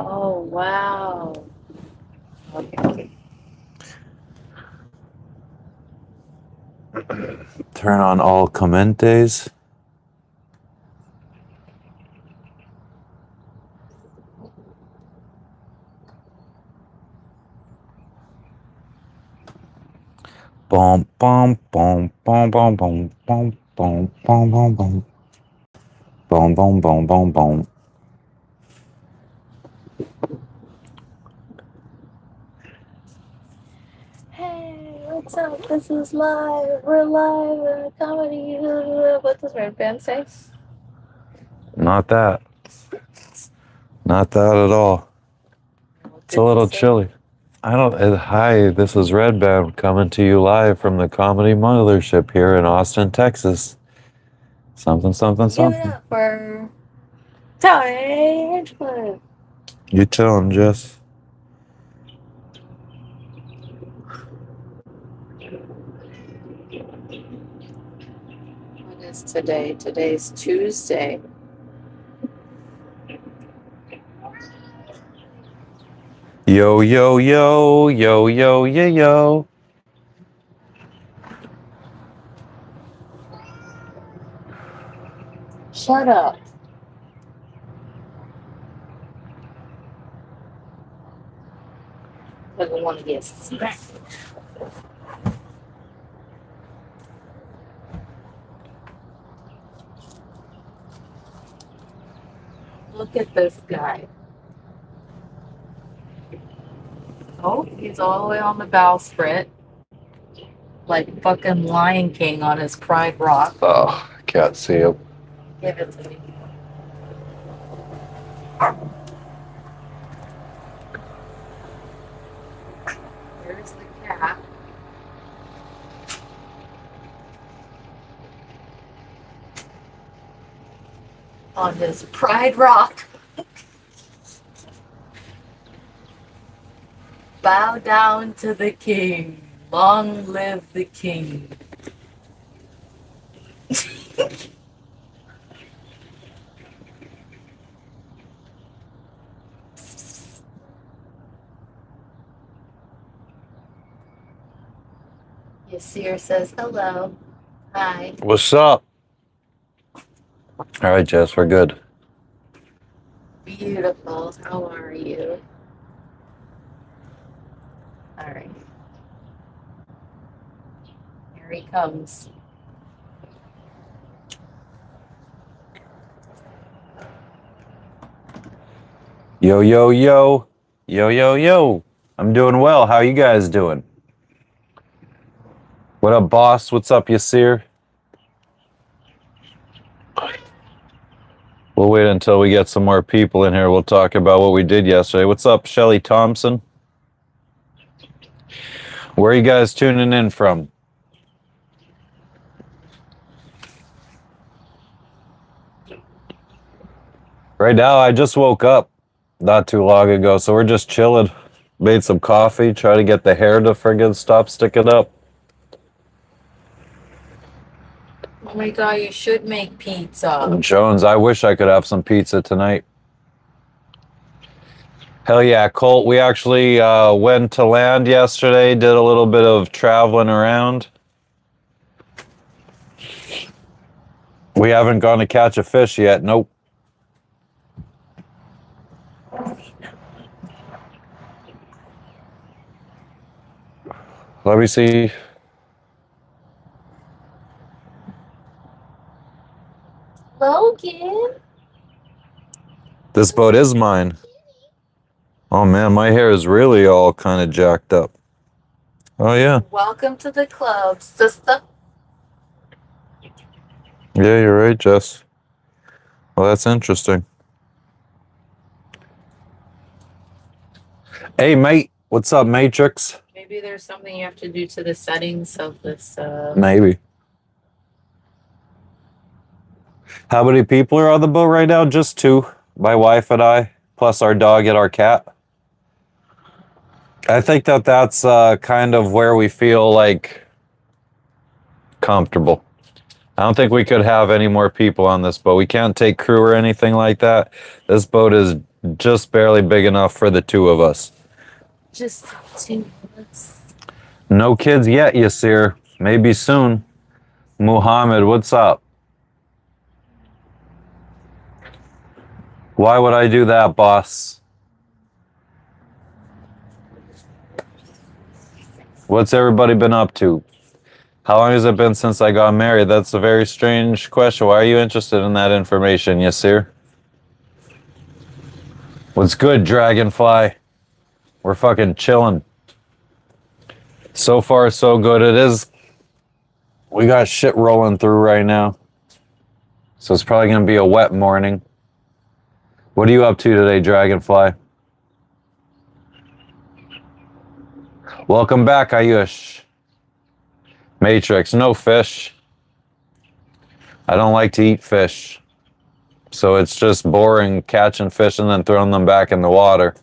Oh, wow. Okay. Turn on all commentes. Boom, boom, boom, boom, boom, boom, boom, boom, boom, boom, boom. Boom, boom, boom, boom, boom. Hey, what's up? This is live. We're live. Comedy. What does Red Band say? Not that. Not that at all. It's a little chilly. I don't. Hi, this is Red Band coming to you live from the Comedy Mothership here in Austin, Texas. Something, something, something. Give it up for Tony. You tell him, Jess. What is today? Today's Tuesday. Yo, yo, yo, yo, yo, yo, yo. Shut up. Doesn't want to get smacked. Look at this guy. Oh, he's all the way on the bowsprit. Like fucking Lion King on his Pride Rock. Oh, I can't see him. Give it to me. There's the cat. On his Pride Rock. Bow down to the king. Long live the king. Yasir says hello. Hi. What's up? All right, Jess, we're good. Beautiful. How are you? All right. Here he comes. Yo, yo, yo. Yo, yo, yo. I'm doing well. How you guys doing? What up, boss? What's up, Yasir? We'll wait until we get some more people in here. We'll talk about what we did yesterday. What's up, Shelly Thompson? Where are you guys tuning in from? Right now, I just woke up not too long ago, so we're just chilling. Made some coffee, try to get the hair to friggin' stop sticking up. Oh my god, you should make pizza. Jones, I wish I could have some pizza tonight. Hell yeah, Colt. We actually went to land yesterday, did a little bit of traveling around. We haven't gone to catch a fish yet. Nope. Let me see. Logan. This boat is mine. Oh man, my hair is really all kind of jacked up. Oh yeah. Welcome to the club, sister. Yeah, you're right, Jess. Well, that's interesting. Hey, mate. What's up, Matrix? Maybe there's something you have to do to the settings of this. Maybe. How many people are on the boat right now? Just two. My wife and I, plus our dog and our cat. I think that's kind of where we feel like comfortable. I don't think we could have any more people on this boat. We can't take crew or anything like that. This boat is just barely big enough for the two of us. Just 2 minutes. No kids yet, Yasir. Maybe soon. Muhammad, what's up? Why would I do that, boss? What's everybody been up to? How long has it been since I got married? That's a very strange question. Why are you interested in that information, Yasir? What's good, Dragonfly? We're fucking chilling. So far, so good. It is. We got shit rolling through right now. So it's probably going to be a wet morning. What are you up to today, Dragonfly? Welcome back, Ayush. Matrix, no fish. I don't like to eat fish. So it's just boring catching fish and then throwing them back in the water.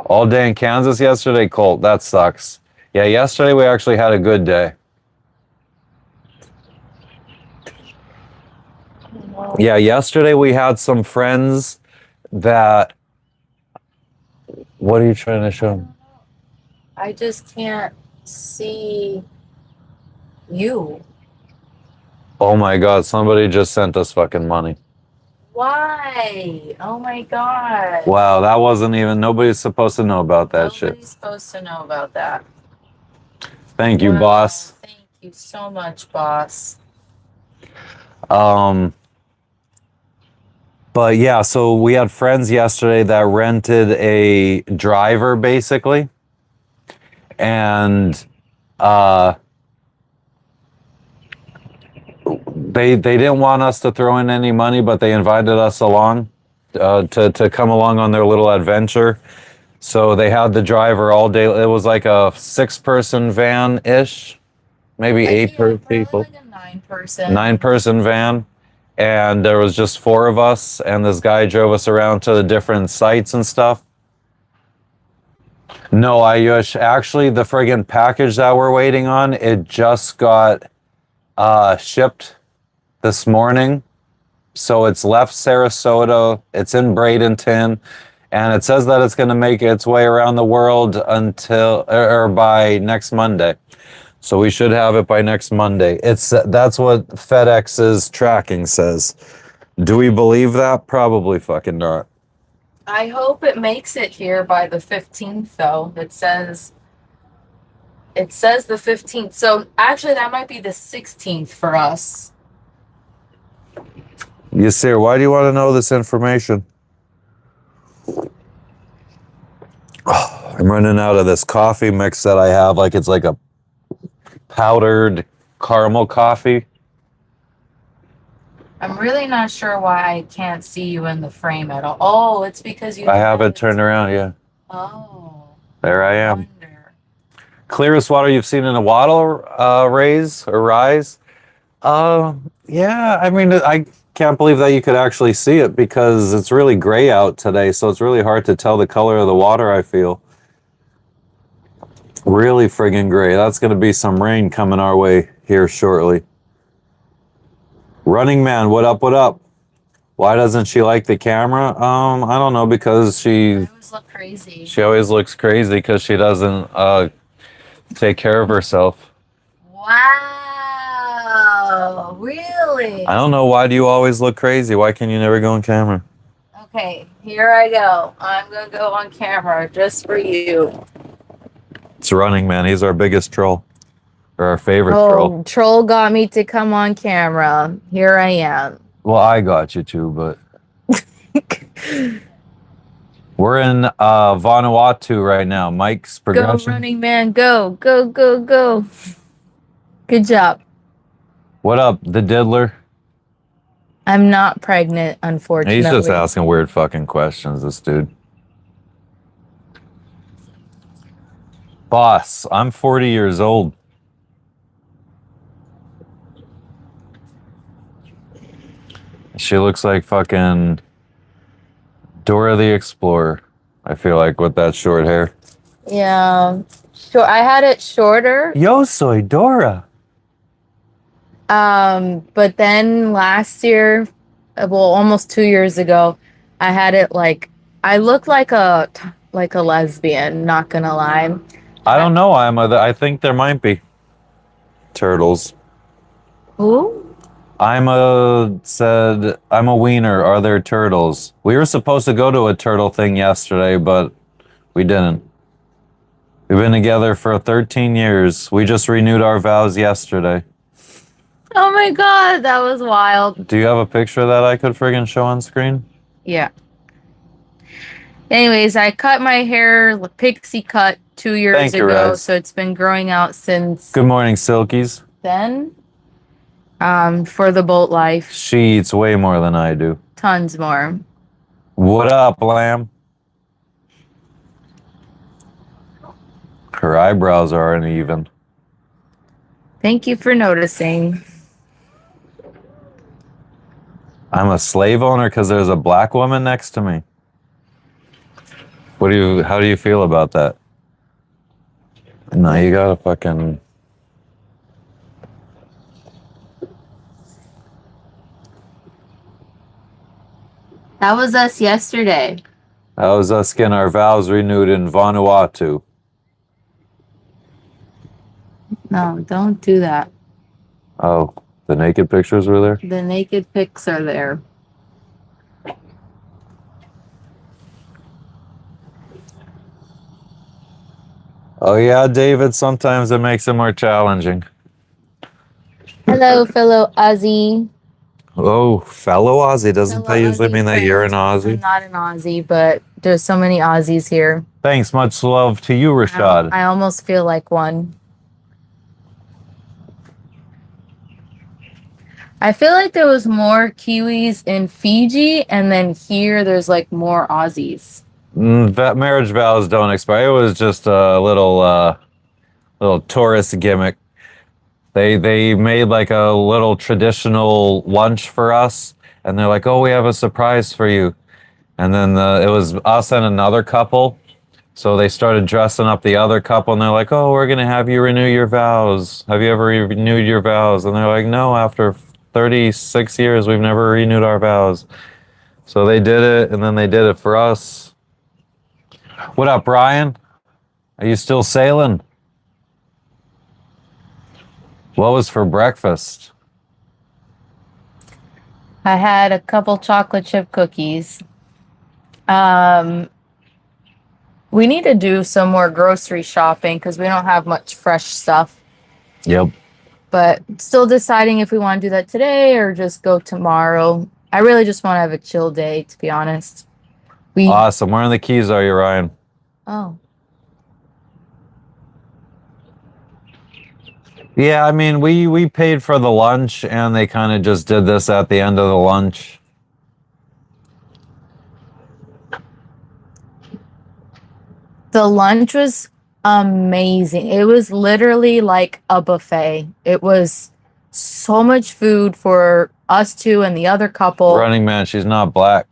All day in Kansas yesterday, Colt. That sucks. Yeah, yesterday we actually had a good day. Yeah, yesterday we had some friends that... What are you trying to show? I just can't see you. Oh my God, somebody just sent us fucking money. Why? Oh my God. Wow, that wasn't even... Nobody's supposed to know about that shit. Nobody's supposed to know about that. Thank you, Wow, boss. Thank you so much, boss. But yeah, so we had friends yesterday that rented a driver, basically. And they didn't want us to throw in any money, but they invited us along to come along on their little adventure. So they had the driver all day. It was like a 6-person van-ish, maybe 8 people. Like a 9-person. 9-person van. And there was just 4 of us, and this guy drove us around to the different sites and stuff. No, Ayush, actually the friggin' package that we're waiting on, it just got shipped this morning. So it's left Sarasota, it's in Bradenton, and it says that it's going to make its way around the world until or by next Monday. So we should have it by next Monday. That's what FedEx's tracking says. Do we believe that? Probably fucking not. I hope it makes it here by the 15th, though. It says the 15th. So actually, that might be the 16th for us. Yasir, why do you want to know this information? Oh, I'm running out of this coffee mix that I have. Like it's like a powdered caramel coffee. I'm really not sure why I can't see you in the frame at all. Oh, it's because you... I have it turned around, yeah. Oh. There I am. Wonder. Clearest water you've seen in a while, rise. Yeah, I mean, I can't believe that you could actually see it because it's really gray out today, so it's really hard to tell the color of the water, I feel. Really friggin' gray. That's going to be some rain coming our way here shortly. Running Man, what up, what up? Why doesn't she like the camera? I don't know, because I always look crazy. She always looks crazy because she doesn't take care of herself. Wow, really? I don't know, why do you always look crazy? Why can you never go on camera? Okay, here I go. I'm going to go on camera just for you. It's Running Man. He's our biggest troll. Or our favorite troll. Troll got me to come on camera. Here I am. Well, I got you too, but... We're in Vanuatu right now. Mike's progression. Go, Running Man. Go, go, go, go. Good job. What up, the diddler? I'm not pregnant, unfortunately. He's just asking weird fucking questions, this dude. Boss, I'm 40 years old. She looks like fucking Dora the Explorer, I feel like, with that short hair. Yeah. Sure, I had it shorter. Yo soy Dora. But then last year, well, almost 2 years ago. I had it like I looked like a lesbian, not gonna lie. I don't know. I think there might be turtles. Who? I'm a wiener. Are there turtles? We were supposed to go to a turtle thing yesterday, but we didn't. We've been together for 13 years. We just renewed our vows yesterday. Oh my God, that was wild. Do you have a picture that I could friggin' show on screen? Yeah. Anyways, I cut my hair pixie cut 2 years Thank you, ago, Rez. so it's been growing out since Good morning, Silkies. then. For the boat life, She eats way more than I do. tons more. What up, lamb? Her eyebrows are uneven. Thank you for noticing. I'm a slave owner because there's a black woman next to me. How do you feel about that? No, you gotta fucking... That was us yesterday. That was us getting our vows renewed in Vanuatu. No, don't do that. Oh, the naked pictures were there? The naked pics are there. Oh yeah, David, sometimes it makes it more challenging. Hello, fellow Aussie. Oh, fellow Aussie, doesn't Fellow that usually Aussie mean that you're an friends. I'm Aussie? not an Aussie, but there's so many Aussies here. Thanks, much love to you, Rashad. I almost feel like one. I feel like there was more Kiwis in Fiji, and then here there's like more Aussies. Marriage vows don't expire. It was just a little tourist gimmick. They made like a little traditional lunch for us, and they're like, "Oh, we have a surprise for you." And then it was us and another couple. So they started dressing up the other couple, and they're like, "Oh, we're gonna have you renew your vows. Have you ever renewed your vows?" And they're like, "No, after 36 years, we've never renewed our vows." So they did it, and then they did it for us. What up, Brian? Are you still sailing? What was for breakfast? I had a couple chocolate chip cookies. We need to do some more grocery shopping because we don't have much fresh stuff. Yep. But still deciding if we want to do that today or just go tomorrow. I really just want to have a chill day, to be honest. Awesome. Where in the Keys are you, Ryan? Oh. Yeah, I mean, we paid for the lunch, and they kind of just did this at the end of the lunch. The lunch was amazing. It was literally like a buffet. It was so much food for us two and the other couple. Running Man, she's not black.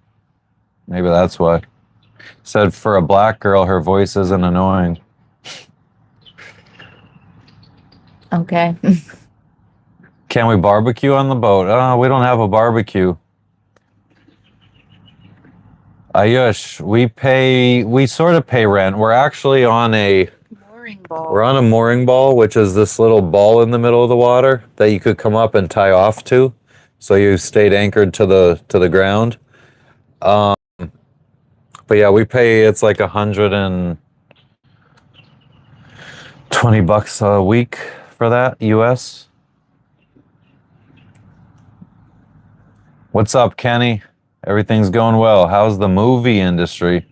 Maybe that's why. Said for a black girl, her voice isn't annoying. Okay. Can we barbecue on the boat? Oh, we don't have a barbecue. Ayush, we sort of pay rent. We're actually on Mooring ball. we're on a mooring ball, which is this little ball in the middle of the water that you could come up and tie off to. So you stayed anchored to the ground. But yeah, we pay, it's like $120 a week for that, US. What's up, Kenny? Everything's going well. How's the movie industry?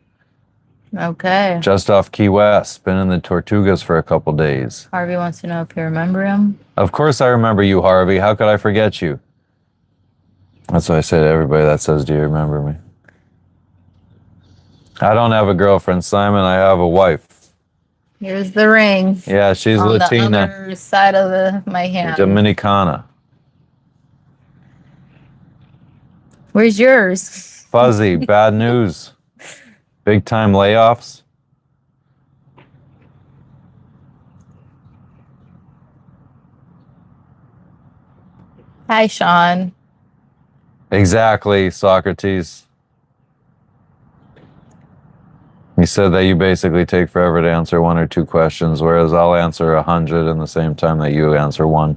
Okay. Just off Key West. Been in the Tortugas for a couple days. Harvey wants to know if you remember him. Of course I remember you, Harvey. How could I forget you? That's what I say to everybody that says, "Do you remember me?" I don't have a girlfriend, Simon. I have a wife. Here's the ring. Yeah, she's on Latina. the other side of my hand. Dominicana. Where's yours? Fuzzy, bad news. Big time layoffs. Hi, Sean. Exactly, Socrates. You said that you basically take forever to answer 1 or 2 questions, whereas I'll answer 100 in the same time that you answer 1.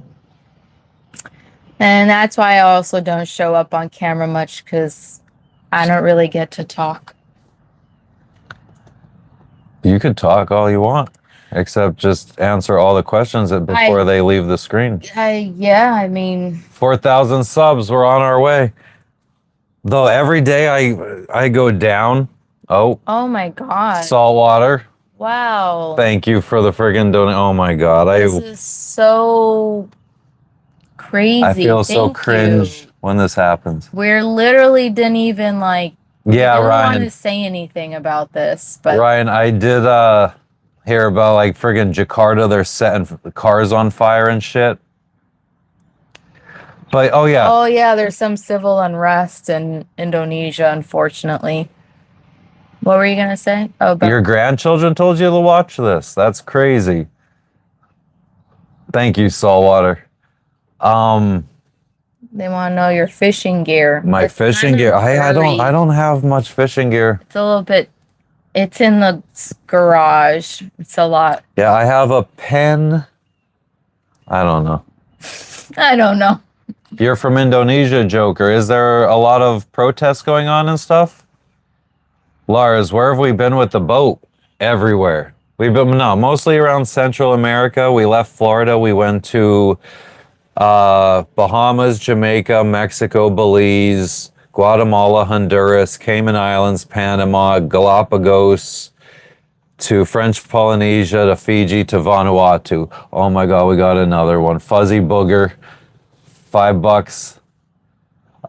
And that's why I also don't show up on camera much, because I don't really get to talk. You could talk all you want, except just answer all the questions before they leave the screen. Yeah, I mean, 4,000 subs, we're on our way. Though every day I go down. Oh my God. salt water. Wow. Thank you for the friggin' donation. Oh my God. This is so crazy. I feel so cringe when this happens. We're literally didn't even like. Yeah, I didn't Ryan. want to say anything about this, but Ryan, I did hear about like friggin' Jakarta. They're setting cars on fire and shit. But oh yeah, there's some civil unrest in Indonesia, unfortunately. What were you gonna say? Oh, your grandchildren told you to watch this. That's crazy. Thank you, Saltwater. They want to know your fishing gear. My fishing gear. I don't have much fishing gear. It's a little bit. It's in the garage. It's a lot. Yeah, I have a pen. I don't know. I don't know. You're from Indonesia, Joker. Is there a lot of protests going on and stuff? Lars, where have we been with the boat? Everywhere. We've been, mostly around Central America. We left Florida. We went to Bahamas, Jamaica, Mexico, Belize, Guatemala, Honduras, Cayman Islands, Panama, Galapagos, to French Polynesia, to Fiji, to Vanuatu. Oh my God, we got another one. Fuzzy Booger, $5.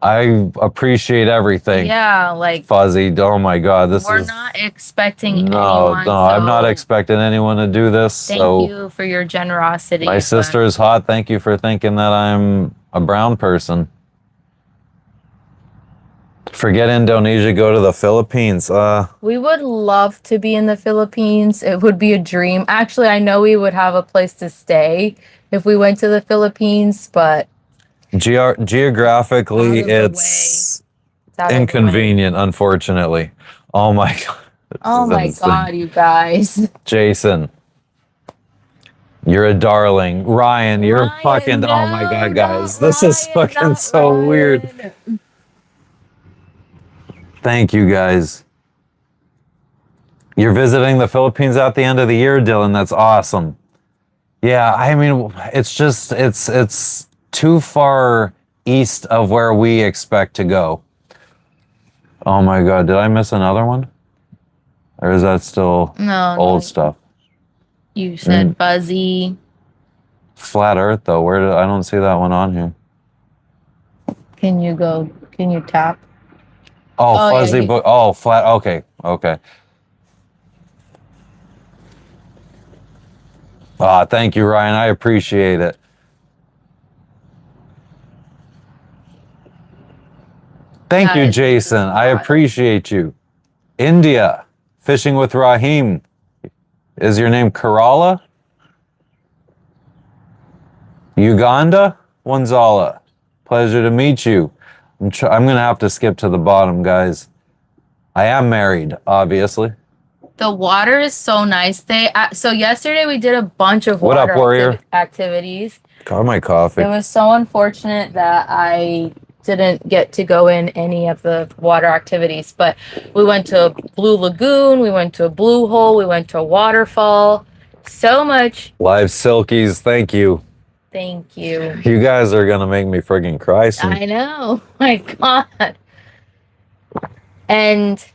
I appreciate everything. Yeah, like Fuzzy. Oh my God, we're is not expecting anyone. No, I'm not expecting anyone to do this. Thank you for your generosity. My sister is hot. Thank you for thinking that I'm a brown person. Forget Indonesia, go to the Philippines. We would love to be in the Philippines. It would be a dream. Actually, I know we would have a place to stay if we went to the Philippines, but geographically, it's inconvenient, unfortunately. Oh my God. Oh my God, you guys. Jason, you're a darling. Ryan, you're fucking, no, oh my God, guys. This is fucking so weird. Thank you, guys. You're visiting the Philippines at the end of the year, Dylan. That's awesome. Yeah, I mean, it's just, it's too far east of where we expect to go. Oh my God, did I miss another one? Or is that still old stuff? You said fuzzy. Flat Earth, though. I don't see that one on here. Can you tap? Oh, fuzzy book. Oh, flat. Okay. Thank you, Ryan. I appreciate it. Thank you, Jason. I appreciate you. India, fishing with Rahim. Is your name Kerala? Uganda, Wanzala. Pleasure to meet you. I'm going to have to skip to the bottom, guys. I am married, obviously. The water is so nice. So yesterday we did a bunch of water activities. Got my coffee. It was so unfortunate that I didn't get to go in any of the water activities, but we went to Blue Lagoon, we went to a Blue Hole, we went to a waterfall. So much. Live Silkies, thank you. Thank you. You guys are gonna make me friggin' cry soon. I know. My God. And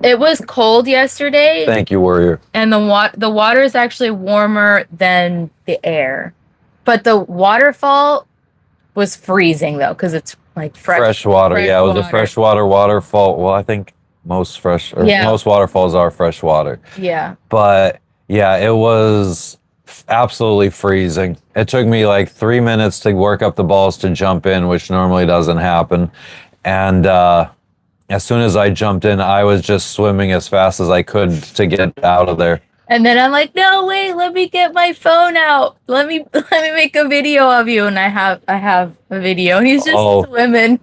it was cold yesterday. Thank you, Warrior. And the water is actually warmer than the air. But the waterfall was freezing though, because it's like fresh water. Yeah, it was a freshwater waterfall. Well, I think most waterfalls are freshwater. Yeah. But yeah, it was absolutely freezing. It took me like 3 minutes to work up the balls to jump in, which normally doesn't happen. And as soon as I jumped in, I was just swimming as fast as I could to get out of there. And then I'm like, no, wait, let me get my phone out. Let me make a video of you. And I have a video. And he's just swimming.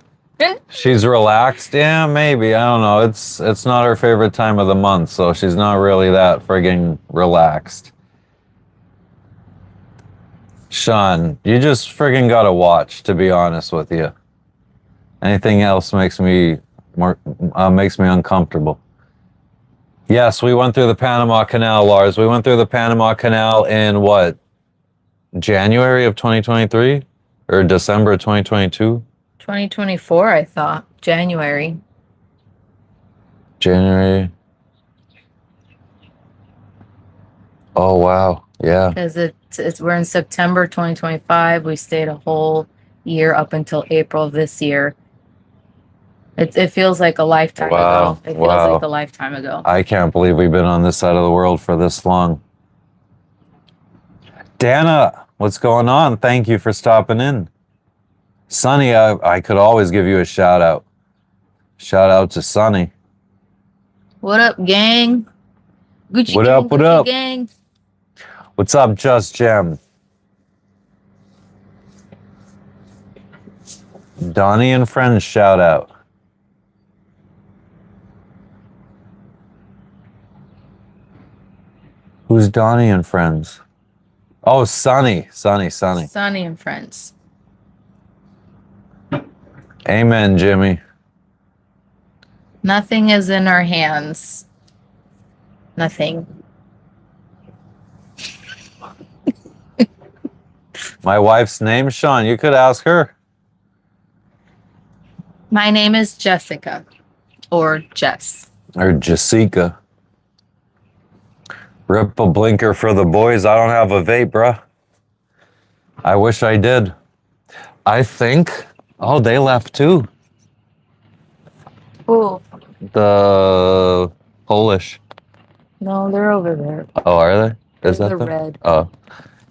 She's relaxed. Yeah, maybe. I don't know. It's not her favorite time of the month, so she's not really that friggin' relaxed. Sean, you just friggin' gotta watch, to be honest with you. Anything else makes me uncomfortable. Yes, we went through the Panama Canal, Lars. We went through the Panama Canal in what? January of 2023 or December of 2022? 2024, I thought. January. January. Oh wow. Yeah. Because we're in September 2025. We stayed a whole year up until April of this year. It feels like a lifetime Wow. ago. It feels Wow. like a lifetime ago. I can't believe we've been on this side of the world for this long. Dana, what's going on? Thank you for stopping in. Sonny, I could always give you a shout out. Shout out to Sonny. What up, gang? Gucci What gang, up, what Gucci up? gang. What's up, Just Gem? Donnie and Friends shout out. Who's Donnie and Friends? Oh, Sonny. Sonny and friends. Amen, Jimmy. Nothing is in our hands. Nothing. My wife's name, Sean. You could ask her. My name is Jessica, or Jess. Or Jessica. Rip a blinker for the boys. I don't have a vape, bruh. I wish I did. I think. Oh, they left too. Oh. The Polish. No, they're over there. Oh, are they? Is that the them? red? Oh.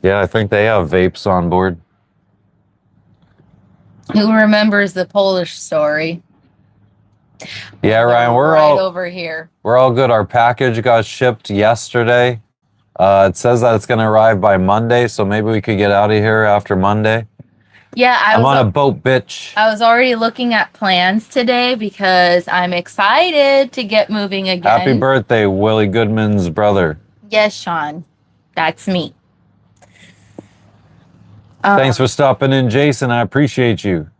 Yeah, I think they have vapes on board. Who remembers the Polish story? Yeah, Ryan, we're right all over here. We're all good. Our package got shipped yesterday. It says that it's going to arrive by Monday, so maybe we could get out of here after Monday. Yeah, I'm on a boat, bitch. I was already looking at plans today because I'm excited to get moving again. Happy birthday, Willie Goodman's brother. Yes, Sean. That's me. Thanks for stopping in, Jason. I appreciate you.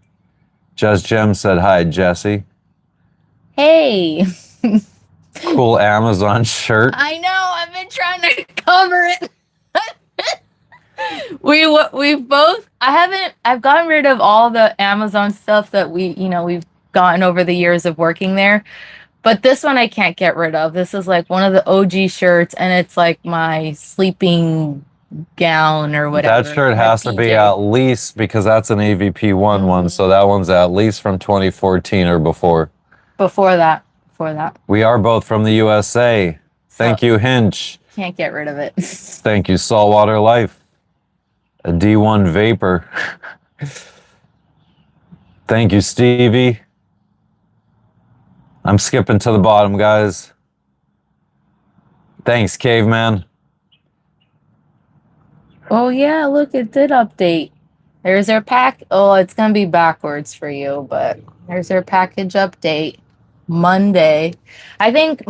Just Jem said hi, Jesse. Hey. Cool Amazon shirt. I know. I've been trying to cover it. We've both. I've gotten rid of all the Amazon stuff that we've gotten over the years of working there. But this one I can't get rid of. This is like one of the OG shirts, and it's like my sleeping gown or whatever. That shirt has to be at least, because that's an AVP one, so that one's at least from 2014 or before. Before that. We are both from the USA. Thank you, Hinch. Can't get rid of it. Thank you, Saltwater Life. A D1 Vapor. Thank you, Stevie. I'm skipping to the bottom, guys. Thanks, Caveman. Oh, yeah, look, it did update. There's our pack. Oh, it's going to be backwards for you, but there's our package update. Monday. I think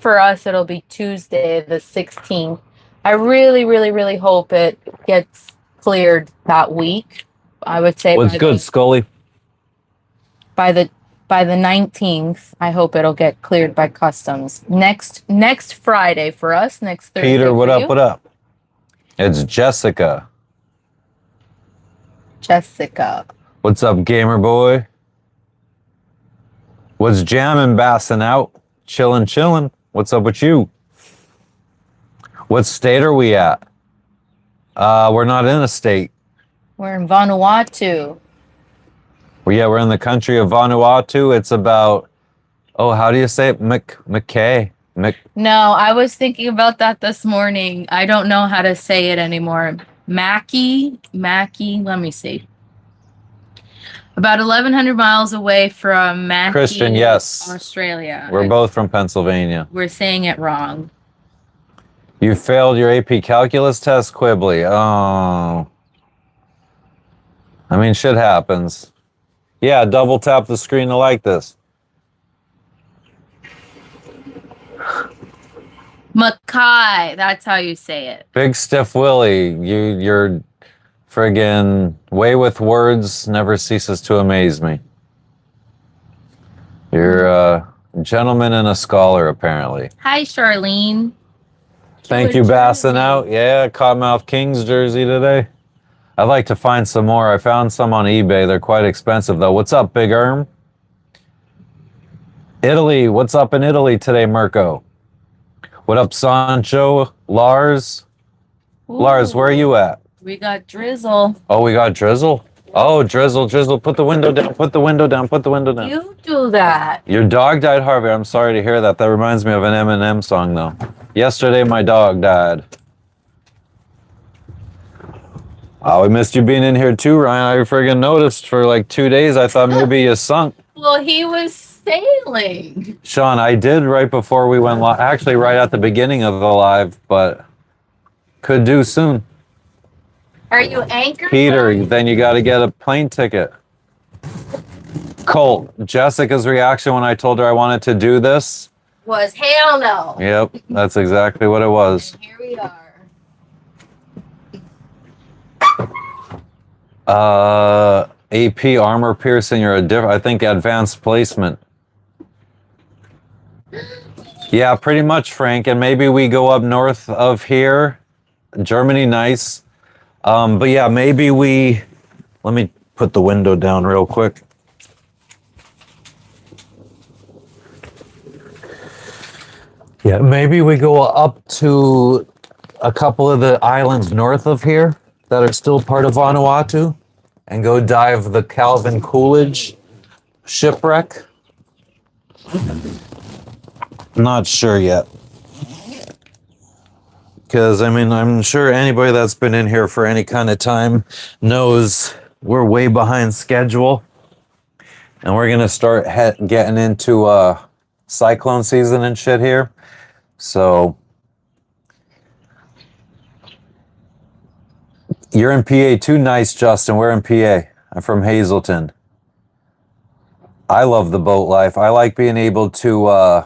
for us it'll be Tuesday the 16th. I really, really, really hope it gets cleared that week. I would say What's good, Scully? By the 19th, I hope it'll get cleared by customs. Next Friday for us, next Thursday. Peter, what for up, you. what up? It's Jessica. What's up, gamer boy? What's jamming, bassing out? Chillin'. What's up with you? What state are we at? We're not in a state. We're in Vanuatu. Well, yeah, we're in the country of Vanuatu. It's about, how do you say it? McKay. No, I was thinking about that this morning. I don't know how to say it anymore. Mackie, let me see. About 1,100 miles away from Mackie, Christian, yes. Australia. We're both from Pennsylvania. We're saying it wrong. You failed your AP Calculus test, Quibbly. Oh. I mean, shit happens. Yeah, double tap the screen to like this. Mackay. That's how you say it. Big Stiff Willie, you're friggin' way with words never ceases to amaze me. You're a gentleman and a scholar, apparently. Hi, Charlene. Thank Killer you, Bassin' jersey. out. Yeah, Cottonmouth Kings jersey today. I'd like to find some more. I found some on eBay. They're quite expensive, though. What's up, Big Erm? Italy. What's up in Italy today, Mirko? What up, Sancho? Lars? Lars, where are you at? We got drizzle. Oh, we got drizzle? Oh, drizzle, drizzle. Put the window down. Put the window down. Put the window down. You do that. Your dog died, Harvey. I'm sorry to hear that. That reminds me of an Eminem song, though. Yesterday, my dog died. Oh, we missed you being in here too, Ryan. I friggin' noticed for like 2 days. I thought maybe you sunk. Well, he was sailing. Sean, I did right before we went live. Actually, right at the beginning of the live, but could do soon. Are you anchored? Peter, then you got to get a plane ticket. Colt, Jessica's reaction when I told her I wanted to do this. Was hell no. Yep, that's exactly what it was. And here we are. AP armor piercing or I think advanced placement. Yeah, pretty much, Frank. And maybe we go up north of here. Germany, nice. But yeah, maybe let me put the window down real quick. Yeah, maybe we go up to a couple of the islands north of here that are still part of Vanuatu and go dive the Calvin Coolidge shipwreck. Not sure yet. Because, I mean, I'm sure anybody that's been in here for any kind of time knows we're way behind schedule. And we're going to start getting into cyclone season and shit here. So, you're in PA too. Nice, Justin. We're in PA. I'm from Hazleton. I love the boat life. I like being able to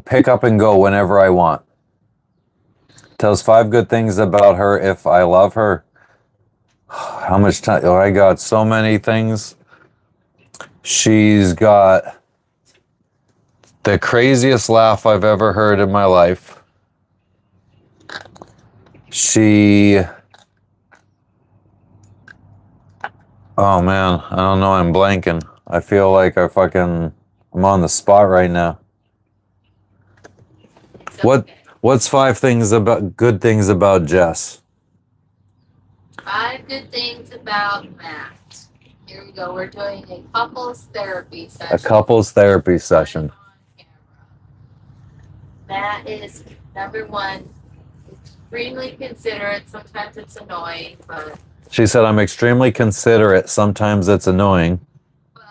pick up and go whenever I want. Tells 5 good things about her if I love her. How much time? Oh, I got so many things. She's got the craziest laugh I've ever heard in my life. Oh man, I don't know, I'm blanking. I feel like I'm on the spot right now. What's 5 good things about Jess? 5 good things about Matt. Here we go. We're doing a couples therapy session. A couples therapy session. Matt is, number 1, extremely considerate. Sometimes it's annoying, but... She said, I'm extremely considerate. Sometimes it's annoying. But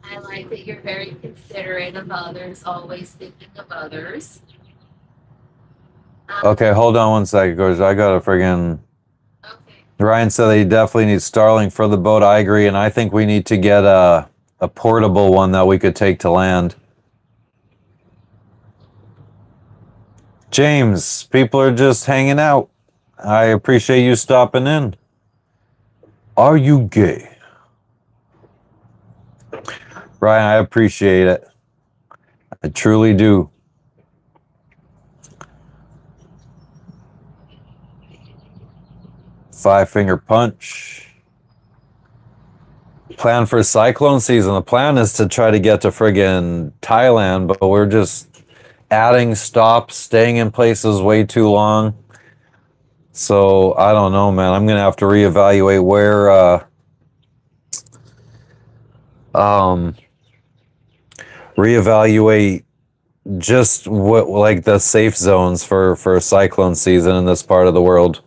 I like that you're very considerate of others, always thinking of others. Okay, hold on one second, guys. I got a friggin'... Okay. Ryan said that he definitely needs Starling for the boat. I agree, and I think we need to get a portable one that we could take to land. James, people are just hanging out. I appreciate you stopping in. Are you gay? Ryan, I appreciate it. I truly do. Five-finger punch. Plan for cyclone season. The plan is to try to get to friggin' Thailand, but we're just adding stops, staying in places way too long. So I don't know, man. I'm gonna have to reevaluate where reevaluate just what like the safe zones for cyclone season in this part of the world.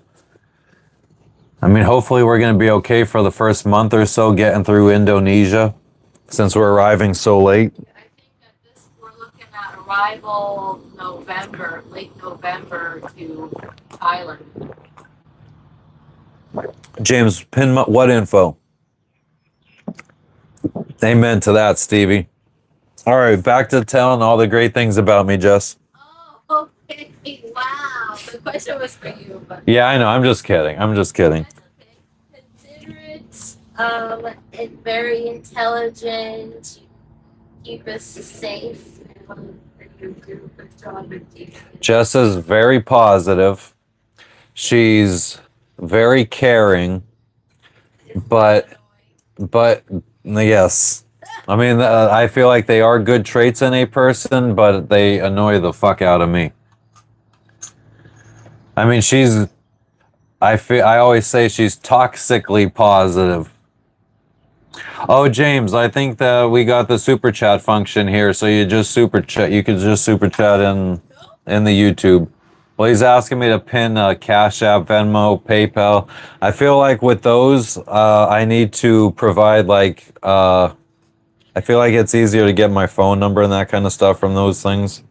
I mean, hopefully we're gonna be okay for the first month or so getting through Indonesia, since we're arriving so late. I think that we're looking at arrival November, late November to Thailand. James, pin what info? Amen to that, Stevie. All right, back to telling all the great things about me, Jess. Oh, okay. Wow. The question was for you, but Yeah, I know. I'm just kidding. that's okay. Considerate, and very intelligent. Keep us safe. You do a good job at keeping it. Jess is very positive. She's very caring, but yes. I mean, I feel like they are good traits in a person, but they annoy the fuck out of me. I mean, I always say she's toxically positive. Oh, James, I think that we got the super chat function here, so you just super chat. You could just super chat in the YouTube. Well, he's asking me to pin Cash App, Venmo, PayPal. I feel like with those, I need to provide I feel like it's easier to get my phone number and that kind of stuff from those things.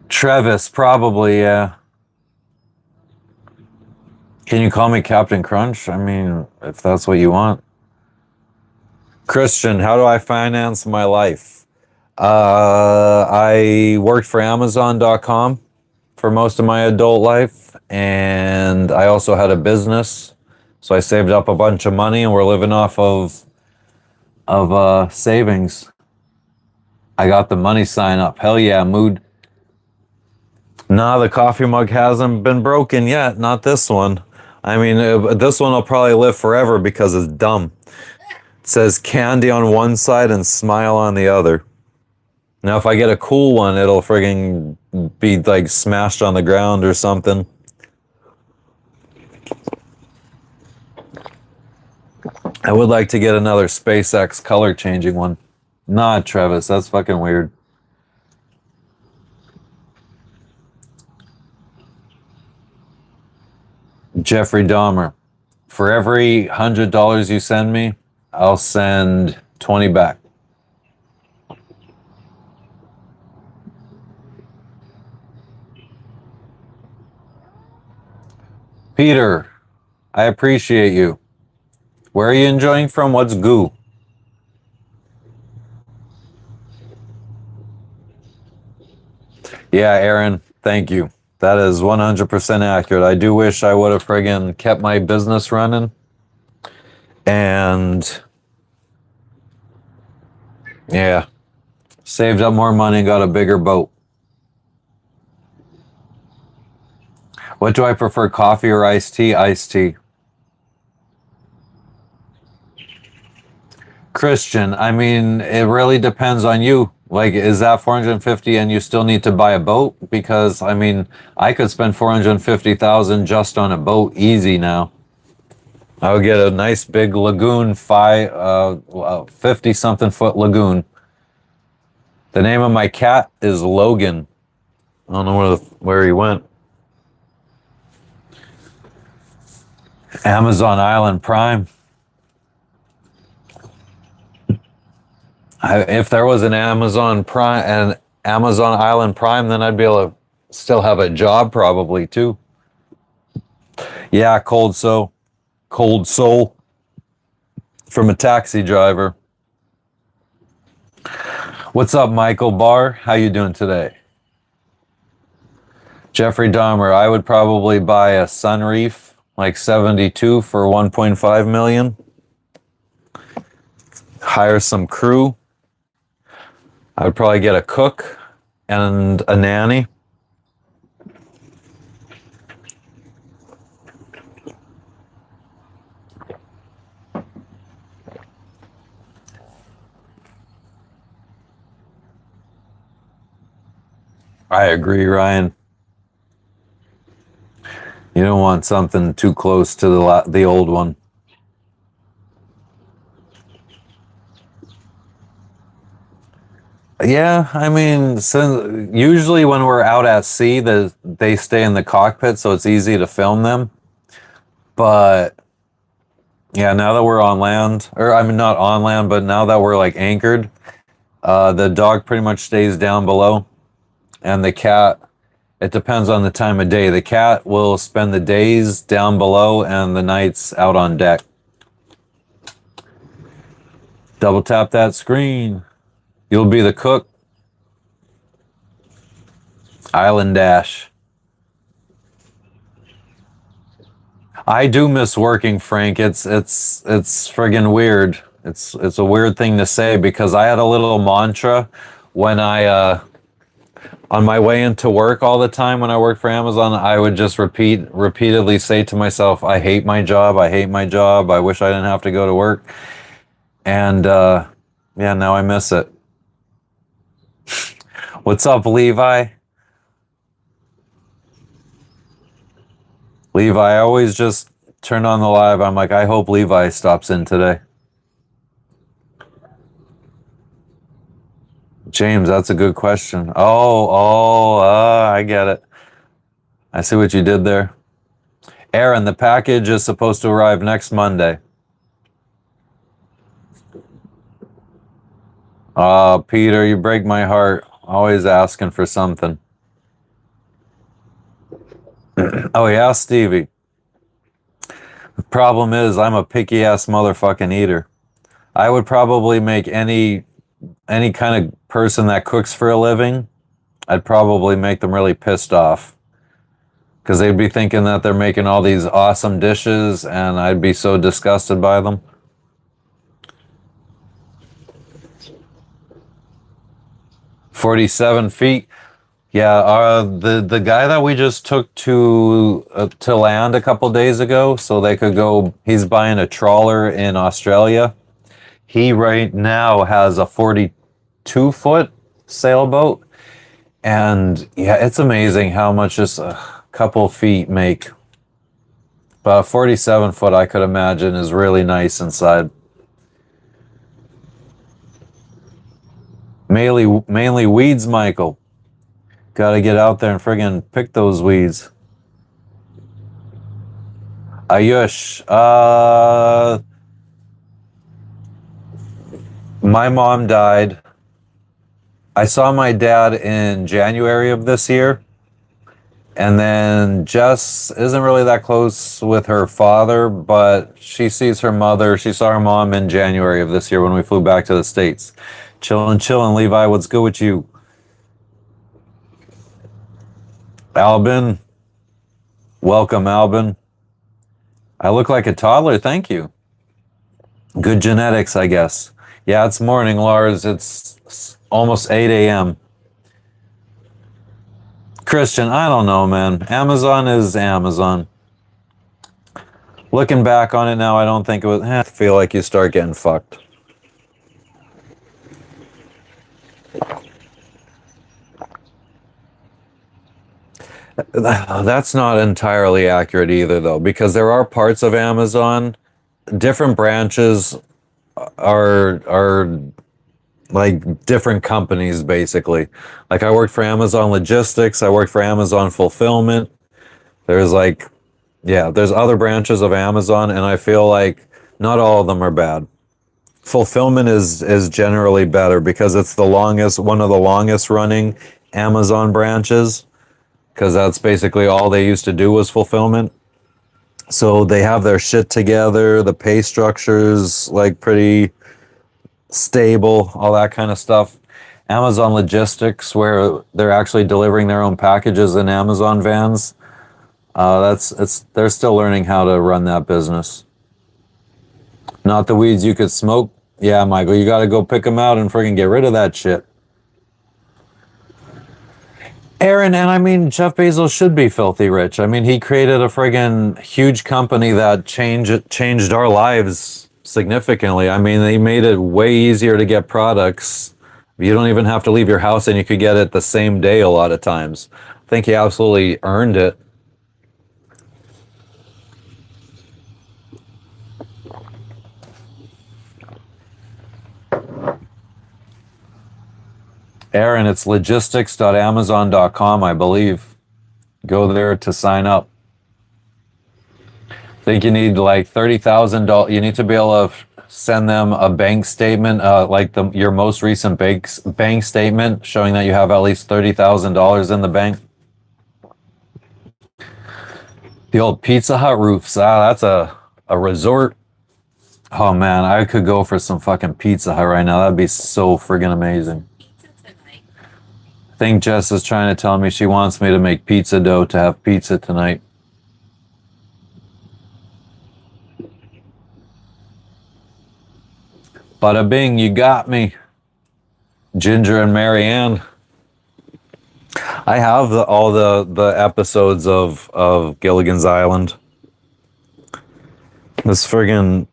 Travis, probably, yeah. Can you call me Captain Crunch? I mean, if that's what you want. Christian, how do I finance my life? I worked for Amazon.com for most of my adult life, and I also had a business. So I saved up a bunch of money, and we're living off of savings. I got the money sign up. Hell yeah, mood. Nah, the coffee mug hasn't been broken yet. Not this one. I mean, this one will probably live forever because it's dumb. It says candy on one side and smile on the other. Now, if I get a cool one, it'll frigging be like smashed on the ground or something. I would like to get another SpaceX color changing one. Nah, Travis, that's fucking weird. Jeffrey Dahmer, for every $100 you send me, I'll send 20 back. Peter, I appreciate you. Where are you enjoying from? What's goo? Yeah, Aaron, thank you. That is 100% accurate. I do wish I would have friggin' kept my business running. And yeah, saved up more money and got a bigger boat. What do I prefer, coffee or iced tea? Iced tea. Christian, I mean, it really depends on you. Like, is that 450 and you still need to buy a boat? Because, I mean, I could spend 450,000 just on a boat easy now. I would get a nice big lagoon, 50-something foot lagoon. The name of my cat is Logan. I don't know where he went. Amazon Island Prime. If there was an Amazon Island Prime, then I'd be able to still have a job probably too. Yeah, cold soul from a taxi driver. What's up, Michael Barr? How you doing today? Jeffrey Dahmer, I would probably buy a Sunreef, like 72 for 1.5 million. Hire some crew. I would probably get a cook and a nanny. I agree, Ryan. You don't want something too close to the old one. Yeah, I mean, usually when we're out at sea, they stay in the cockpit, so it's easy to film them. But yeah, now that we're on land, or I mean, not on land, but now that we're like anchored, the dog pretty much stays down below, and the cat It depends on the time of day. The cat will spend the days down below and the nights out on deck. Double tap that screen. You'll be the cook. Island Dash. I do miss working, Frank. It's friggin' weird. It's a weird thing to say because I had a little mantra when I on my way into work all the time when I worked for Amazon, I would just repeatedly say to myself, I hate my job. I hate my job. I wish I didn't have to go to work. And yeah, now I miss it. What's up, Levi? Levi, I always just turn on the live. I'm like, I hope Levi stops in today. James, that's a good question. I get it. I see what you did there. Aaron, the package is supposed to arrive next Monday. Peter, you break my heart. Always asking for something. Oh, yeah, Stevie. The problem is I'm a picky ass motherfucking eater. I would probably make any kind of person that cooks for a living, I'd probably make them really pissed off. Because they'd be thinking that they're making all these awesome dishes and I'd be so disgusted by them. $47 Yeah, the guy that we just took to land a couple days ago so they could go, he's buying a trawler in Australia. He right now has a 42-foot sailboat. And yeah, it's amazing how much just a couple feet make. But a 47-foot, I could imagine, is really nice inside. Mainly weeds, Michael. Gotta get out there and friggin' pick those weeds. Ayush, my mom died. I saw my dad in January of this year. And then Jess isn't really that close with her father, but she sees her mother. She saw her mom in January of this year when we flew back to the States. Chillin', Levi, what's good with you? Albin, welcome, Albin. I look like a toddler, thank you. Good genetics, I guess. Yeah, it's morning, Lars. It's almost 8 a.m. Christian, I don't know, man. Amazon is Amazon. Looking back on it now, I don't think it would feel like you start getting fucked. That's not entirely accurate either, though, because there are parts of Amazon, different branches are like different companies, basically. Like I worked for Amazon Logistics, I worked for Amazon Fulfillment. There's there's other branches of Amazon, and I feel like not all of them are bad. Fulfillment is generally better because it's one of the longest running Amazon branches. Because that's basically all they used to do was fulfillment. So they have their shit together, the pay structure's like pretty stable, all that kind of stuff. Amazon Logistics, where they're actually delivering their own packages in Amazon vans, they're still learning how to run that business. Not the weeds you could smoke. Yeah, Michael, you got to go pick them out and friggin' get rid of that shit. Aaron, and I mean, Jeff Bezos should be filthy rich. I mean, he created a friggin' huge company that changed our lives significantly. I mean, they made it way easier to get products. You don't even have to leave your house and you could get it the same day a lot of times. I think he absolutely earned it. Aaron, it's logistics.amazon.com, I believe. Go there to sign up. I think you need like $30,000. You need to be able to send them a bank statement, your most recent bank statement showing that you have at least $30,000 in the bank. The old Pizza Hut roofs. Ah, that's a resort. Oh man, I could go for some fucking Pizza Hut right now. That'd be so friggin' amazing. I think Jess is trying to tell me she wants me to make pizza dough to have pizza tonight. Bada bing, you got me. Ginger and Marianne. I have all the episodes of Gilligan's Island. This friggin'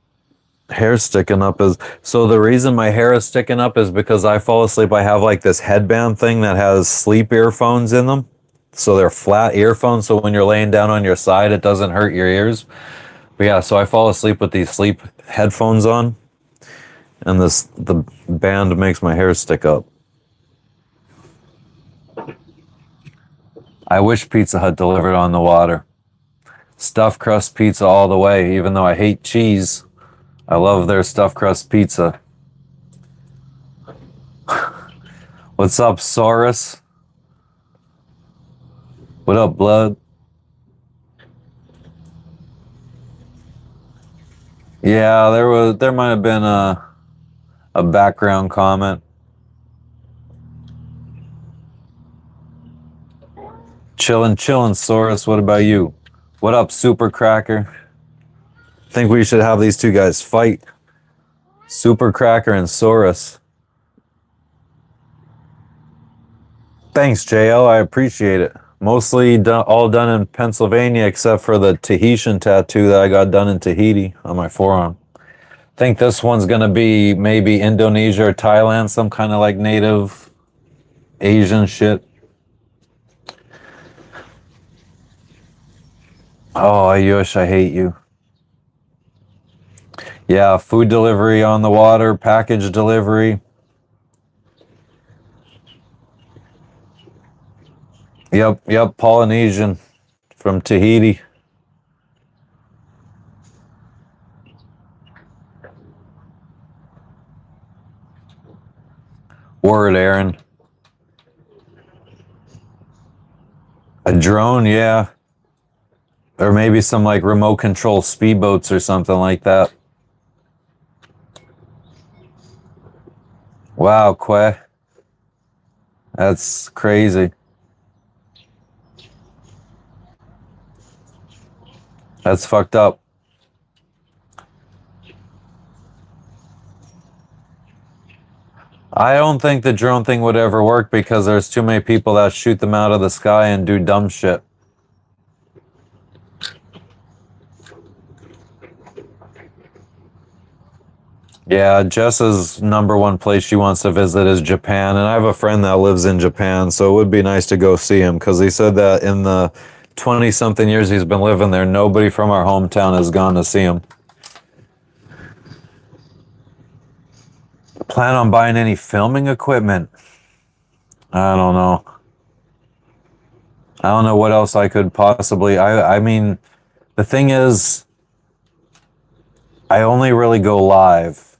hair sticking up is... So the reason my hair is sticking up is because I fall asleep. I have like this headband thing that has sleep earphones in them. So they're flat earphones. So when you're laying down on your side, it doesn't hurt your ears. But yeah, so I fall asleep with these sleep headphones on. And the band makes my hair stick up. I wish Pizza Hut delivered on the water. Stuffed crust pizza all the way, even though I hate cheese. I love their stuffed crust pizza. What's up, Saurus? What up, blood? Yeah, there might have been a background comment. Chillin', Saurus. What about you? What up, Super Cracker? Think we should have these two guys fight. Super Cracker and Saurus. Thanks, JL. I appreciate it. Mostly all done in Pennsylvania, except for the Tahitian tattoo that I got done in Tahiti on my forearm. Think this one's gonna be maybe Indonesia or Thailand, some kind of like native Asian shit. Oh, Ayush, I hate you. Yeah, food delivery on the water, package delivery. Yep, Polynesian from Tahiti. Word, Aaron. A drone, yeah. Or maybe some like remote control speedboats or something like that. Wow, Que. That's crazy. That's fucked up. I don't think the drone thing would ever work because there's too many people that shoot them out of the sky and do dumb shit. Yeah, Jess's number one place she wants to visit is Japan, and I have a friend that lives in Japan, so it would be nice to go see him because he said that in the 20-something years he's been living there, nobody from our hometown has gone to see him. Plan on buying any filming equipment? I don't know. I don't know what else I could possibly... I mean, the thing is, I only really go live.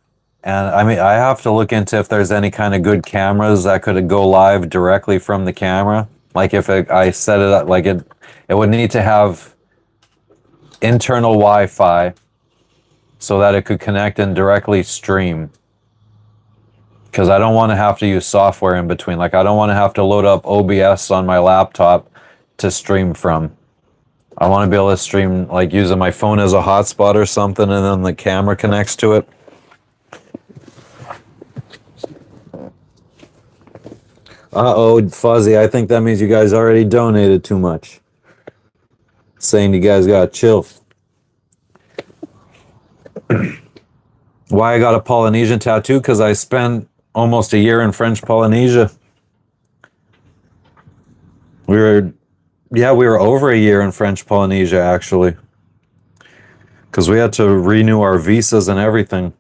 And I mean, I have to look into if there's any kind of good cameras that could go live directly from the camera. Like if I set it up, like it would need to have internal Wi-Fi so that it could connect and directly stream. Because I don't want to have to use software in between. Like I don't want to have to load up OBS on my laptop to stream from. I want to be able to stream like using my phone as a hotspot or something, and then the camera connects to it. Uh-oh, Fuzzy, I think that means you guys already donated too much. Saying you guys gotta chill. Why I got a Polynesian tattoo? Because I spent almost a year in French Polynesia. We were over a year in French Polynesia, actually. Because we had to renew our visas and everything.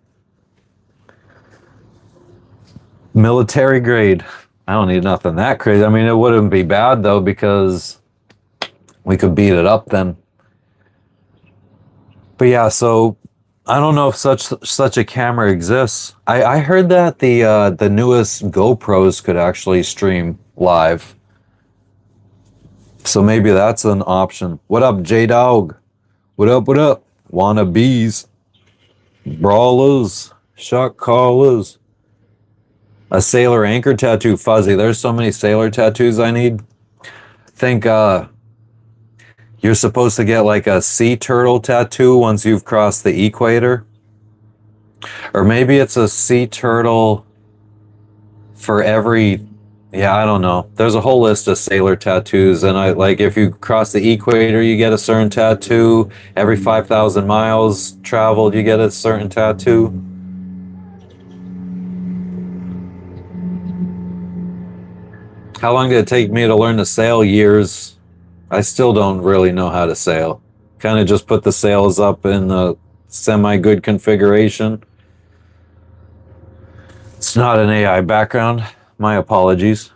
Military grade. I don't need nothing that crazy. I mean, it wouldn't be bad, though, because we could beat it up then. But yeah, so I don't know if such a camera exists. I heard that the newest GoPros could actually stream live. So maybe that's an option. What up, J-Dog? What up, what up? Wannabes, brawlers, shot callers. A sailor anchor tattoo, Fuzzy. There's so many sailor tattoos I need. Think you're supposed to get like a sea turtle tattoo once you've crossed the equator. Or maybe it's a sea turtle for every, yeah, I don't know. There's a whole list of sailor tattoos, and I like if you cross the equator, you get a certain tattoo. Every 5,000 miles traveled, you get a certain tattoo. How long did it take me to learn to sail? Years. I still don't really know how to sail. Kind of just put the sails up in a semi-good configuration. It's not an AI background. My apologies.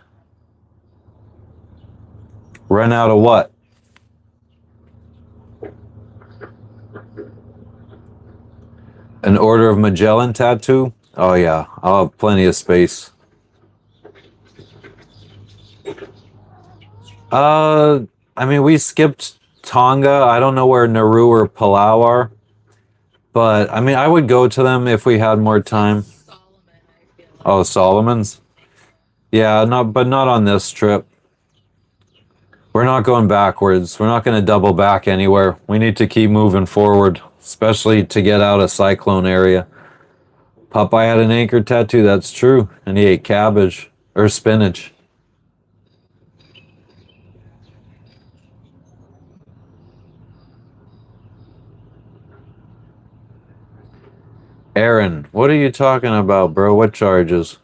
Run out of what? An Order of Magellan tattoo? Oh yeah, I'll have plenty of space. I mean, we skipped Tonga. I don't know where Nauru or Palau are, but I mean, I would go to them if we had more time. Oh, Solomon's? Yeah, but not on this trip. We're not going backwards. We're not going to double back anywhere. We need to keep moving forward, especially to get out of cyclone area. Popeye had an anchor tattoo, that's true, and he ate cabbage or spinach. Aaron, what are you talking about, bro? What charges?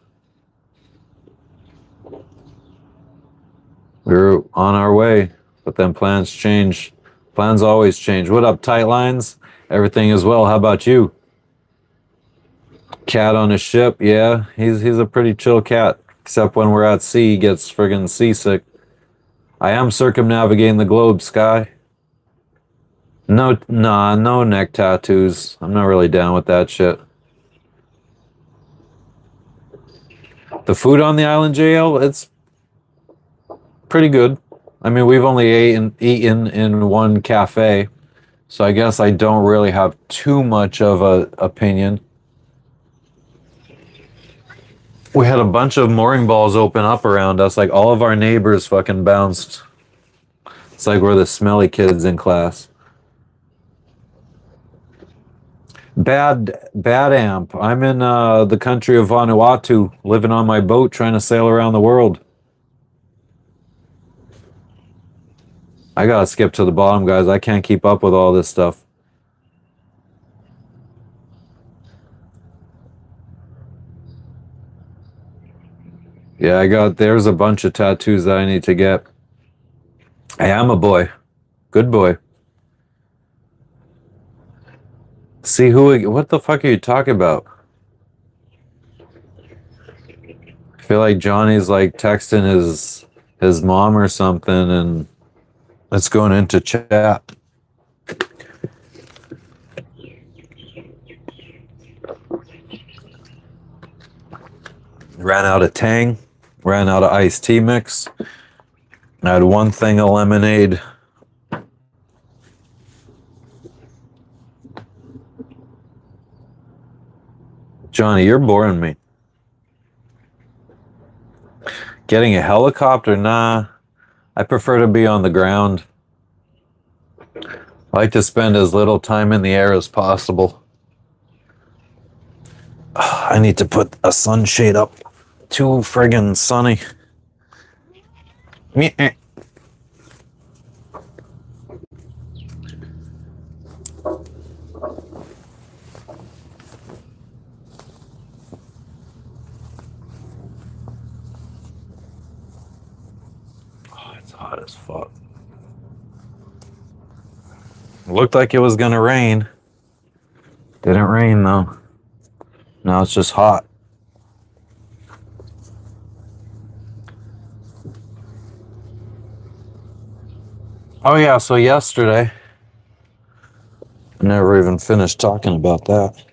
We're on our way, but then plans change. Plans always change. What up, tight lines? Everything is well. How about you? Cat on a ship? Yeah, he's a pretty chill cat. Except when we're at sea, he gets friggin' seasick. I am circumnavigating the globe, Sky. No, nah, no neck tattoos. I'm not really down with that shit. The food on the island, JL, it's pretty good. I mean, we've only eaten in one cafe, so I guess I don't really have too much of a opinion. We had a bunch of mooring balls open up around us, like all of our neighbors fucking bounced. It's like we're the smelly kids in class. Bad amp. I'm in the country of Vanuatu, living on my boat, trying to sail around the world. I gotta skip to the bottom, guys. I can't keep up with all this stuff. Yeah, there's a bunch of tattoos that I need to get. I am a boy. Good boy. See what the fuck are you talking about? I feel like Johnny's like texting his mom or something, and it's going into chat. Ran out of Tang, ran out of iced tea mix. I had one thing of lemonade. Johnny, you're boring me. Getting a helicopter? Nah. I prefer to be on the ground. I like to spend as little time in the air as possible. I need to put a sunshade up. Too friggin' sunny. Hot as fuck. Looked like it was gonna rain. Didn't rain though. Now it's just hot. Oh yeah, so yesterday, I never even finished talking about that.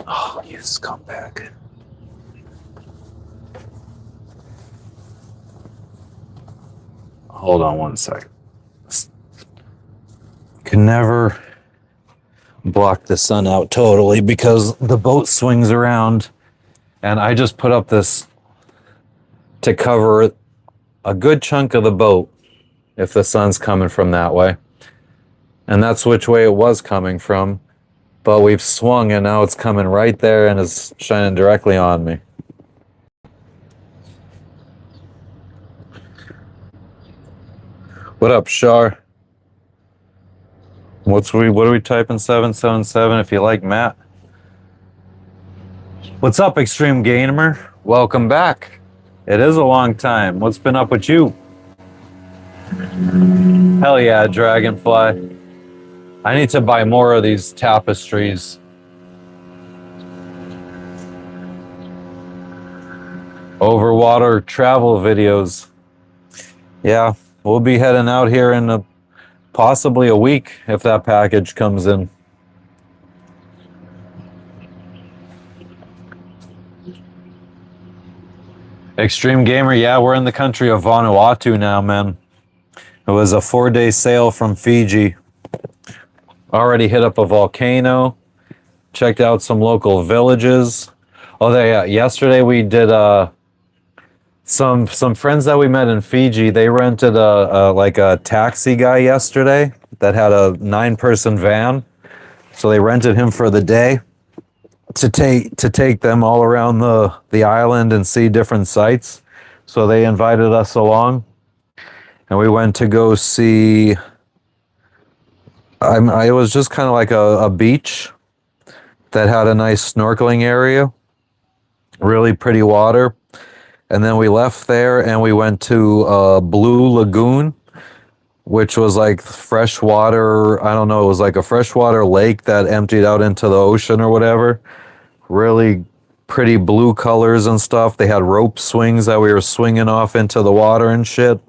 Oh, you scumbag. hold on one second. Can never block the sun out totally because the boat swings around, and I just put up this to cover a good chunk of the boat if the sun's coming from that way. And that's which way it was coming from, but we've swung and now it's coming right there and is shining directly on me. What up, Shar? What are we typing? 777 if you like Matt. What's up, Extreme Gamer? Welcome back. It is a long time. What's been up with you? Hell yeah, Dragonfly. I need to buy more of these tapestries. Overwater travel videos. Yeah, we'll be heading out here in possibly a week if that package comes in. Extreme Gamer, yeah, we're in the country of Vanuatu now, man. It was a 4-day sail from Fiji. Already hit up a volcano. Checked out some local villages. Oh, yeah, yesterday we did some friends that we met in Fiji. They rented a taxi guy yesterday that had a 9-person van. So they rented him for the day to take them all around the island and see different sites. So they invited us along, and we went to go see. It was just kind of like a beach that had a nice snorkeling area, really pretty water. And then we left there and we went to Blue Lagoon, which was like freshwater. I don't know. It was like a freshwater lake that emptied out into the ocean or whatever. Really pretty blue colors and stuff. They had rope swings that we were swinging off into the water and shit.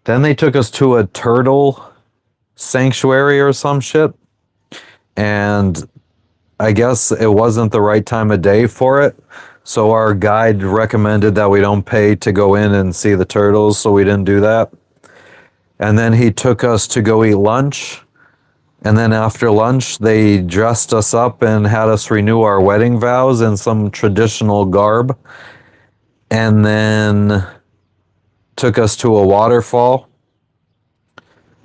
Then they took us to a turtle sanctuary or some shit. And I guess it wasn't the right time of day for it. So our guide recommended that we don't pay to go in and see the turtles, so we didn't do that. And then he took us to go eat lunch. And then after lunch, they dressed us up and had us renew our wedding vows in some traditional garb. And then took us to a waterfall.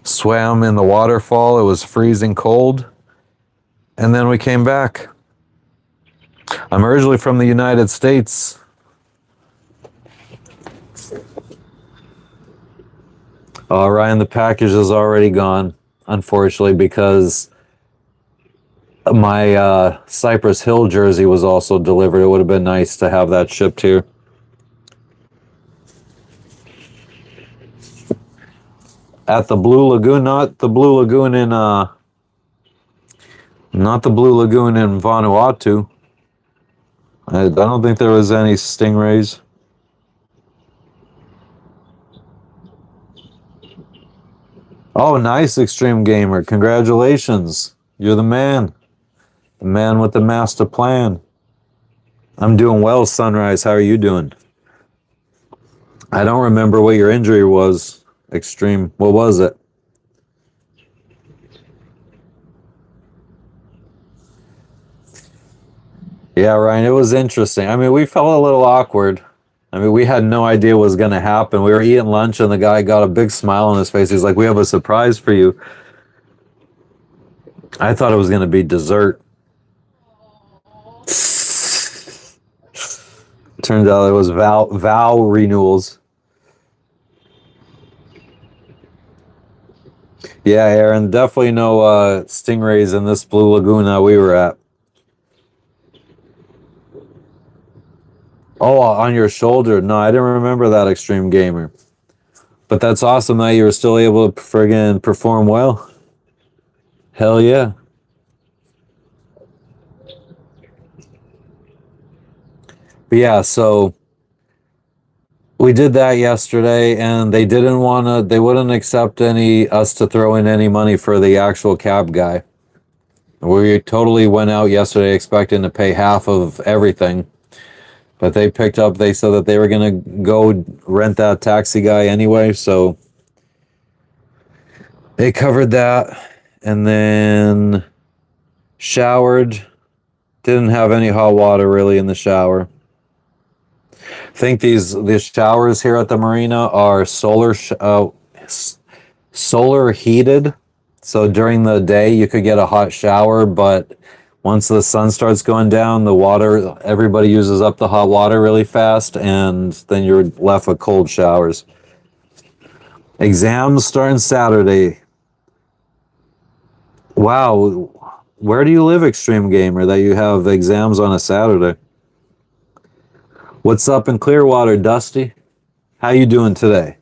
Swam in the waterfall. It was freezing cold. And then we came back. I'm originally from the United States. Oh, Ryan, the package is already gone, unfortunately, because my Cypress Hill jersey was also delivered. It would have been nice to have that shipped here. At the Blue Lagoon, not the Blue Lagoon in Vanuatu. I don't think there was any stingrays. Oh, nice, Extreme Gamer. Congratulations. You're the man. The man with the master plan. I'm doing well, Sunrise. How are you doing? I don't remember what your injury was, Extreme. What was it? Yeah, Ryan, it was interesting. I mean, we felt a little awkward. I mean, we had no idea what was going to happen. We were eating lunch and the guy got a big smile on his face. He's like, "We have a surprise for you." I thought it was going to be dessert. Turns out it was vow renewals. Yeah, Aaron, definitely no stingrays in this Blue Lagoon that we were at. Oh, on your shoulder. No, I didn't remember that, Extreme Gamer. But that's awesome that you were still able to friggin' perform well. Hell yeah. But yeah, so we did that yesterday, and they wouldn't accept us to throw in any money for the actual cab guy. We totally went out yesterday expecting to pay half of everything. But they picked up, they said that they were going to go rent that taxi guy anyway, so they covered that. And then showered. Didn't have any hot water really in the shower. I think these showers here at the marina are solar heated. So during the day you could get a hot shower, but once the sun starts going down, the water, everybody uses up the hot water really fast, and then you're left with cold showers. Exams starting Saturday. Wow. Where do you live, Extreme Gamer, that you have exams on a Saturday? What's up in Clearwater, Dusty? How you doing today?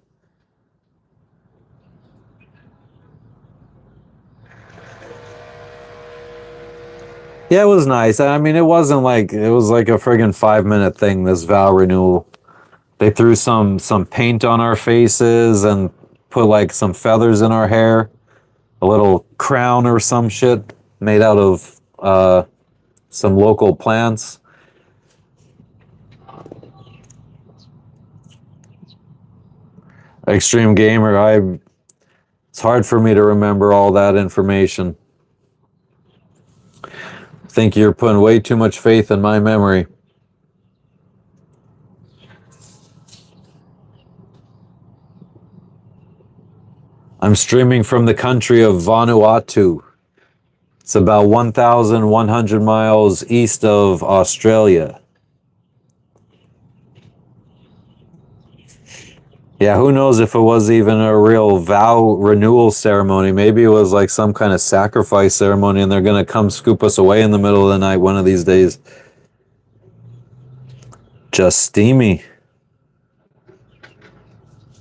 Yeah, it was nice. I mean, it was like a friggin' 5-minute thing, this vow renewal. They threw some paint on our faces and put like some feathers in our hair. A little crown or some shit made out of some local plants. Extreme Gamer, it's hard for me to remember all that information. I think you're putting way too much faith in my memory. I'm streaming from the country of Vanuatu. It's about 1,100 miles east of Australia. Yeah, who knows if it was even a real vow renewal ceremony. Maybe it was like some kind of sacrifice ceremony and they're going to come scoop us away in the middle of the night one of these days. Just steamy.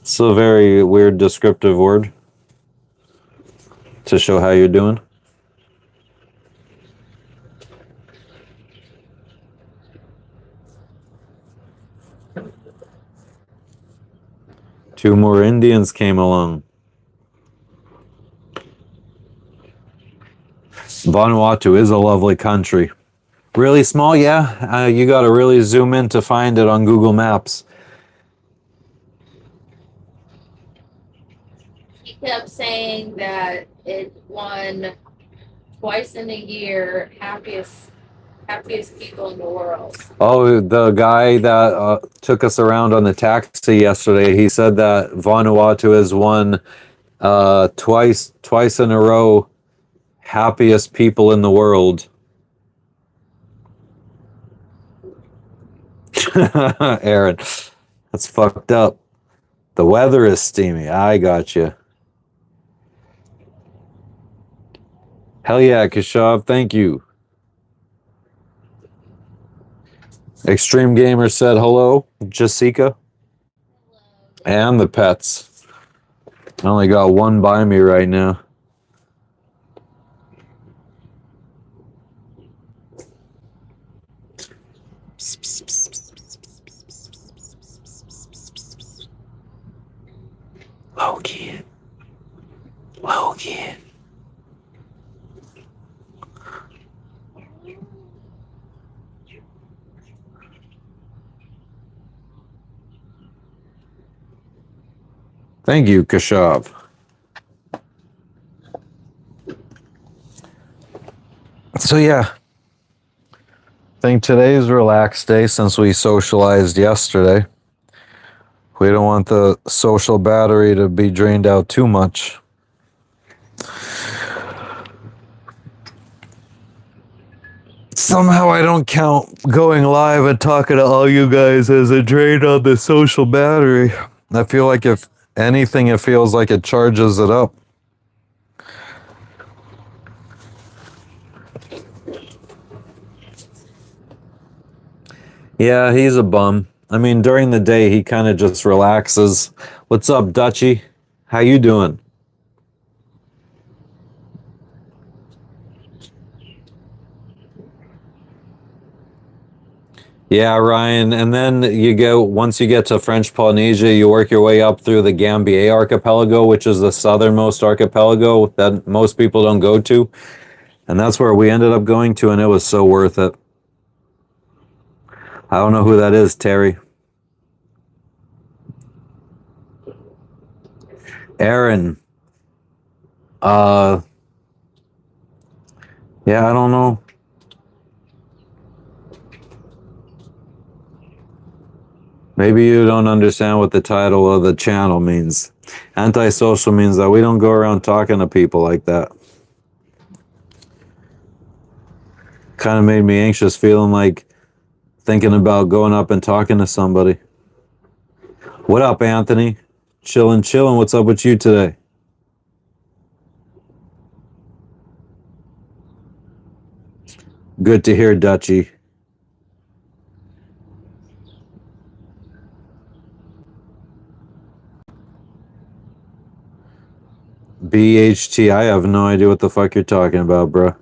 It's a very weird descriptive word to show how you're doing. Two more Indians came along. Vanuatu is a lovely country. Really small, yeah. You got to really zoom in to find it on Google Maps. He kept saying that it won twice in a year happiest people in the world. Oh, the guy that took us around on the taxi yesterday, he said that Vanuatu has won twice in a row happiest people in the world. Aaron, that's fucked up. The weather is steamy. I got you. Hell yeah, Kishab, thank you. Extreme Gamer said hello, Jessica. And the pets. I only got one by me right now. Logan. Logan. Thank you, Kashav. So yeah, I think today's a relaxed day since we socialized yesterday. We don't want the social battery to be drained out too much. Somehow I don't count going live and talking to all you guys as a drain on the social battery. I feel like if anything, it feels like it charges it up. Yeah, he's a bum. I mean, during the day, he kind of just relaxes. What's up, Dutchie? How you doing? Yeah, Ryan. And then once you get to French Polynesia, you work your way up through the Gambier archipelago, which is the southernmost archipelago that most people don't go to. And that's where we ended up going to, and it was so worth it. I don't know who that is, Terry. Aaron. Yeah, I don't know. Maybe you don't understand what the title of the channel means. Antisocial means that we don't go around talking to people like that. Kind of made me anxious, feeling like thinking about going up and talking to somebody. What up, Anthony? Chillin'. What's up with you today? Good to hear, Dutchie. BHT, I have no idea what the fuck you're talking about, bro.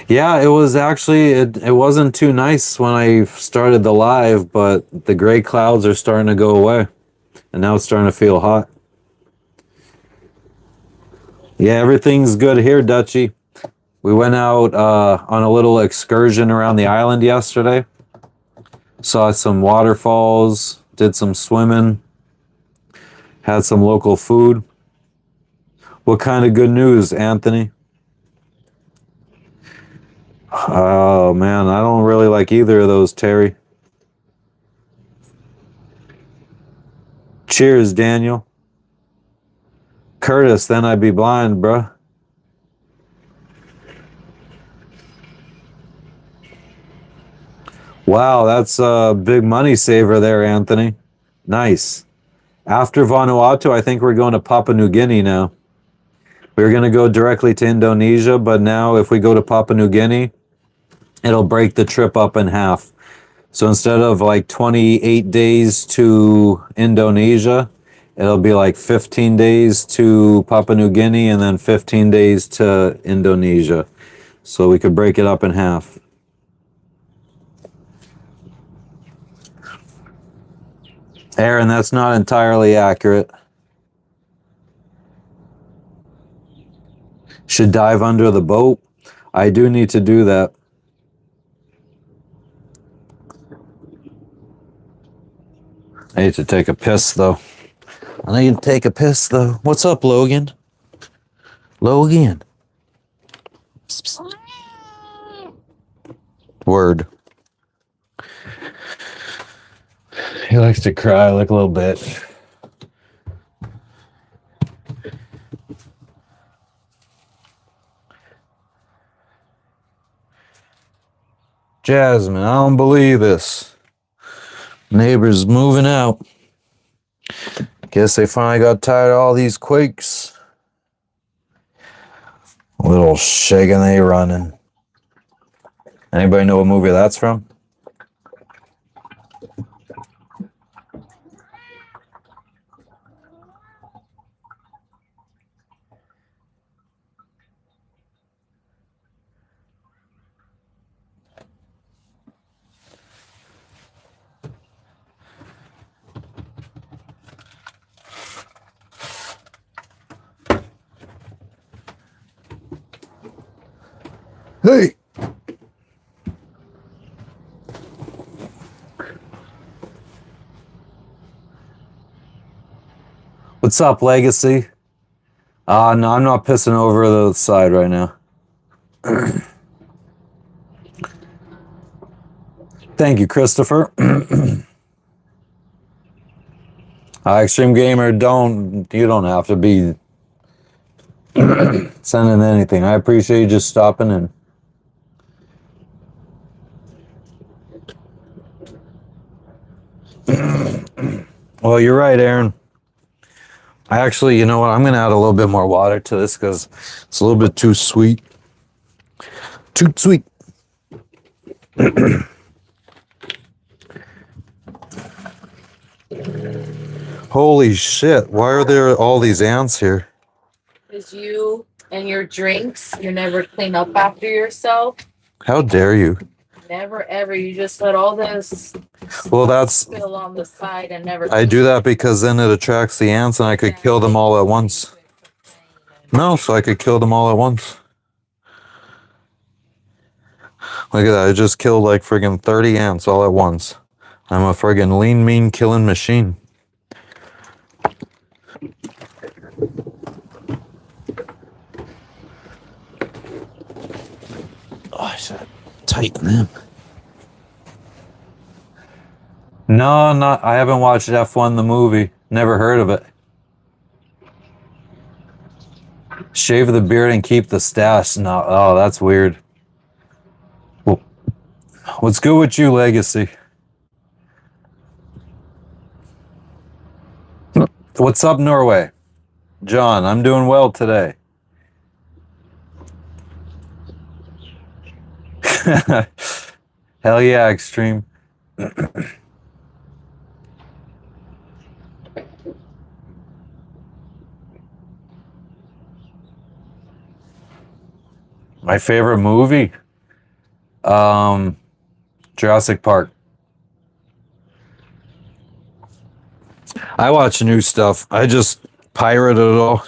Yeah, it was actually, it wasn't too nice when I started the live, but the gray clouds are starting to go away. And now it's starting to feel hot. Yeah, everything's good here, Dutchie. We went out on a little excursion around the island yesterday. Saw some waterfalls, did some swimming, had some local food. What kind of good news, Anthony? Oh, man, I don't really like either of those, Terry. Cheers, Daniel. Curtis, then I'd be blind, bruh. Wow, that's a big money saver there, Anthony. Nice. After Vanuatu, I think we're going to Papua New Guinea now. We were going to go directly to Indonesia, but now if we go to Papua New Guinea, it'll break the trip up in half. So instead of like 28 days to Indonesia, it'll be like 15 days to Papua New Guinea and then 15 days to Indonesia. So we could break it up in half. Aaron, that's not entirely accurate. Should dive under the boat. I do need to do that. I need to take a piss, though. What's up, Logan? Logan. Psst, psst. Word. He likes to cry like a little bit. Jasmine, I don't believe this. Neighbors moving out. Guess they finally got tired of all these quakes. Little shaking they running. Anybody know what movie that's from? Hey! What's up, Legacy? No, I'm not pissing over the side right now. Thank you, Christopher. Extreme Gamer, you don't have to be sending anything. I appreciate you just stopping in. Well, you're right, Aaron. I actually, you know what? I'm going to add a little bit more water to this because it's a little bit too sweet. Too sweet. Holy shit. Why are there all these ants here? Because you and your drinks, you never clean up after yourself. How dare you? Never, ever. You just let all this spill on the side and never. I do that because then it attracts the ants and I could kill them all at once. No, so I could kill them all at once. Look at that. I just killed like friggin' 30 ants all at once. I'm a friggin' lean, mean killing machine. Oh, I should tighten them. No, not. I haven't watched F1 the movie. Never heard of it. Shave the beard and keep the stash. No, oh, that's weird. Well, what's good with you, Legacy? What's up, Norway? John, I'm doing well today. Hell yeah, Extreme. My favorite movie? Jurassic Park. I watch new stuff. I just pirate it all.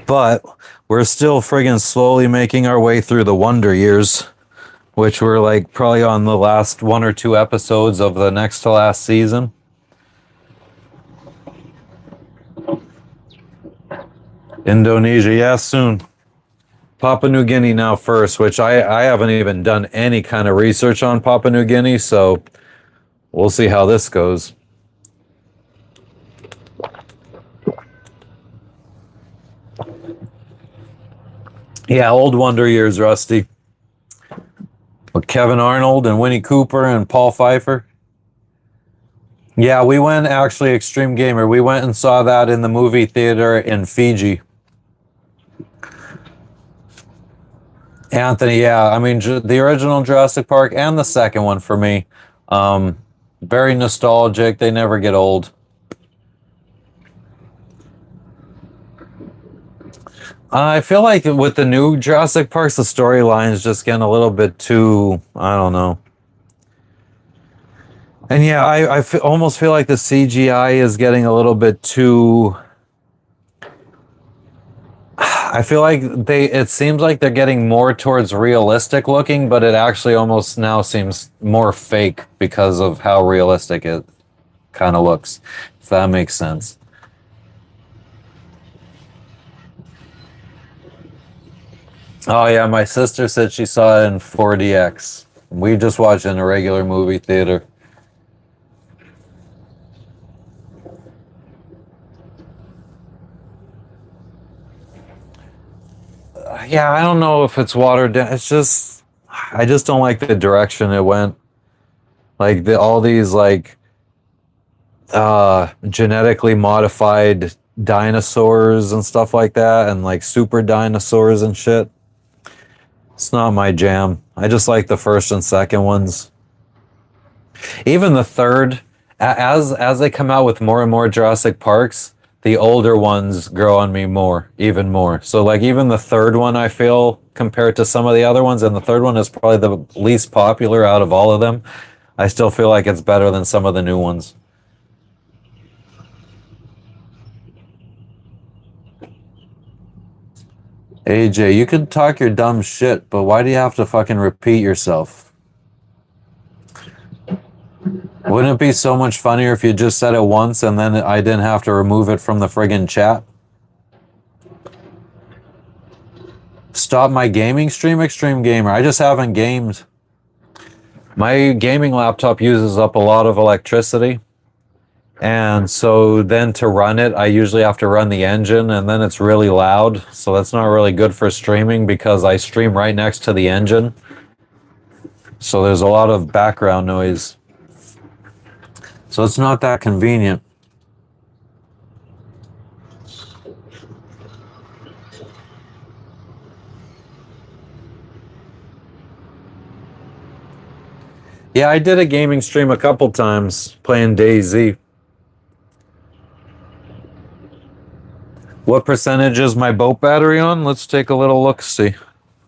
But we're still friggin' slowly making our way through the Wonder Years, which we're like probably on the last 1 or 2 episodes of the next to last season. Indonesia, yeah, soon. Papua New Guinea now first, which I haven't even done any kind of research on Papua New Guinea, so we'll see how this goes. Yeah, old Wonder Years, Rusty. With Kevin Arnold and Winnie Cooper and Paul Pfeiffer. Yeah, we went actually, Extreme Gamer. We went and saw that in the movie theater in Fiji. Anthony, yeah, I mean, the original Jurassic Park and the second one for me. Very nostalgic. They never get old. I feel like with the new Jurassic Parks, the storyline is just getting a little bit too, I don't know. And yeah, I almost feel like the CGI is getting a little bit too... I feel like it seems like they're getting more towards realistic looking, but it actually almost now seems more fake because of how realistic it kind of looks, if that makes sense. Oh yeah, my sister said she saw it in 4DX. We just watched it in a regular movie theater. Yeah, I don't know if it's watered down. It's just, I just don't like the direction it went. Like all these like genetically modified dinosaurs and stuff like that, and like super dinosaurs and shit. It's not my jam. I just like the first and second ones. Even the third, as they come out with more and more Jurassic Parks, the older ones grow on me more, even more. So like even the third one, I feel, compared to some of the other ones, and the third one is probably the least popular out of all of them, I still feel like it's better than some of the new ones. AJ, you can talk your dumb shit, but why do you have to fucking repeat yourself? Wouldn't it be so much funnier if you just said it once and then I didn't have to remove it from the friggin' chat? Stop my gaming stream, Extreme Gamer. I just haven't gamed. My gaming laptop uses up a lot of electricity. And so then to run it, I usually have to run the engine, and then it's really loud. So that's not really good for streaming because I stream right next to the engine. So there's a lot of background noise. So it's not that convenient. Yeah, I did a gaming stream a couple times playing DayZ. What percentage is my boat battery on? Let's take a little look-see.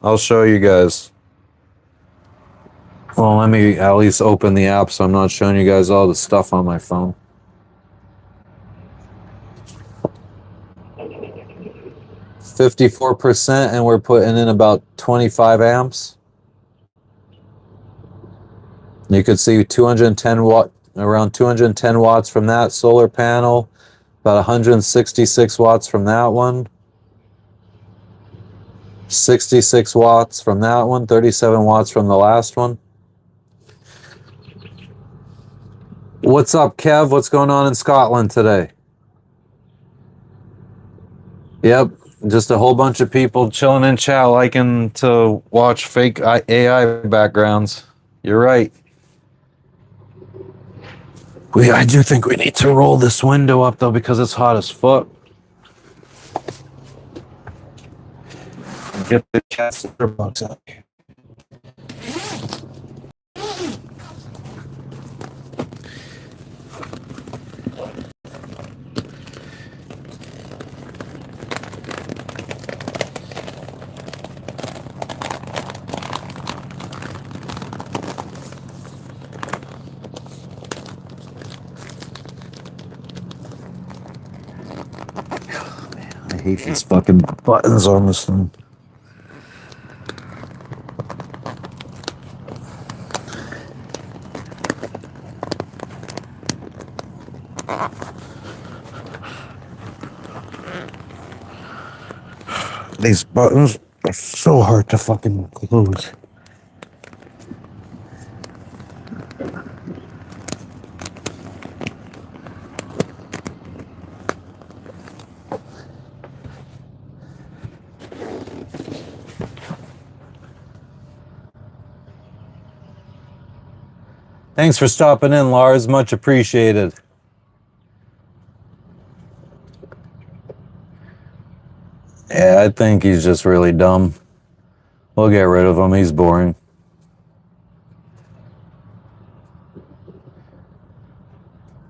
I'll show you guys. Well, let me at least open the app so I'm not showing you guys all the stuff on my phone. 54%, and we're putting in about 25 amps. You could see 210 watt, around 210 watts from that solar panel, about 166 watts from that one, 66 watts from that one, 37 watts from the last one. What's up, Kev? What's going on in Scotland today? Yep, just a whole bunch of people chilling in chat, liking to watch fake AI backgrounds. You're right. I do think we need to roll this window up, though, because it's hot as fuck. Get the cat's litter box out here. I hate these fucking buttons on this thing. These buttons are so hard to fucking close. Thanks for stopping in, Lars. Much appreciated. Yeah, I think he's just really dumb. We'll get rid of him. He's boring.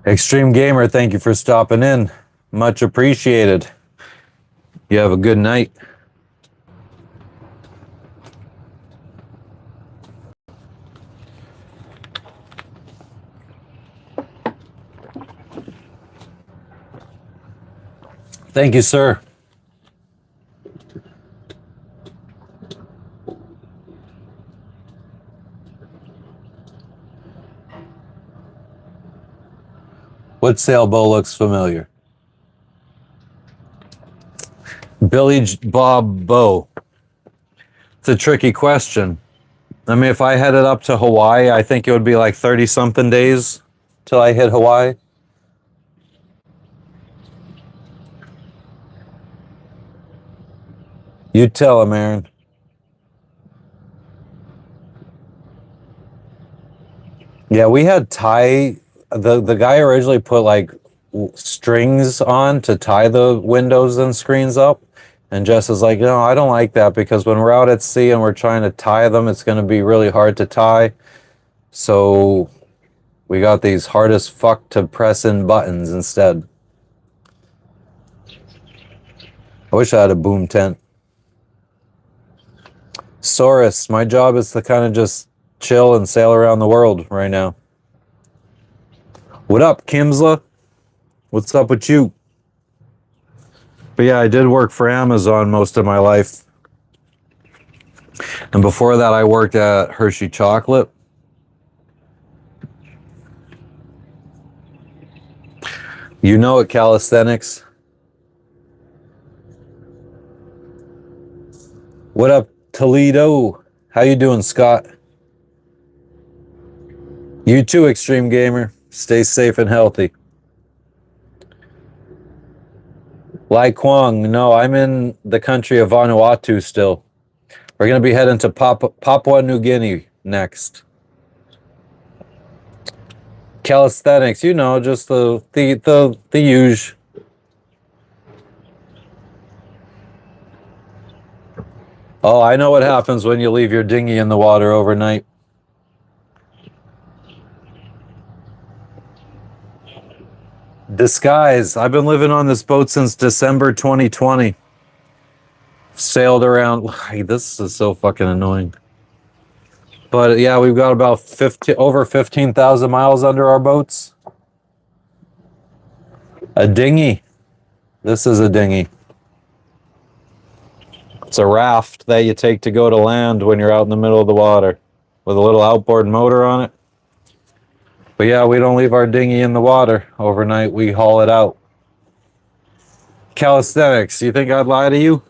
Extreme Gamer, thank you for stopping in. Much appreciated. You have a good night. Thank you, sir. What sailboat looks familiar? Billy Bob Bow. It's a tricky question. I mean, if I headed up to Hawaii, I think it would be like 30-something days till I hit Hawaii. You tell him, Aaron. Yeah, we had tie. The guy originally put like strings on to tie the windows and screens up. And Jess is like, no, I don't like that because when we're out at sea and we're trying to tie them, it's going to be really hard to tie. So we got these hard as fuck to press in buttons instead. I wish I had a boom tent. Chores, my job is to kind of just chill and sail around the world right now. What up, Kimsla? What's up with you? But yeah, I did work for Amazon most of my life. And before that, I worked at Hershey Chocolate. You know it, calisthenics. What up, Toledo? How you doing, Scott? You too, Extreme Gamer. Stay safe and healthy. Lai Kwong, no, I'm in the country of Vanuatu still. We're going to be heading to Papua New Guinea next. Calisthenics, you know, just the huge. Oh, I know what happens when you leave your dinghy in the water overnight. Disguise. I've been living on this boat since December 2020. Sailed around. This is so fucking annoying. But yeah, we've got about over 15,000 miles under our boats. A dinghy. This is a dinghy. It's a raft that you take to go to land when you're out in the middle of the water with a little outboard motor on it. But yeah, we don't leave our dinghy in the water overnight. We haul it out. Calisthenics, you think I'd lie to you?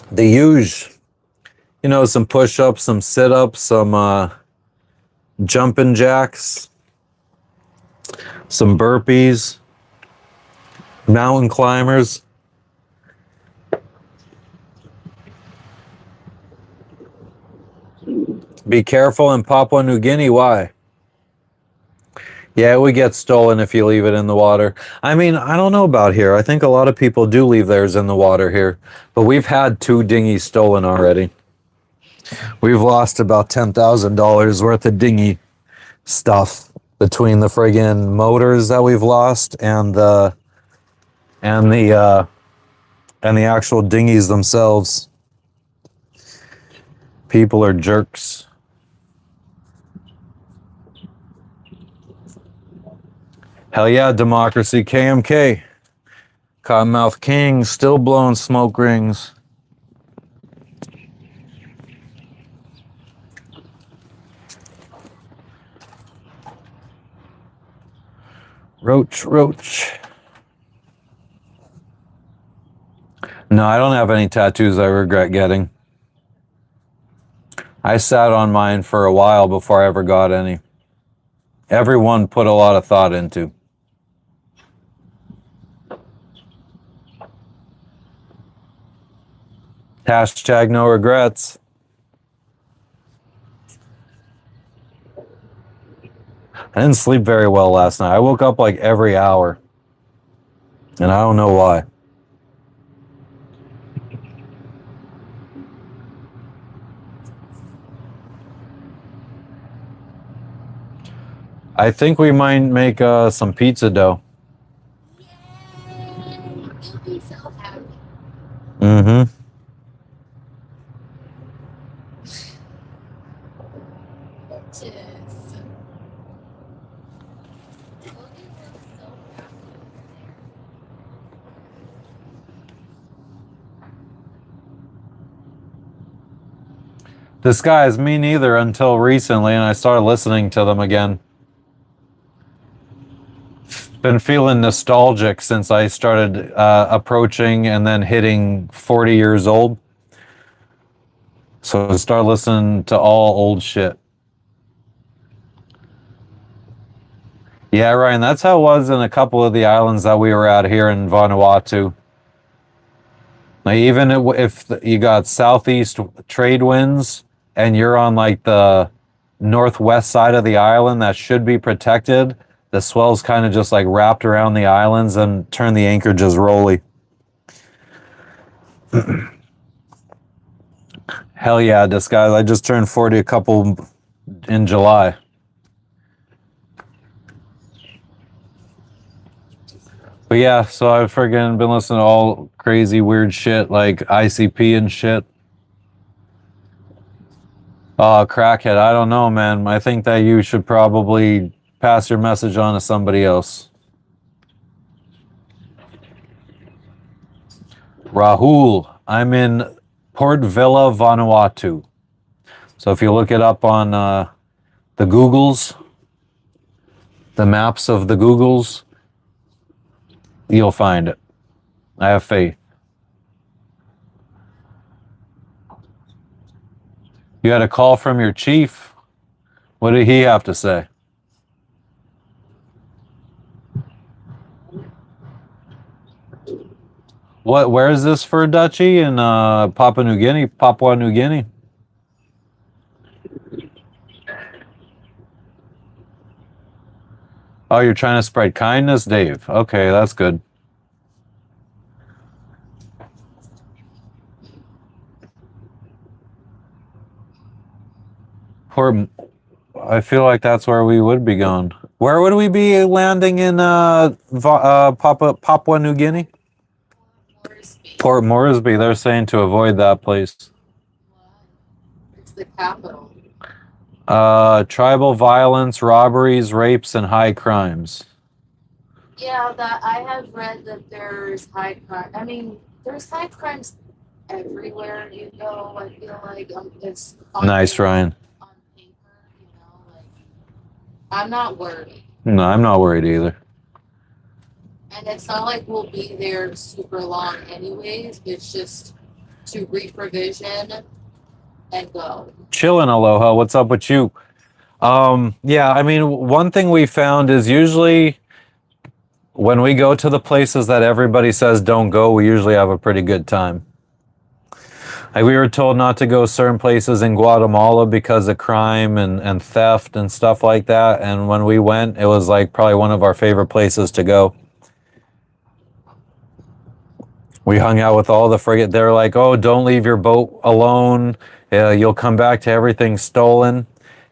The huge, you know, some push-ups, some sit-ups, some jumping jacks, some burpees, mountain climbers. Be careful in Papua New Guinea. Why? Yeah, it would get stolen if you leave it in the water. I mean, I don't know about here. I think a lot of people do leave theirs in the water here. But we've had 2 dinghies stolen already. We've lost about $10,000 worth of dinghy stuff between the friggin' motors that we've lost and the actual dinghies themselves. People are jerks. Hell yeah, democracy, KMK. Cottonmouth King still blowing smoke rings. Roach, roach. No, I don't have any tattoos I regret getting. I sat on mine for a while before I ever got any. Everyone put a lot of thought into. Hashtag no regrets. I didn't sleep very well last night. I woke up like every hour. And I don't know why. I think we might make some pizza dough. Yay! You'll be so happy. Mm-hmm. This guys, me neither until recently, and I started listening to them again. Been feeling nostalgic since I started approaching and then hitting 40 years old. So I started listening to all old shit. Yeah, Ryan, that's how it was in a couple of the islands that we were at here in Vanuatu. Like even if you got southeast trade winds and you're on like the northwest side of the island that should be protected, the swells kind of just like wrapped around the islands and turn the anchorages rolly. Hell yeah, disguise. I just turned 40 a couple in July. But yeah, so I've friggin' been listening to all crazy weird shit like ICP and shit. Oh, crackhead, I don't know, man. I think that you should probably pass your message on to somebody else. Rahul, I'm in Port Vila, Vanuatu. So if you look it up on the Googles, the maps of the Googles, you'll find it. I have faith. You had a call from your chief. What did he have to say? What? Where is this for, Dutchy? In Papua New Guinea? Oh, you're trying to spread kindness, Dave. Okay, that's good. I feel like that's where we would be going. Where would we be landing in Papua New Guinea? Port Moresby. They're saying to avoid that place. It's the capital. Tribal violence, robberies, rapes, and high crimes. Yeah, that I have read that there's high crime. I mean, there's high crimes everywhere you go. I feel like it's on Nice, paper, Ryan. on paper, like I'm not worried. No, I'm not worried either. And it's not like we'll be there super long anyways. It's just to re-provision and go. Chillin', Aloha. What's up with you? Yeah, I mean, one thing we found is usually when we go to the places that everybody says don't go, we usually have a pretty good time. Like we were told not to go certain places in Guatemala because of crime and theft and stuff like that. And when we went, it was like probably one of our favorite places to go. We hung out with all the frigate. They're like, oh, don't leave your boat alone. You'll come back to everything stolen.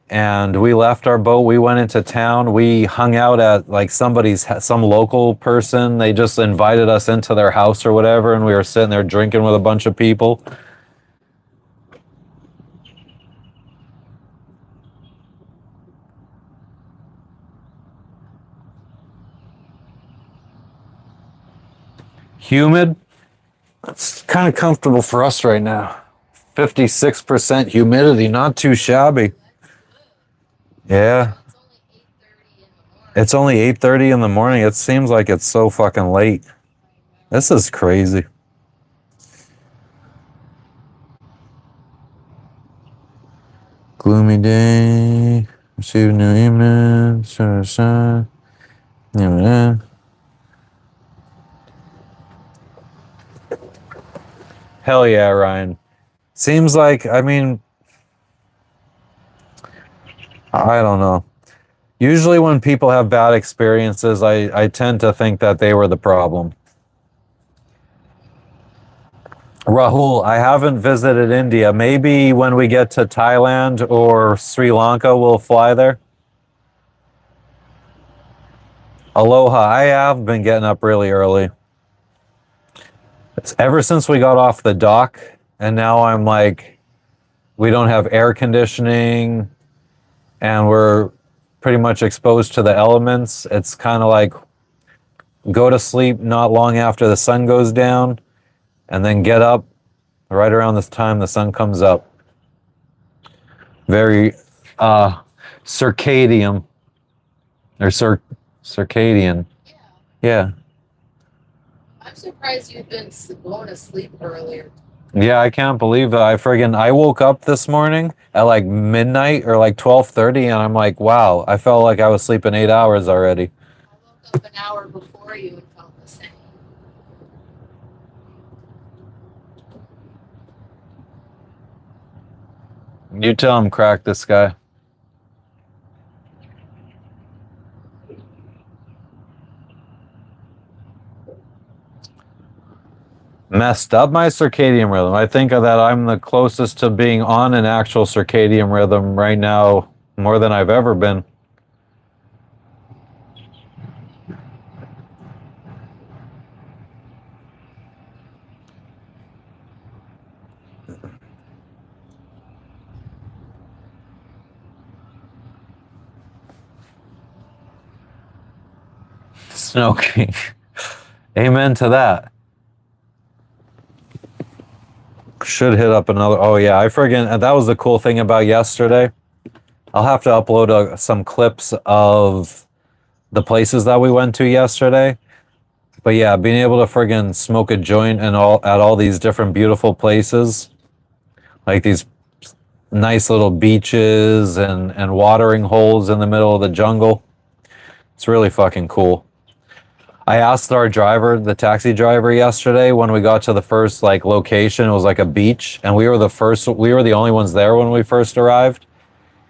And we left our boat. We went into town. We hung out at like some local person. They just invited us into their house or whatever. And we were sitting there drinking with a bunch of people. Humid. It's kind of comfortable for us right now. 56% humidity, not too shabby. Yeah. It's only 8:30 in the morning. It seems like it's so fucking late. This is crazy. Gloomy day. Receive new email. Yeah. Hell yeah, Ryan. Seems like, I mean, I don't know. Usually when people have bad experiences, I tend to think that they were the problem. Rahul, I haven't visited India. Maybe when we get to Thailand or Sri Lanka, we'll fly there. Aloha, I have been getting up really early. Ever since we got off the dock, and now I'm like, we don't have air conditioning, and we're pretty much exposed to the elements. It's kind of like go to sleep not long after the sun goes down, and then get up right around this time the sun comes up. Very circadian. Or circadian. Yeah. I'm surprised you've been going to sleep earlier. Yeah, I can't believe that. I woke up this morning at like midnight or like 12:30, and I'm like, wow, I felt like I was sleeping 8 hours already. I woke up an hour before you and felt the same. You tell him, crack this guy. Messed up my circadian rhythm. I think that I'm the closest to being on an actual circadian rhythm right now, more than I've ever been. Snow King. Amen to that. Should hit up another. Oh yeah, I forget. That was the cool thing about yesterday. I'll have to upload some clips of the places that we went to yesterday. But yeah, being able to friggin' smoke a joint and at all these different beautiful places, like these nice little beaches and watering holes in the middle of the jungle. It's really fucking cool. I asked our driver, the taxi driver yesterday, when we got to the first like location, it was like a beach, and we were the only ones there when we first arrived.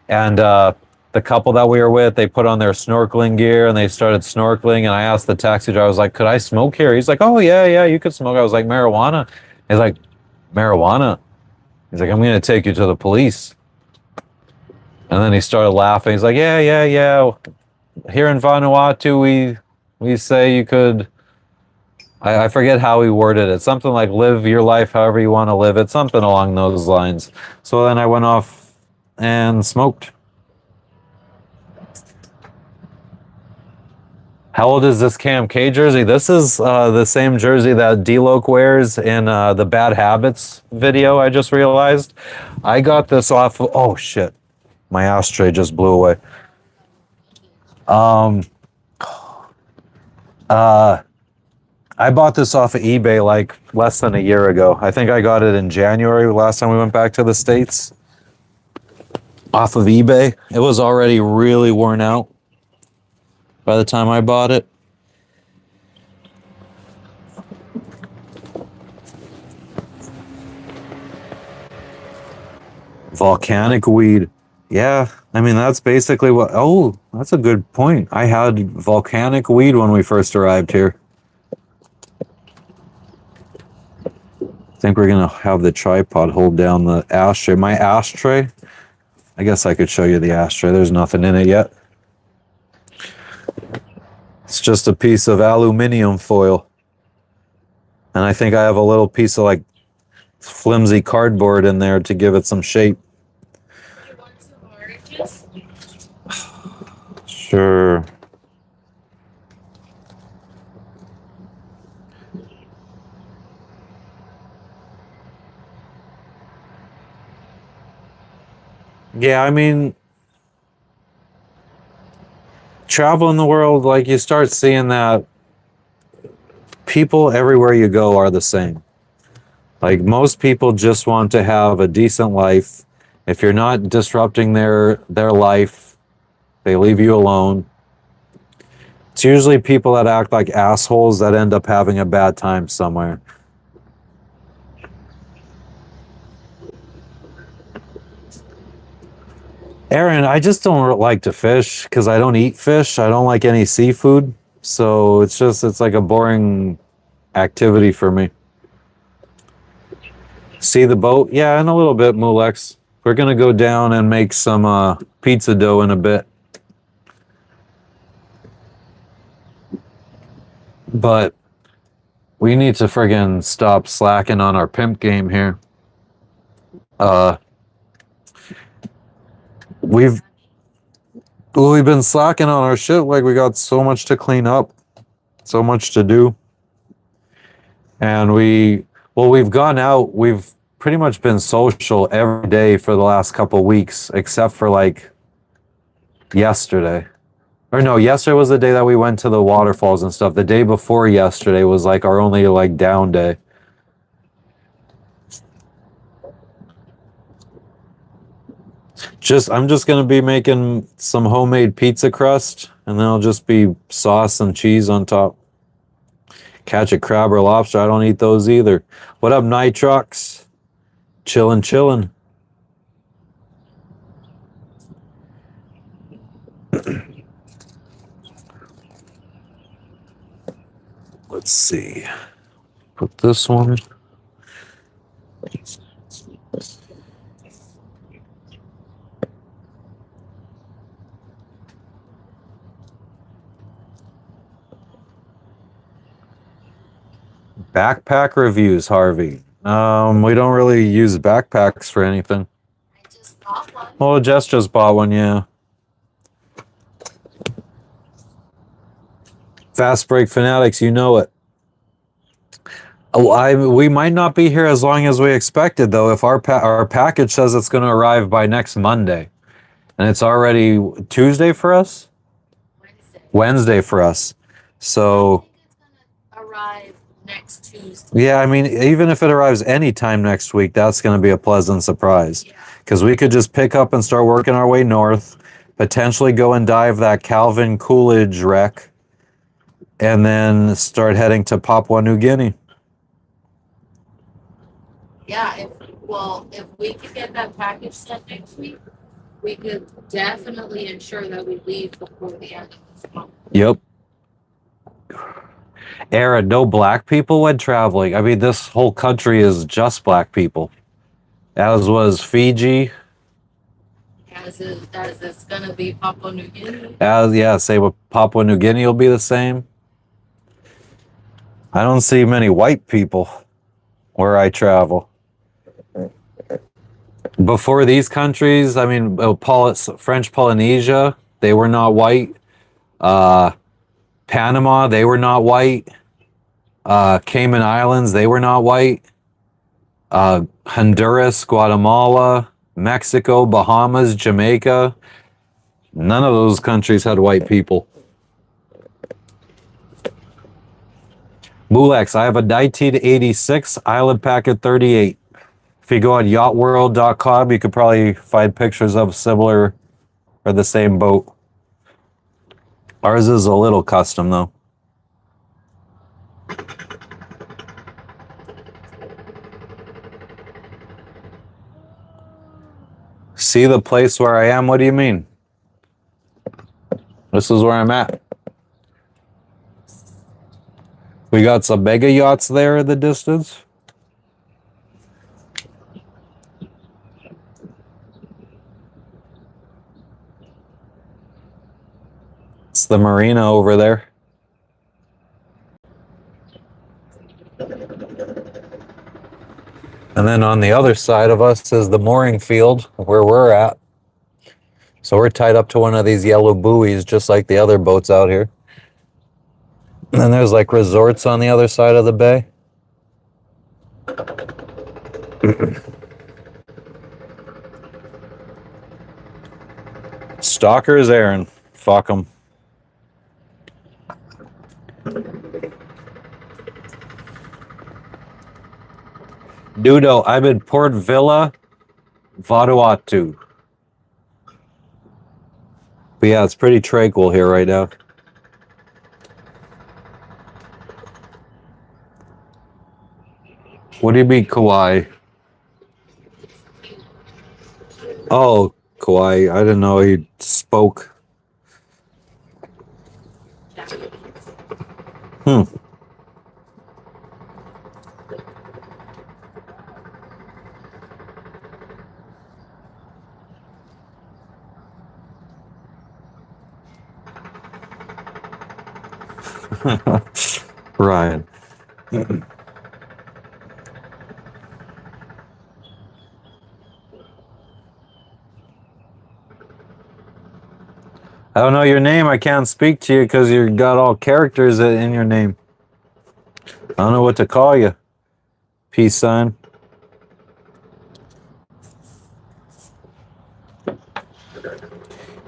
And the couple that we were with, they put on their snorkeling gear and they started snorkeling, and I asked the taxi driver, I was like, could I smoke here? He's like, oh yeah, you could smoke. I was like, marijuana? He's like, marijuana? He's like, I'm gonna take you to the police. And then he started laughing. He's like, yeah. Here in Vanuatu, we say you could, I forget how he worded it. Something like live your life however you want to live it. Something along those lines. So then I went off and smoked. How old is this Cam K jersey? This is the same jersey that D-Loc wears in the Bad Habits video, I just realized. I got this off of, oh shit, my ashtray just blew away. I bought this off of eBay like less than a year ago. I think I got it in January, last time we went back to the States. Off of eBay. It was already really worn out by the time I bought it. Volcanic weed. Yeah, I mean, that's basically what... Oh, that's a good point. I had volcanic weed when we first arrived here. I think we're going to have the tripod hold down the ashtray. My ashtray, I guess I could show you the ashtray. There's nothing in it yet. It's just a piece of aluminum foil. And I think I have a little piece of like flimsy cardboard in there to give it some shape. You want some oranges? Sure. Yeah, I mean, traveling the world, like you start seeing that people everywhere you go are the same. Like most people just want to have a decent life. If you're not disrupting their life, they leave you alone. It's usually people that act like assholes that end up having a bad time somewhere. Aaron, I just don't like to fish because I don't eat fish. I don't like any seafood. So it's like a boring activity for me. See the boat? Yeah, in a little bit, Mulex. We're going to go down and make some pizza dough in a bit. But we need to friggin' stop slacking on our pimp game here. We've been slacking on our shit. Like we got so much to clean up, so much to do. And we've gone out. We've pretty much been social every day for the last couple weeks, except for like yesterday. Or no, yesterday was the day that we went to the waterfalls and stuff. The day before yesterday was like our only like down day. I'm just gonna be making some homemade pizza crust, and then I'll just be sauce and cheese on top. Catch a crab or lobster, I don't eat those either. What up, Nitrox? Chillin'. Let's see. Put this one. Backpack reviews, Harvey. We don't really use backpacks for anything. I just bought one. Well, Jess just bought one, yeah. Fast break fanatics, you know it. Oh, we might not be here as long as we expected, though. If our package says it's going to arrive by next Monday, and it's already Tuesday for us. Wednesday for us. So. I think it's gonna arrive next Tuesday. Yeah, I mean, even if it arrives anytime next week, that's going to be a pleasant surprise. Because we could just pick up and start working our way north, potentially go and dive that Calvin Coolidge wreck, and then start heading to Papua New Guinea. Yeah, if we could get that package sent next week, we could definitely ensure that we leave before the end of this month. Yep. Aaron, no black people when traveling. I mean, this whole country is just black people. As was Fiji. As it's gonna be Papua New Guinea. Say what Papua New Guinea will be the same. I don't see many white people where I travel. Before these countries, I mean, French Polynesia, they were not white. Panama, they were not white. Cayman Islands, they were not white. Honduras, Guatemala, Mexico, Bahamas, Jamaica. None of those countries had white people. Mulex, I have a 1986 Island Packet 38. If you go on yachtworld.com, you could probably find pictures of similar or the same boat. Ours is a little custom though. See the place where I am? What do you mean? This is where I'm at. We got some mega yachts there in the distance. It's the marina over there. And then on the other side of us is the mooring field where we're at. So we're tied up to one of these yellow buoys, just like the other boats out here. And then there's like resorts on the other side of the bay. Stalkers, Aaron. Fuck them. Dudo, I'm in Port Vila, Vanuatu. But yeah, it's pretty tranquil here right now. What do you mean, Kauai? Oh, Kauai. I didn't know he spoke. Ryan. I don't know your name. I can't speak to you because you got all characters in your name. I don't know what to call you. Peace sign.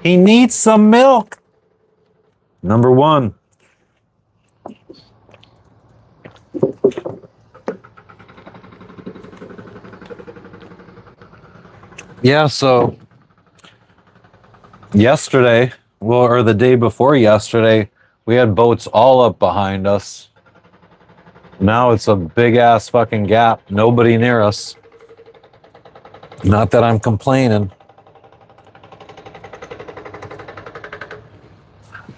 He needs some milk. Number one. Yeah, so yesterday, well, or the day before yesterday, we had boats all up behind us. Now it's a big ass fucking gap. Nobody near us. Not that I'm complaining.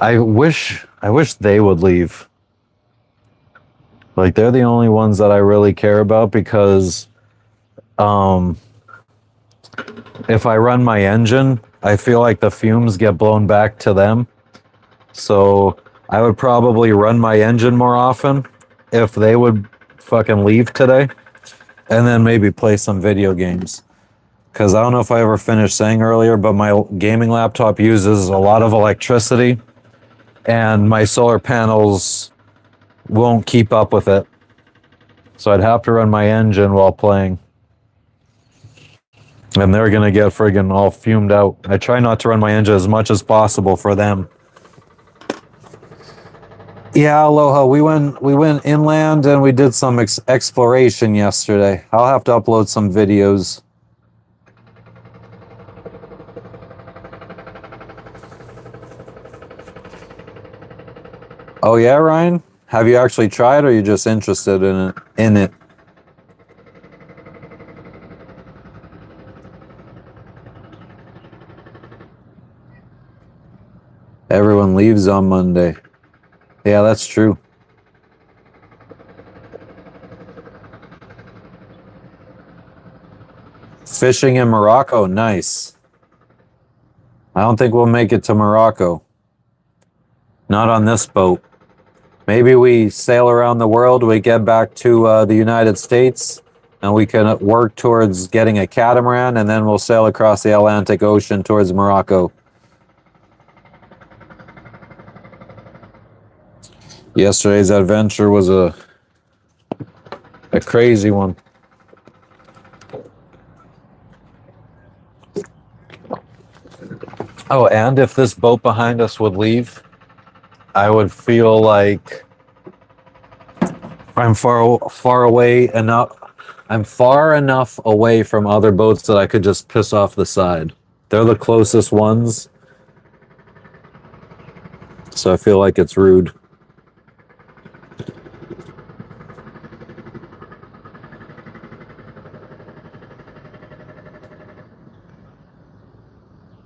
I wish they would leave. Like, they're the only ones that I really care about because if I run my engine, I feel like the fumes get blown back to them. So I would probably run my engine more often if they would fucking leave today. And then maybe play some video games. Because I don't know if I ever finished saying earlier, but my gaming laptop uses a lot of electricity. And my solar panels won't keep up with it. So I'd have to run my engine while playing. And they're going to get friggin' all fumed out. I try not to run my engine as much as possible for them. Yeah, Aloha. We went inland and we did some exploration yesterday. I'll have to upload some videos. Oh yeah, Ryan? Have you actually tried or are you just interested in it? Everyone leaves on Monday. Yeah, that's true. Fishing in Morocco, nice. I don't think we'll make it to Morocco. Not on this boat. Maybe we sail around the world, we get back to the United States, and we can work towards getting a catamaran, and then we'll sail across the Atlantic Ocean towards Morocco. Yesterday's adventure was a crazy one. Oh, and if this boat behind us would leave, I would feel like I'm far away enough. I'm far enough away from other boats that I could just piss off the side. They're the closest ones, so I feel like it's rude.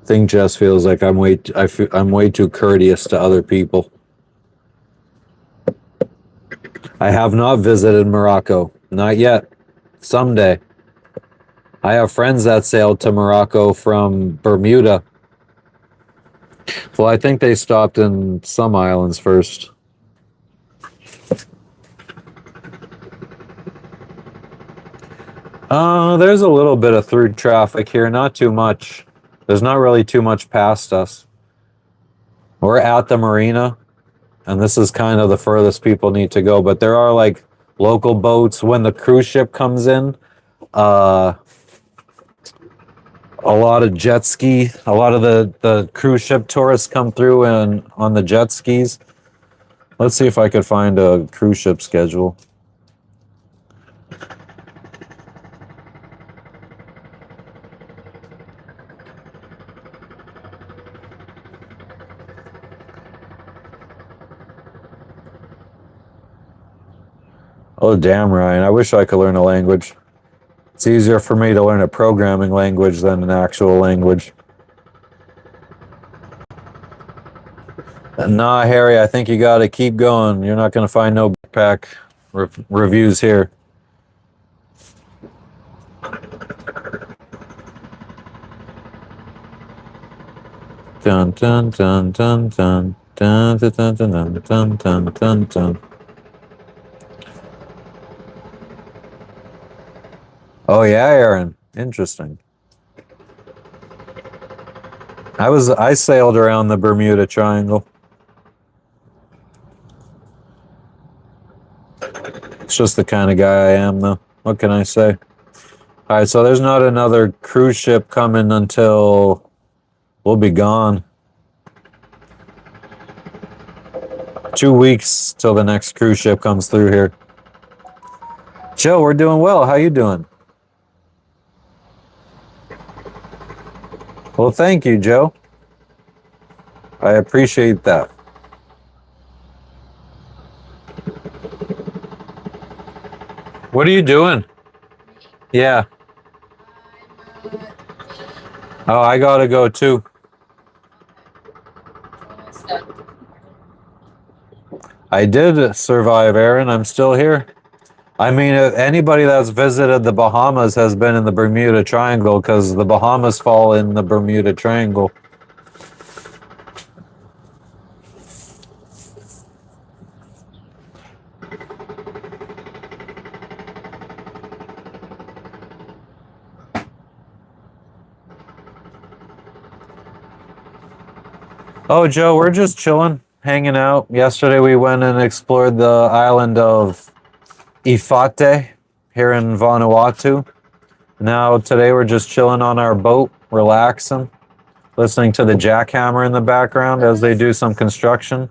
I think Jess feels like I'm way too courteous to other people. I have not visited Morocco, not yet. Someday. I have friends that sailed to Morocco from Bermuda. Well, I think they stopped in some islands first. There's a little bit of through traffic here, not too much. There's not really too much past us. We're at the marina, and this is kind of the furthest people need to go, but there are like local boats. When the cruise ship comes in, a lot of jet ski, a lot of the cruise ship tourists come through and on the jet skis. Let's see if I could find a cruise ship schedule. Oh, damn, Ryan. I wish I could learn a language. It's easier for me to learn a programming language than an actual language. Nah, Harry, I think you got to keep going. You're not going to find no backpack reviews here. Dun dun dun dun dun dun dun dun dun dun dun dun dun. Oh yeah, Aaron. Interesting. I sailed around the Bermuda Triangle. It's just the kind of guy I am, though. What can I say? All right, so there's not another cruise ship coming until we'll be gone. 2 weeks till the next cruise ship comes through here. Joe, we're doing well. How you doing? Well, thank you, Joe. I appreciate that. What are you doing? Yeah. Oh, I gotta go too. I did survive, Aaron. I'm still here. I mean, anybody that's visited the Bahamas has been in the Bermuda Triangle because the Bahamas fall in the Bermuda Triangle. Oh, Joe, we're just chilling, hanging out. Yesterday we went and explored the island of Ifate here in Vanuatu. Now today we're just chilling on our boat, relaxing, listening to the jackhammer in the background as they do some construction.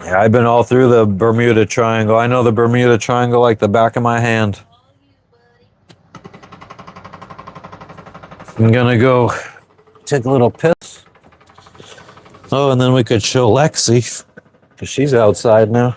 Yeah, I've been all through the Bermuda Triangle. I know the Bermuda Triangle like the back of my hand. I'm gonna go take a little piss. Oh, and then we could show Lexi, because she's outside now.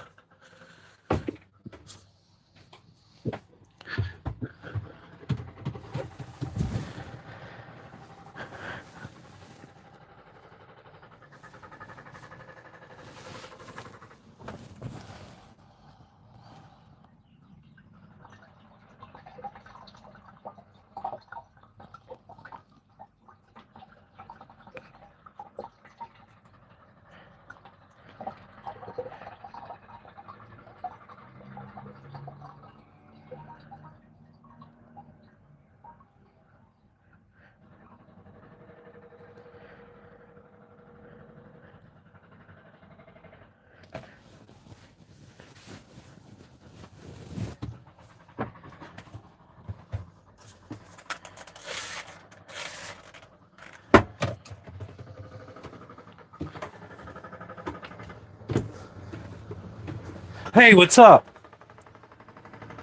Hey, what's up?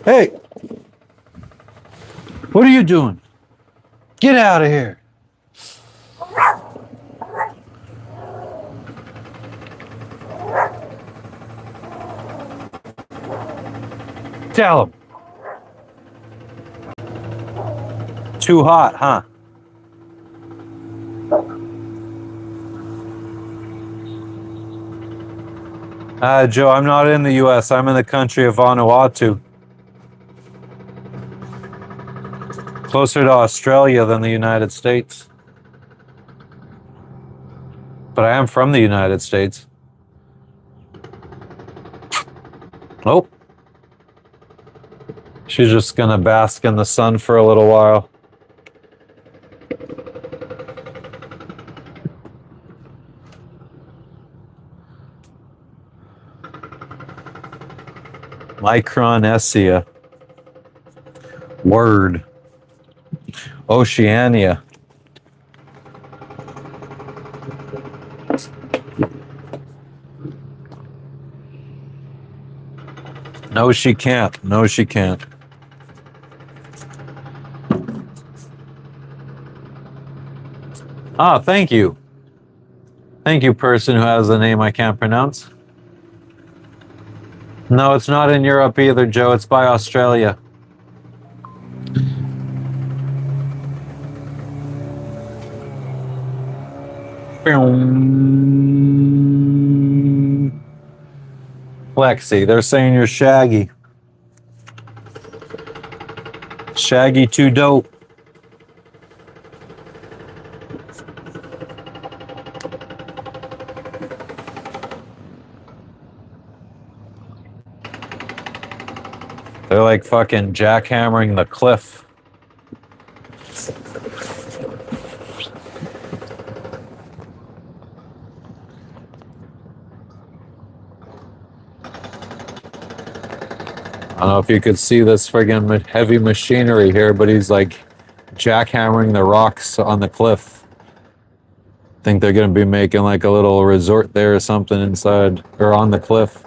Hey. What are you doing? Get out of here. Tell him. Too hot, huh? Joe, I'm not in the U.S. I'm in the country of Vanuatu. Closer to Australia than the United States. But I am from the United States. Oh. She's just gonna bask in the sun for a little while. Micronesia. Word. Oceania. No, she can't. No, she can't. Ah, thank you. Thank you, person who has a name I can't pronounce. No, it's not in Europe either, Joe. It's by Australia. Lexi, they're saying you're shaggy. Shaggy too dope. They're like fucking jackhammering the cliff. I don't know if you could see this friggin' heavy machinery here, but he's like jackhammering the rocks on the cliff. I think they're gonna be making like a little resort there or something inside or on the cliff.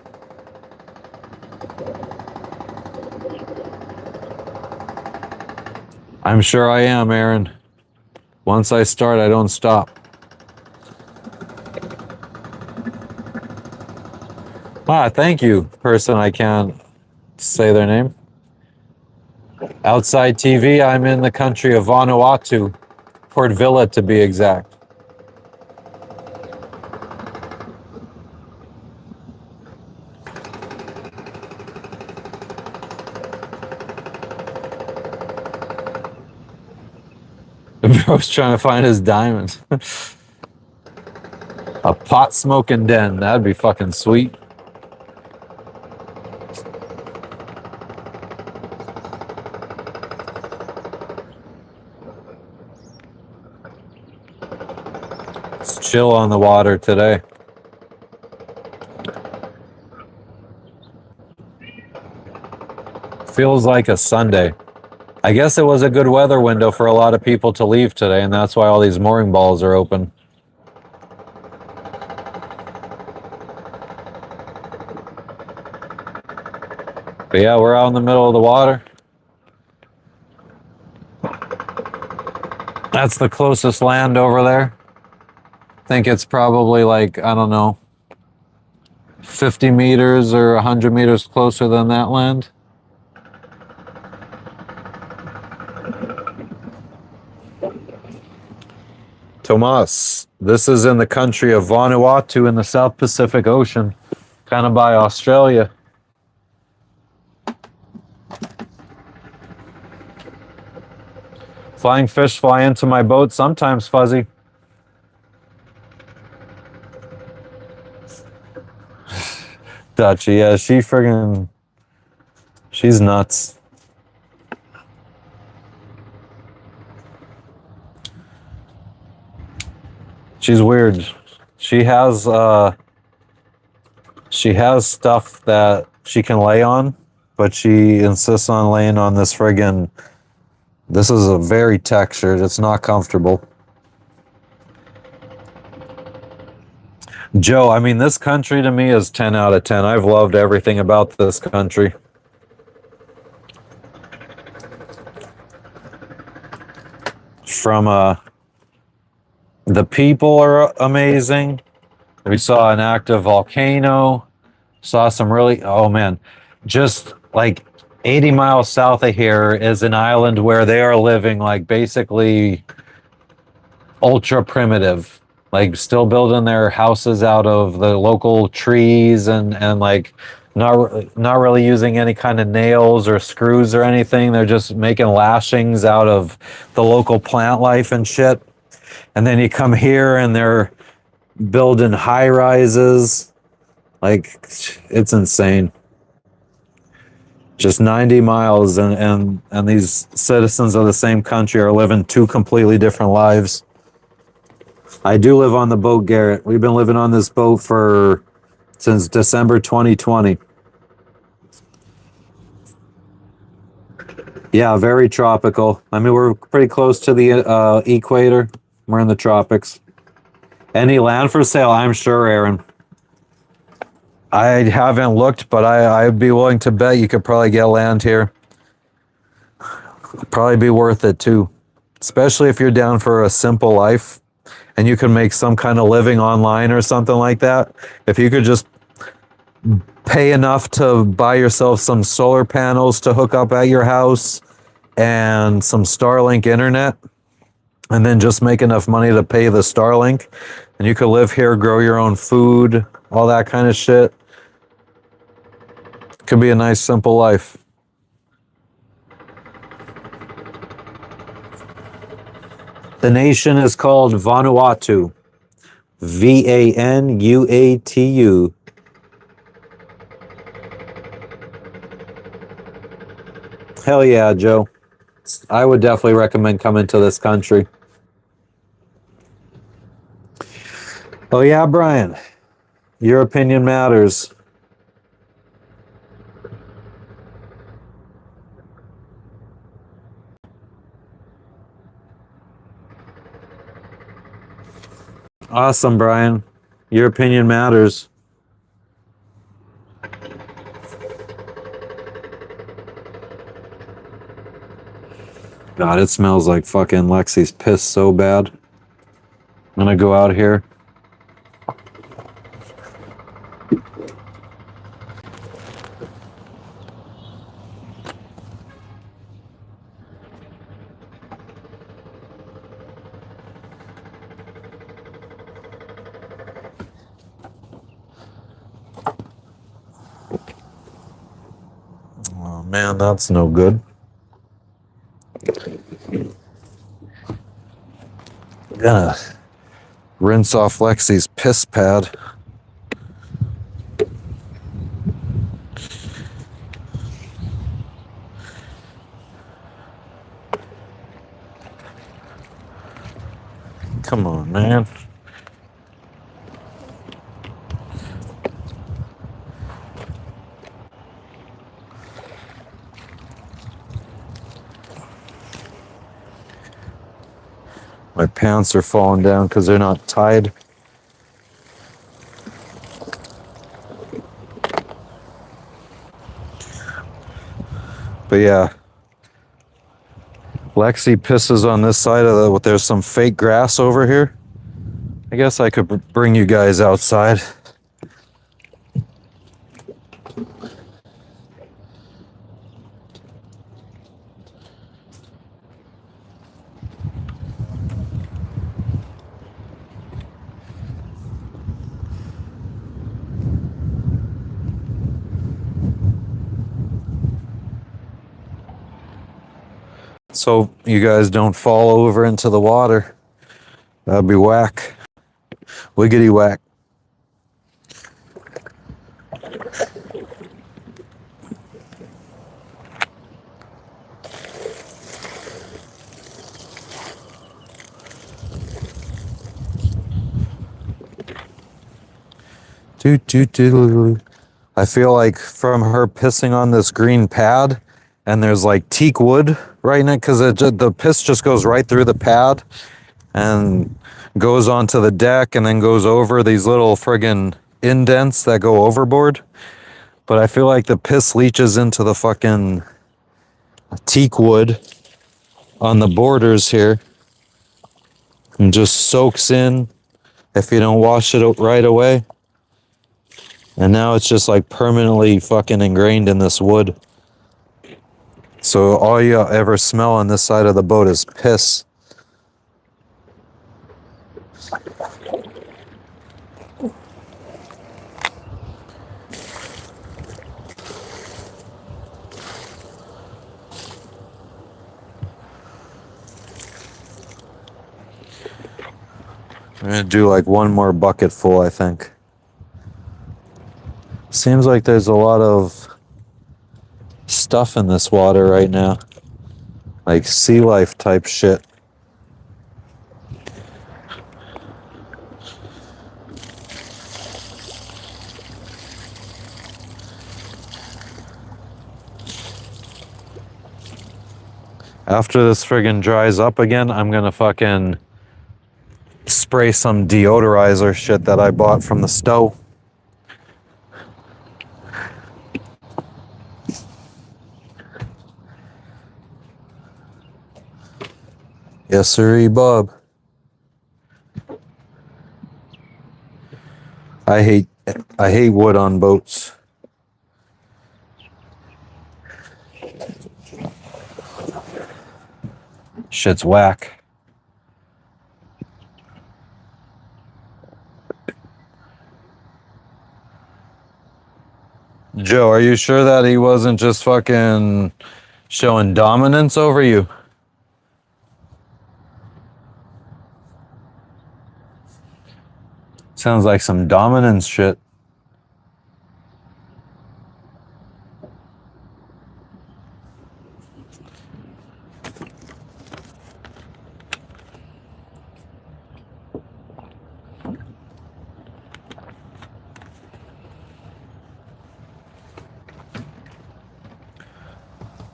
I'm sure I am, Aaron. Once I start, I don't stop. Ah, thank you, person I can't say their name. Outside TV, I'm in the country of Vanuatu, Port Vila to be exact. The bro's trying to find his diamond. A pot smoking den, that'd be fucking sweet. It's chill on the water today. Feels like a Sunday. I guess it was a good weather window for a lot of people to leave today, and that's why all these mooring balls are open. But yeah, we're out in the middle of the water. That's the closest land over there. I think it's probably like, I don't know, 50 meters or 100 meters closer than that land. Tomas, this is in the country of Vanuatu in the South Pacific Ocean, kind of by Australia. Flying fish fly into my boat sometimes, Fuzzy. Dutchie, yeah, she's nuts. She's weird. She has stuff that she can lay on, but she insists on laying on this friggin'. This is a very textured. It's not comfortable. Joe, I mean, this country to me is 10 out of 10. I've loved everything about this country. From the people are amazing. We saw an active volcano. Saw some really, oh man, just like 80 miles south of here is an island where they are living like basically ultra primitive, like still building their houses out of the local trees and like not really using any kind of nails or screws or anything. They're just making lashings out of the local plant life and shit. And then you come here and they're building high rises. Like, it's insane. Just 90 miles and these citizens of the same country are living two completely different lives. I do live on the boat, Garrett. We've been living on this boat since December 2020. Yeah, very tropical. I mean, we're pretty close to the equator. We're in the tropics. Any land for sale? I'm sure, Aaron. I haven't looked, but I'd be willing to bet you could probably get land here. Probably be worth it too, especially if you're down for a simple life and you can make some kind of living online or something like that. If you could just pay enough to buy yourself some solar panels to hook up at your house and some Starlink internet, and then just make enough money to pay the Starlink, and you could live here, grow your own food, all that kind of shit. Could be a nice, simple life. The nation is called Vanuatu. Vanuatu. Hell yeah, Joe. I would definitely recommend coming to this country. Oh yeah, Brian. Your opinion matters. Awesome, Brian. Your opinion matters. God, it smells like fucking Lexi's piss so bad. I'm gonna go out here. Oh man, that's no good. Gonna rinse off Lexi's piss pad. Come on, man. My pants are falling down because they're not tied. But yeah, Lexi pisses on this side of there's some fake grass over here. I guess I could bring you guys outside. So you guys don't fall over into the water. That'd be whack. Wiggity whack. I feel like from her pissing on this green pad, and there's like teak wood right in it, because the piss just goes right through the pad, and goes onto the deck and then goes over these little friggin' indents that go overboard. But I feel like the piss leaches into the fucking teak wood on the borders here and just soaks in if you don't wash it right away. And now it's just like permanently fucking ingrained in this wood. So all you ever smell on this side of the boat is piss. I'm gonna do like one more bucket full, I think. Seems like there's a lot of stuff in this water right now. Like sea life type shit. After this friggin' dries up again, I'm gonna fucking spray some deodorizer shit that I bought from the stove. Yes, sirree, Bob. I hate wood on boats. Shit's whack. Joe, are you sure that he wasn't just fucking showing dominance over you? Sounds like some dominance shit.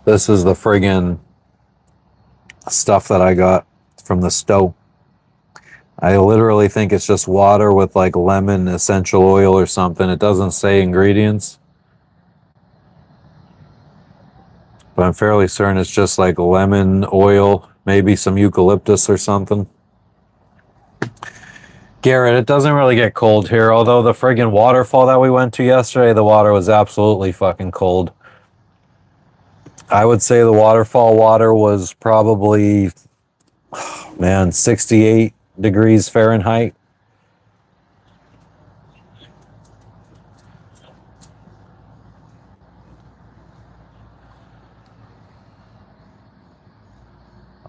This is the friggin' stuff that I got from the stove. I literally think it's just water with like lemon essential oil or something. It doesn't say ingredients. But I'm fairly certain it's just like lemon oil, maybe some eucalyptus or something. Garrett, it doesn't really get cold here, although the friggin' waterfall that we went to yesterday, the water was absolutely fucking cold. I would say the waterfall water was probably, man, 68 degrees Fahrenheit.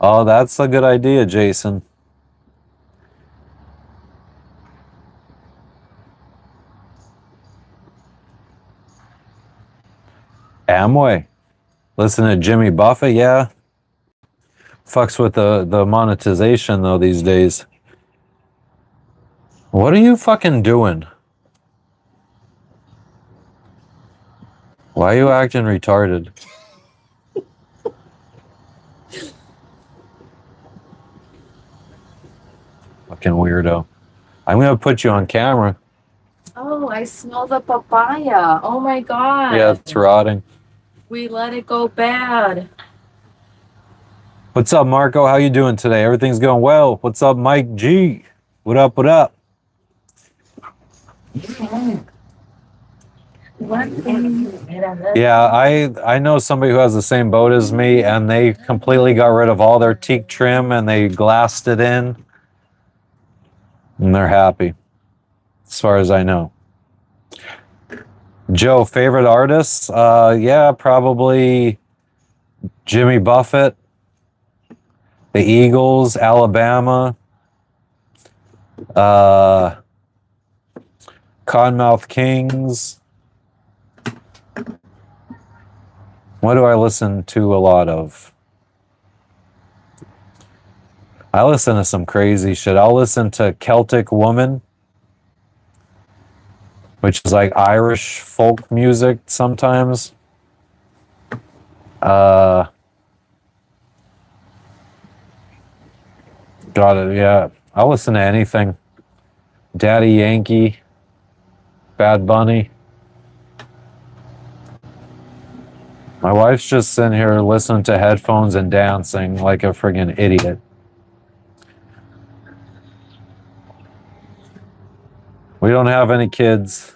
Oh, that's a good idea, Jason. Amway. Listen to Jimmy Buffett, yeah. Fucks with the monetization though these days. What are you fucking doing? Why are you acting retarded? Fucking weirdo. I'm gonna put you on camera. Oh, I smell the papaya. Oh my god. Yeah, it's rotting. We let it go bad. What's up, Marco? How you doing today? Everything's going well. What's up, Mike G? What up, what up? Yeah, I know somebody who has the same boat as me, and they completely got rid of all their teak trim and they glassed it in. And they're happy, as far as I know. Joe, favorite artists? Yeah, probably Jimmy Buffett, the Eagles, Alabama, Cottonmouth Kings. What do I listen to a lot of? I listen to some crazy shit. I'll listen to Celtic Woman, which is like Irish folk music sometimes. Got it. Yeah. I'll listen to anything. Daddy Yankee, Bad Bunny. My wife's just sitting here listening to headphones and dancing like a friggin' idiot. We don't have any kids.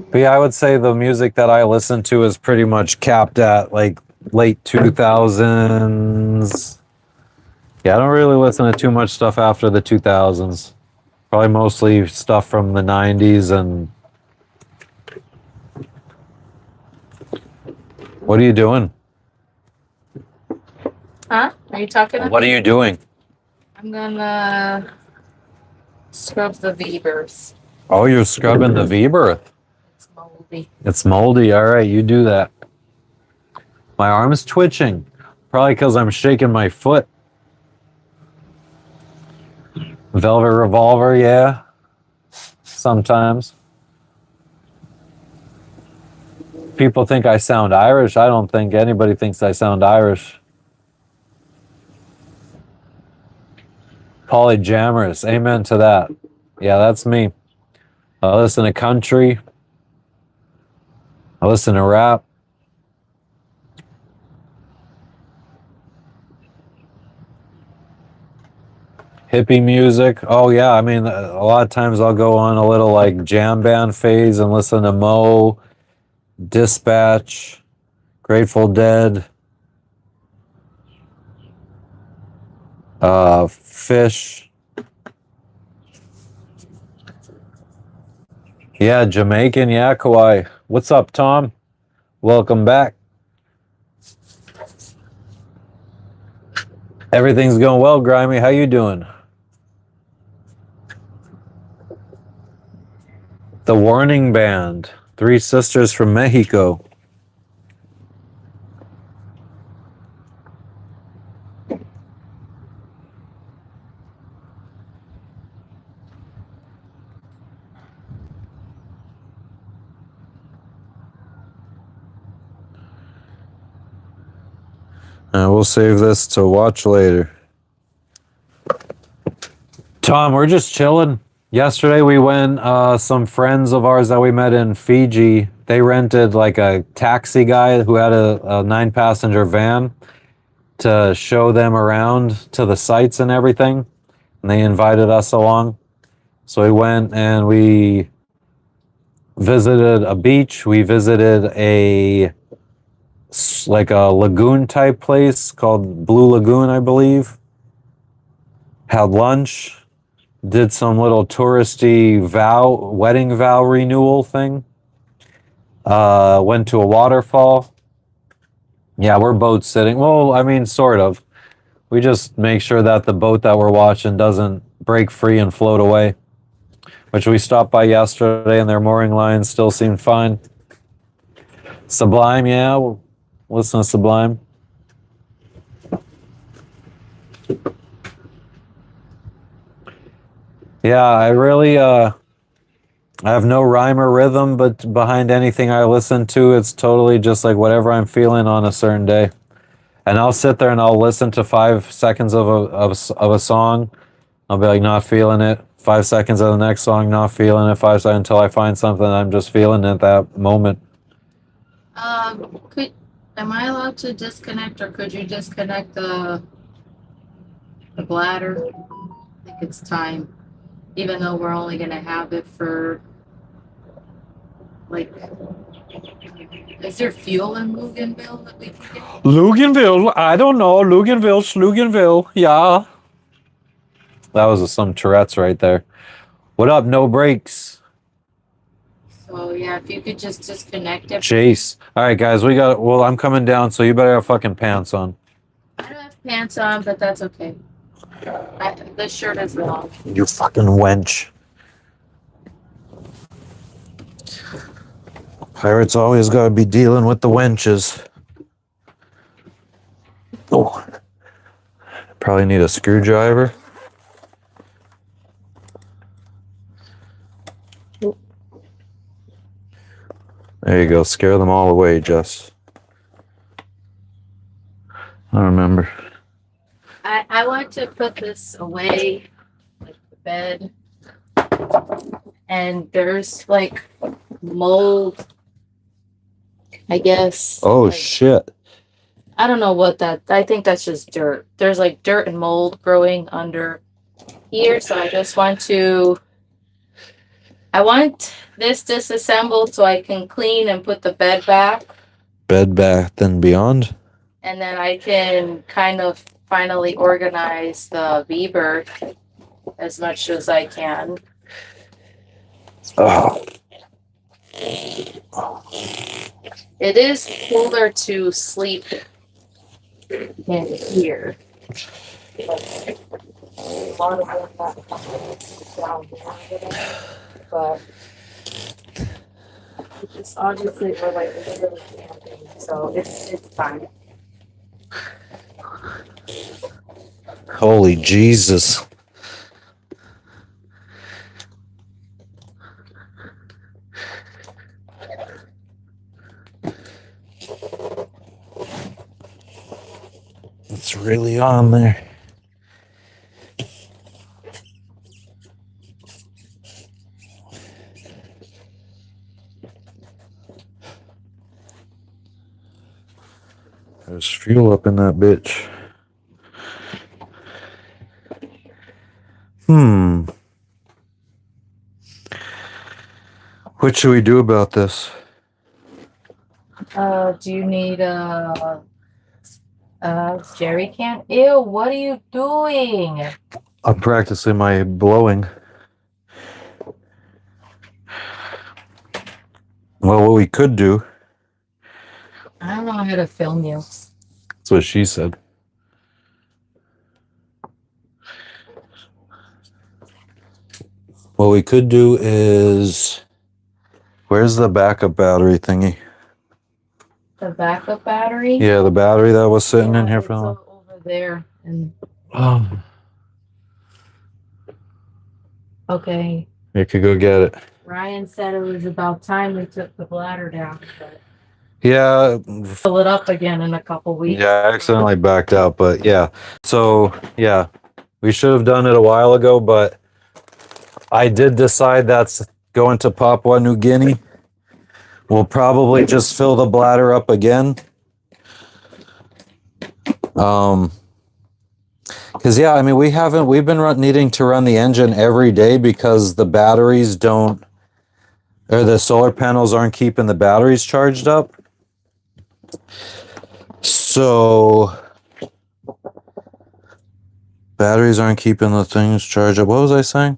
But yeah, I would say the music that I listen to is pretty much capped at like late 2000s. Yeah, I don't really listen to too much stuff after the 2000s. Probably mostly stuff from the 90s. And what are you doing? Huh? Are you talking to What are me? you doing? I'm gonna scrub the Vebers. Oh, you're scrubbing the V-berth. It's moldy. It's moldy. All right, you do that. My arm's twitching. Probably because I'm shaking my foot. Velvet Revolver, yeah. Sometimes. People think I sound Irish. I don't think anybody thinks I sound Irish. Polyamorous. Amen to that. Yeah, that's me. I listen to country. I listen to rap. Hippie music. Oh yeah, I mean, a lot of times I'll go on a little like jam band phase and listen to Mo, Dispatch, Grateful Dead, Fish. Yeah, Jamaican, yeah, Kauai. What's up, Tom? Welcome back. Everything's going well, Grimy. How you doing? The Warning Band. 3 sisters from Mexico. We'll save this to watch later. Tom, we're just chilling. Yesterday we went, some friends of ours that we met in Fiji, they rented like a taxi guy who had a 9-passenger van to show them around to the sites and everything. And they invited us along. So we went and we visited a beach. We visited a lagoon type place called Blue Lagoon, I believe. Had lunch. Did some little touristy wedding vow renewal thing. Went to a waterfall. Yeah, we're boat sitting. Well, I mean, sort of. We just make sure that the boat that we're watching doesn't break free and float away. Which we stopped by yesterday and their mooring lines still seemed fine. Sublime, yeah. We'll listen to Sublime. Yeah, I really, I have no rhyme or rhythm, but behind anything I listen to, it's totally just like whatever I'm feeling on a certain day. And I'll sit there and I'll listen to 5 seconds of a song. I'll be like, not feeling it. 5 seconds of the next song, not feeling it. 5 seconds until I find something I'm just feeling at that moment. Am I allowed to disconnect, or could you disconnect the bladder? I think it's time, even though we're only gonna have it for like. Is there fuel in Luganville that we can get? Luganville, I don't know. Luganville, yeah. That was some Tourette's right there. What up, no brakes? So yeah, if you could just disconnect it. Chase. All right, guys, well, I'm coming down, so you better have fucking pants on. I don't have pants on, but that's okay. This shirt is long. You fucking wench. Pirates always gotta be dealing with the wenches. Oh. Probably need a screwdriver. There you go. Scare them all away, Jess. I remember. I want to put this away, like the bed, and there's like mold, I guess. Oh, like, shit. I don't know what that. I think that's just dirt. There's like dirt and mold growing under here, so I just want to. I want this disassembled so I can clean and put the bed back. Bed Bath and Beyond? And then I can kind of finally organize the Bieber as much as I can. Oh. It is cooler to sleep in here. A lot of them down there, but it's obviously we're like literally camping, so it's fine. Holy Jesus. It's really on there. There's fuel up in that bitch. What should we do about this? Do you need jerry can? Ew, what are you doing? I'm practicing my blowing. Well, what we could do. I don't know how to film you. That's what she said. What we could do is. Where's the backup battery thingy? The backup battery? Yeah, the battery that was sitting in here for a long. Over there. And Oh, okay. you could go get it. Ryan said it was about time we took the bladder down. But Yeah. fill it up again in a couple weeks. Yeah, I accidentally backed out, but yeah. So, yeah, we should have done it a while ago, but I did decide that's going to Papua New Guinea. We'll probably just fill the bladder up again. Because yeah, I mean, we've been needing to run the engine every day because the batteries don't, or the solar panels aren't keeping the batteries charged up. So batteries aren't keeping the things charged up. What was I saying?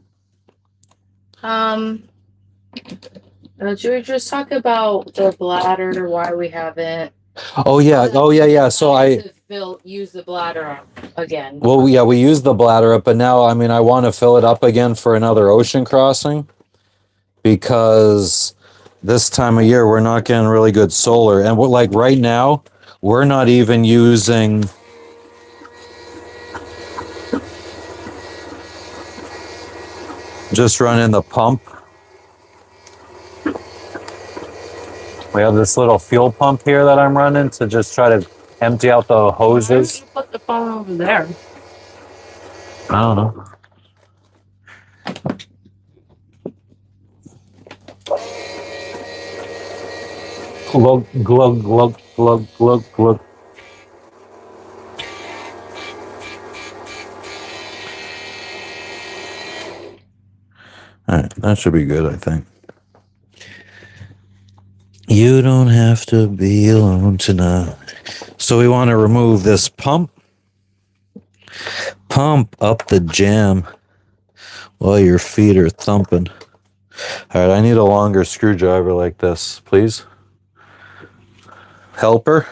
Should we just talk about the bladder, why we haven't? Oh yeah. So use the bladder up again. Well, yeah, we used the bladder up, but now, I mean, I want to fill it up again for another ocean crossing because this time of year we're not getting really good solar, and we're like right now we're not even using. Just running the pump. We have this little fuel pump here that I'm running to just try to empty out the hoses. Why don't you put the phone over there? I don't know. Glug, glug, glug, glug, glug, glug. All right, that should be good, I think. You don't have to be alone tonight. So we want to remove this pump. Pump up the jam while your feet are thumping. All right, I need a longer screwdriver like this, please. Helper.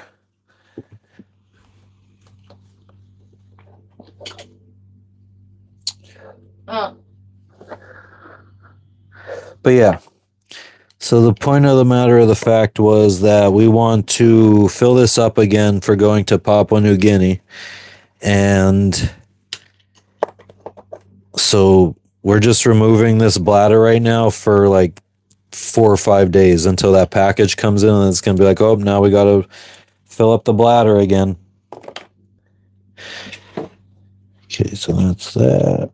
Oh. But yeah. So the point of the matter of the fact was that we want to fill this up again for going to Papua New Guinea. And so we're just removing this bladder right now for like 4 or 5 days until that package comes in, and it's going to be like, oh, now we got to fill up the bladder again. Okay, so that's that.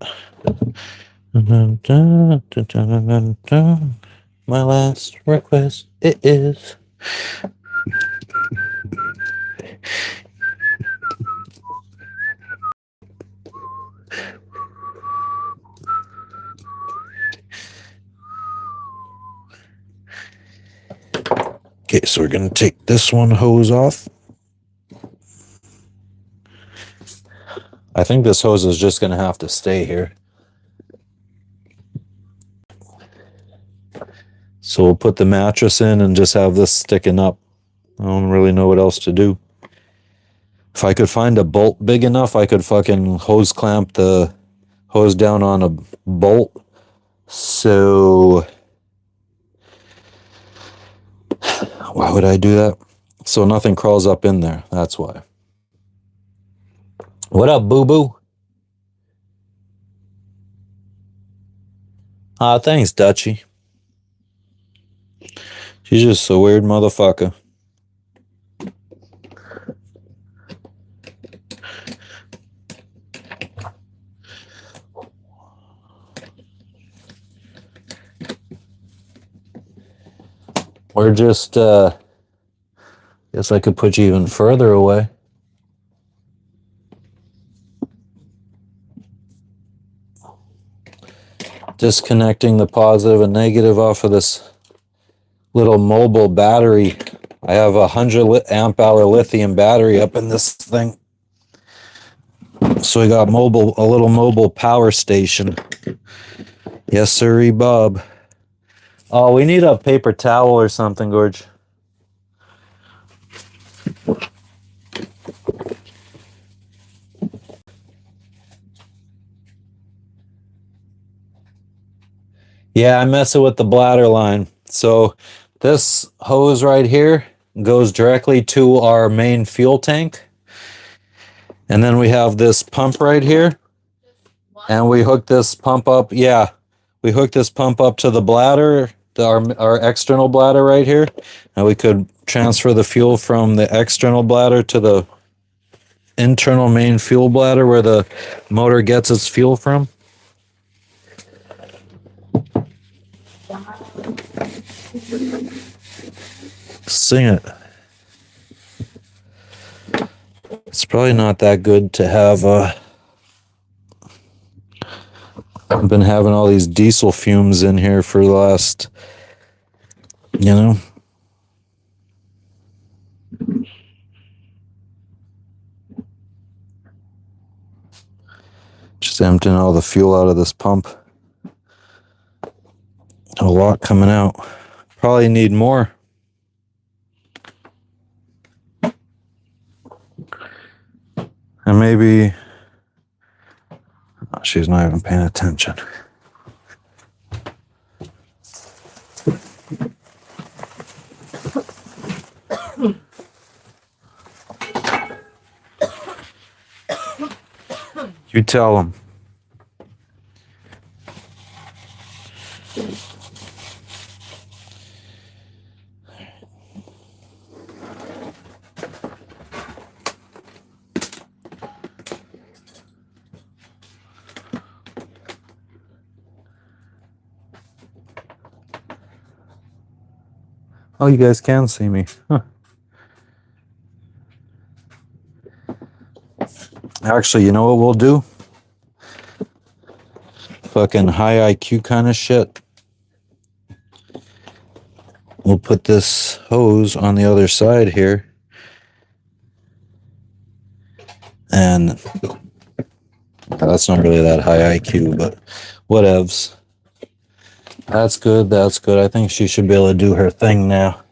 My last request is okay, so we're gonna take this one hose off. I think this hose is just gonna have to stay here. So we'll put the mattress in and just have this sticking up. I don't really know what else to do. If I could find a bolt big enough, I could fucking hose clamp the hose down on a bolt. So why would I do that? So nothing crawls up in there. That's why. What up, boo-boo? Thanks, Dutchie. She's just a weird motherfucker. Or just, guess I could put you even further away. Disconnecting the positive and negative off of this little mobile battery. I have a 100 amp hour lithium battery up in this thing. So we got a little mobile power station. Yes, sirree, Bob. Oh, we need a paper towel or something, Gorge. Yeah, I'm messing with the bladder line. So this hose right here goes directly to our main fuel tank. And then we have this pump right here. And we hook this pump up. Yeah, we hook this pump up to the bladder, our external bladder right here. And we could transfer the fuel from the external bladder to the internal main fuel bladder where the motor gets its fuel from. Sing it. It's probably not that good to have I've been having all these diesel fumes in here for the last, just emptying all the fuel out of this pump. A lot coming out. Probably need more. And maybe she's not even paying attention. You tell him. Oh, you guys can see me. Huh. Actually, you know what we'll do? Fucking high IQ kind of shit. We'll put this hose on the other side here. And that's not really that high IQ, but whatevs. That's good, that's good. I think she should be able to do her thing now.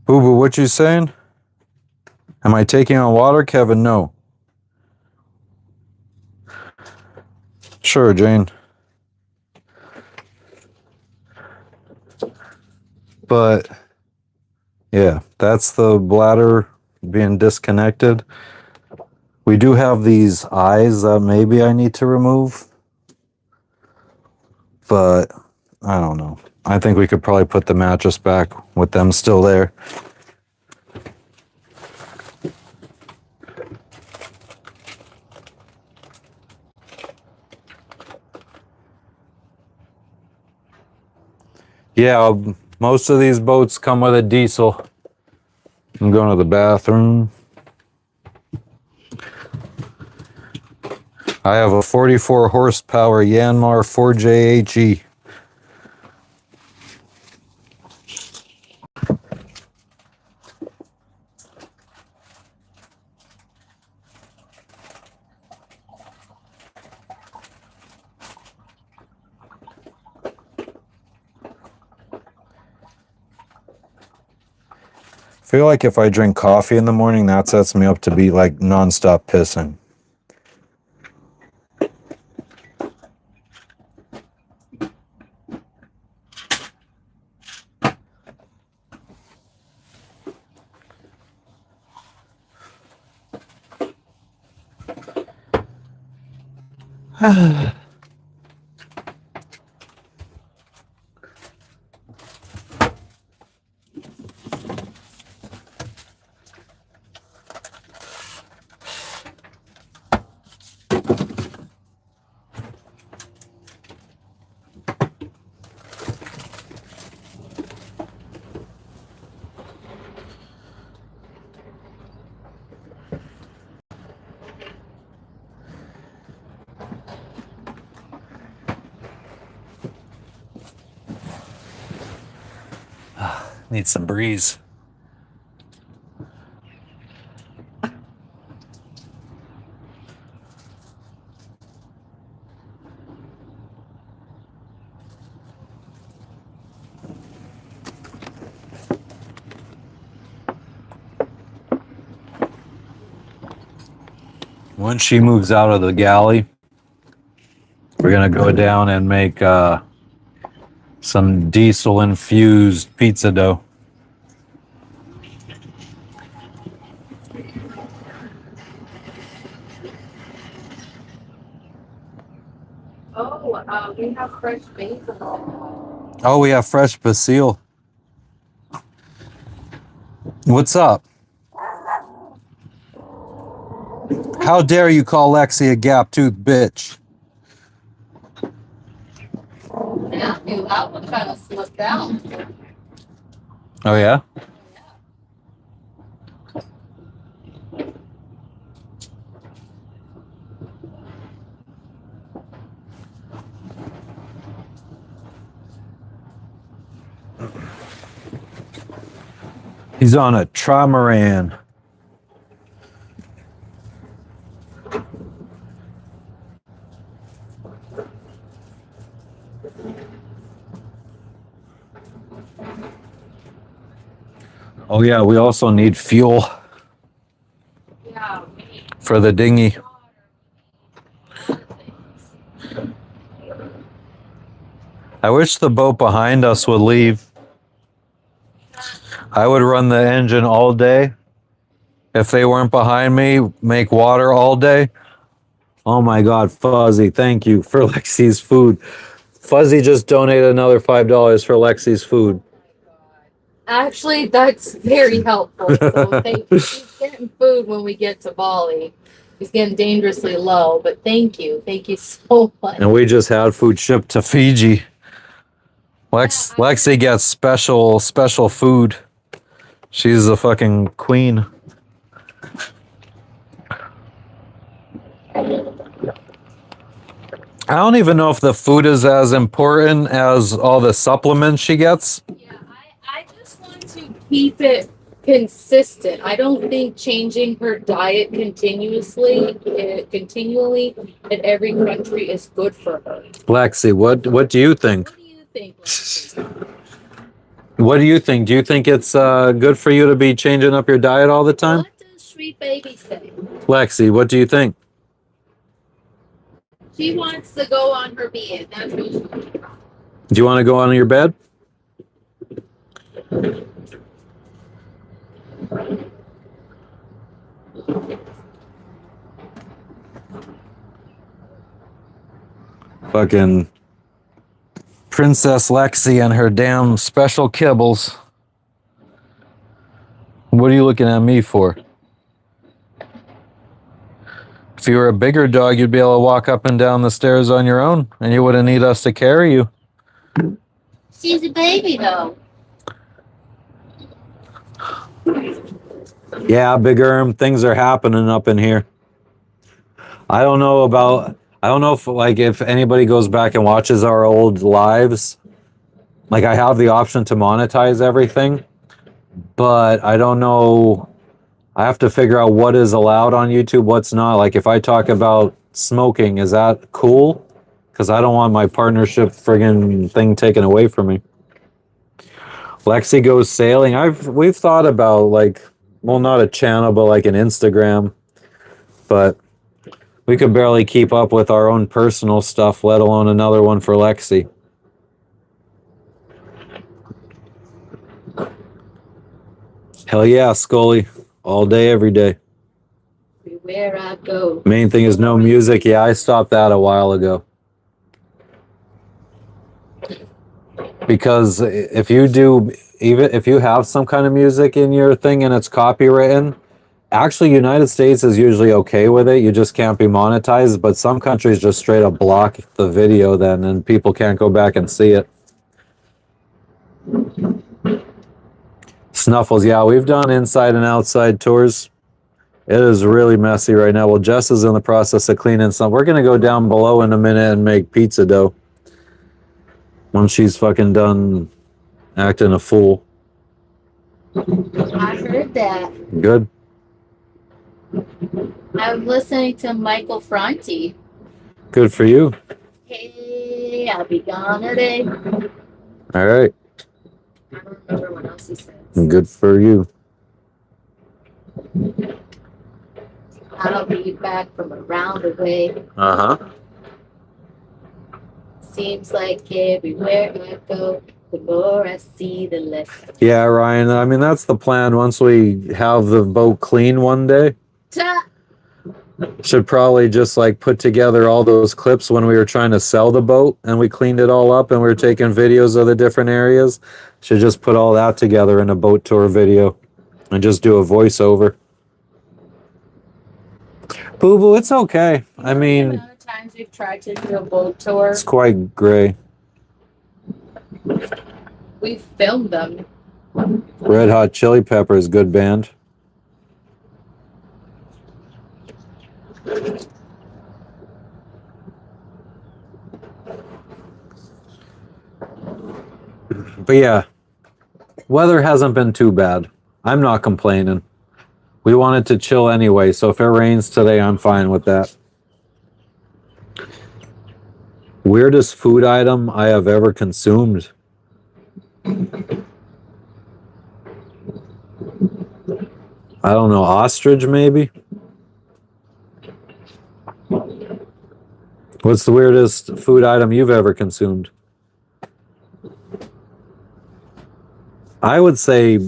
Boo Boo, what you saying? Am I taking on water, Kevin? No. Sure, Jane. But yeah, that's the bladder being disconnected. We do have these eyes that maybe I need to remove. but I don't know. I think we could probably put the mattress back with them still there. Yeah, most of these boats come with a diesel. I'm going to the bathroom. I have a 44 horsepower Yanmar 4JHE. I feel like if I drink coffee in the morning, that sets me up to be like nonstop pissing. Need some breeze. Once she moves out of the galley, we're gonna go down and make some diesel infused pizza dough. Oh, we have fresh basil. Oh, we have fresh basil. What's up? How dare you call Lexi a gap-toothed bitch? Yeah, that one kind of slipped out. Oh, yeah? He's on a trimaran. Oh yeah, we also need fuel for the dinghy. I wish the boat behind us would leave. I would run the engine all day. If they weren't behind me, make water all day. Oh my God, Fuzzy, thank you for Lexi's food. Fuzzy just donated another $5 for Lexi's food. Actually, that's very helpful. So thank you. He's getting food when we get to Bali. He's getting dangerously low, but thank you. Thank you so much. And we just had food shipped to Fiji. Lexi gets special food. She's the fucking queen. I don't even know if the food is as important as all the supplements she gets. Yeah, I just want to keep it consistent. I don't think changing her diet continually in every country is good for her. Lexi, what do you think? What do you think, Lexi? What do you think? Do you think it's good for you to be changing up your diet all the time? What does Sweet Baby say? Lexi, what do you think? She wants to go on her bed. That's what she wants. Do you want to go on your bed? Fucking Princess Lexi and her damn special kibbles. What are you looking at me for? If you were a bigger dog, you'd be able to walk up and down the stairs on your own, and you wouldn't need us to carry you. She's a baby, though. Yeah, Big Erm, things are happening up in here. I don't know if anybody goes back and watches our old lives. Like, I have the option to monetize everything, but I don't know. I have to figure out what is allowed on YouTube, what's not. Like, if I talk about smoking, is that cool? Because I don't want my partnership friggin' thing taken away from me. Lexi goes sailing. We've thought about, like, well, not a channel, but like an Instagram. But we could barely keep up with our own personal stuff, let alone another one for Lexi. Hell yeah, Scully. All day, every day. Everywhere I go. Main thing is no music. Yeah, I stopped that a while ago. Because if you have some kind of music in your thing and it's copywritten, actually United States is usually okay with it. You just can't be monetized, but some countries just straight up block the video then and people can't go back and see it. Snuffles, yeah, we've done inside and outside tours. It is really messy right now. Well, Jess is in the process of cleaning some. We're going to go down below in a minute and make pizza dough. Once she's fucking done acting a fool. I heard that. Good. I'm listening to Michael Franti. Good for you. Hey, I'll be gone today. All right. I don't remember what else he says. Good for you. I'll be back from around the way. Uh-huh. Seems like everywhere I go, the more I see, the less. Yeah, Ryan, I mean, that's the plan. Once we have the boat clean one day, should probably just like put together all those clips when we were trying to sell the boat and we cleaned it all up and we were taking videos of the different areas. Should just put all that together in a boat tour video and just do a voiceover. Boo boo, it's okay. I mean, the amount of times we've tried to do a boat tour, it's quite gray. we filmed them. Red Hot Chili Peppers, good band. But yeah, weather hasn't been too bad. I'm not complaining. We wanted to chill anyway, so if it rains today, I'm fine with that. Weirdest food item I have ever consumed. I don't know, ostrich maybe? What's the weirdest food item you've ever consumed? I would say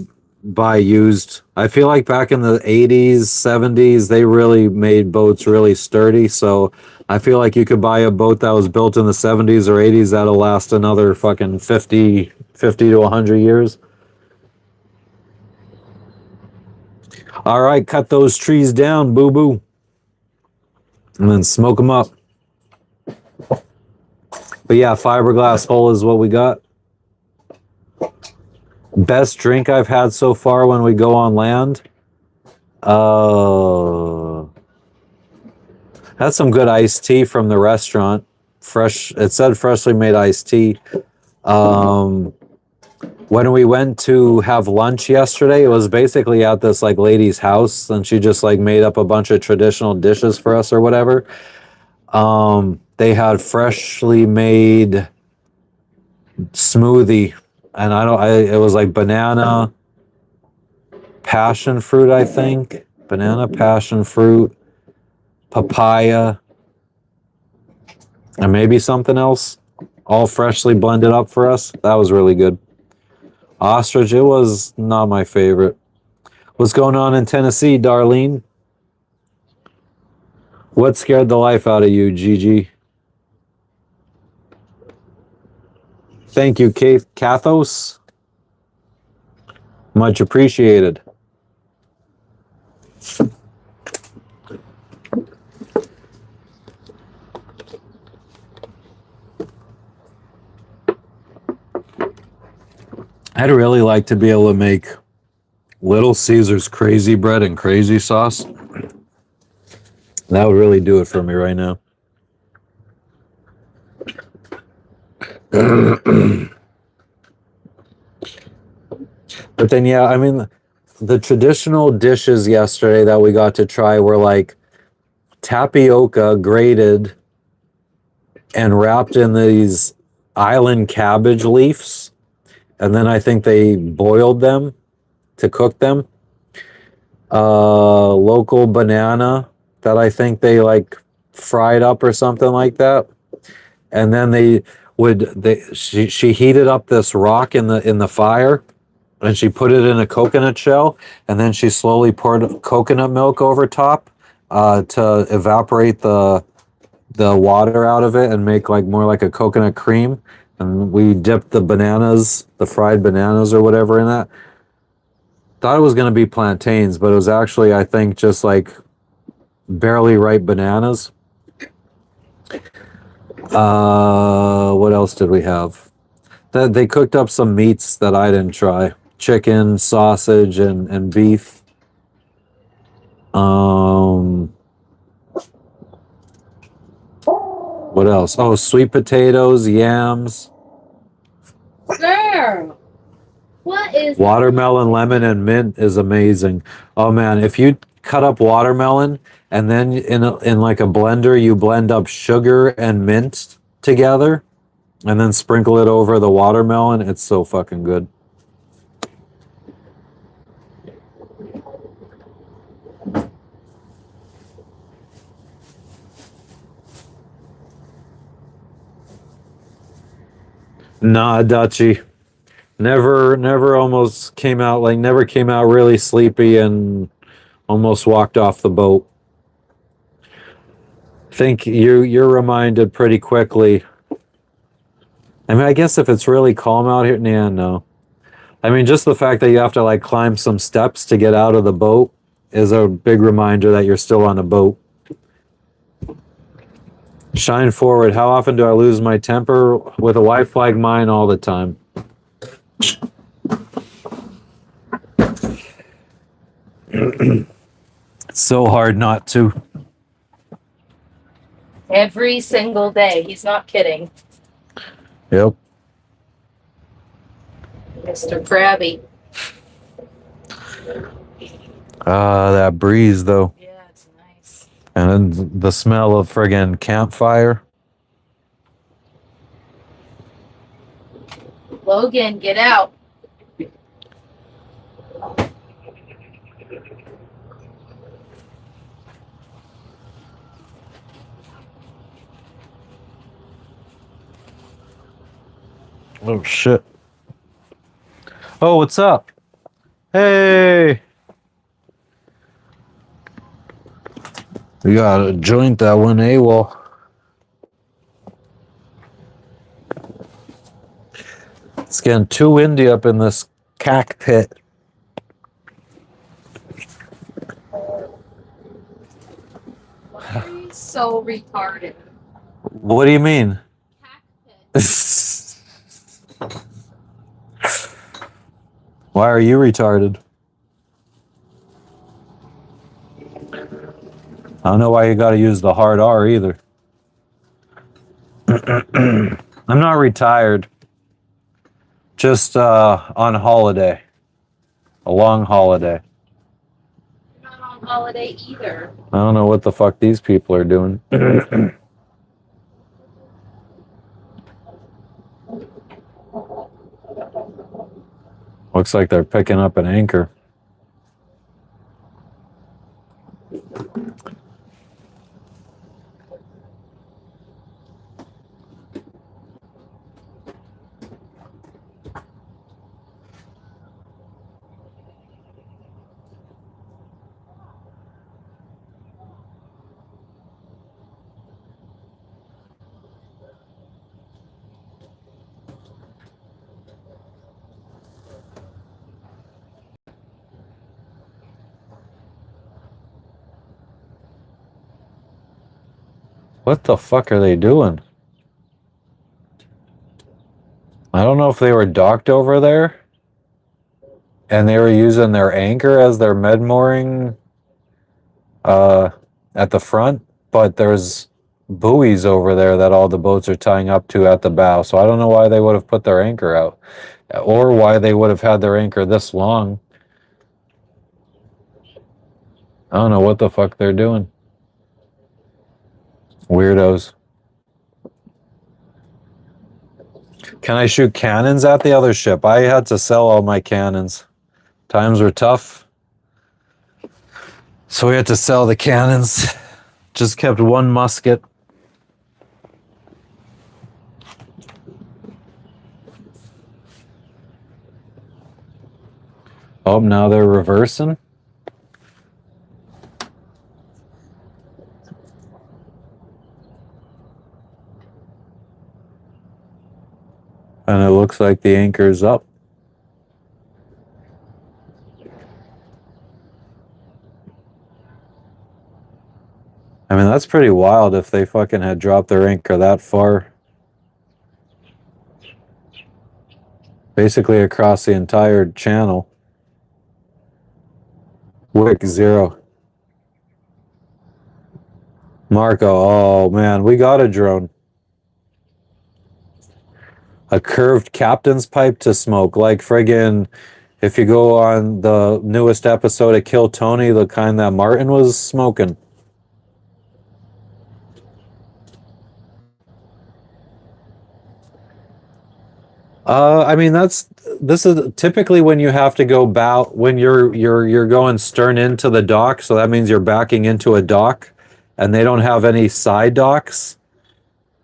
buy used. I feel like back in the 80s, 70s, they really made boats really sturdy. So I feel like you could buy a boat that was built in the 70s or 80s that'll last another fucking 50 to 100 years. All right, cut those trees down, boo-boo. And then smoke them up. But yeah, fiberglass hull is what we got. Best drink I've had so far when we go on land. Had some good iced tea from the restaurant. Fresh. It said freshly made iced tea. When we went to have lunch yesterday, it was basically at this like lady's house, and she just like made up a bunch of traditional dishes for us or whatever. They had freshly made smoothie. And it was like banana, passion fruit, I think. Banana, passion fruit, papaya, and maybe something else. All freshly blended up for us. That was really good. Ostrich, it was not my favorite. What's going on in Tennessee, Darlene? What scared the life out of you, Gigi? Thank you, Kathos. Much appreciated. I'd really like to be able to make Little Caesar's crazy bread and crazy sauce. That would really do it for me right now. But then, yeah, I mean, the traditional dishes yesterday that we got to try were like tapioca grated and wrapped in these island cabbage leaves. And then I think they boiled them to cook them. Local banana that I think they like fried up or something like that. And then she heated up this rock in the fire, and she put it in a coconut shell, and then she slowly poured coconut milk over top to evaporate the water out of it and make like more like a coconut cream. And we dipped the fried bananas or whatever in that. Thought it was going to be plantains, but it was actually, I think, just like barely ripe bananas. What else did we have? They cooked up some meats that I didn't try. Chicken, sausage, and beef. What else? Oh, sweet potatoes, yams. Girl, what is Watermelon, lemon, and mint is amazing. Oh man, if you cut up watermelon and then in like a blender you blend up sugar and mint together and then sprinkle it over the watermelon, it's so fucking good. Nah, Dutchy. Never almost came out like never came out really sleepy and almost walked off the boat. Think you're reminded pretty quickly. I mean, I guess if it's really calm out here, nah, no. I mean, just the fact that you have to like climb some steps to get out of the boat is a big reminder that you're still on a boat. Shine forward. How often do I lose my temper? With a wife like mine, all the time. It's so hard not to. every single day? He's not kidding. Yep. Mr. Krabby. That breeze though. Yeah, it's nice. And then the smell of friggin' campfire. Logan, get out. Oh shit. Oh, what's up? Hey. We got a joint that went AWOL. It's getting too windy up in this cockpit. So retarded. What do you mean? Why are you retarded? I don't know why you got to use the hard R either. I'm not retired. Just on holiday. A long holiday. You're not on holiday either. I don't know what the fuck these people are doing. Looks like they're picking up an anchor. What the fuck are they doing? I don't know if they were docked over there and they were using their anchor as their med mooring at the front, but there's buoys over there that all the boats are tying up to at the bow. So I don't know why they would have put their anchor out or why they would have had their anchor this long. I don't know what the fuck they're doing. Weirdos. Can I shoot cannons at the other ship? I had to sell all my cannons. Times were tough. So we had to sell the cannons. Just kept one musket. Oh, now they're reversing. And it looks like the anchor's up. I mean, that's pretty wild if they fucking had dropped their anchor that far. Basically across the entire channel. Wick 0. Marco, oh man, we got a drone. A curved captain's pipe to smoke, like friggin', if you go on the newest episode of Kill Tony, the kind that Martin was smoking. I mean this is typically when you have to go bow when you're going stern into the dock, so that means you're backing into a dock and they don't have any side docks.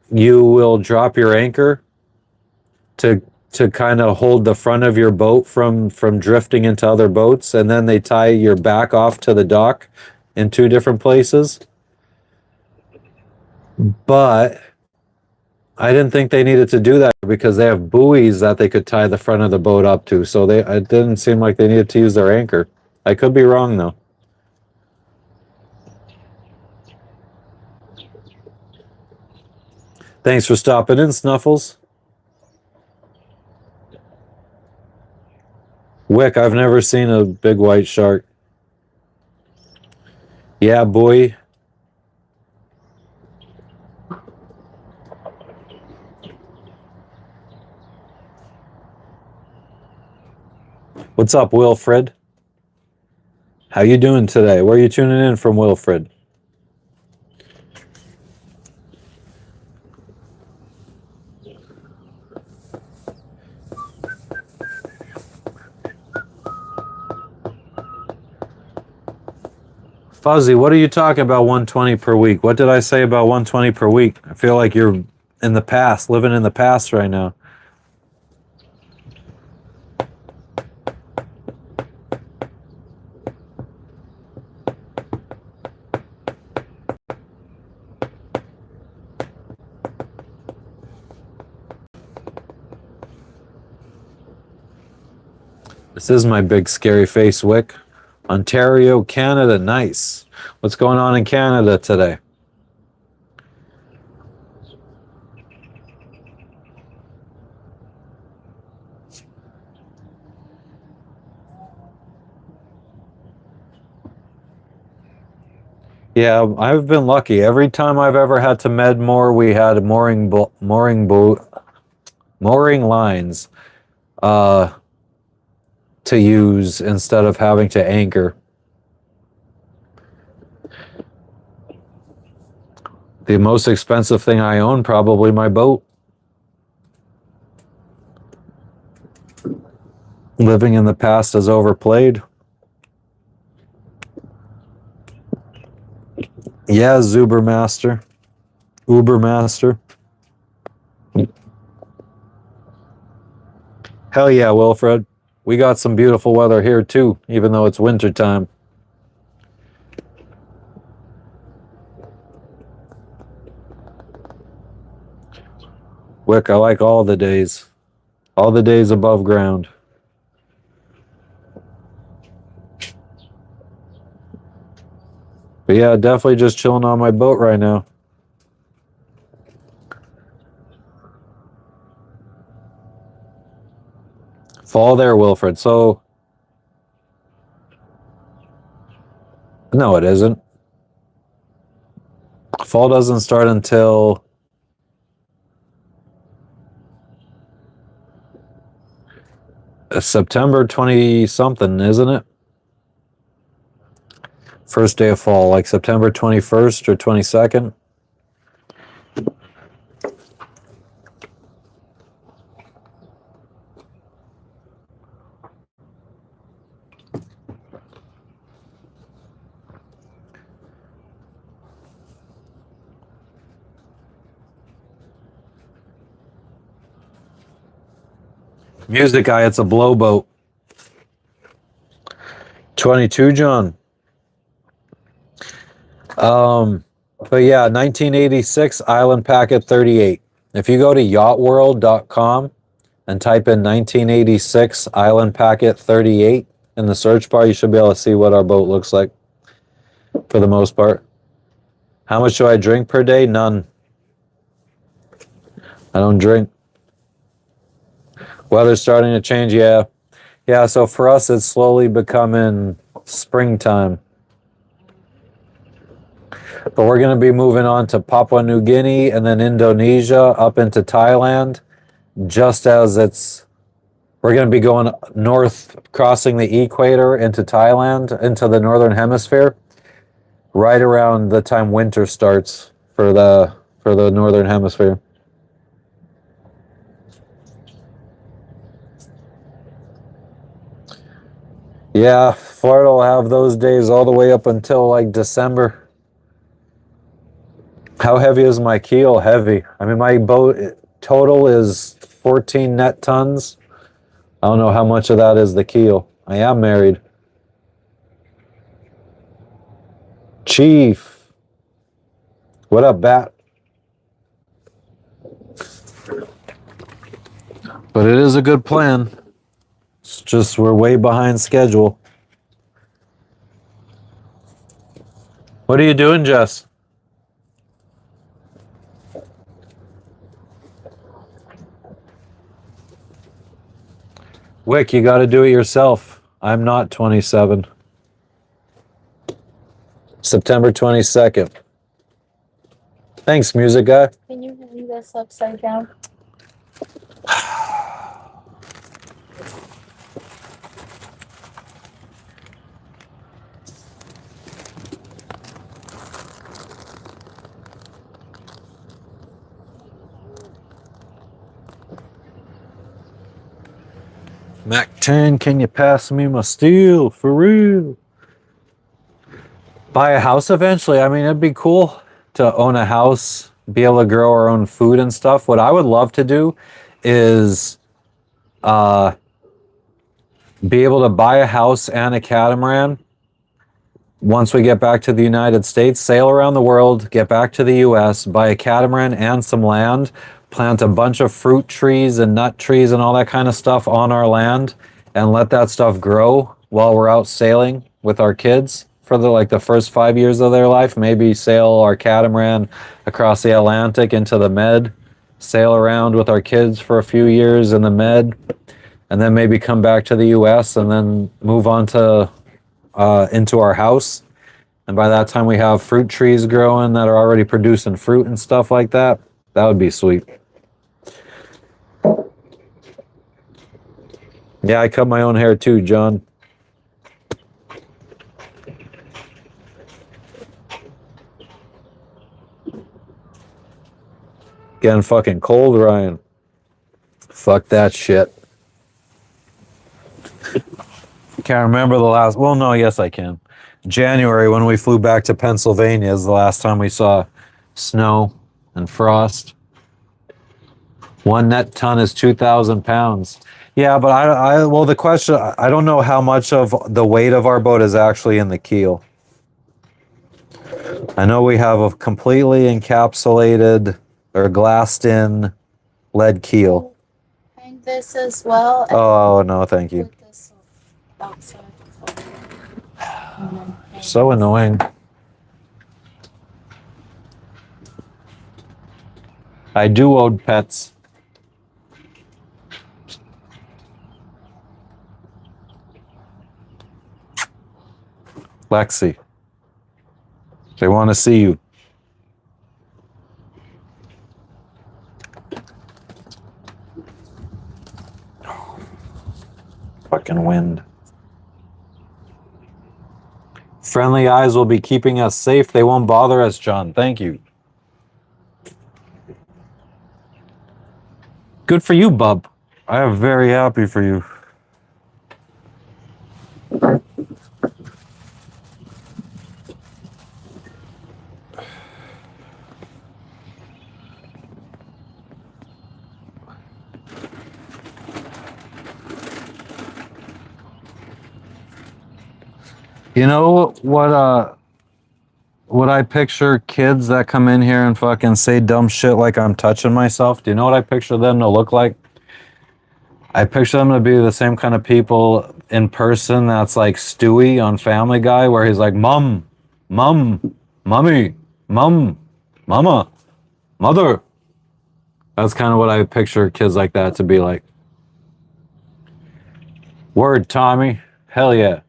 You will drop your anchor to kind of hold the front of your boat from drifting into other boats, and then they tie your back off to the dock in 2 different places. But I didn't think they needed to do that because they have buoys that they could tie the front of the boat up to. So it didn't seem like they needed to use their anchor. I could be wrong though. Thanks for stopping in, Snuffles. Wick, I've never seen a big white shark. Yeah, boy. What's up, Wilfred? How you doing today? Where are you tuning in from, Wilfred? Fuzzy, what are you talking about 120 per week? What did I say about 120 per week? I feel like you're in the past, living in the past right now. This is my big scary face, Wick. Ontario, Canada, nice. What's going on in Canada today? Yeah, I've been lucky. Every time I've ever had to med moor, we had mooring lines to use instead of having to anchor. The most expensive thing I own, probably my boat. Living in the past is overplayed. Yeah, Zubermaster. Ubermaster. Hell yeah, Wilfred. We got some beautiful weather here too, even though it's winter time. Wick, I like all the days. All the days above ground. But yeah, definitely just chilling on my boat right now. Fall there, Wilfred. So, no, it isn't. Fall doesn't start until September 20 something, isn't it? First day of fall, like September 21st or 22nd. Music guy, it's a blowboat. 22, John. But yeah, 1986 Island Packet 38. If you go to yachtworld.com and type in 1986 Island Packet 38 in the search bar, you should be able to see what our boat looks like for the most part. How much do I drink per day? None. I don't drink. Weather's starting to change, yeah. Yeah, so for us, it's slowly becoming springtime. But we're going to be moving on to Papua New Guinea and then Indonesia up into Thailand just as we're going to be going north, crossing the equator into Thailand, into the northern hemisphere, right around the time winter starts for the northern hemisphere. Yeah, Florida will have those days all the way up until like December. How heavy is my keel? Heavy. I mean, my boat total is 14 net tons. I don't know how much of that is the keel. I am married. Chief. What up, Bat? But it is a good plan. It's just we're way behind schedule. What are you doing, Jess? Wick, you got to do it yourself. I'm not 27. September 22nd. Thanks, music guy. Can you leave this upside down? Mac 10, can you pass me my steel? For real. Buy a house eventually. I mean, it'd be cool to own a house, be able to grow our own food and stuff. What I would love to do is be able to buy a house and a catamaran once we get back to the United States, sail around the world, get back to the US, buy a catamaran and some land, plant a bunch of fruit trees and nut trees and all that kind of stuff on our land, and let that stuff grow while we're out sailing with our kids for the first 5 years of their life. Maybe sail our catamaran across the Atlantic into the Med, sail around with our kids for a few years in the Med, and then maybe come back to the US and then move on to into our house. And by that time we have fruit trees growing that are already producing fruit and stuff like that. That would be sweet. Yeah, I cut my own hair too, John. Getting fucking cold, Ryan. Fuck that shit. Can't remember the last. Well, no, yes, I can. January, when we flew back to Pennsylvania, is the last time we saw snow and frost. 1 net ton is 2,000 pounds. Yeah, but well, the question, I don't know how much of the weight of our boat is actually in the keel. I know we have a completely encapsulated or glassed in lead keel. Hang this as well. Oh, no, thank you. Put this outside. So annoying. I do own pets. Lexi. They want to see you. Fucking wind. Friendly eyes will be keeping us safe. They won't bother us, John. Thank you. Good for you, bub. I am very happy for you. You know what I picture kids that come in here and fucking say dumb shit like I'm touching myself? Do you know what I picture them to look like? I picture them to be the same kind of people in person that's like Stewie on Family Guy, where he's like, Mum, Mum, Mummy, Mum, Mama, Mother. That's kind of what I picture kids like that to be like. Word, Tommy. Hell yeah.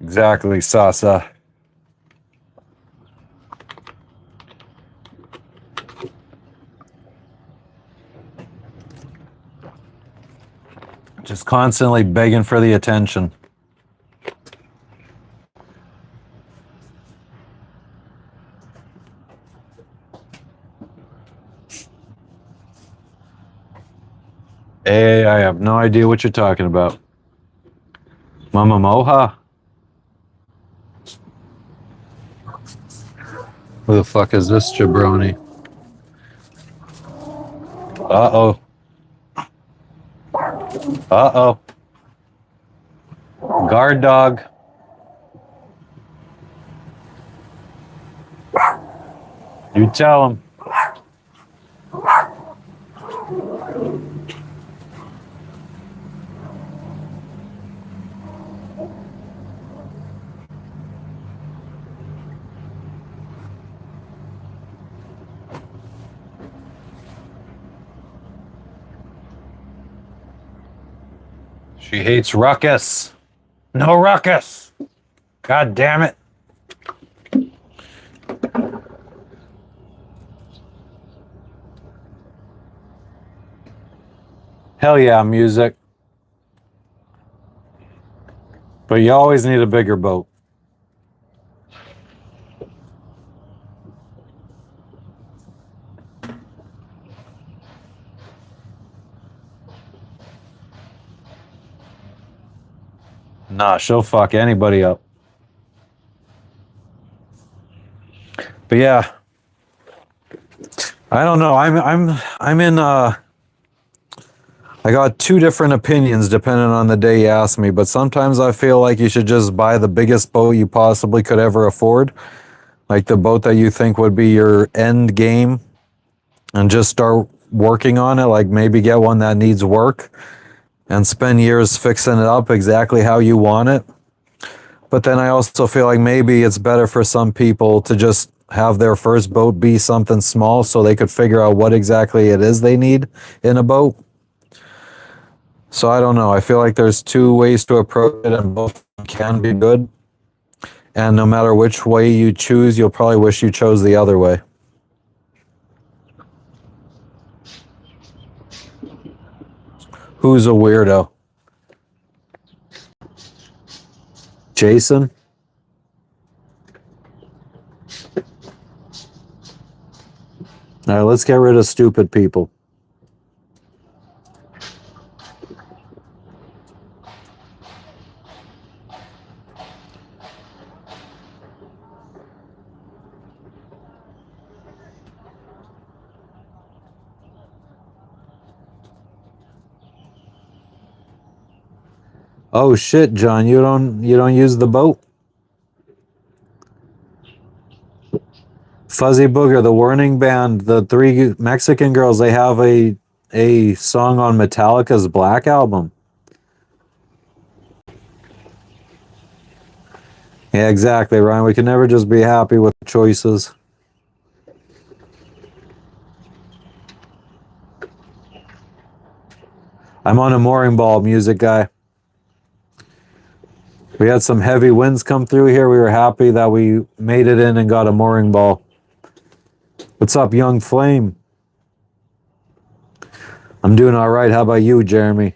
Exactly, Sasa. Just constantly begging for the attention. Hey, I have no idea what you're talking about. Mama Moha? Who the fuck is this jabroni? Uh-oh. Uh-oh. Guard dog. You tell him. She hates ruckus. No ruckus. God damn it. Hell yeah, music. But you always need a bigger boat. Nah, she'll fuck anybody up. But yeah, I don't know. I'm in. I got two different opinions depending on the day you ask me. But sometimes I feel like you should just buy the biggest boat you possibly could ever afford, like the boat that you think would be your end game, and just start working on it. Like maybe get one that needs work and spend years fixing it up exactly how you want it. But then I also feel like maybe it's better for some people to just have their first boat be something small so they could figure out what exactly it is they need in a boat. So I don't know. I feel like there's two ways to approach it and both can be good. And no matter which way you choose, you'll probably wish you chose the other way. Who's a weirdo? Jason? All right, let's get rid of stupid people. Oh shit, John, you don't use the boat? Fuzzy Booger, the Warning Band, the three Mexican girls, they have a song on Metallica's Black album. Yeah, exactly, Ryan. We can never just be happy with choices. I'm on a mooring ball, music guy. We had some heavy winds come through here. We were happy that we made it in and got a mooring ball. What's up, young flame? I'm doing all right. How about you, Jeremy?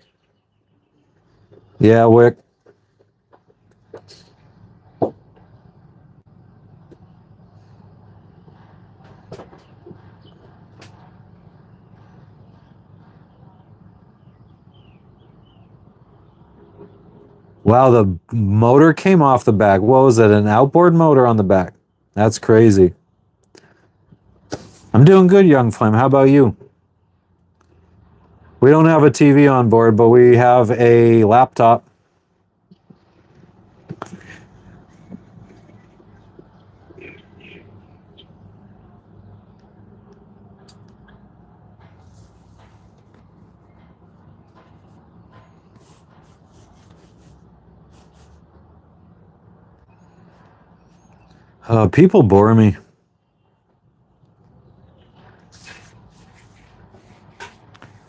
Yeah, Wick. Wow, the motor came off the back. What was it? An outboard motor on the back? That's crazy. I'm doing good, young flame. How about you? We don't have a TV on board, but we have a laptop. People bore me.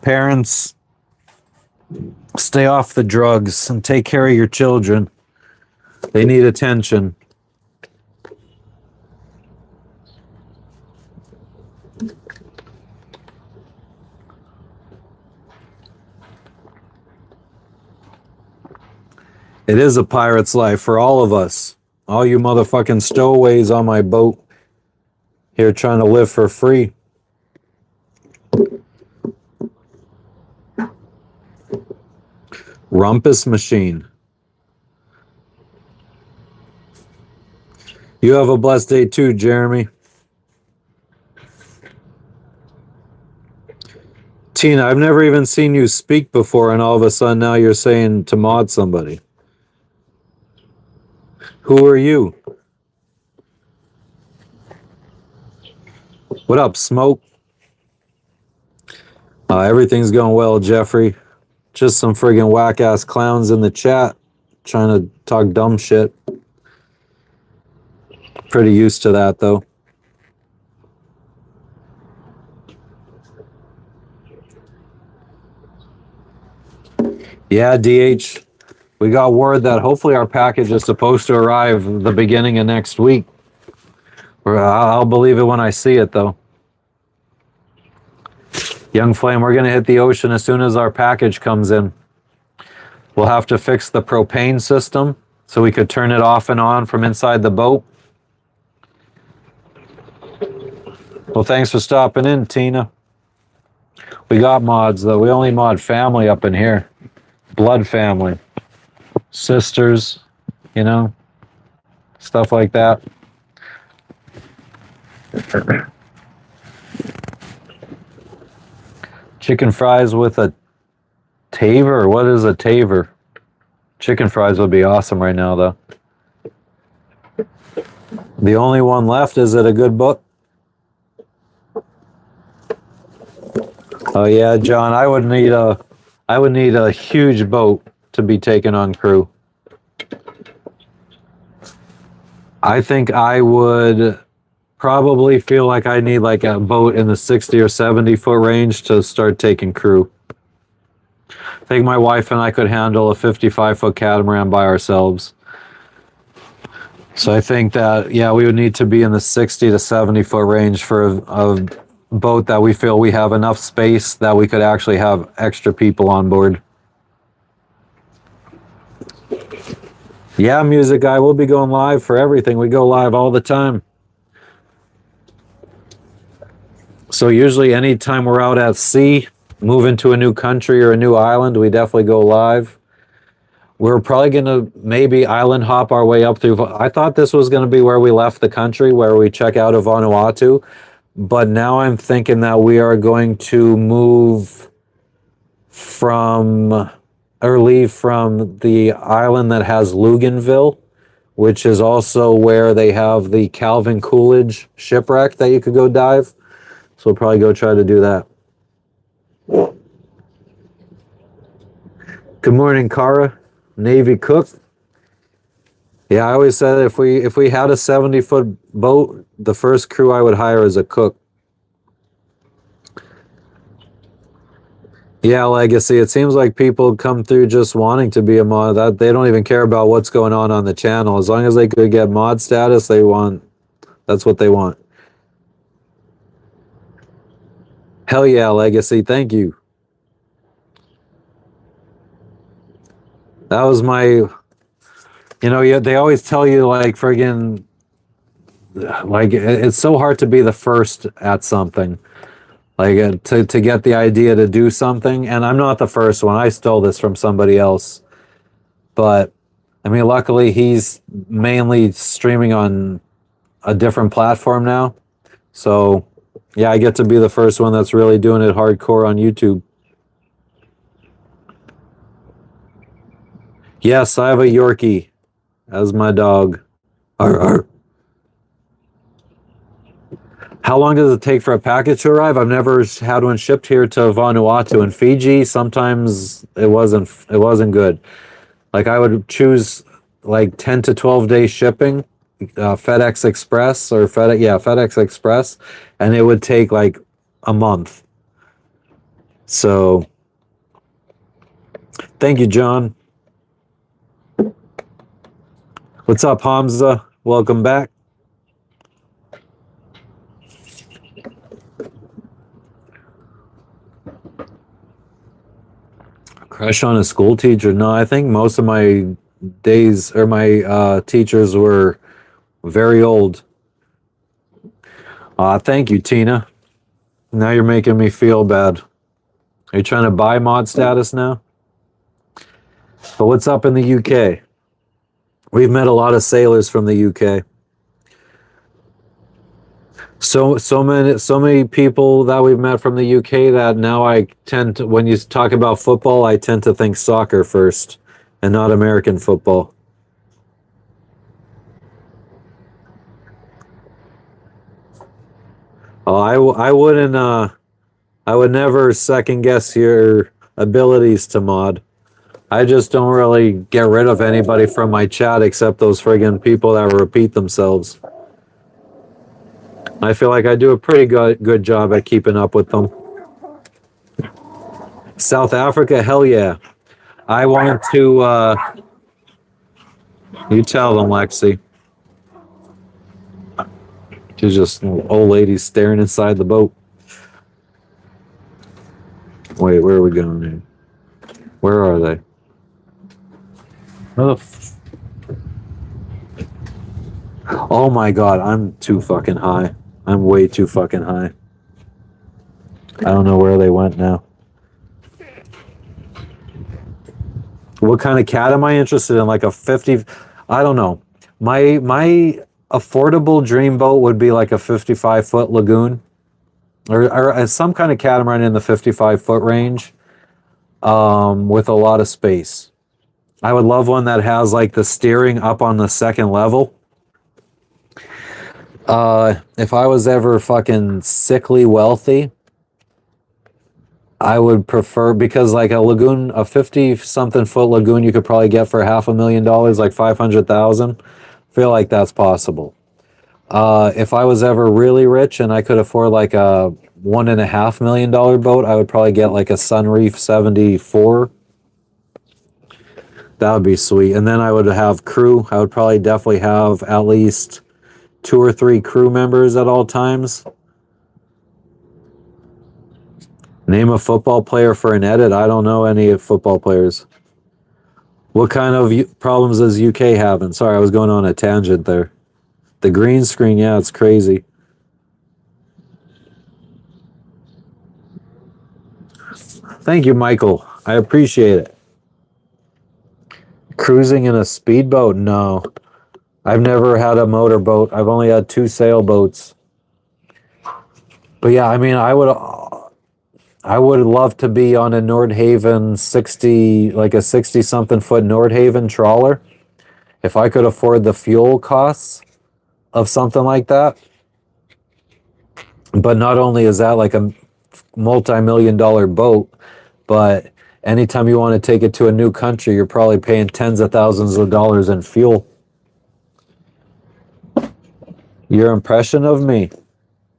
Parents, stay off the drugs and take care of your children. They need attention. It is a pirate's life for all of us. All you motherfucking stowaways on my boat here trying to live for free. Rumpus machine. You have a blessed day too, Jeremy. Tina, I've never even seen you speak before, and all of a sudden now you're saying to mod somebody. Who are you? What up, Smoke? Everything's going well, Jeffrey. Just some friggin' whack-ass clowns in the chat trying to talk dumb shit. Pretty used to that, though. Yeah, DH. We got word that hopefully our package is supposed to arrive the beginning of next week. I'll believe it when I see it, though. Young Flame, we're going to hit the ocean as soon as our package comes in. We'll have to fix the propane system so we could turn it off and on from inside the boat. Well, thanks for stopping in, Tina. We got mods, though. We only mod family up in here. Blood family. Sisters, you know, stuff like that. Chicken fries with a taver? What is a taver? Chicken fries would be awesome right now, though. The only one left, is it a good book? Oh yeah, John, I would need a huge boat to be taken on crew. I think I would probably feel like I need like a boat in the 60 or 70 foot range to start taking crew. I think my wife and I could handle a 55 foot catamaran by ourselves. So I think that, yeah, we would need to be in the 60 to 70 foot range for a boat that we feel we have enough space that we could actually have extra people on board. Yeah, music guy, we'll be going live for everything. We go live all the time. So usually anytime we're out at sea, move into a new country or a new island, we definitely go live. We're probably going to maybe island hop our way up through. I thought this was going to be where we left the country, where we check out of Vanuatu. But now I'm thinking that we are going to move from, or leave from the island that has Luganville, which is also where they have the Calvin Coolidge shipwreck that you could go dive. So we'll probably go try to do that. Good morning, Cara. Navy cook. Yeah, I always said if we had a 70-foot boat, the first crew I would hire is a cook. Yeah, legacy. It seems like people come through just wanting to be a mod. That they don't even care about what's going on the channel. As long as they could get mod status, they want. That's what they want. Hell yeah, legacy. Thank you. That was my. Yeah, they always tell you like friggin' like it's so hard to be the first at something. Like to get the idea to do something, and I'm not the first one. I stole this from somebody else, but I mean, luckily he's mainly streaming on a different platform now. So yeah, I get to be the first one that's really doing it hardcore on YouTube. Yes, I have a Yorkie as my dog. Arr, arr. How long does it take for a package to arrive? I've never had one shipped here to Vanuatu and Fiji. Sometimes it wasn't good. Like I would choose like 10 to 12 day shipping, FedEx Express or FedEx Express, and it would take like a month. So thank you, John. What's up, Hamza? Welcome back. Crush on a school teacher? No, I think most of my days or my teachers were very old. Thank you, Tina. Now you're making me feel bad. Are you trying to buy mod status now? But what's up in the UK? We've met a lot of sailors from the UK. So many people that we've met from the UK that now I tend to, when you talk about football, I tend to think soccer first and not American football. Oh, I would never second guess your abilities to mod. I just don't really get rid of anybody from my chat except those friggin' people that repeat themselves. I feel like I do a pretty good job at keeping up with them. South Africa, hell yeah. I want to, you tell them, Lexi. She's just an old lady staring inside the boat. Wait, where are we going here? Where are they? Oh my god, I'm too fucking high. I'm way too fucking high. I don't know where they went now. What kind of cat am I interested in? Like a 50? I don't know. My affordable dream boat would be like a 55-foot lagoon, or some kind of catamaran in the 55-foot range, with a lot of space. I would love one that has like the steering up on the second level. If I was ever fucking sickly wealthy, I would prefer, because like a lagoon, a 50-something foot lagoon, you could probably get for $500,000, like 500,000. I feel like that's possible. If I was ever really rich and I could afford like a $1.5 million boat, I would probably get like a Sunreef 74. That would be sweet. And then I would have crew. I would probably definitely have at least 2 or 3 crew members at all times. Name a football player for an edit. I don't know any football players. What kind of problems is UK having? Sorry, I was going on a tangent there. The green screen, yeah, it's crazy. Thank you, Michael. I appreciate it. Cruising in a speedboat? No. I've never had a motorboat. I've only had 2 sailboats. But yeah, I mean, I would love to be on a Nordhaven 60, like a 60-something foot Nordhaven trawler. If I could afford the fuel costs of something like that. But not only is that like a multi-million-dollar boat, but anytime you want to take it to a new country, you're probably paying tens of thousands of dollars in fuel. Your impression of me?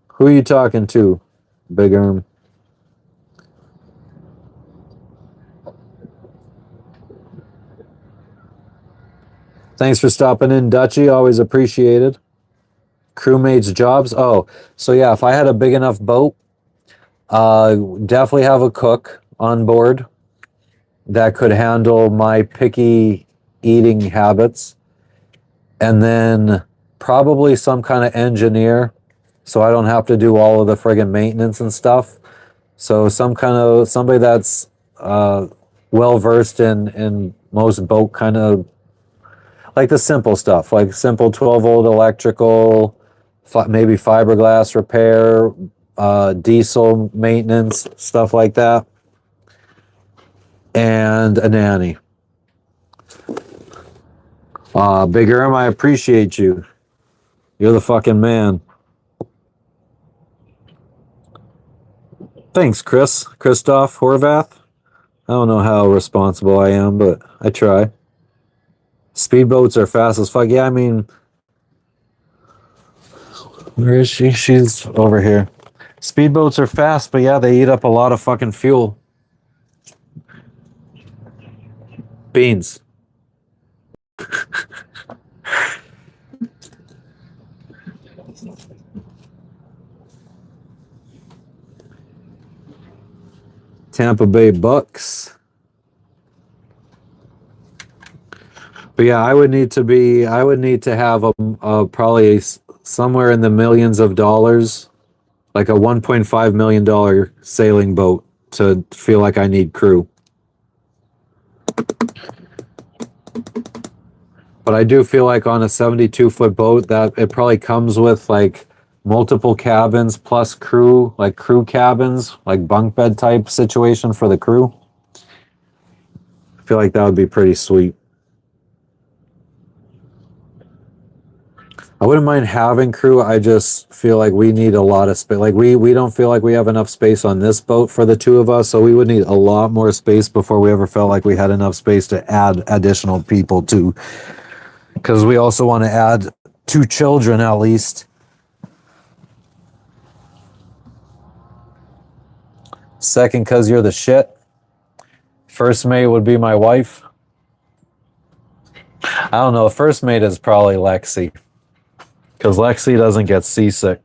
Who are you talking to, Big Erm? Thanks for stopping in, Dutchy. Always appreciated. Crewmates jobs. Oh, so yeah, if I had a big enough boat, definitely have a cook on board that could handle my picky eating habits. And then probably some kind of engineer so I don't have to do all of the friggin' maintenance and stuff. So somebody that's well versed in most boat kind of like the simple stuff, like simple 12-volt electrical, maybe fiberglass repair, diesel maintenance, stuff like that, and a nanny. Big Erm, I appreciate you. You're the fucking man. Thanks, Christoph Horvath. I don't know how responsible I am, but I try. Speedboats are fast as fuck. Yeah, I mean, where is she? She's over here. Speedboats are fast, but yeah, they eat up a lot of fucking fuel. Beans. Tampa Bay Bucks. But yeah, I would need to have a probably somewhere in the millions of dollars, like a $1.5 million sailing boat to feel like I need crew. But I do feel like on a 72-foot boat that it probably comes with like multiple cabins plus crew, like crew cabins, like bunk bed type situation for the crew. I feel like that would be pretty sweet. I wouldn't mind having crew. I just feel like we need a lot of space. Like we don't feel like we have enough space on this boat for the two of us, so we would need a lot more space before we ever felt like we had enough space to add additional people to. Because we also want to add 2 children at least. Second, because you're the shit. First mate would be my wife. I don't know. First mate is probably Lexi. Because Lexi doesn't get seasick.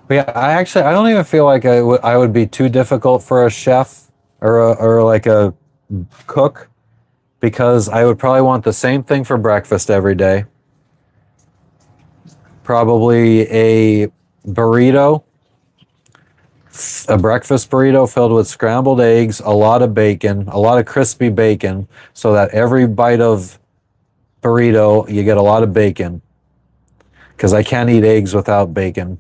But yeah, I don't even feel like I would be too difficult for a chef or like a cook, because I would probably want the same thing for breakfast every day. Probably a burrito, a breakfast burrito filled with scrambled eggs, a lot of bacon, a lot of crispy bacon, so that every bite of burrito you get a lot of bacon, because I can't eat eggs without bacon.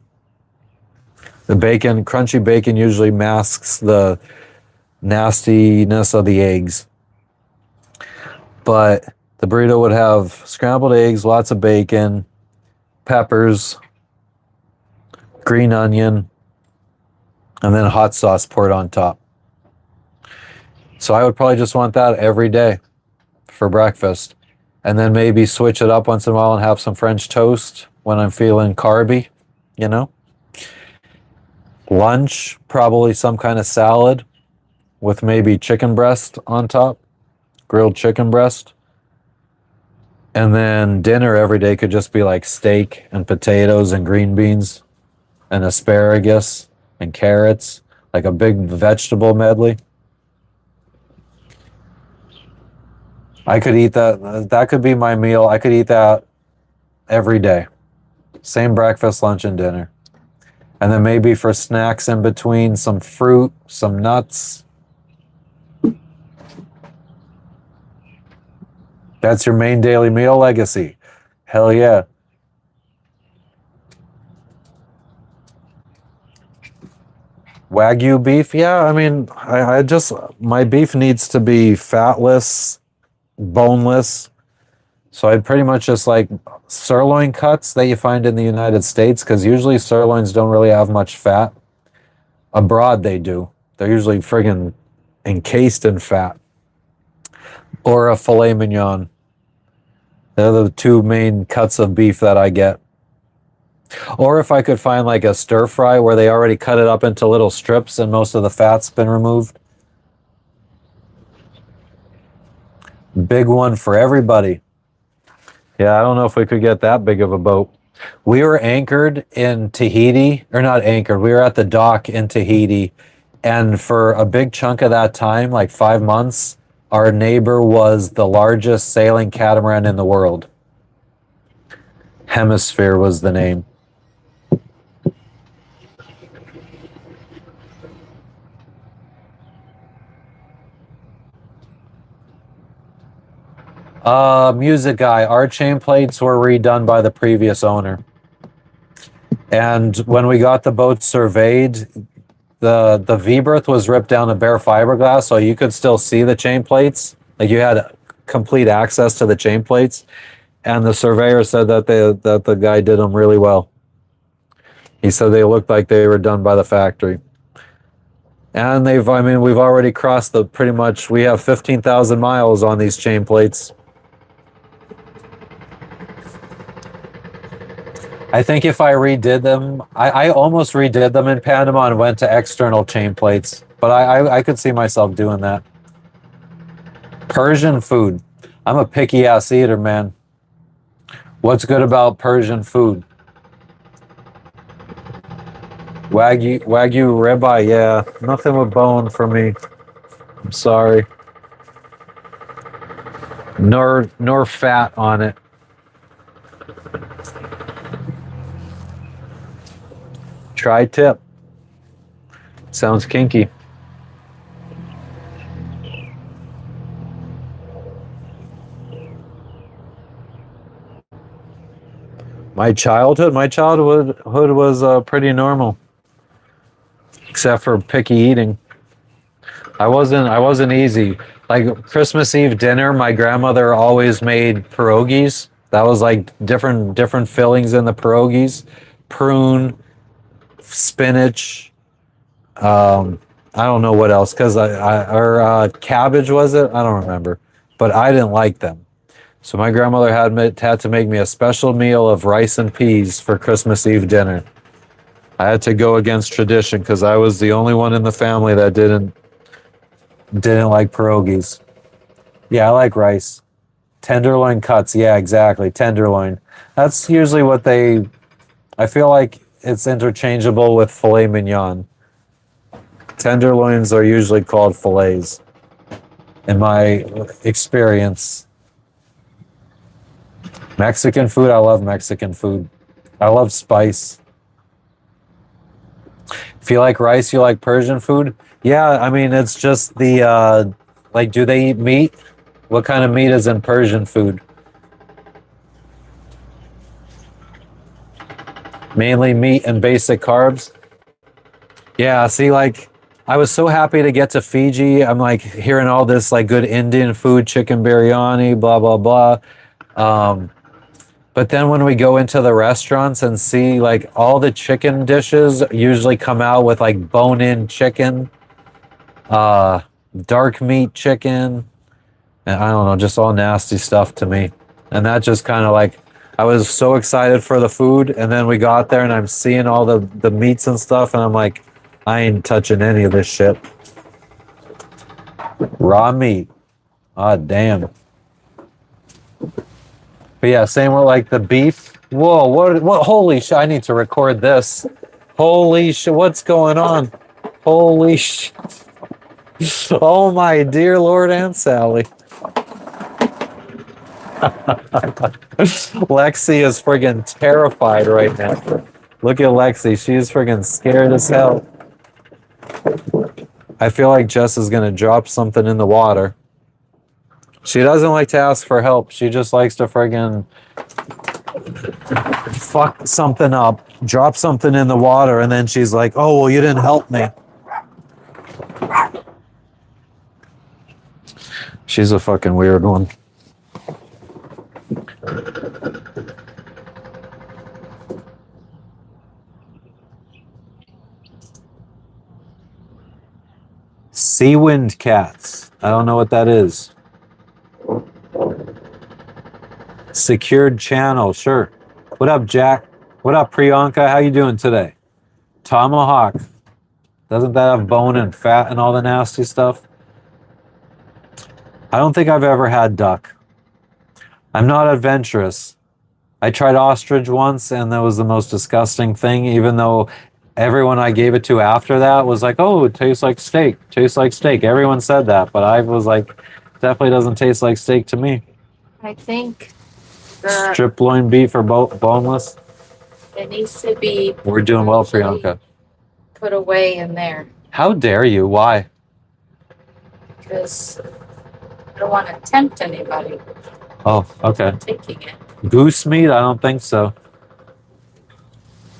The bacon, crunchy bacon, usually masks the nastiness of the eggs. But the burrito would have scrambled eggs, lots of bacon, peppers, green onion, and then hot sauce poured on top. So I would probably just want that every day for breakfast. And then maybe switch it up once in a while and have some French toast when I'm feeling carby, you know? Lunch, probably some kind of salad with maybe chicken breast on top, grilled chicken breast. And then dinner every day could just be like steak and potatoes and green beans and asparagus and carrots, like a big vegetable medley. I could eat that. That could be my meal. I could eat that every day. Same breakfast, lunch, and dinner. And then maybe for snacks in between, some fruit, some nuts. That's your main daily meal, Legacy. Hell yeah. Wagyu beef? Yeah, I mean, I just, my beef needs to be fatless, boneless. So I'd pretty much just like sirloin cuts that you find in the United States, because usually sirloins don't really have much fat. Abroad they do. They're usually friggin' encased in fat. Or a filet mignon. They're the 2 main cuts of beef that I get. Or if I could find like a stir fry where they already cut it up into little strips and most of the fat's been removed. Big one for everybody. Yeah, I don't know if we could get that big of a boat. We were anchored in Tahiti, or not anchored, we were at the dock in Tahiti. And for a big chunk of that time, like 5 months, our neighbor was the largest sailing catamaran in the world. Hemisphere was the name. Music guy. Our chain plates were redone by the previous owner. And when we got the boat surveyed, the V-berth was ripped down to bare fiberglass, so you could still see the chain plates. Like you had complete access to the chain plates. And the surveyor said that the guy did them really well. He said they looked like they were done by the factory. And we've already crossed we have 15,000 miles on these chain plates. I think if I redid them, I almost redid them in Panama and went to external chain plates, but I could see myself doing that. Persian food. I'm a picky ass eater, man. What's good about Persian food? Wagyu ribeye, yeah. Nothing with bone for me. I'm sorry. Nor fat on it. Tri-tip. Sounds kinky. My childhood was pretty normal, except for picky eating. I wasn't easy. Like Christmas Eve dinner, my grandmother always made pierogies. That was like different fillings in the pierogies, prune, spinach. I don't know what else, or cabbage was it? I don't remember, but I didn't like them. So my grandmother had to make me a special meal of rice and peas for Christmas Eve dinner. I had to go against tradition because I was the only one in the family that didn't like pierogies. Yeah, I like rice. Tenderloin cuts, yeah, exactly. Tenderloin. That's usually I feel like it's interchangeable with filet mignon. Tenderloins are usually called fillets, in my experience. Mexican food, I love Mexican food. I love spice. If you like rice, you like Persian food? Yeah, I mean, it's just do they eat meat? What kind of meat is in Persian food? Mainly meat and basic carbs? Yeah, see, like, I was so happy to get to Fiji. I'm like hearing all this like good Indian food, chicken biryani, blah, blah, blah. But then when we go into the restaurants and see like all the chicken dishes usually come out with like bone-in chicken, dark meat chicken, and I don't know, just all nasty stuff to me. And that just kind of like, I was so excited for the food, and then we got there and I'm seeing all the meats and stuff, and I'm like, I ain't touching any of this shit. Raw meat. Ah, damn. But yeah, same with like the beef. Whoa, what, holy shit, I need to record this. Holy shit, what's going on? Holy shit. Oh my dear Lord and Sally. Lexi is friggin' terrified right now. Look at Lexi, she's friggin' scared as hell. I feel like Jess is gonna drop something in the water. She doesn't like to ask for help. She just likes to friggin' fuck something up, drop something in the water, and then she's like, oh, well, you didn't help me. She's a fucking weird one. Sea wind cats. I don't know what that is. Secured channel, sure. What up, Jack? What up, Priyanka? How you doing today? Tomahawk. Doesn't that have bone and fat and all the nasty stuff? I don't think I've ever had duck. I'm not adventurous. I tried ostrich once and that was the most disgusting thing, even though everyone I gave it to after that was like, oh, it tastes like steak. Tastes like steak. Everyone said that, but I was like, definitely doesn't taste like steak to me. I think Strip loin beef or boneless. it needs to be. We're doing well, Priyanka. Put away in there How dare you? Why? because I don't want to tempt anybody Oh, okay. taking it. Goose meat? I don't think so.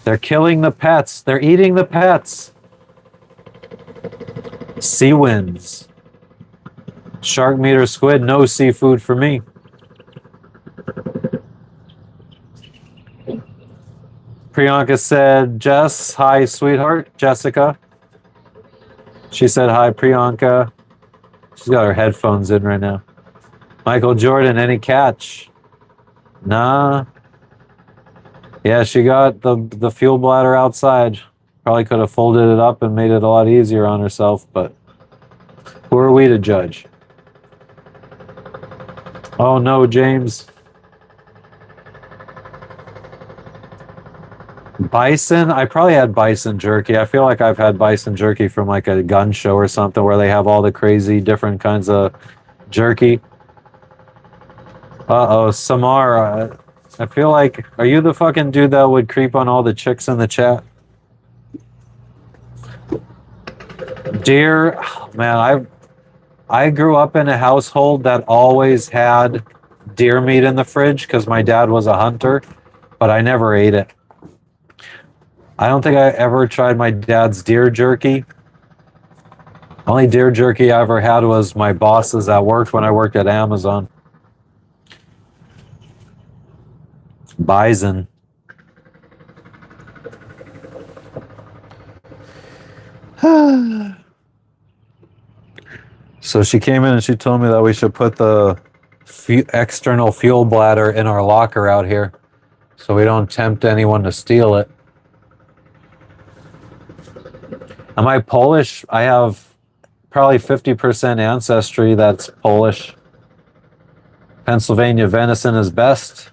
They're killing the pets. They're eating the pets. Sea winds. Shark meat or squid? No seafood for me. Priyanka said, Jess, hi, sweetheart. Jessica. She said, hi, Priyanka. She's got her headphones in right now. Michael Jordan, any catch? Nah. Yeah, she got the fuel bladder outside. Probably could have folded it up and made it a lot easier on herself, but who are we to judge? Oh no, James. Bison? I probably had bison jerky. I feel like I've had bison jerky from like a gun show or something where they have all the crazy different kinds of jerky. Uh-oh, Samara. I feel like, are you the fucking dude that would creep on all the chicks in the chat? Deer, man, I grew up in a household that always had deer meat in the fridge because my dad was a hunter, but I never ate it. I don't think I ever tried my dad's deer jerky. Only deer jerky I ever had was my boss's at work when I worked at Amazon. Bison. So she came in and she told me that we should put the external fuel bladder in our locker out here so we don't tempt anyone to steal it. Am I Polish? I have probably 50% ancestry that's Polish. Pennsylvania venison is best.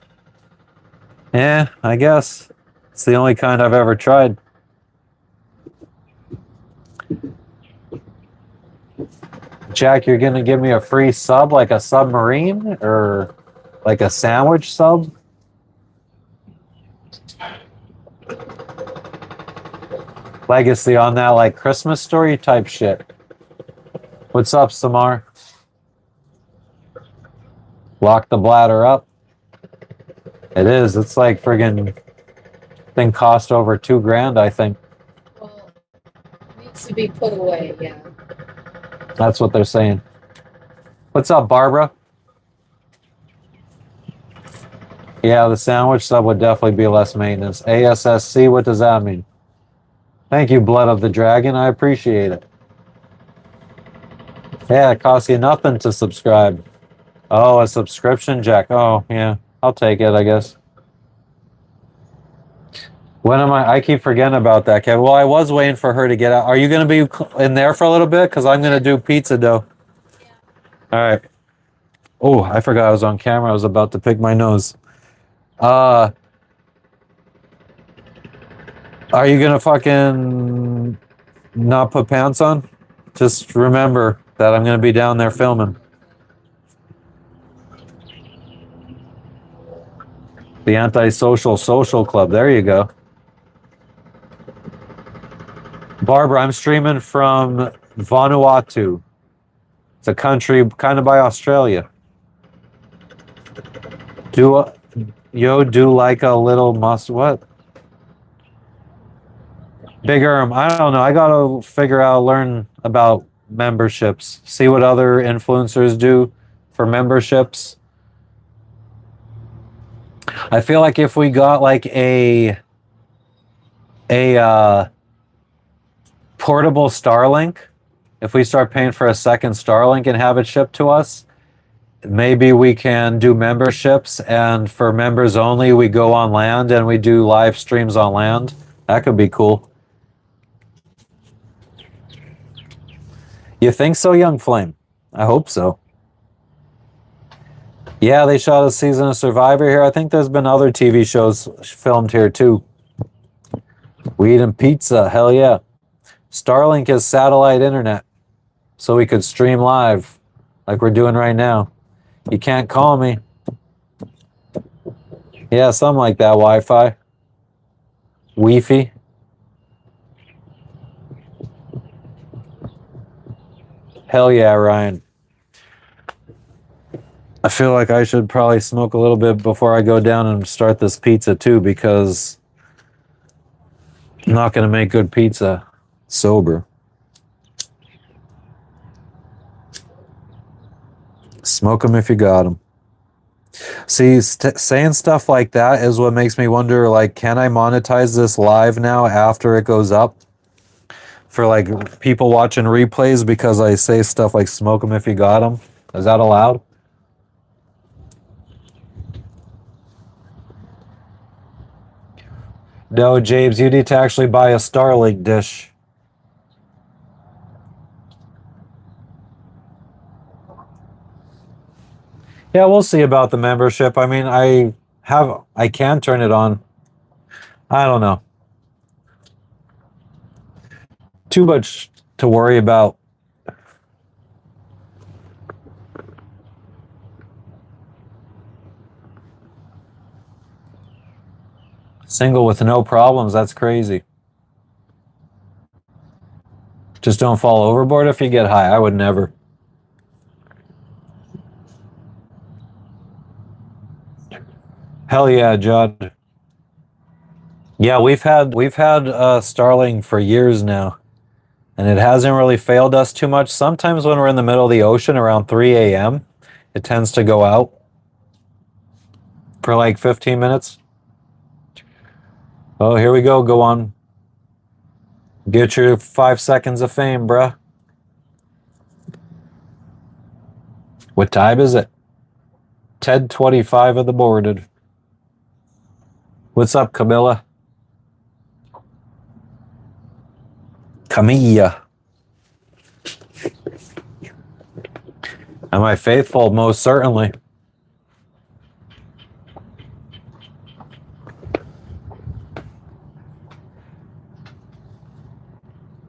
Yeah, I guess. It's the only kind I've ever tried. Jack, you're going to give me a free sub like a submarine or like a sandwich sub? Legacy on that like Christmas story type shit. What's up, Samar? Lock the bladder up. It is. It's like friggin' thing cost over $2,000, I think. Well, it needs to be put away, yeah. That's what they're saying. What's up, Barbara? Yeah, the sandwich sub would definitely be less maintenance. ASSC, what does that mean? Thank you, Blood of the Dragon. I appreciate it. Yeah, it costs you nothing to subscribe. Oh, a subscription, Jack. Oh, yeah. I'll take it, I guess. When am I keep forgetting about that, Kevin. Well, I was waiting for her to get out. Are you going to be in there for a little bit? Because I'm going to do pizza dough. Yeah. All right. Oh, I forgot I was on camera. I was about to pick my nose. Are you going to fucking not put pants on? Just remember that I'm going to be down there filming. The Antisocial Social Club. There you go. Barbara, I'm streaming from Vanuatu. It's a country kind of by Australia. Do like a little what? Big Erm. I don't know. I gotta figure out, learn about memberships. See what other influencers do for memberships. I feel like if we got like a portable Starlink, if we start paying for a second Starlink and have it shipped to us, maybe we can do memberships, and for members only, we go on land and we do live streams on land. That could be cool. You think so, Young Flame? I hope so. Yeah, they shot a season of Survivor here. I think there's been other TV shows filmed here too. We eating pizza, hell yeah. Starlink is satellite internet, so we could stream live like we're doing right now. You can't call me. Yeah, something like that, Wi-Fi. Wi-Fi. Hell yeah, Ryan. I feel like I should probably smoke a little bit before I go down and start this pizza too, because I'm not going to make good pizza sober. Smoke them if you got them. See, saying stuff like that is what makes me wonder, like, can I monetize this live now after it goes up? For like people watching replays because I say stuff like smoke them if you got them. Is that allowed? No, James, you need to actually buy a Starlink dish. Yeah, we'll see about the membership. I mean, I can turn it on. I don't know. Too much to worry about. Single with no problems, that's crazy. Just don't fall overboard if you get high. I would never. Hell yeah, Judd. Yeah, we've had Starlink for years now, and it hasn't really failed us too much. Sometimes when we're in the middle of the ocean around 3 a.m., it tends to go out for like 15 minutes. Oh, here we go. Go on. Get your 5 seconds of fame, bruh. What time is it? 10:25 of the boarded. What's up, Camilla? Camilla. Am I faithful? Most certainly.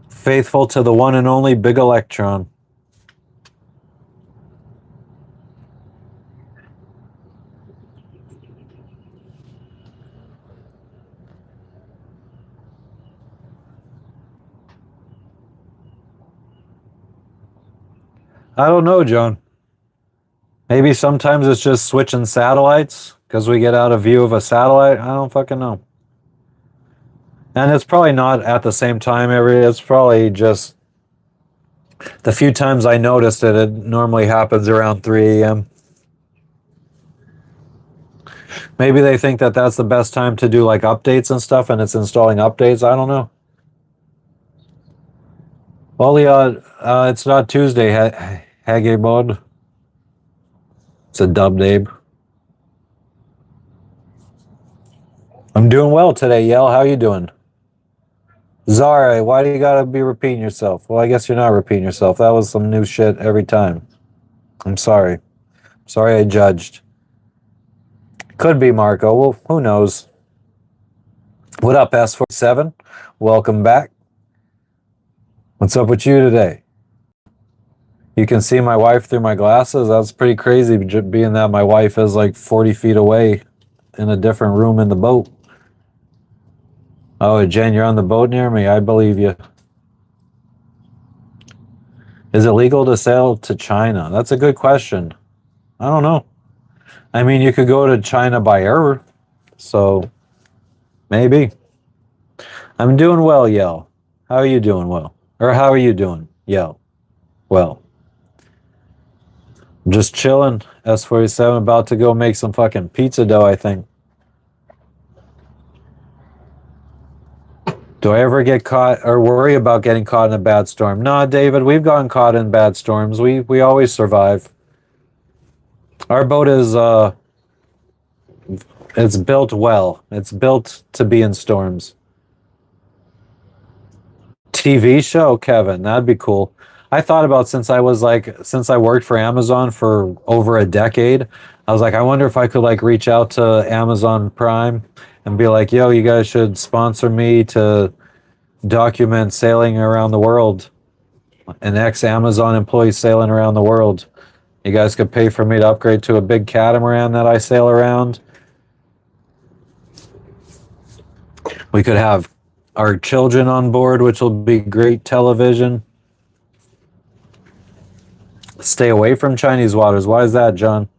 Faithful to the one and only Big Electron. I don't know, John. Maybe sometimes it's just switching satellites because we get out of view of a satellite. I don't fucking know. And it's probably not at the same time it's probably just the few times I noticed it, it normally happens around 3 a.m. Maybe they think that that's the best time to do like updates and stuff, and it's installing updates. I don't know. Well, it's not Tuesday, Hagibod. It's a dub name. I'm doing well today, Yell. How you doing? Zara, why do you gotta be repeating yourself? Well, I guess you're not repeating yourself. That was some new shit every time. I'm sorry. Sorry I judged. Could be Marco. Well, who knows? What up, S47? Welcome back. What's up with you today? You can see my wife through my glasses? That's pretty crazy, being that my wife is like 40 feet away in a different room in the boat. Oh, Jen, you're on the boat near me? I believe you. Is it legal to sail to China? That's a good question. I don't know. I mean, you could go to China by air, so maybe. I'm doing well, Yell. How are you doing, well? Or how are you doing, Yell? Well. I'm just chilling. S47 about to go make some fucking pizza dough, I think. Do I ever get caught or worry about getting caught in a bad storm? Nah, David, we've gotten caught in bad storms. We always survive. Our boat is it's built well. It's built to be in storms. TV show, Kevin, that'd be cool. I thought about since I worked for Amazon for over a decade, I was like, I wonder if I could like reach out to Amazon Prime and be like, yo, you guys should sponsor me to document sailing around the world. An ex-Amazon employee sailing around the world. You guys could pay for me to upgrade to a big catamaran that I sail around. We could have our children on board, which will be great television. Stay away from Chinese waters. Why is that, John?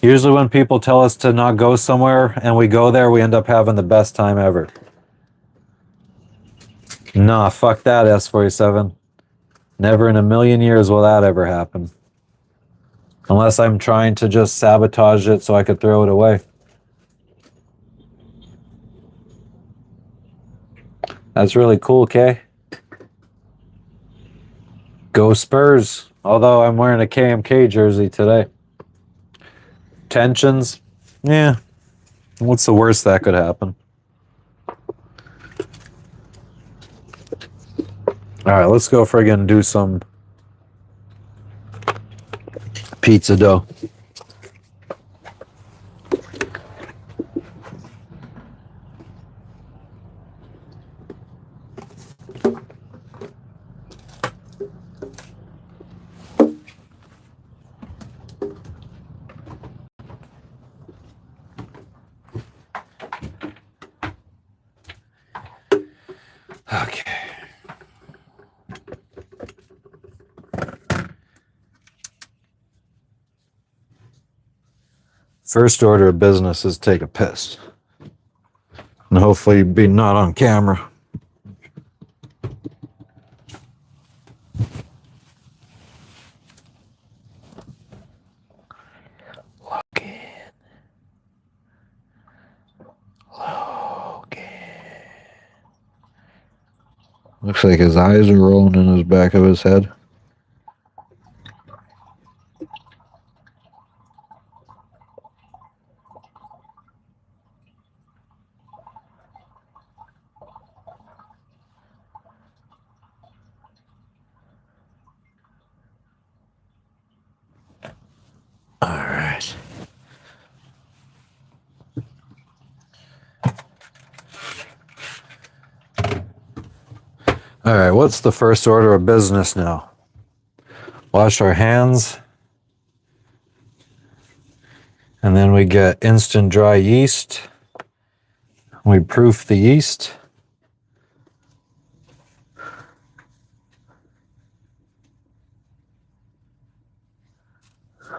Usually when people tell us to not go somewhere and we go there, we end up having the best time ever. Nah, fuck that, S47. Never in a million years will that ever happen. Unless I'm trying to just sabotage it so I could throw it away. That's really cool, Kay. Go Spurs. Although I'm wearing a KMK jersey today. Tensions? Yeah. What's the worst that could happen? Alright, let's go friggin' do some pizza dough. Okay. First order of business is take a piss. And hopefully be not on camera. Looks like his eyes are rolling in his back of his head. All right. All right, what's the first order of business now? Wash our hands. And then we get instant dry yeast. We proof the yeast.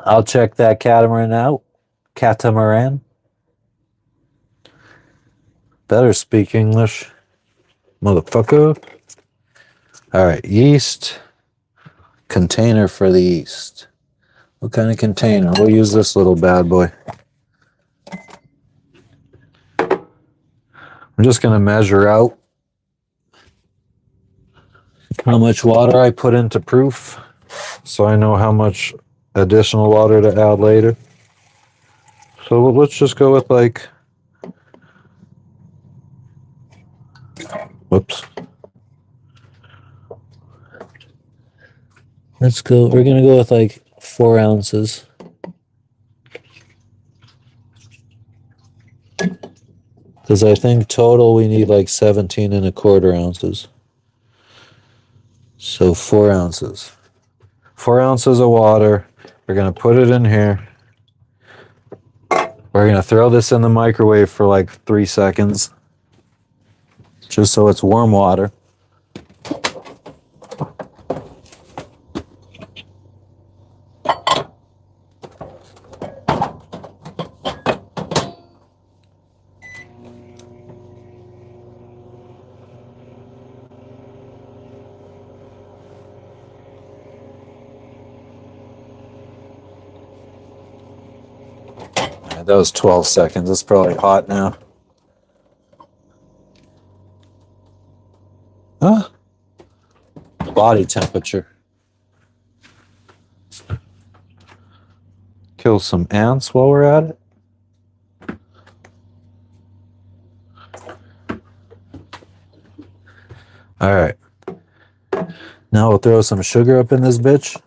I'll check that catamaran out. Catamaran. Better speak English, motherfucker. All right, yeast. Container for the yeast. What kind of container? We'll use this little bad boy. I'm just going to measure out how much water I put into proof so I know how much additional water to add later. So let's just go with like, whoops. Let's go, we're going to go with like 4 ounces. Because I think total we need like 17¼ ounces. So 4 ounces. 4 ounces of water. We're going to put it in here. We're going to throw this in the microwave for like 3 seconds. Just so it's warm water. That was 12 seconds. It's probably hot now. Huh? Body temperature. kill some ants while we're at it. All right. Now we'll throw some sugar up in this bitch.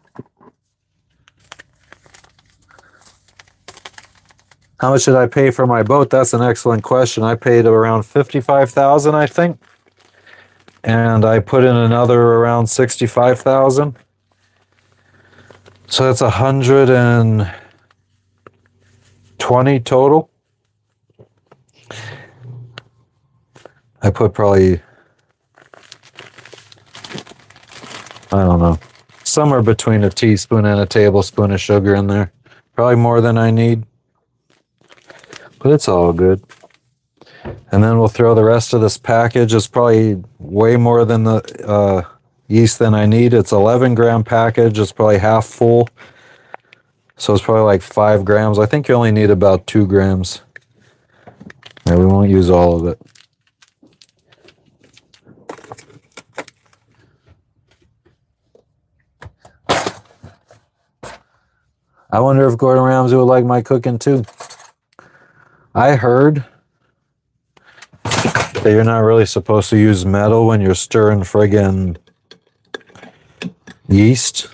How much did I pay for my boat? That's an excellent question. I paid around $55,000, I think. And I put in another around $65,000. So that's 120 total. I put probably, I don't know, somewhere between a teaspoon and a tablespoon of sugar in there. Probably more than I need. But it's all good. And then we'll throw the rest of this package. It's probably way more than the yeast than I need. It's 11-gram package. It's probably half full. So it's probably like 5 grams. I think you only need about 2 grams. Yeah, we won't use all of it. I wonder if Gordon Ramsay would like my cooking too. I heard that you're not really supposed to use metal when you're stirring friggin' yeast.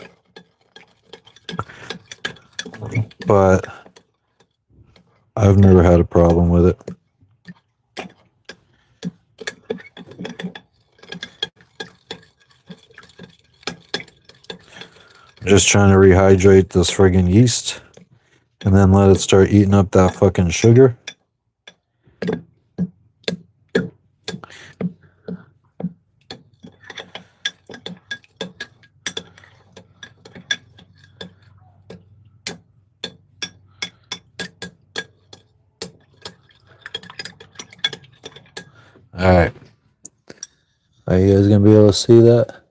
But I've never had a problem with it. I'm just trying to rehydrate this friggin' yeast and then let it start eating up that fucking sugar. All right. Are you guys gonna be able to see that?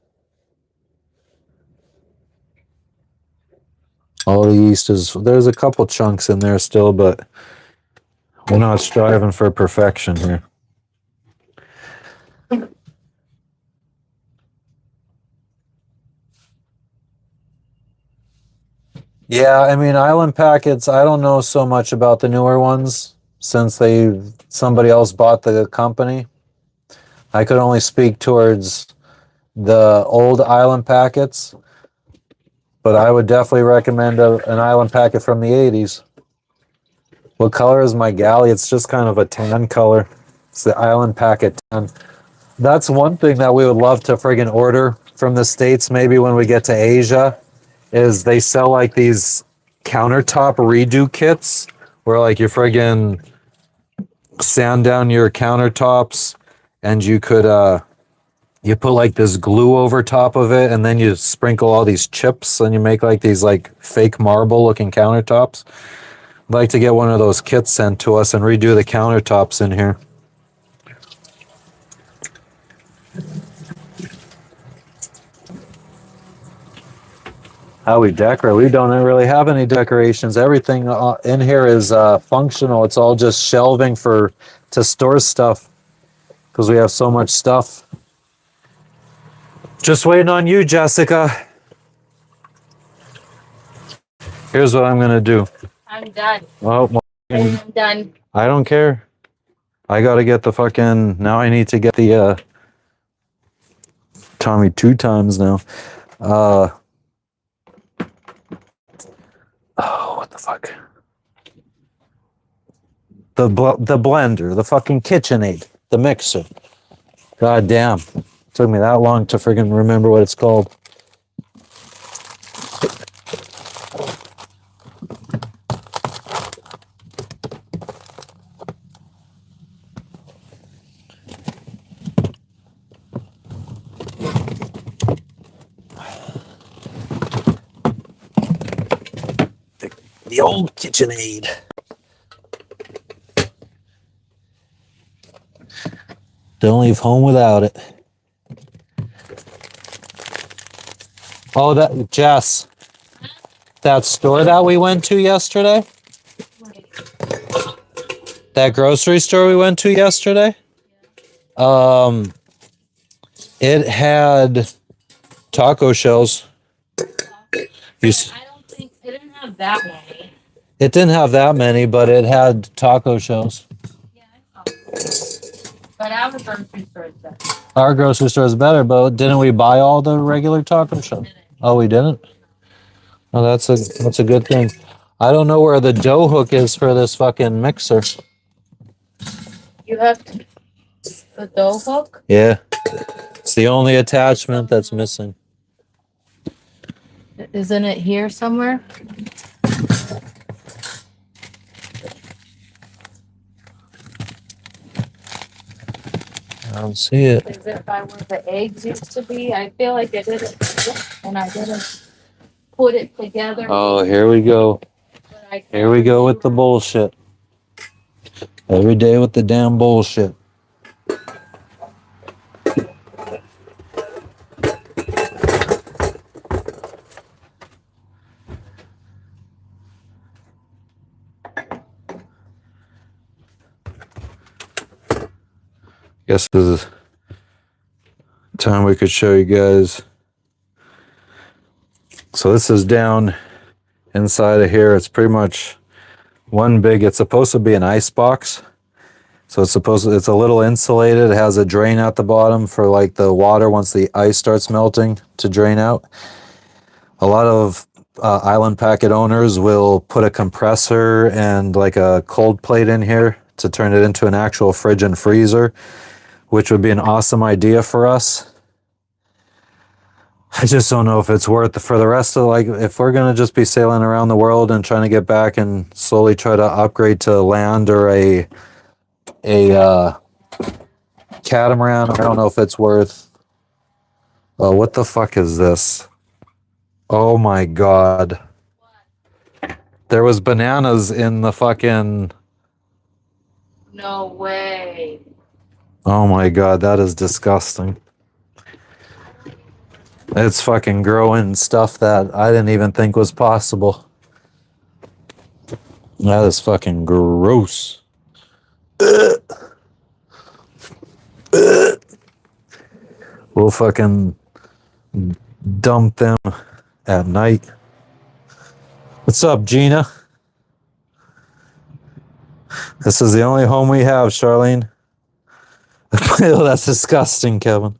All the yeast is, there's a couple chunks in there still, but we're not striving for perfection here. Yeah, I mean, island packets, I don't know so much about the newer ones since somebody else bought the company. I could only speak towards the old island packets, but I would definitely recommend an island packet from the 80s. What color is my galley? It's just kind of a tan color. It's the island packet tan. That's one thing that we would love to friggin' order from the States maybe when we get to Asia, is they sell like these countertop redo kits where like you friggin' sand down your countertops and you could you put like this glue over top of it and then you sprinkle all these chips and you make like these like fake marble looking countertops. I'd like to get one of those kits sent to us and redo the countertops in here. How we decorate? We don't really have any decorations. Everything in here is functional. It's all just shelving to store stuff because we have so much stuff. Just waiting on you, Jessica. Here's what I'm gonna do. I'm done. Oh, I'm done. I don't care. I gotta get the fucking. Now I need to get the Tommy 2 times now. Oh, what the fuck? The blender, the fucking KitchenAid, the mixer. God damn. Took me that long to friggin' remember what it's called. The old KitchenAid. Don't leave home without it. Oh, that Jess, that store that we went to yesterday, that grocery store we went to yesterday, it had taco shells. I don't think it didn't have that many. It didn't have that many, but it had taco shells. Yeah, I know. But our grocery store is better. Our grocery store is better, but didn't we buy all the regular taco shells? Oh, we didn't? Oh, that's a good thing. I don't know where the dough hook is for this fucking mixer. You have the dough hook? Yeah. It's the only attachment that's missing. Isn't it here somewhere? I don't see it. Is it by where the eggs used to be? I feel like I did it and I didn't put it together. Oh, here we go. Here we go with the bullshit. Every day with the damn bullshit. Guess this is time we could show you guys. So this is down inside of here. It's pretty much one big, it's supposed to be an ice box. So it's a little insulated. It has a drain at the bottom for like the water once the ice starts melting to drain out. A lot of island packet owners will put a compressor and like a cold plate in here to turn it into an actual fridge and freezer, which would be an awesome idea for us. I just don't know if it's worth it for the rest of, like, if we're going to just be sailing around the world and trying to get back and slowly try to upgrade to land or a catamaran. I don't know if it's worth. Oh, what the fuck is this? Oh my God. There was bananas in the fucking. No way. Oh my God, that is disgusting. It's fucking growing stuff that I didn't even think was possible. That is fucking gross. We'll fucking dump them at night. What's up, Gina? This is the only home we have, Charlene. Ew, that's disgusting, Kevin.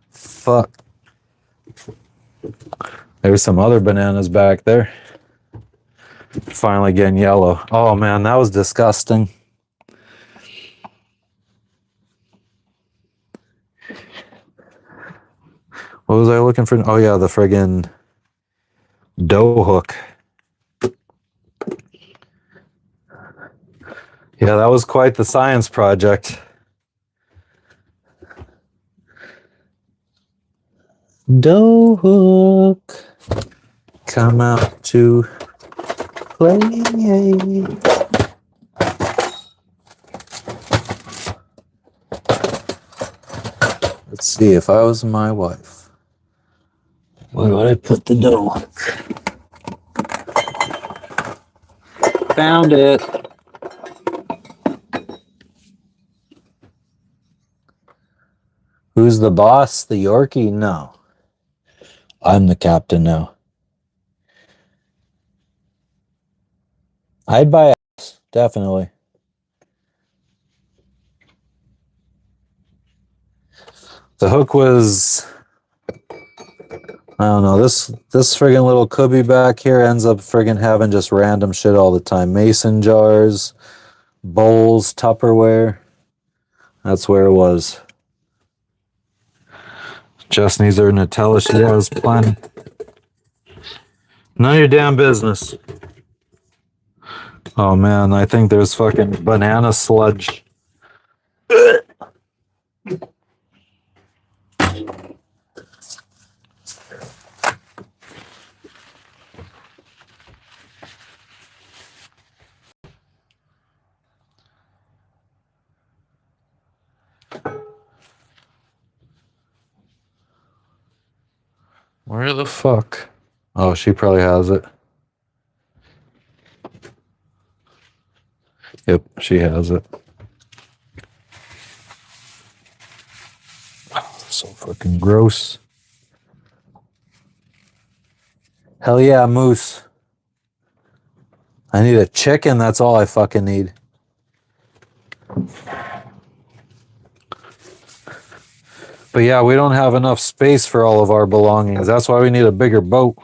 Fuck. There's some other bananas back there. Finally getting yellow. Oh man, that was disgusting. What was I looking for? Oh yeah, the friggin' dough hook. Yeah, that was quite the science project. Dough hook, come out to play. Let's see, if I was my wife, where would I put the dough hook? Found it. Who's the boss? The Yorkie? No. I'm the captain now. I'd buy ass, definitely. The hook was, I don't know, this friggin' little cubby back here ends up friggin' having just random shit all the time. Mason jars, bowls, Tupperware. That's where it was. Jess needs her Nutella. She has plenty. None of your damn business. Oh man, I think there's fucking banana sludge. Where the fuck? Oh, she probably has it. Yep, she has it. So fucking gross. Hell yeah, moose. I need a chicken. That's all I fucking need. But yeah, we don't have enough space for all of our belongings. That's why we need a bigger boat.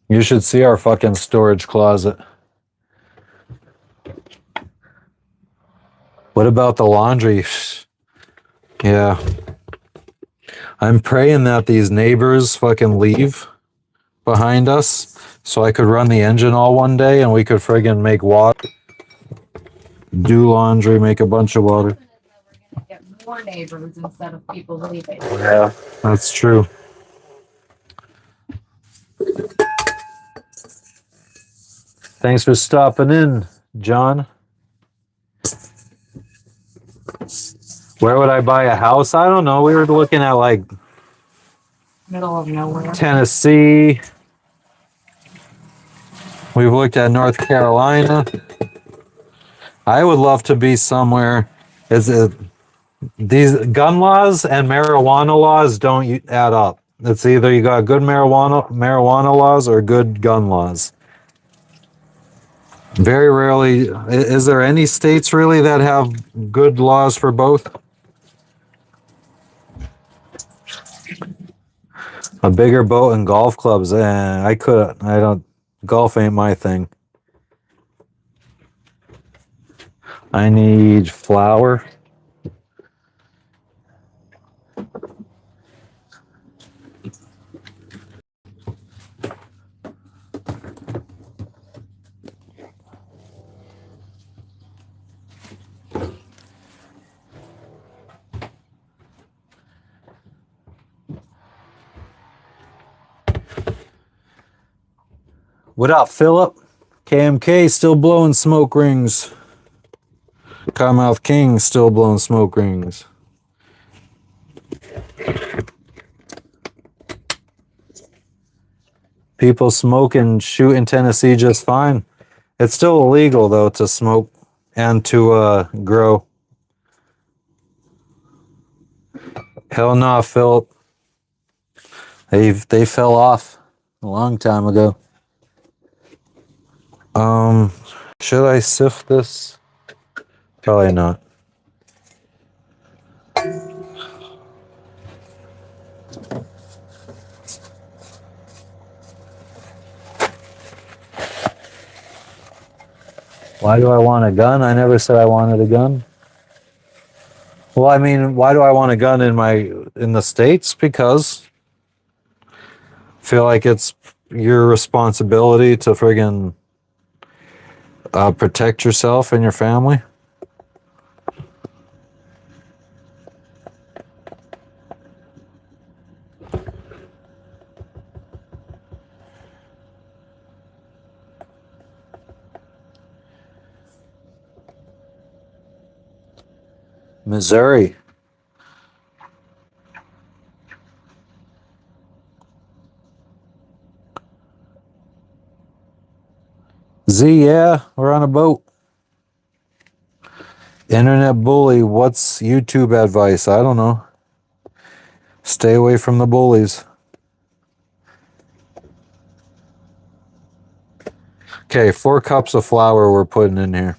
You should see our fucking storage closet. What about the laundry? Yeah. I'm praying that these neighbors fucking leave behind us so I could run the engine all one day and we could friggin' make water. Do laundry, make a bunch of water. Get more neighbors instead of people leaving. Yeah, that's true. Thanks for stopping in, John. Where would I buy a house? I don't know. We were looking at like Middle of nowhere. Tennessee. We've looked at North Carolina. I would love to be somewhere. These gun laws and marijuana laws don't add up. It's either you got good marijuana laws or good gun laws. Very rarely, is there any states really that have good laws for both? A bigger boat and golf clubs. Golf ain't my thing. I need flour. What up, Philip? KMK still blowing smoke rings. Cottonmouth King still blowing smoke rings. People smoke and shoot in Tennessee just fine. It's still illegal though to smoke and to grow. Hell no, Philip. They fell off a long time ago. Should I sift this? Probably not. Why do I want a gun? I never said I wanted a gun. Well, I mean, why do I want a gun in the States? Because I feel like it's your responsibility to friggin' protect yourself and your family. Missouri. Z, yeah, we're on a boat. Internet bully, what's YouTube advice? I don't know. Stay away from the bullies. Okay, 4 cups of flour we're putting in here.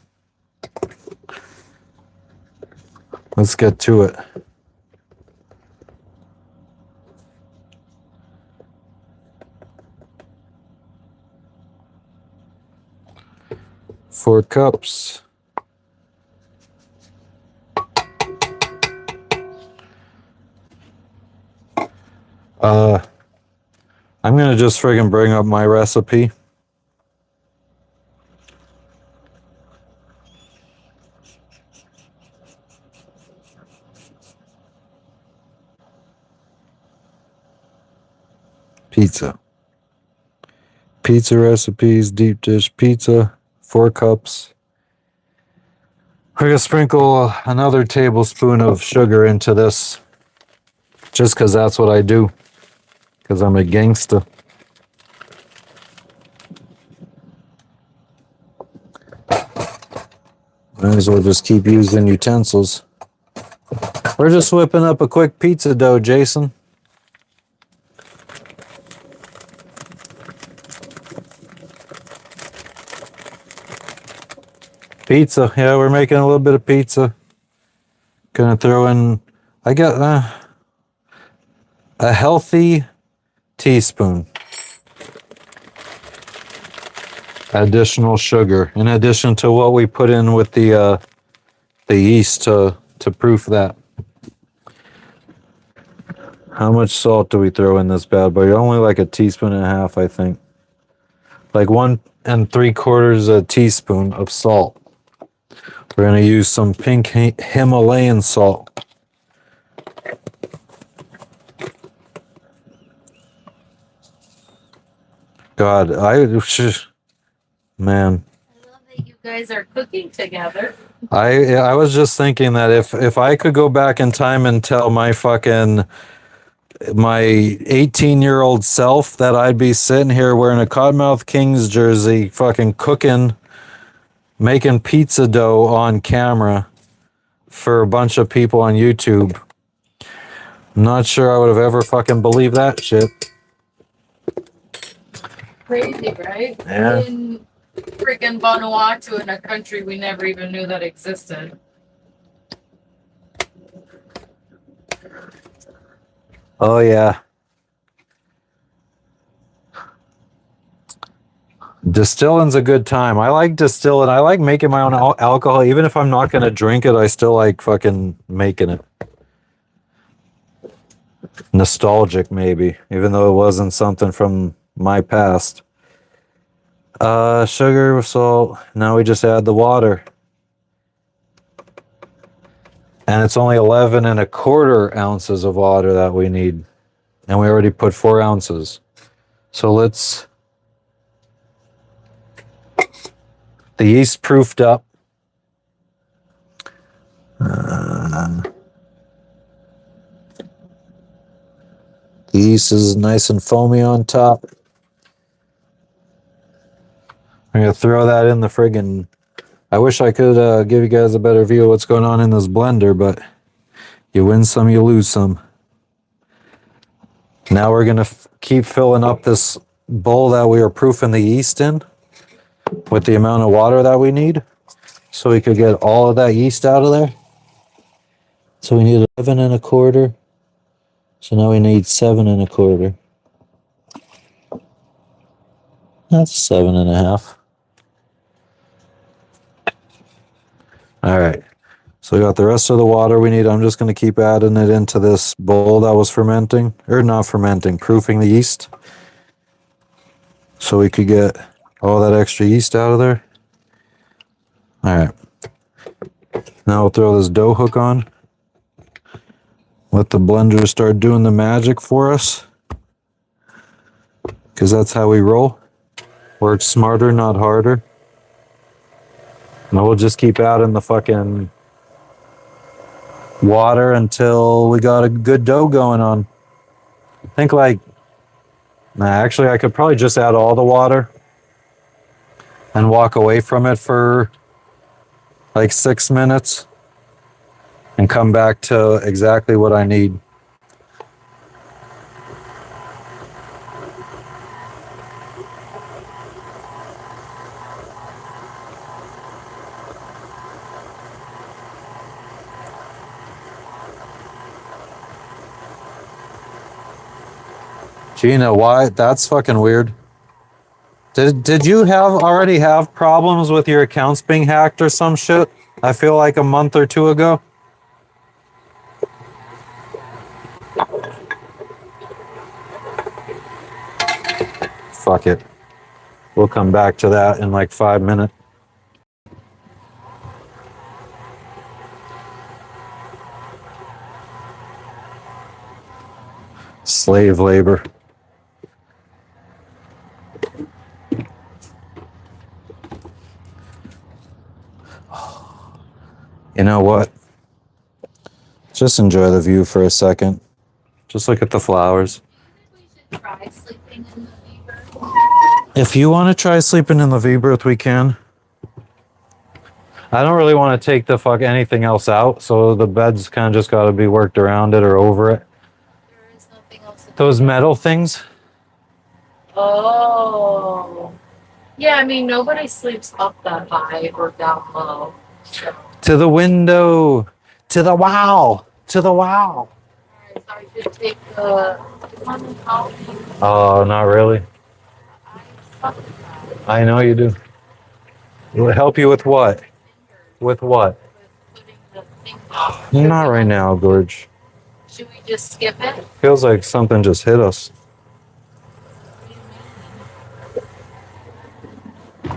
Let's get to it. Four cups. I'm gonna just friggin' bring up my recipe. Pizza. Pizza recipes, deep dish pizza, 4 cups. We're gonna sprinkle another tablespoon of sugar into this, just because that's what I do, because I'm a gangsta. Might as well just keep using utensils. We're just whipping up a quick pizza dough, Jason. Pizza. Yeah, we're making a little bit of pizza. Gonna throw in, I got a healthy teaspoon additional sugar in addition to what we put in with the yeast to proof that. How much salt do we throw in this bad boy? Only like a teaspoon and a half, I think. Like 1 3/4 a teaspoon of salt. We're gonna use some pink Himalayan salt. God, man. I love that you guys are cooking together. I was just thinking that if I could go back in time and tell my 18-year-old self that I'd be sitting here wearing a Cottonmouth Kings jersey, fucking cooking, making pizza dough on camera for a bunch of people on YouTube. I'm not sure I would have ever fucking believed that shit. Crazy, right? Yeah. In freaking Vanuatu, in a country we never even knew that existed. Oh yeah. Distilling's a good time. I like distilling. I like making my own alcohol. Even if I'm not going to drink it, I still like fucking making it. Nostalgic, maybe, even though it wasn't something from my past. Sugar, salt. Now we just add the water. And it's only 11 1/4 ounces of water that we need. And we already put 4 ounces. So let's... The yeast proofed up. The yeast is nice and foamy on top. I'm going to throw that in the friggin'... I wish I could give you guys a better view of what's going on in this blender, but you win some, you lose some. Now we're going to keep filling up this bowl that we are proofing the yeast in with the amount of water that we need so we could get all of that yeast out of there. So we need 11 1/4. So now we need 7 1/4. That's 7 1/2. All right. So we got the rest of the water we need. I'm just going to keep adding it into this bowl that was fermenting, or not fermenting, proofing the yeast. So we could get all that extra yeast out of there. All right. Now we'll throw this dough hook on. Let the blender start doing the magic for us. Because that's how we roll. Work smarter, not harder. And we'll just keep adding the fucking water until we got a good dough going on. I think actually I could probably just add all the water and walk away from it for like 6 minutes and come back to exactly what I need. Gina, why? That's fucking weird. Did you already have problems with your accounts being hacked or some shit? I feel like a month or 2 ago. Fuck it. We'll come back to that in like 5 minutes. Slave labor. You know what? Just enjoy the view for a second. Just look at the flowers. We should try sleeping in the V-berth. If you want to try sleeping in the V-berth, we can. I don't really want to take the fuck anything else out, so the bed's kind of just got to be worked around it or over it. There is nothing else. Those metal things. Oh. Yeah, I mean, nobody sleeps up that high or down low. So, To the window. To the wow. To the wow. so I should take the one out. Oh, not really. I know you do. Will it help you with what? With what? Putting the thing down. Not right now, George. Should we just skip it? Feels like something just hit us. Do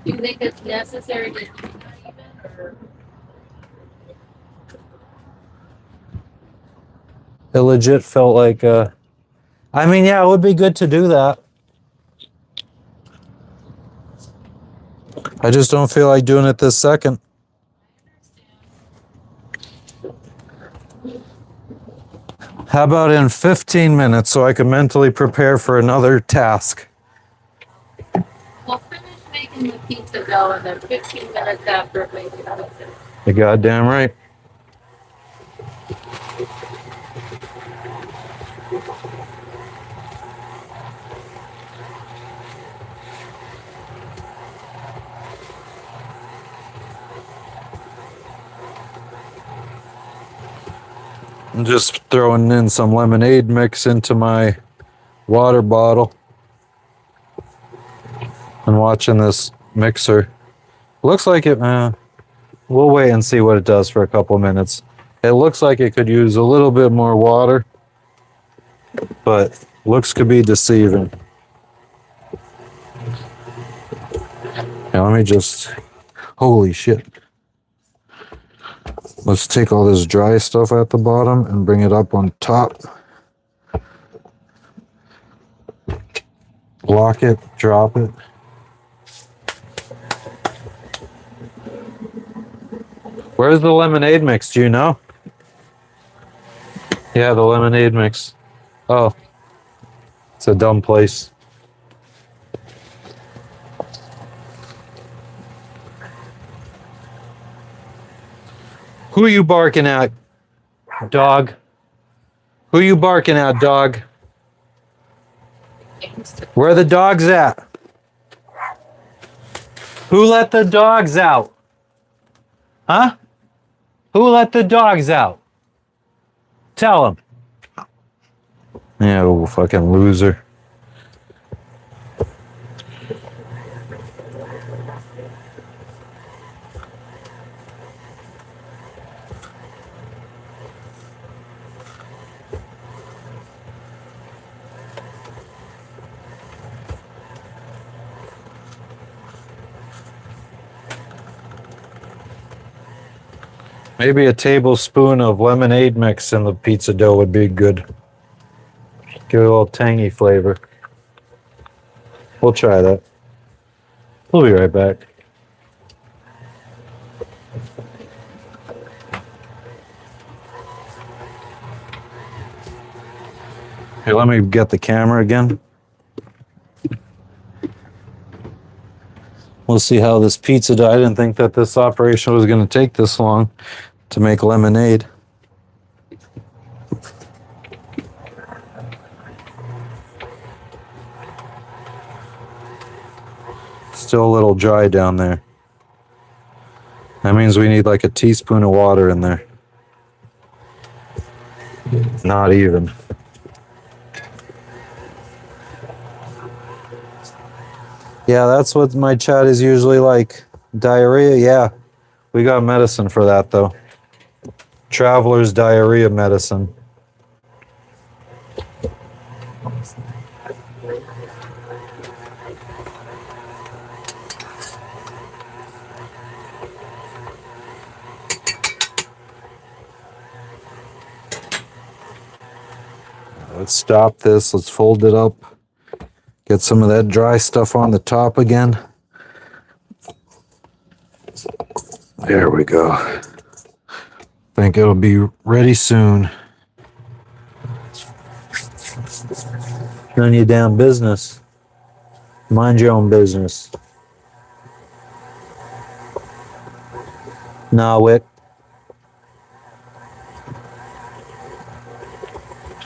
you think it's necessary to do that even? Or? It legit felt like, I mean, yeah, it would be good to do that. I just don't feel like doing it this second. How about in 15 minutes so I can mentally prepare for another task? We'll finish making the pizza dough and then 15 minutes after making the pizza. You're goddamn right. I'm just throwing in some lemonade mix into my water bottle and watching this mixer. Looks like it, we'll wait and see what it does for a couple minutes. It looks like it could use a little bit more water, but looks could be deceiving. Now let me just, holy shit. Let's take all this dry stuff at the bottom and bring it up on top. Block it, drop it. Where's the lemonade mix? Do you know? Yeah, the lemonade mix. Oh, it's a dumb place. Who are you barking at, dog? Who are you barking at, dog? Where are the dogs at? Who let the dogs out? Huh? Who let the dogs out? Tell them. Yeah, little fucking loser. Maybe a tablespoon of lemonade mix in the pizza dough would be good. Give it a little tangy flavor. We'll try that. We'll be right back. Here, let me get the camera again. We'll see how this pizza dough. I didn't think that this operation was going to take this long to make lemonade. Still a little dry down there. That means we need like a teaspoon of water in there. Not even. Yeah, that's what my chat is usually like. Diarrhea, yeah. We got medicine for that though. Traveler's diarrhea medicine. Let's stop this. Let's fold it up. Get some of that dry stuff on the top again. There we go. Think it'll be ready soon. None of your damn business. Mind your own business. Nah, Wick.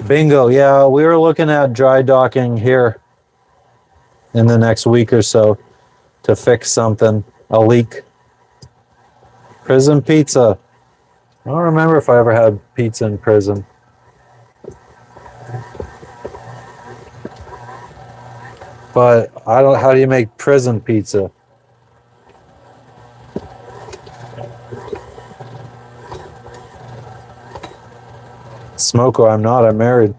Bingo. Yeah, we were looking at dry docking here in the next week or so. to fix something, a leak. Prison pizza. I don't remember if I ever had pizza in prison. But I don't. How do you make prison pizza? Smoko, I'm not. I'm married.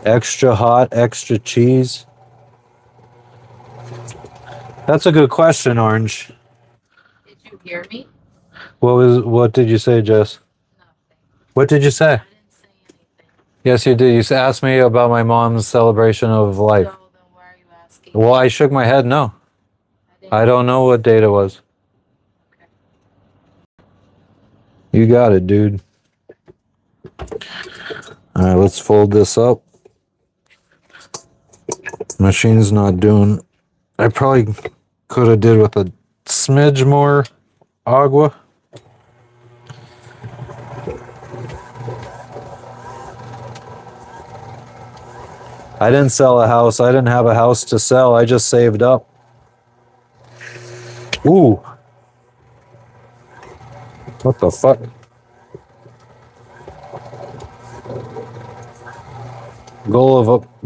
Extra hot, extra cheese. That's a good question, Orange. Did you hear me? What did you say, Jess? Nothing. What did you say? I didn't say anything. Yes, you did. You asked me about my mom's celebration of life. So then why are you asking? Well, I shook my head no. I don't know what date it was. Okay. You got it, dude. All right, let's fold this up. Machine's not doing. I probably could have did with a smidge more agua. I didn't sell a house. I didn't have a house to sell. I just saved up. Ooh. What the fuck?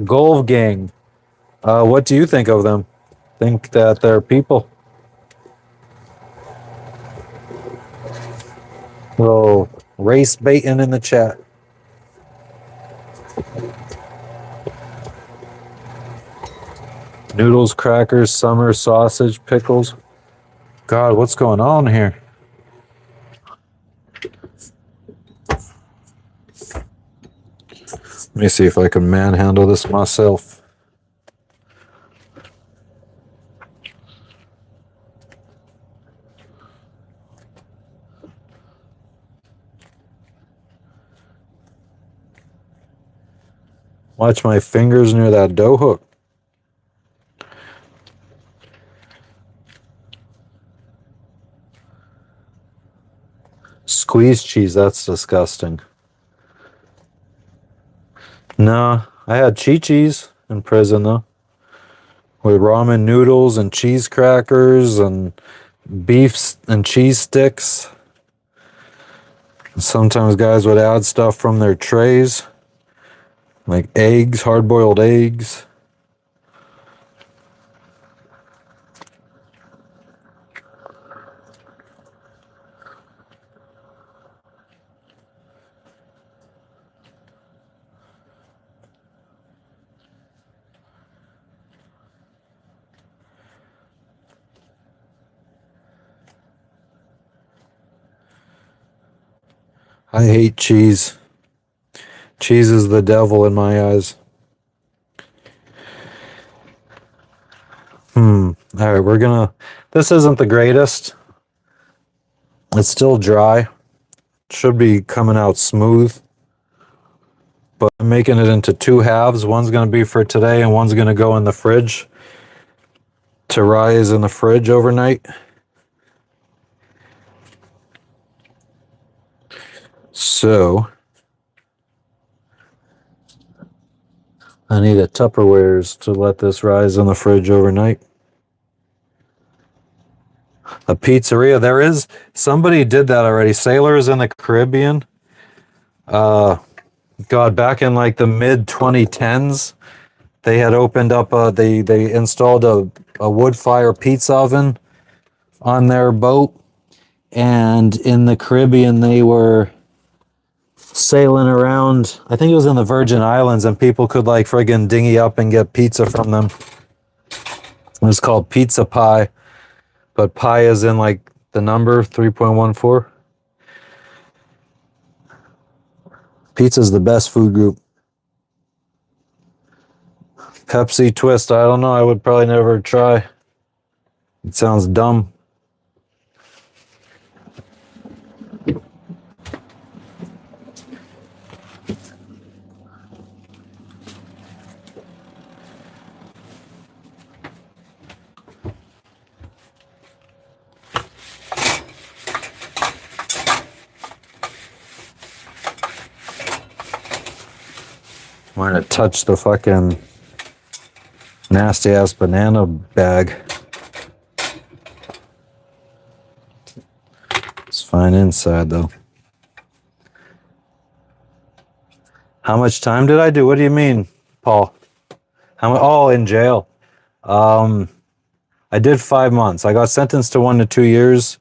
Golf gang. What do you think of them? Think that they're people? Little race baiting in the chat. Noodles, crackers, summer sausage, pickles. God, what's going on here? Let me see if I can manhandle this myself. Watch my fingers near that dough hook. Squeezed cheese, that's disgusting. No, I had chi-chis in prison though. With ramen noodles and cheese crackers and beef and cheese sticks. Sometimes guys would add stuff from their trays. Like eggs, hard-boiled eggs. I hate cheese. Cheese is the devil in my eyes. All right, this isn't the greatest. It's still dry. Should be coming out smooth. But I'm making it into two halves. One's going to be for today and one's going to go in the fridge to rise in the fridge overnight. So I need a Tupperwares to let this rise in the fridge overnight. A pizzeria. Somebody did that already. Sailors in the Caribbean. God, back in like the mid 2010s, they had opened up they installed a wood fire pizza oven on their boat. And in the Caribbean, they were sailing around. I think it was in the Virgin Islands, and people could like friggin' dinghy up and get pizza from them. It was called Pizza Pie, but pi is in like the number 3.14. Pizza's the best food group. Pepsi Twist. I don't know. I would probably never try. It sounds dumb. I'm gonna touch the fucking nasty ass banana bag. It's fine inside though. How much time did I do? What do you mean, Paul? Oh, in jail. I did 5 months. I got sentenced to 1 to 2 years.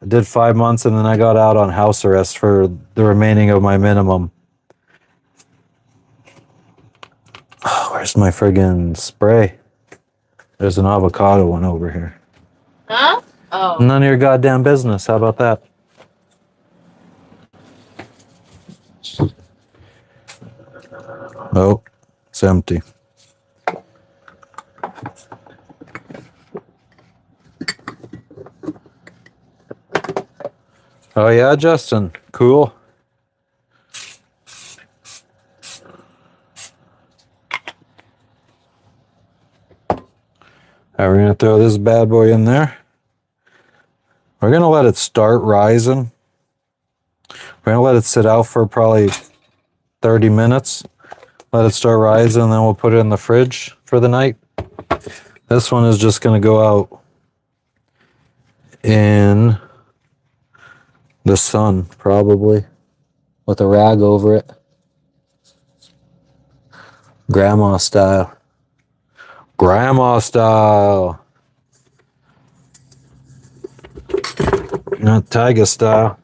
I did 5 months and then I got out on house arrest for the remaining of my minimum. Oh, where's my friggin' spray? There's an avocado one over here. Huh? Oh. None of your goddamn business. How about that? Oh, it's empty. Oh yeah, Justin. Cool. All right, we're gonna throw this bad boy in there. We're gonna let it start rising. We're gonna let it sit out for probably 30 minutes. Let it start rising, and then we'll put it in the fridge for the night. This one is just gonna go out in the sun, probably, with a rag over it. Grandma style. Grandma style. Not tiger style.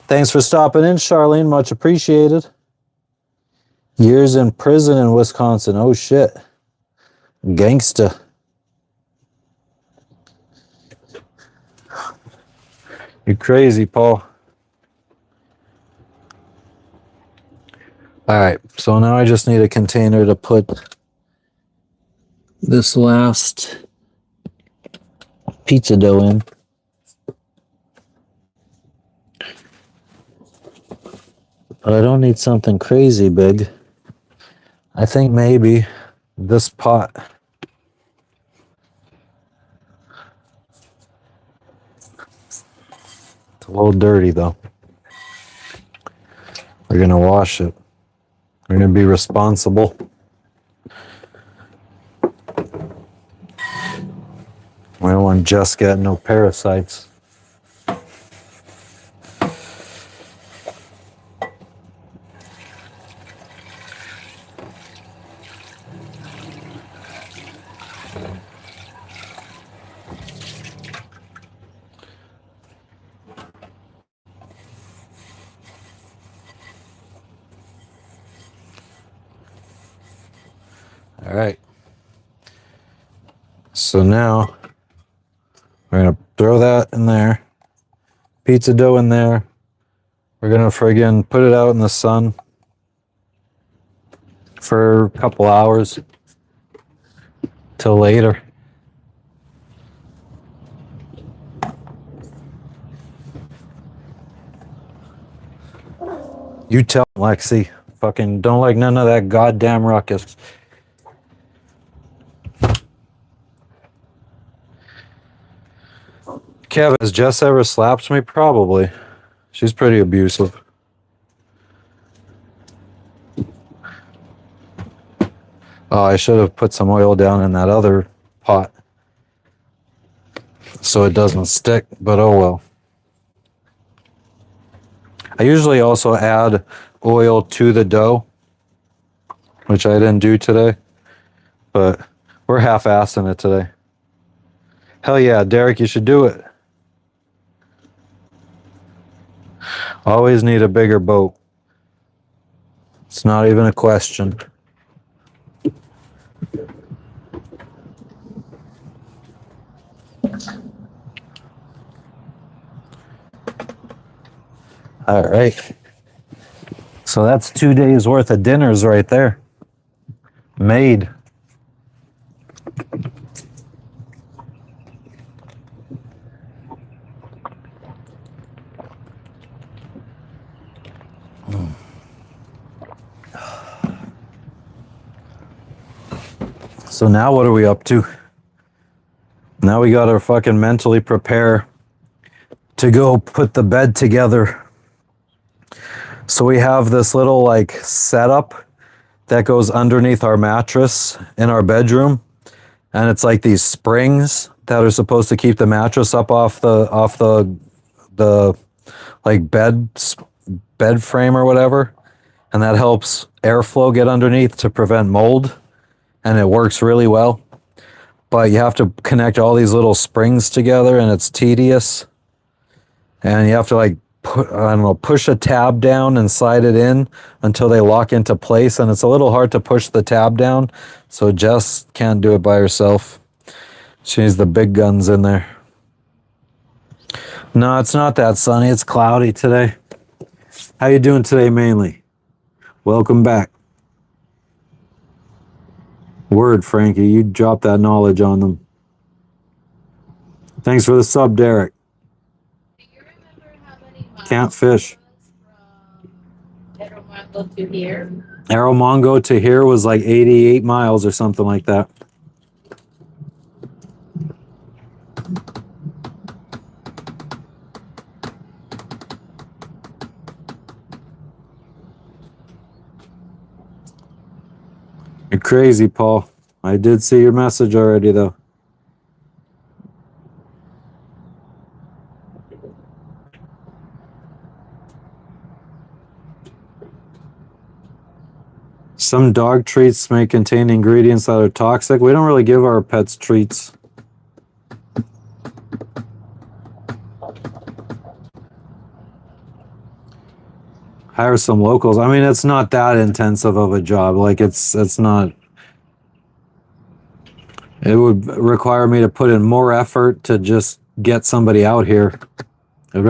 Thanks for stopping in, Charlene. Much appreciated. Years in prison in Wisconsin. Oh, shit. Gangsta. You're crazy, Paul. All right, so now I just need a container to put this last pizza dough in. But I don't need something crazy big. I think maybe this pot. It's a little dirty though. We're gonna wash it. We're going to be responsible. We don't want Jess getting no parasites. All right. So now we're going to throw that in there. Pizza dough in there. We're going to friggin' put it out in the sun for a couple hours till later. You tell Lexi. Fucking don't like none of that goddamn ruckus. Kev, has Jess ever slapped me? Probably. She's pretty abusive. Oh, I should have put some oil down in that other pot so it doesn't stick, but oh well. I usually also add oil to the dough, which I didn't do today, but we're half-assing it today. Hell yeah, Derek, you should do it. Always need a bigger boat. It's not even a question. All right. So that's 2 days worth of dinners right there. Made. So now what are we up to? Now we gotta fucking mentally prepare to go put the bed together. So we have this little like setup that goes underneath our mattress in our bedroom. And it's like these springs that are supposed to keep the mattress up off the like bed frame or whatever. And that helps airflow get underneath to prevent mold. And it works really well. But you have to connect all these little springs together and it's tedious. And you have to like push a tab down and slide it in until they lock into place. And it's a little hard to push the tab down. So Jess can't do it by herself. She needs the big guns in there. No, it's not that sunny. It's cloudy today. How you doing today, mainly? Welcome back. Word, Frankie. You dropped that knowledge on them. Thanks for the sub, Derek. Do you remember how many miles Can't fish. from Aeromongo to here? Aeromongo to here was like 88 miles or something like that. You're crazy, Paul. I did see your message already, though. Some dog treats may contain ingredients that are toxic. We don't really give our pets treats. Hire some locals. I mean, it's not that intensive of a job. Like it's not. It would require me to put in more effort to just get somebody out here. I'd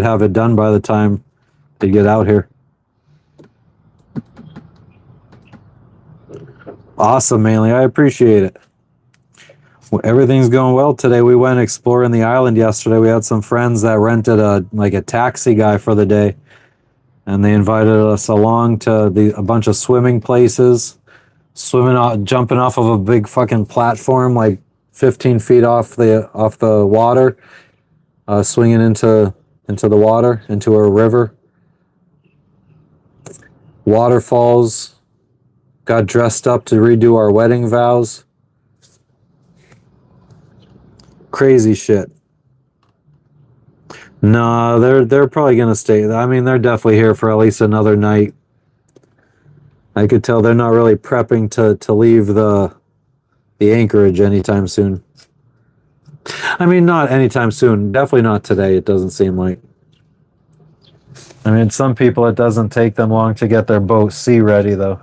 have it done by the time they get out here. Awesome, Manly. I appreciate it. Well, everything's going well today. We went exploring the island yesterday. We had some friends that rented a taxi guy for the day. And they invited us along to a bunch of swimming places, jumping off of a big fucking platform, like 15 feet off the water, swinging into the water, into a river. Waterfalls. Got dressed up to redo our wedding vows. Crazy shit. No, they're probably gonna stay. I mean, they're definitely here for at least another night. I could tell they're not really prepping to leave the anchorage anytime soon. I mean, not anytime soon. Definitely not today. It doesn't seem like. I mean, some people it doesn't take them long to get their boat sea ready, though.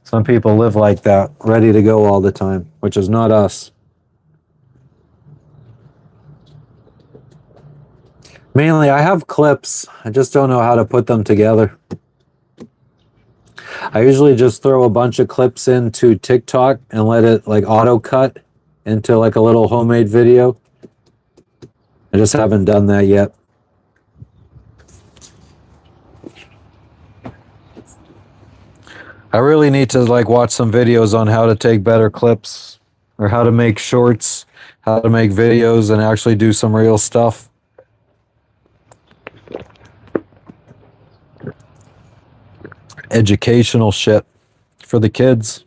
Some people live like that, ready to go all the time, which is not us. Mainly, I have clips. I just don't know how to put them together. I usually just throw a bunch of clips into TikTok and let it like auto cut into like a little homemade video. I just haven't done that yet. I really need to like watch some videos on how to take better clips or how to make shorts, how to make videos and actually do some real stuff. Educational shit for the kids.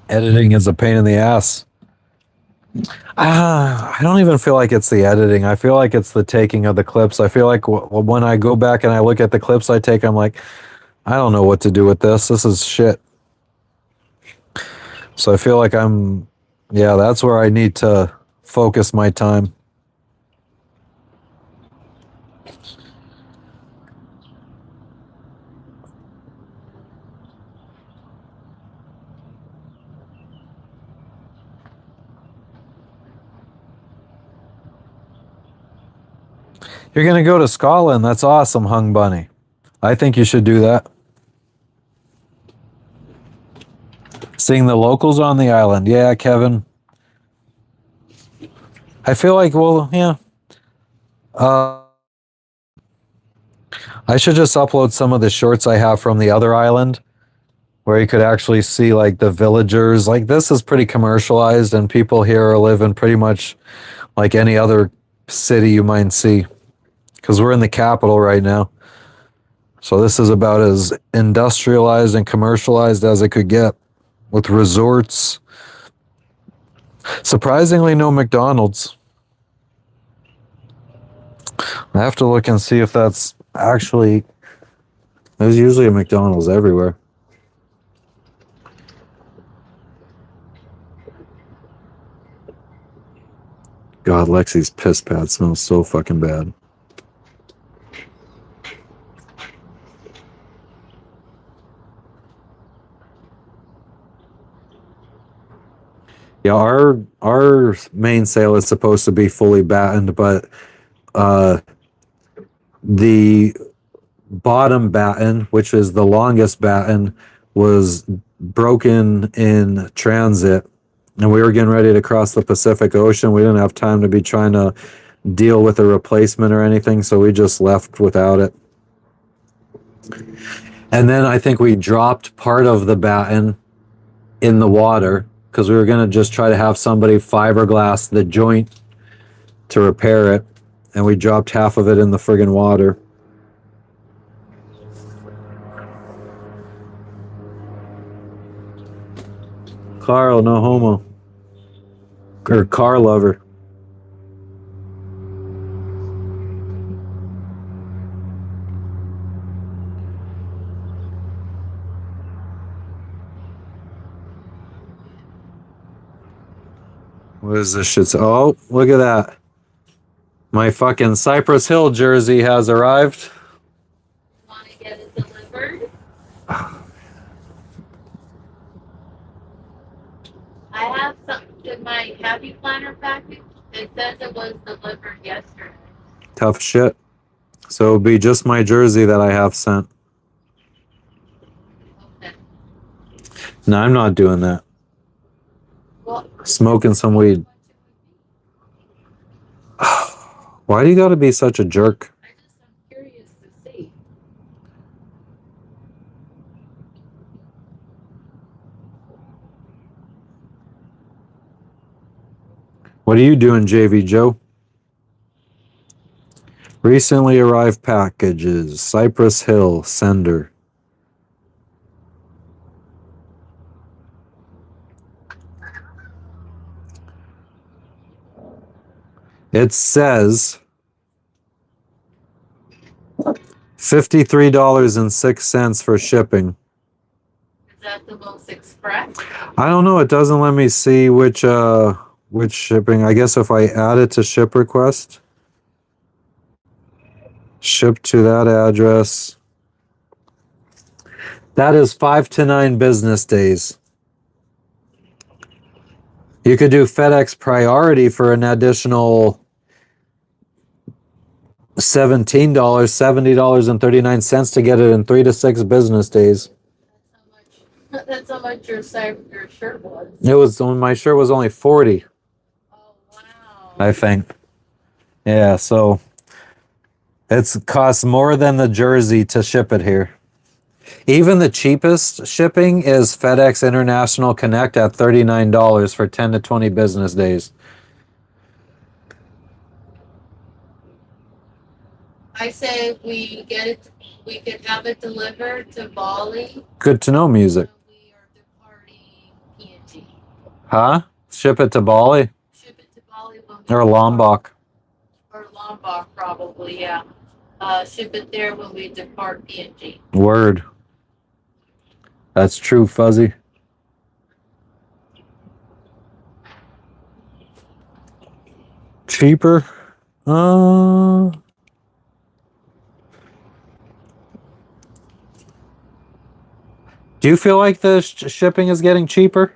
Editing is a pain in the ass. I don't even feel like it's the editing. I feel like it's the taking of the clips. I feel like when I go back and I look at the clips I take, I'm like, I don't know what to do with this. This is shit. So I feel like that's where I need to focus my time. You're going to go to Scotland. That's awesome, Hung Bunny. I think you should do that. Seeing the locals on the island. Yeah, Kevin. I feel like, well, yeah. I should just upload some of the shorts I have from the other island where you could actually see like the villagers. Like this is pretty commercialized and people here are living pretty much like any other city you might see because we're in the capital right now. So this is about as industrialized and commercialized as it could get with resorts. Surprisingly, no McDonald's. I have to look and see if that's actually... There's usually a McDonald's everywhere. God, Lexi's piss pad smells so fucking bad. Yeah, our mainsail is supposed to be fully battened, but the bottom batten, which is the longest batten, was broken in transit, and we were getting ready to cross the Pacific Ocean. We didn't have time to be trying to deal with a replacement or anything, so we just left without it. And then I think we dropped part of the batten in the water because we were going to just try to have somebody fiberglass the joint to repair it, and we dropped half of it in the friggin' water. Carl, no homo. Or car lover. What is this shit? Oh, look at that. My fucking Cypress Hill jersey has arrived. Want to get it delivered? I have something in my happy planner package. It says it was delivered yesterday. Tough shit. So it'll be just my jersey that I have sent. Okay. No, I'm not doing that. Well, Smoking some weed. Why do you gotta be such a jerk? I'm curious to see. What are you doing, JV Joe? Recently arrived packages. Cypress Hill, sender. It says $53.06 for shipping. Is that the most express? I don't know. It doesn't let me see which shipping. I guess if I add it to ship request, ship to that address. That is 5 to 9 business days. You could do FedEx priority for an additional $17, $70.39 to get it in 3 to 6 business days. That's how much your shirt was. It was my shirt was only 40. Oh wow. I think. Yeah, so it's costs more than the jersey to ship it here. Even the cheapest shipping is FedEx International Connect at $39 for 10 to 20 business days. I say we could have it delivered to Bali. Good to know, music. We are departing PNG. Huh? Ship it to Bali? Ship it to Bali when Or Lombok. Or Lombok, probably, yeah. Ship it there when we depart PNG. Word. That's true, Fuzzy. Cheaper? Do you feel like the shipping is getting cheaper?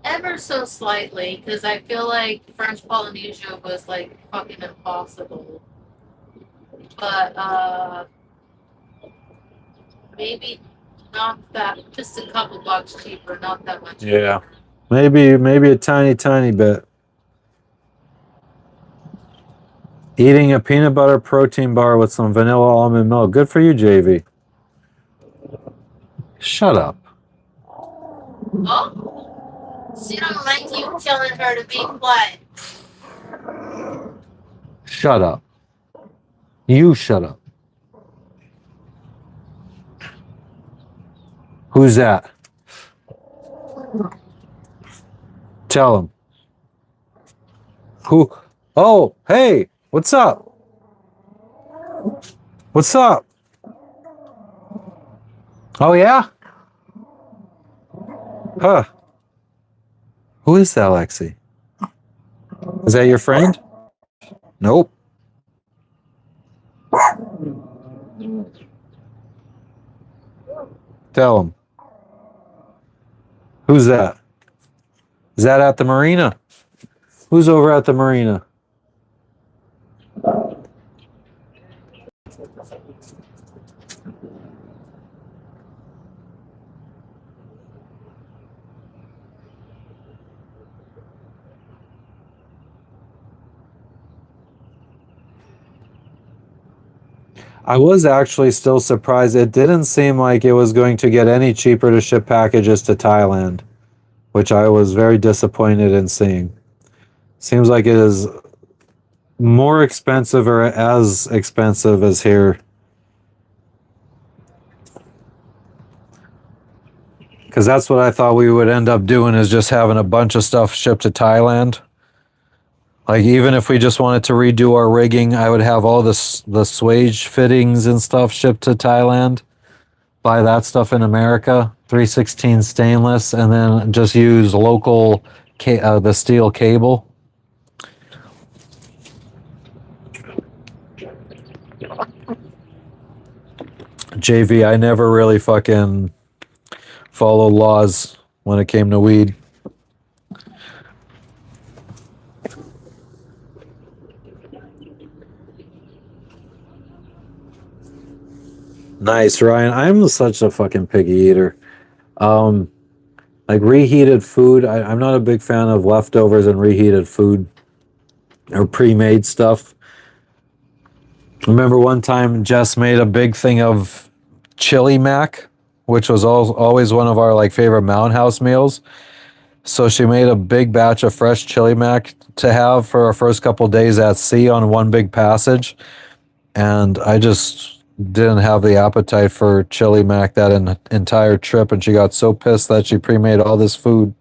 Ever so slightly, because I feel like French Polynesia was like fucking impossible. But maybe not that, just a couple bucks cheaper, not that much. Yeah. Maybe a tiny bit. Eating a peanut butter protein bar with some vanilla almond milk. Good for you, JV. Shut up. Oh? She don't like you telling her to be quiet. Shut up. You shut up. Who's that? Tell him. Who? Oh, hey, what's up? What's up? Oh, yeah? Huh. Who is that, Lexi? Is that your friend? Nope. Tell him. Who's that? Is that at the marina? Who's over at the marina? I was actually still surprised. It didn't seem like it was going to get any cheaper to ship packages to Thailand, which I was very disappointed in seeing. Seems like it is more expensive or as expensive as here. Because that's what I thought we would end up doing, is just having a bunch of stuff shipped to Thailand. Like, even if we just wanted to redo our rigging, I would have all the swage fittings and stuff shipped to Thailand. Buy that stuff in America, 316 stainless, and then just use local the steel cable. JV, I never really fucking followed laws when it came to weed. Nice, Ryan. I'm such a fucking picky eater. Like reheated food, I'm not a big fan of leftovers and reheated food or pre-made stuff. Remember one time Jess made a big thing of chili mac, which was always one of our like favorite Mountain House meals. So she made a big batch of fresh chili mac to have for our first couple days at sea on one big passage. And I just didn't have the appetite for chili mac that entire trip, and she got so pissed that she pre-made all this food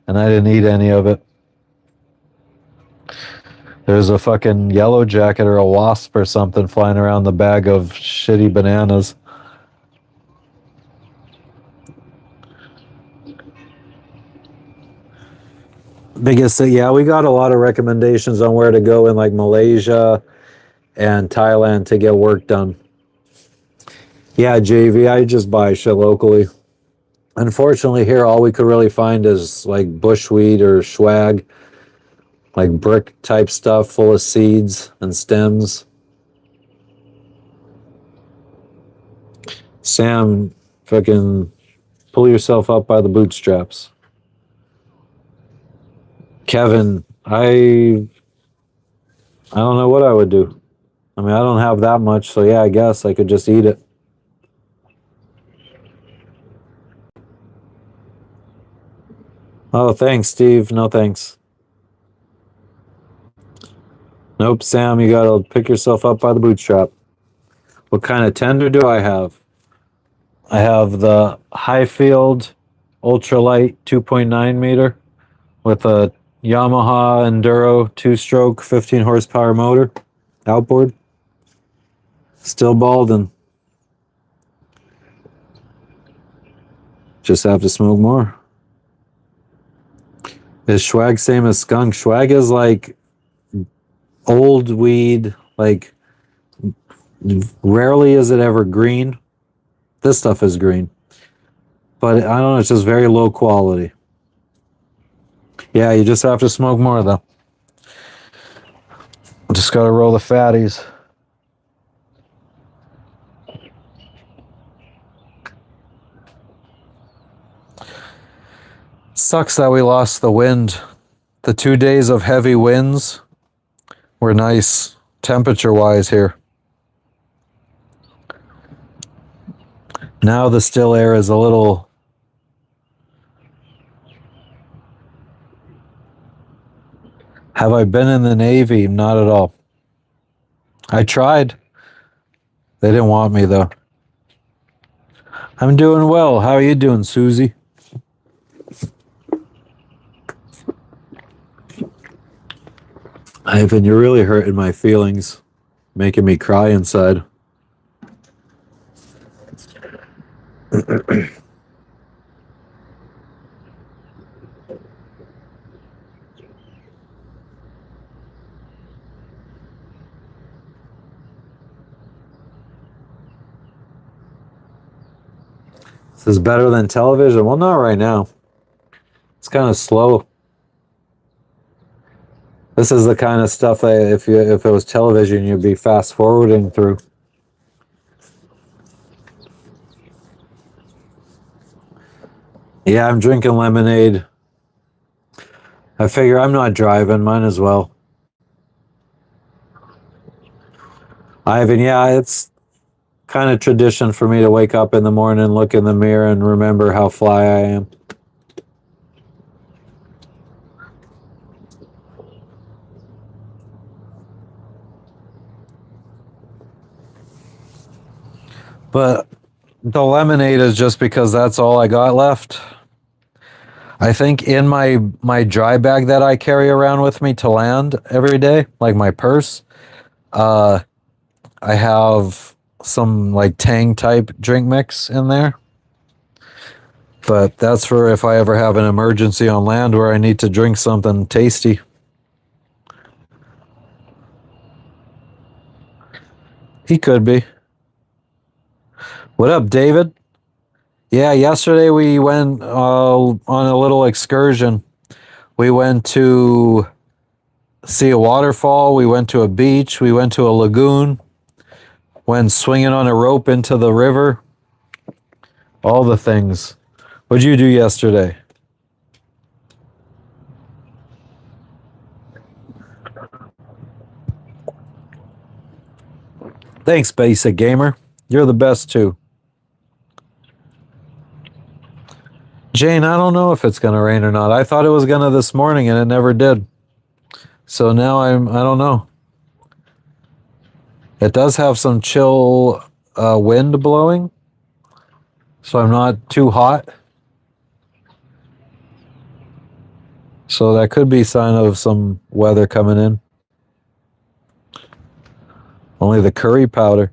and I didn't eat any of it. There's a fucking yellow jacket or a wasp or something flying around the bag of shitty bananas. Biggest thing, yeah, we got a lot of recommendations on where to go in like Malaysia and Thailand to get work done. Yeah, JV, I just buy shit locally. Unfortunately, here all we could really find is like bushweed or swag, like brick type stuff full of seeds and stems. Sam, fucking pull yourself up by the bootstraps. Kevin, I don't know what I would do. I mean, I don't have that much, so yeah, I guess I could just eat it. Oh, thanks, Steve. No thanks. Nope, Sam, you gotta pick yourself up by the bootstrap. What kind of tender do I have? I have the Highfield Ultralight 2.9 meter with a Yamaha Enduro 2-stroke 15 horsepower motor outboard. Still balding. Just have to smoke more. Is swag same as skunk? Swag is like old weed, like rarely is it ever green. This stuff is green. But I don't know, it's just very low quality. Yeah, you just have to smoke more though. Just gotta roll the fatties. Sucks that we lost the wind. The 2 days of heavy winds were nice temperature-wise here. Now the still air is a little... Have I been in the Navy? Not at all. I tried. They didn't want me though. I'm doing well. How are you doing, Susie? Ivan, you're really hurting my feelings, making me cry inside. This is better than television? Well, not right now. It's kind of slow. This is the kind of stuff that if it was television, you'd be fast forwarding through. Yeah, I'm drinking lemonade. I figure I'm not driving, might as well. Ivan, yeah, it's kind of tradition for me to wake up in the morning, look in the mirror, and remember how fly I am. But the lemonade is just because that's all I got left. I think in my dry bag that I carry around with me to land every day, like my purse, I have some like Tang type drink mix in there. But that's for if I ever have an emergency on land where I need to drink something tasty. He could be. What up, David? Yeah, yesterday we went on a little excursion. We went to see a waterfall. We went to a beach. We went to a lagoon. Went swinging on a rope into the river. All the things. What'd you do yesterday? Thanks, Basic Gamer. You're the best too. Jane, I don't know if it's going to rain or not. I thought it was going to this morning and it never did. So now I don't know. It does have some chill wind blowing. So I'm not too hot. So that could be a sign of some weather coming in. Only the curry powder.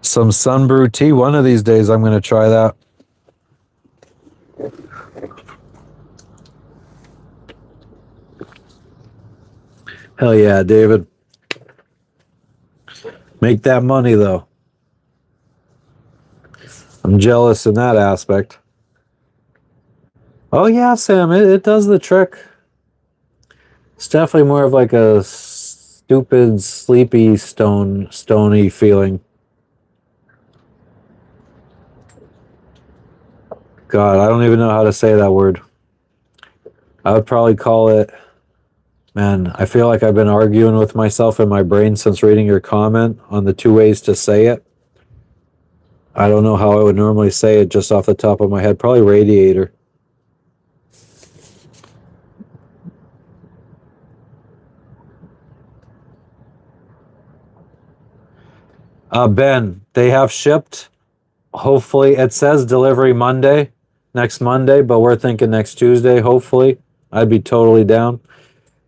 Some sunbrew tea. One of these days I'm going to try that. Hell yeah, David. Make that money though. I'm jealous in that aspect. Oh yeah, Sam, it does the trick. It's definitely more of like a stupid, sleepy, stony feeling. God, I don't even know how to say that word. I would probably call it... Man, I feel like I've been arguing with myself in my brain since reading your comment on the 2 ways to say it. I don't know how I would normally say it just off the top of my head. Probably radiator. Ben, they have shipped. Hopefully, it says delivery Monday, next Monday, but we're thinking next Tuesday, hopefully. I'd be totally down.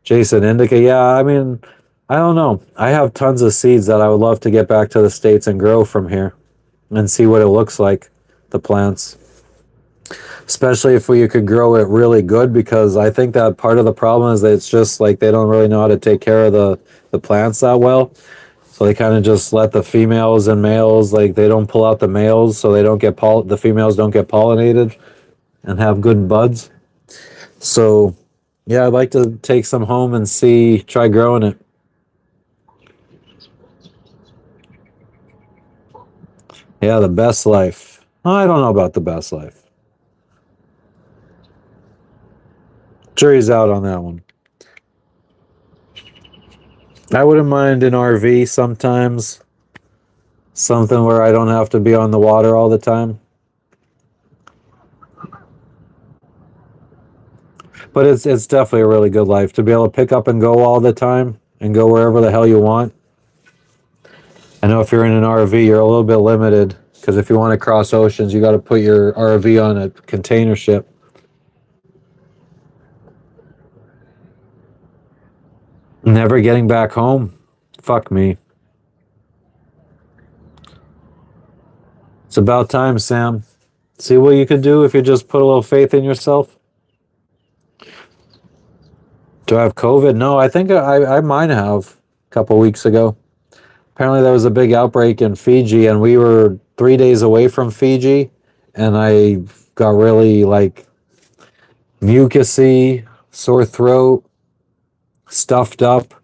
Jason Indica, yeah, I mean, I don't know. I have tons of seeds that I would love to get back to the States and grow from here and see what it looks like, the plants. Especially if you could grow it really good, because I think that part of the problem is that it's just like they don't really know how to take care of the plants that well. So they kind of just let the females and males, like they don't pull out the males so they don't get the females don't get pollinated and have good buds. So yeah, I'd like to take some home and try growing it. Yeah, the best life. I don't know about the best life. Jury's out on that one. I wouldn't mind an RV sometimes. Something where I don't have to be on the water all the time. But it's definitely a really good life to be able to pick up and go all the time and go wherever the hell you want. I know if you're in an RV, you're a little bit limited because if you want to cross oceans, you got to put your RV on a container ship. Never getting back home. Fuck me. It's about time, Sam. See what you could do if you just put a little faith in yourself. Do I have COVID? No, I think I might have a couple weeks ago. Apparently there was a big outbreak in Fiji and we were 3 days away from Fiji and I got really like mucusy, sore throat, stuffed up.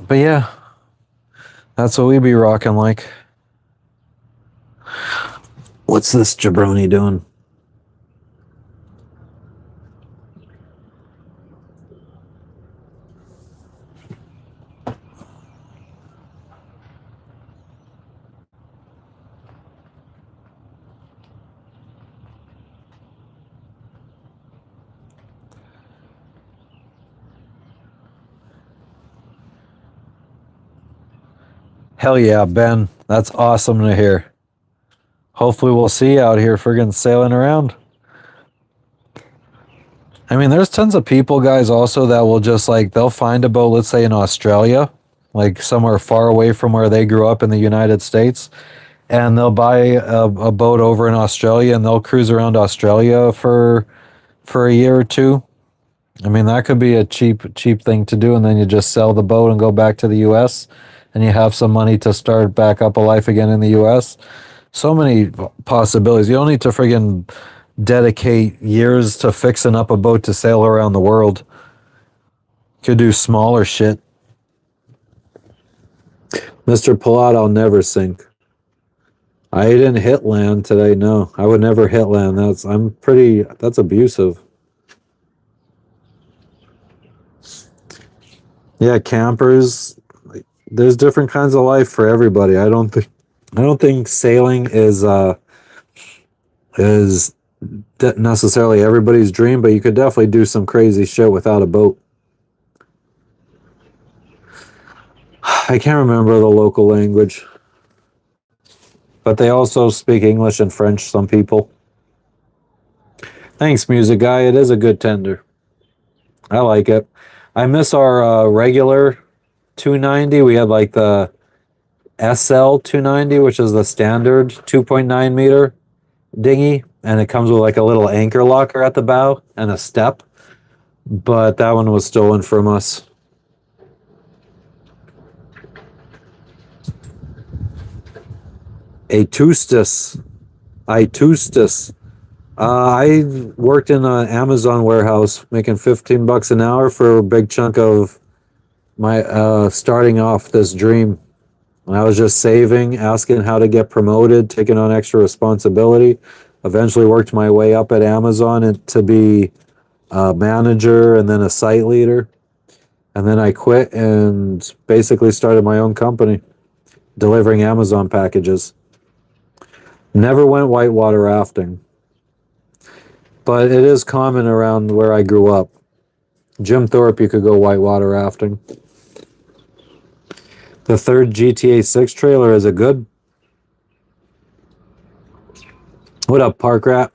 But yeah, that's what we be rocking like. What's this jabroni doing? Hell yeah, Ben. That's awesome to hear. Hopefully we'll see you out here friggin' sailing around. I mean, there's tons of people, guys, also that will just like, they'll find a boat, let's say in Australia, like somewhere far away from where they grew up in the United States, and they'll buy a boat over in Australia and they'll cruise around Australia for a year or two. I mean, that could be a cheap thing to do, and then you just sell the boat and go back to the U.S., and you have some money to start back up a life again in the U.S. So many possibilities. You don't need to friggin' dedicate years to fixing up a boat to sail around the world. Could do smaller shit. Mr. Pilat, I'll never sink. I didn't hit land today, no. I would never hit land. That's abusive. Yeah, campers. There's different kinds of life for everybody. I don't think sailing is necessarily everybody's dream, but you could definitely do some crazy shit without a boat. I can't remember the local language, but they also speak English and French, some people. Thanks, music guy. It is a good tender. I like it. I miss our regular 290. We had like the SL 290, which is the standard 2.9 meter dinghy, and it comes with like a little anchor locker at the bow and a step, but that one was stolen from us. Atustus. I worked in an Amazon warehouse making $15 an hour for a big chunk of my starting off this dream. And I was just saving, asking how to get promoted, taking on extra responsibility. Eventually worked my way up at Amazon and to be a manager and then a site leader. And then I quit and basically started my own company, delivering Amazon packages. Never went whitewater rafting, but it is common around where I grew up. Jim Thorpe, you could go whitewater rafting. The third GTA 6 trailer is a good. What up, Park Rat?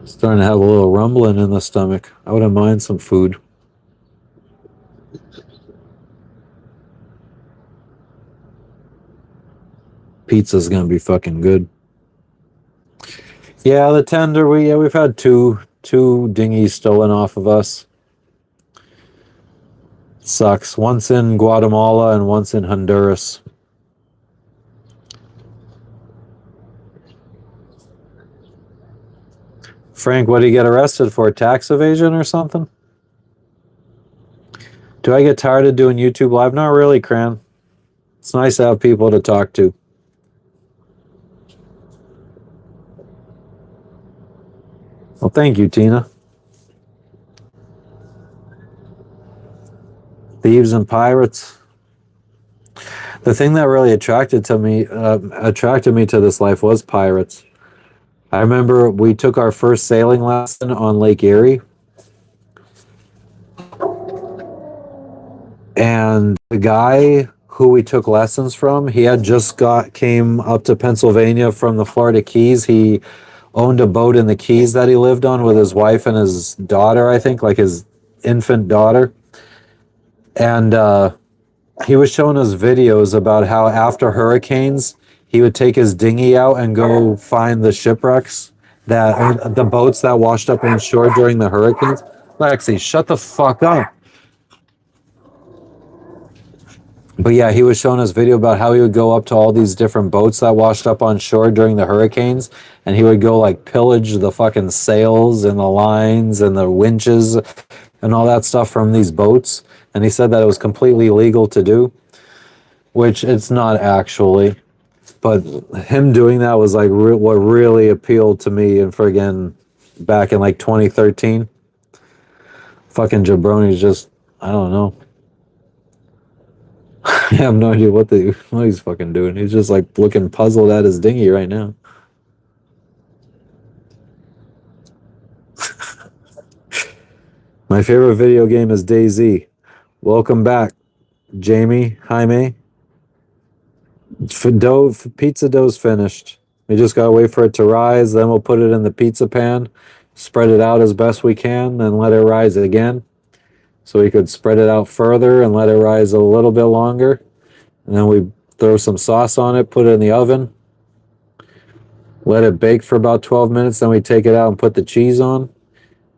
Starting to have a little rumbling in the stomach. I wouldn't mind some food. Pizza's gonna be fucking good. Yeah, the tender. We've had two dinghies stolen off of us. Sucks. Once in Guatemala and once in Honduras. Frank, what do you get arrested for? Tax evasion or something? Do I get tired of doing YouTube Live? Not really, Cran. It's nice to have people to talk to. Well, thank you, Tina. Thieves and pirates. The thing that really attracted me to this life was pirates. I remember we took our first sailing lesson on Lake Erie, and the guy who we took lessons from, he had just came up to Pennsylvania from the Florida Keys. He owned a boat in the Keys that he lived on with his wife and his daughter, I think, like his infant daughter. And he was showing us videos about how after hurricanes, he would take his dinghy out and go find the shipwrecks, the boats that washed up on shore during the hurricanes. Lexi, shut the fuck up. But yeah, he was showing us video about how he would go up to all these different boats that washed up on shore during the hurricanes, and he would go like pillage the fucking sails and the lines and the winches and all that stuff from these boats. And he said that it was completely legal to do, which it's not actually. But him doing that was like what really appealed to me, and for again back in like 2013. Fucking jabroni's just, I don't know. I have no idea what he's fucking doing. He's just like looking puzzled at his dinghy right now. My favorite video game is DayZ. Welcome back, Jamie, Jaime. Pizza dough's finished. We just gotta wait for it to rise. Then we'll put it in the pizza pan, spread it out as best we can, then let it rise again. So we could spread it out further and let it rise a little bit longer. And then we throw some sauce on it, put it in the oven, let it bake for about 12 minutes. Then we take it out and put the cheese on,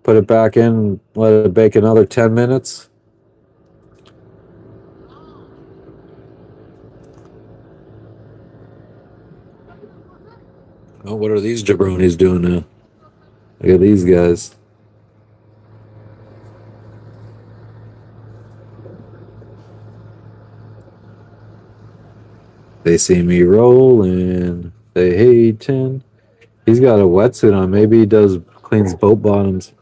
put it back in, let it bake another 10 minutes. Oh, what are these jabronis doing now? Look at these guys. They see me rolling. They hating. He's got a wetsuit on. Maybe he cleans boat bottoms.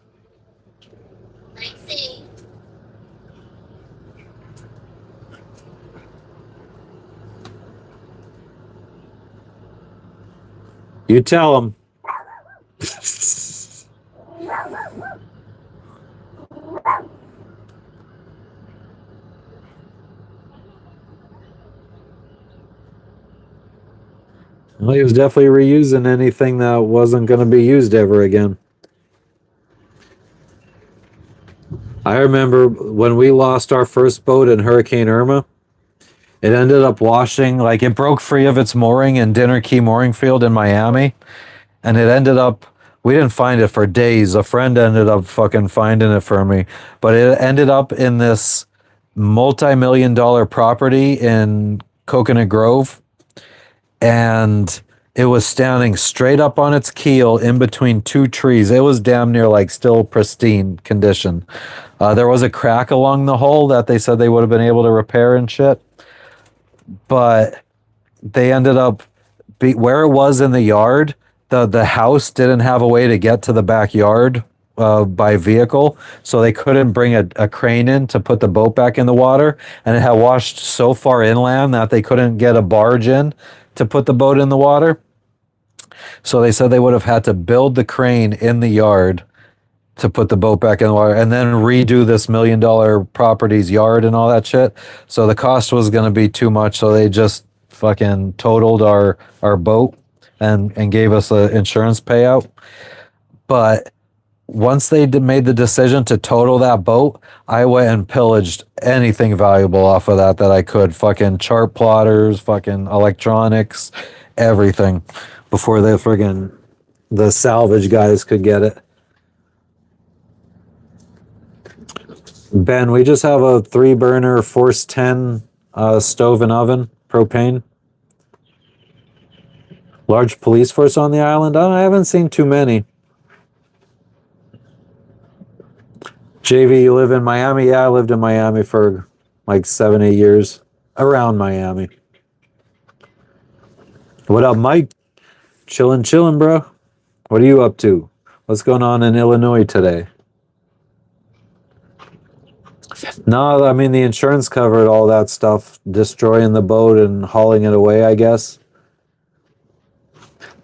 You tell him. Well, he was definitely reusing anything that wasn't going to be used ever again. I remember when we lost our first boat in Hurricane Irma, it ended up washing, like it broke free of its mooring in Dinner Key Mooring Field in Miami. And it ended up, we didn't find it for days. A friend ended up fucking finding it for me. But it ended up in this multi-million-dollar property in Coconut Grove. And it was standing straight up on its keel in between two trees. It was damn near like still pristine condition. There was a crack along the hull that they said they would have been able to repair and shit. But they ended up, where it was in the yard, the house didn't have a way to get to the backyard by vehicle, so they couldn't bring a crane in to put the boat back in the water, and it had washed so far inland that they couldn't get a barge in to put the boat in the water. So they said they would have had to build the crane in the yard to put the boat back in the water and then redo this $1 million property's yard and all that shit. So the cost was going to be too much, so they just fucking totaled our boat and gave us an insurance payout. But once they made the decision to total that boat, I went and pillaged anything valuable off of that I could. Fucking chart plotters, fucking electronics, everything, before the salvage guys could get it. Ben, we just have a 3-burner Force 10 stove and oven, propane. Large police force on the island? I haven't seen too many. JV, you live in Miami? Yeah, I lived in Miami for like 7-8 years. Around Miami. What up, Mike? Chillin', bro. What are you up to? What's going on in Illinois today? No, I mean, the insurance covered all that stuff, destroying the boat and hauling it away, I guess.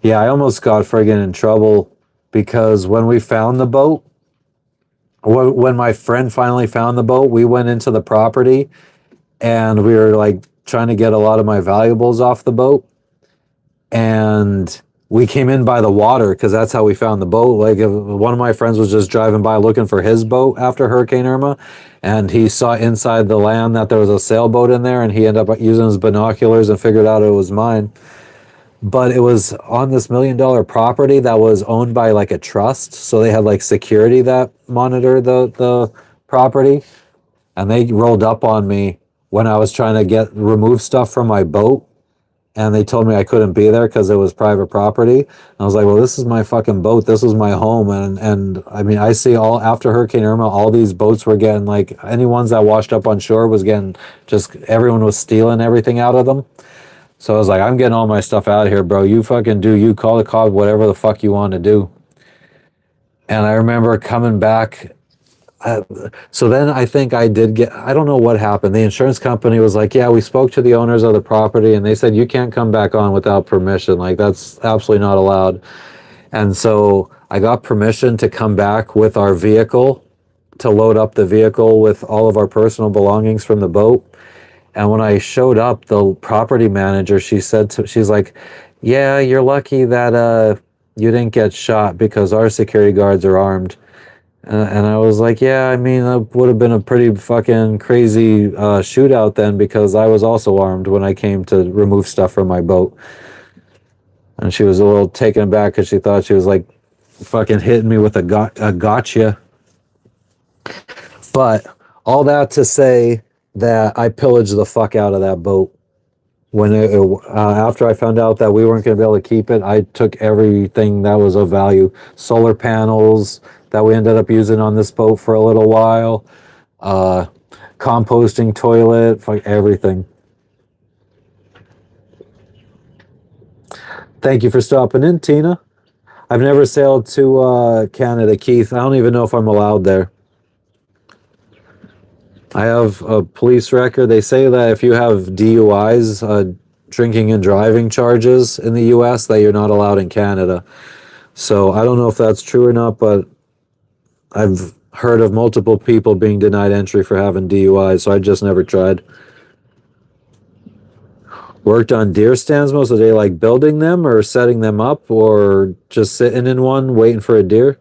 Yeah, I almost got friggin' in trouble because when we found the boat, when my friend finally found the boat, we went into the property and we were like trying to get a lot of my valuables off the boat. And we came in by the water because that's how we found the boat. Like, if one of my friends was just driving by looking for his boat after Hurricane Irma, and he saw inside the land that there was a sailboat in there, and he ended up using his binoculars and figured out it was mine. But it was on this $1 million property that was owned by like a trust. So they had like security that monitored the property. And they rolled up on me when I was trying to remove stuff from my boat. And they told me I couldn't be there because it was private property. And I was like, well, this is my fucking boat. This is my home. And I mean, I see after Hurricane Irma, all these boats were getting, like, any ones that washed up on shore was getting, just everyone was stealing everything out of them. So I was like, I'm getting all my stuff out of here, bro. You fucking do you. Call the cops, whatever the fuck you want to do. And I remember coming back. So then I think I don't know what happened. The insurance company was like, yeah, we spoke to the owners of the property and they said, you can't come back on without permission. Like, that's absolutely not allowed. And so I got permission to come back with our vehicle, to load up the vehicle with all of our personal belongings from the boat. And when I showed up, the property manager, she's like, yeah, you're lucky that you didn't get shot because our security guards are armed. And I was like, yeah, I mean, that would have been a pretty fucking crazy shootout then, because I was also armed when I came to remove stuff from my boat. And she was a little taken aback because she thought she was like fucking hitting me with a gotcha. But all that to say that I pillaged the fuck out of that boat. When after I found out that we weren't going to be able to keep it, I took everything that was of value. Solar panels that we ended up using on this boat for a little while. Composting toilet, everything. Thank you for stopping in, Tina. I've never sailed to Canada, Keith. I don't even know if I'm allowed there. I have a police record. They say that if you have DUIs, drinking and driving charges in the US, that you're not allowed in Canada. So I don't know if that's true or not, but I've heard of multiple people being denied entry for having DUIs, so I just never tried. Worked on deer stands most of the day, like building them or setting them up, or just sitting in one waiting for a deer.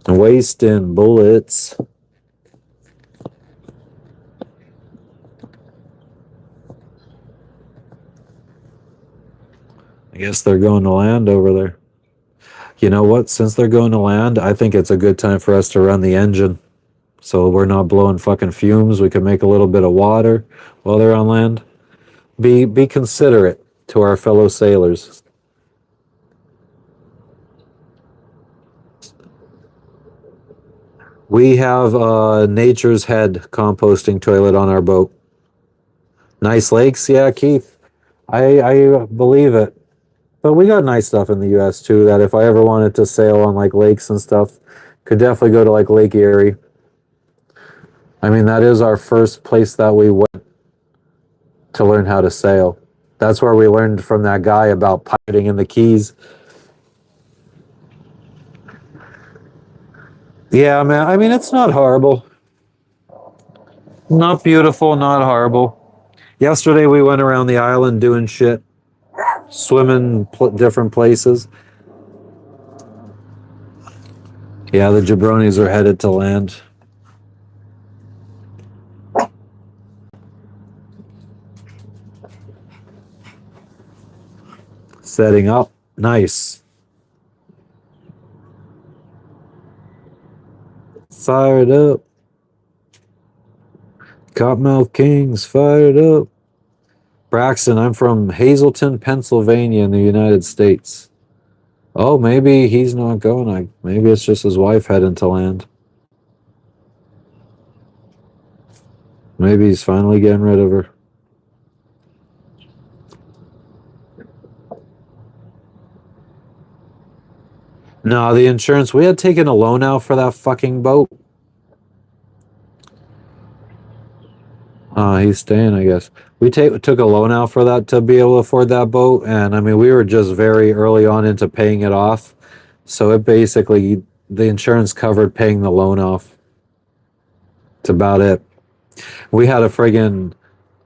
Wasting bullets. I guess they're going to land over there. You know what? Since they're going to land, I think it's a good time for us to run the engine. So we're not blowing fucking fumes. We can make a little bit of water while they're on land. Be considerate to our fellow sailors. We have Nature's Head composting toilet on our boat. Nice lakes, yeah, Keith. I believe it. But we got nice stuff in the US too, that if I ever wanted to sail on like lakes and stuff, could definitely go to like Lake Erie. I mean, that is our first place that we went to learn how to sail. That's where we learned from that guy about pirating in the Keys. Yeah, man, I mean, it's not horrible. Not beautiful, not horrible. Yesterday we went around the island doing shit. Swimming different places. Yeah, the jabronis are headed to land. Setting up. Nice. Fired up. Cottonmouth Kings, fired up. Braxton, I'm from Hazleton, Pennsylvania in the United States. Oh, maybe he's not going. Maybe it's just his wife heading to land. Maybe he's finally getting rid of her. No, the insurance, we had taken a loan out for that fucking boat. He's staying, I guess. We took a loan out for that to be able to afford that boat. And I mean, we were just very early on into paying it off. So it basically, the insurance covered paying the loan off. That's about it. We had a friggin'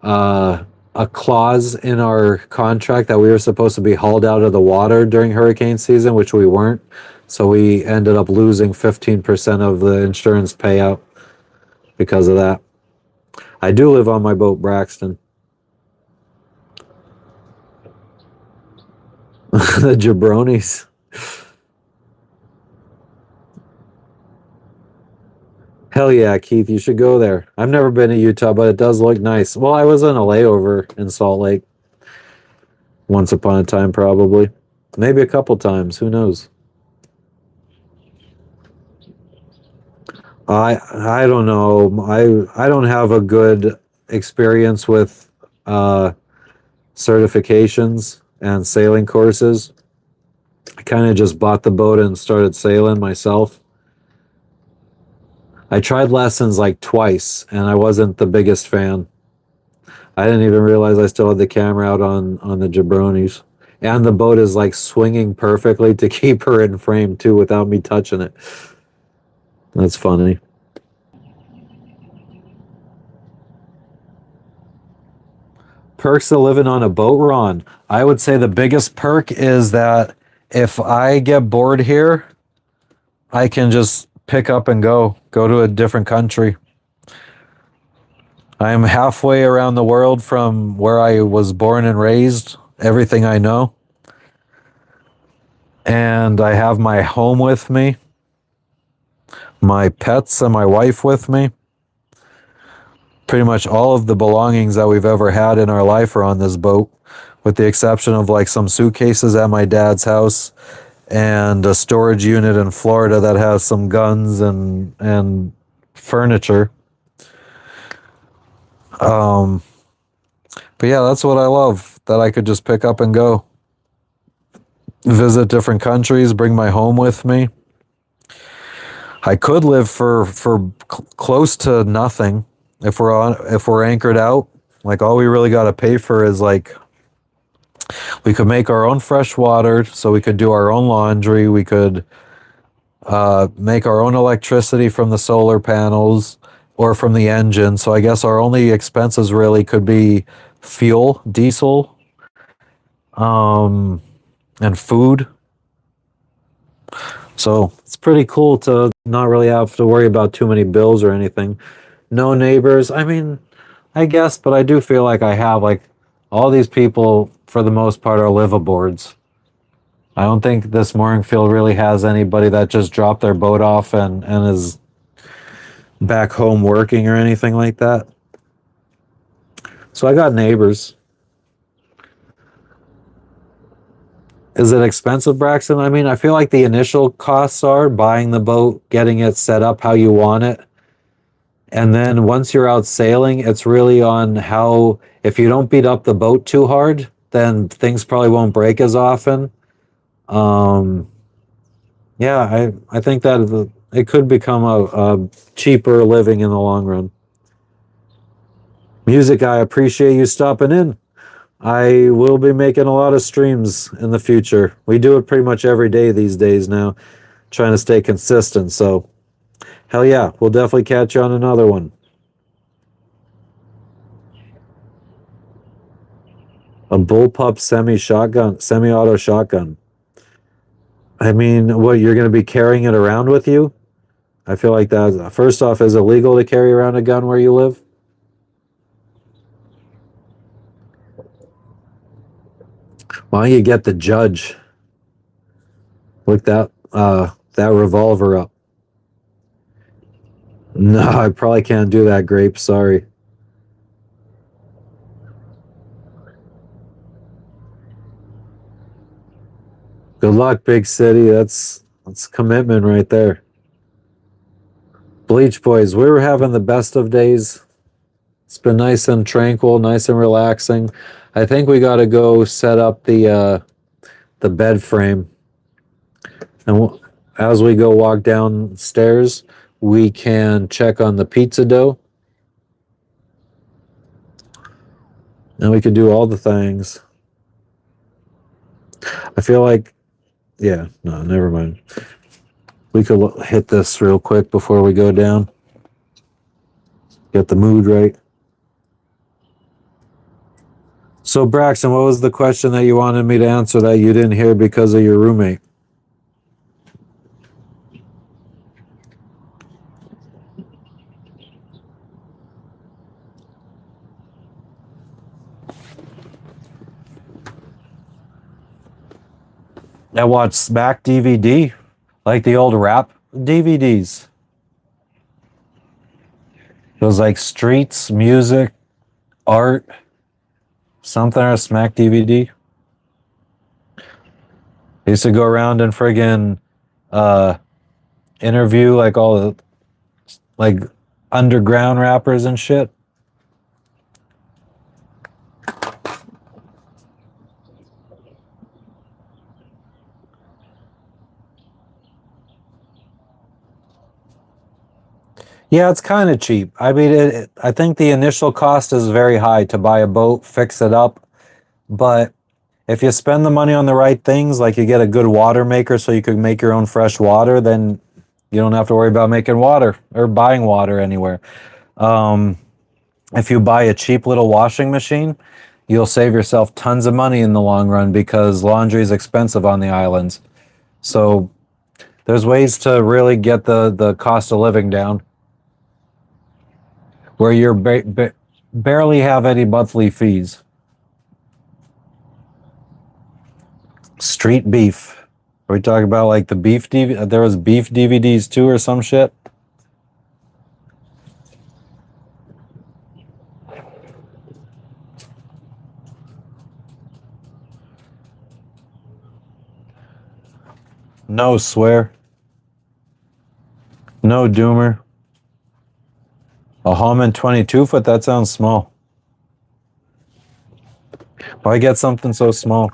a clause in our contract that we were supposed to be hauled out of the water during hurricane season, which we weren't. So we ended up losing 15% of the insurance payout because of that. I do live on my boat, Braxton. The jabronis. Hell yeah, Keith, you should go there. I've never been to Utah, but it does look nice. Well, I was on a layover in Salt Lake once upon a time, probably. Maybe a couple times. Who knows? I don't know. I don't have a good experience with certifications and sailing courses. I kind of just bought the boat and started sailing myself. I tried lessons like twice, and I wasn't the biggest fan. I didn't even realize I still had the camera out on the jabronis. And the boat is like swinging perfectly to keep her in frame too without me touching it. That's funny. Perks of living on a boat, Ron. I would say the biggest perk is that if I get bored here, I can just pick up and go to a different country. I'm halfway around the world from where I was born and raised, everything I know. And I have my home with me, my pets and my wife with me. Pretty much all of the belongings that we've ever had in our life are on this boat, with the exception of like some suitcases at my dad's house and a storage unit in Florida that has some guns and furniture. But yeah, that's what I love, that I could just pick up and go. Visit different countries, bring my home with me. I could live for close to nothing if we're anchored out. Like all we really got to pay for is like, we could make our own fresh water, so we could do our own laundry. We could make our own electricity from the solar panels or from the engine. So I guess our only expenses really could be fuel, diesel, and food. So it's pretty cool to not really have to worry about too many bills or anything. No neighbors. I mean, I guess, but I do feel like I have like all these people for the most part are liveaboards. I don't think this mooring field really has anybody that just dropped their boat off and is back home working or anything like that. So I got neighbors. Is it expensive, Braxton? I mean, I feel like the initial costs are buying the boat, getting it set up how you want it. And then once you're out sailing, it's really on how, if you don't beat up the boat too hard, then things probably won't break as often. Yeah, I think that it could become a cheaper living in the long run. Music, I appreciate you stopping in. I will be making a lot of streams in the future. We do it pretty much every day these days now, trying to stay consistent. So, hell yeah, we'll definitely catch you on another one. A bullpup semi-auto shotgun. I mean, what, you're going to be carrying it around with you? I feel like that, first off, is it illegal to carry around a gun where you live? Why don't you get the judge? Look that revolver up. No, I probably can't do that, Grape. Sorry. Good luck, big city. That's commitment right there. Bleach Boys, we were having the best of days. It's been nice and tranquil, nice and relaxing. I think we got to go set up the bed frame. And as we go walk downstairs, we can check on the pizza dough. And we could do all the things. I feel like, yeah, no, never mind. We could hit this real quick before we go down. Get the mood right. So, Braxton, what was the question that you wanted me to answer that you didn't hear because of your roommate? I watched Smack DVD, like the old rap DVDs. It was like streets, music, art, something or Smack DVD. I used to go around and friggin' interview like all the like underground rappers and shit. Yeah, it's kind of cheap. I mean, I think the initial cost is very high to buy a boat, fix it up. But if you spend the money on the right things, like you get a good water maker so you could make your own fresh water, then you don't have to worry about making water or buying water anywhere. If you buy a cheap little washing machine, you'll save yourself tons of money in the long run because laundry is expensive on the islands. So there's ways to really get the cost of living down, where you barely have any monthly fees. Street beef. Are we talking about like the beef DVD? There was beef DVDs too or some shit? No swear. No doomer. A Holman 22-foot? That sounds small. Why get something so small?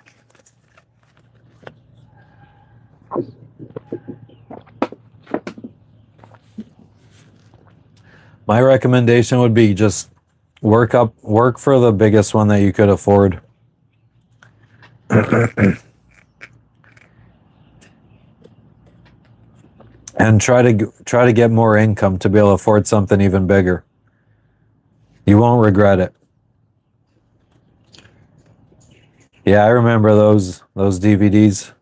My recommendation would be just work for the biggest one that you could afford. And try to get more income to be able to afford something even bigger. You won't regret it. Yeah, I remember those DVDs.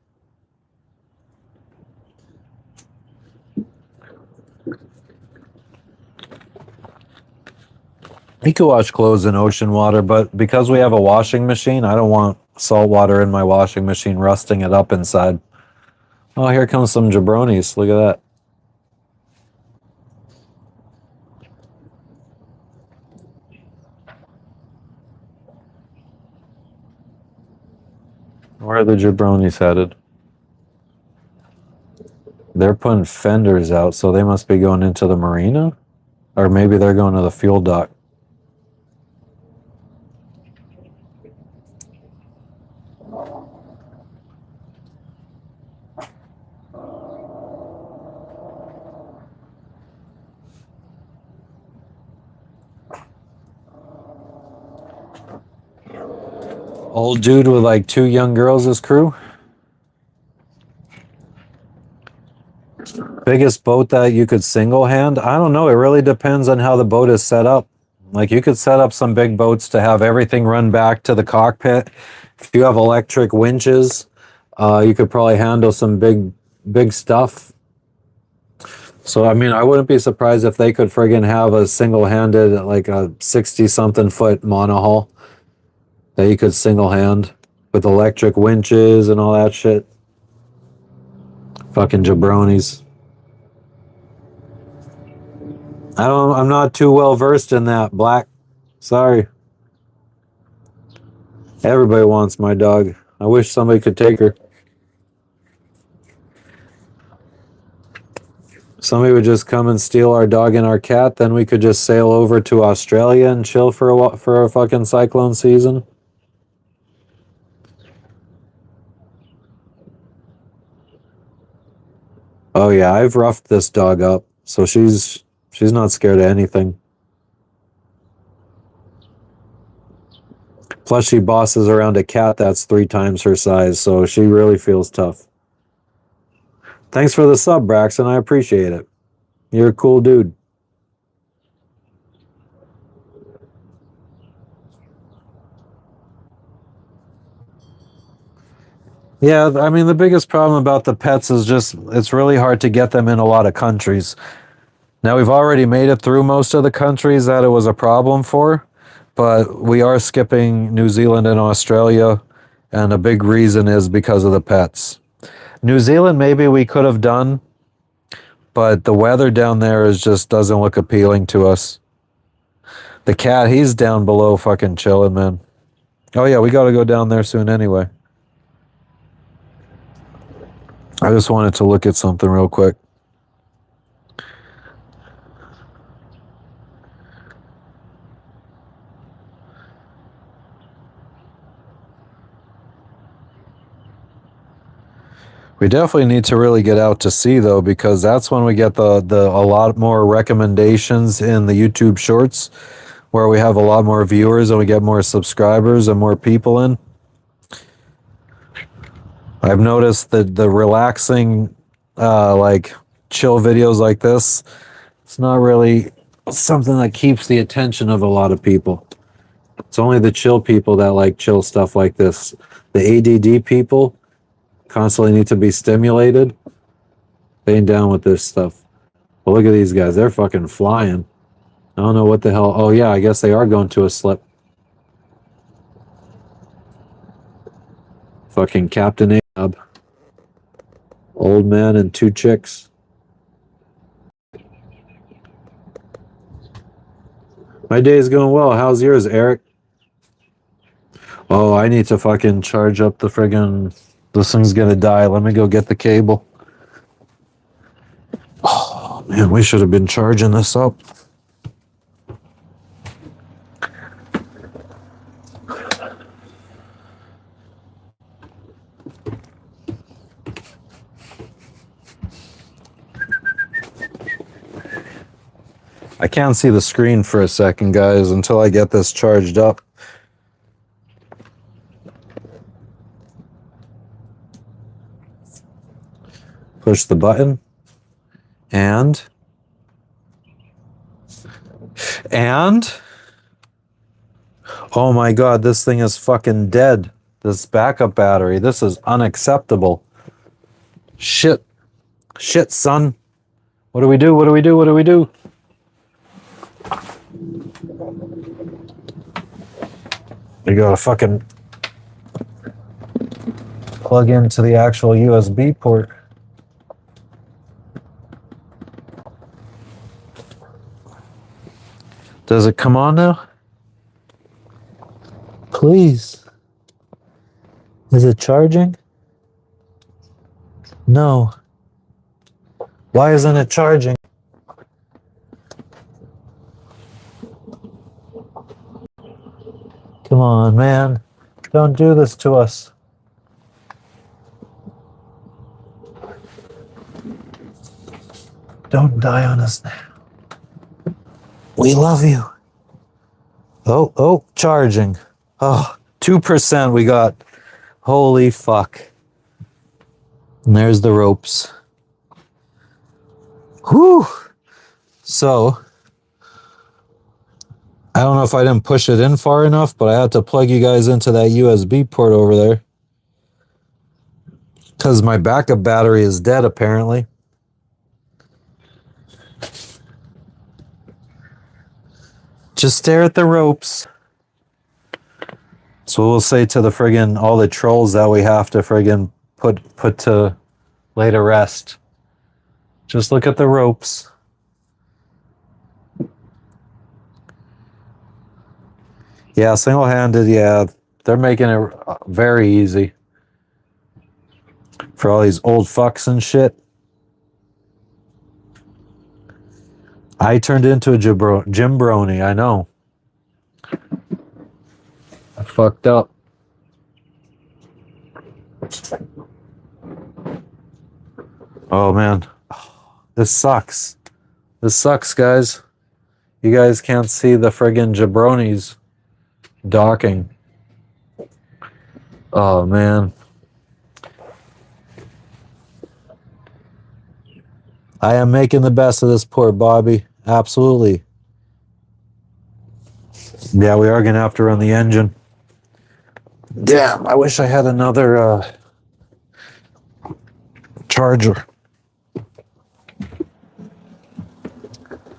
You could wash clothes in ocean water, but because we have a washing machine, I don't want salt water in my washing machine rusting it up inside. Oh, here comes some jabronis. Look at that. Where are the jabronis headed? They're putting fenders out, so they must be going into the marina? Or maybe they're going to the fuel dock. Old dude with like 2 young girls as crew. Biggest boat that you could single hand? I don't know. It really depends on how the boat is set up. Like you could set up some big boats to have everything run back to the cockpit. If you have electric winches, you could probably handle some big stuff. So, I mean, I wouldn't be surprised if they could friggin' have a single-handed, like a 60-something foot monohull that you could single-hand with electric winches and all that shit. Fucking jabronis. I'm not too well versed in that, Black. Sorry. Everybody wants my dog. I wish somebody could take her. Somebody would just come and steal our dog and our cat, then we could just sail over to Australia and chill for a fucking cyclone season. Oh yeah, I've roughed this dog up, so she's not scared of anything. Plus she bosses around a cat that's 3 times her size, so she really feels tough. Thanks for the sub, Braxton. I appreciate it. You're a cool dude. Yeah, I mean, the biggest problem about the pets is just it's really hard to get them in a lot of countries. Now, we've already made it through most of the countries that it was a problem for, but we are skipping New Zealand and Australia, and a big reason is because of the pets. New Zealand, maybe we could have done, but the weather down there just doesn't look appealing to us. The cat, he's down below fucking chilling, man. Oh yeah, we got to go down there soon anyway. I just wanted to look at something real quick. We definitely need to really get out to sea though, because that's when we get a lot more recommendations in the YouTube shorts, where we have a lot more viewers and we get more subscribers and more people in. I've noticed that the relaxing, like chill videos like this, it's not really something that keeps the attention of a lot of people. It's only the chill people that like chill stuff like this. The ADD people constantly need to be stimulated. They ain't down with this stuff. But look at these guys. They're fucking flying. I don't know what the hell. Oh yeah, I guess they are going to a slip. Fucking Captain Ahab. Old man and 2 chicks. My day is going well. How's yours, Eric? Oh, I need to fucking charge up the friggin'... This thing's gonna die. Let me go get the cable. Oh, man, we should have been charging this up. I can't see the screen for a second, guys, until I get this charged up. Push the button. And oh my god, this thing is fucking dead. This backup battery. This is unacceptable. Shit. Shit, son. What do we do? What do we do? What do we do? We gotta fucking plug into the actual USB port. Does it come on now? Please. Is it charging? No. Why isn't it charging? Come on, man. Don't do this to us. Don't die on us now. We love you. Oh, charging. Oh, 2% we got. Holy fuck. And there's the ropes. Whew. So, I don't know if I didn't push it in far enough, but I had to plug you guys into that USB port over there. Because my backup battery is dead, apparently. Just stare at the ropes. So we'll say to the friggin' all the trolls that we have to friggin' put to lay to rest. Just look at the ropes. Yeah, single-handed, yeah. They're making it very easy. For all these old fucks and shit. I turned into a Jimbroni, I know. I fucked up. Oh man. This sucks. This sucks, guys. You guys can't see the friggin' jabronis docking. Oh man. I am making the best of this port, Bobby. Absolutely. Yeah, we are going to have to run the engine. Damn, I wish I had another charger.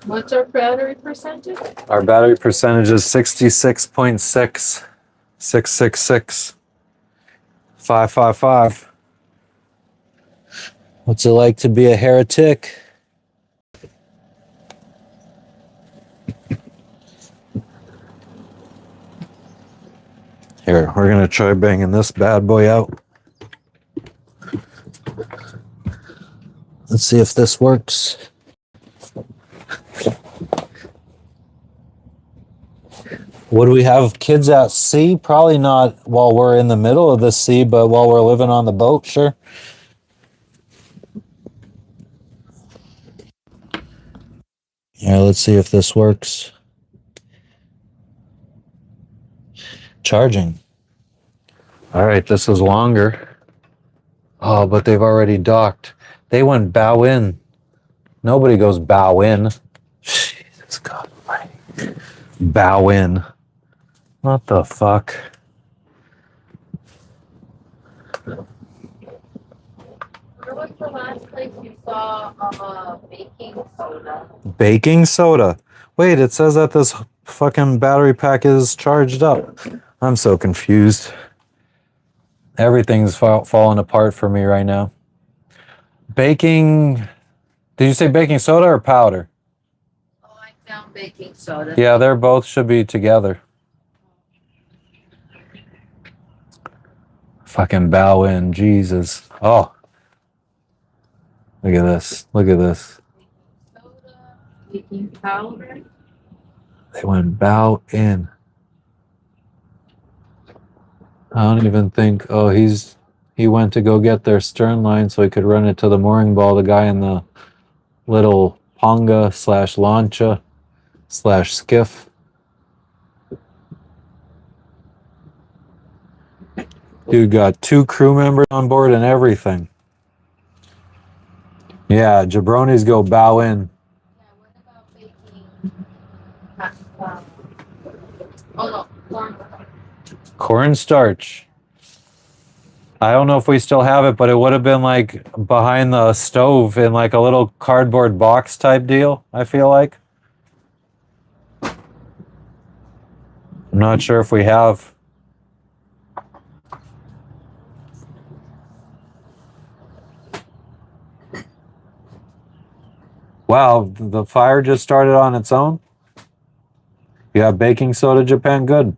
What's our battery percentage? Our battery percentage is 66.6. 666. 555. What's it like to be a heretic? Here, we're gonna try banging this bad boy out. Let's see if this works. Would we have kids at sea? Probably not while we're in the middle of the sea, but while we're living on the boat, sure. Yeah, let's see if this works. Charging. All right, this is longer. Oh, but they've already docked. They went bow in. Nobody goes bow in. Jesus God almighty. Bow in. What the fuck? Where was the last place you saw baking soda? Baking soda. Wait, it says that this fucking battery pack is charged up. I'm so confused. Everything's falling apart for me right now. Baking. Did you say baking soda or powder? Oh, I found baking soda. Yeah, they're both should be together. Fucking bow in, Jesus. Oh. Look at this. Look at this. Soda, baking powder. They went bow in. I don't even think. Oh, he went to go get their stern line so he could run it to the mooring ball. The guy in the little ponga / lancha / skiff. Dude got 2 crew members on board and everything. Yeah, jabronis go bow in. Yeah, what about baking? Oh no, corn. Cornstarch. I don't know if we still have it, but it would have been like behind the stove in like a little cardboard box type deal, I feel like. I'm not sure if we have. Wow, the fire just started on its own. You have baking soda, Japan? Good.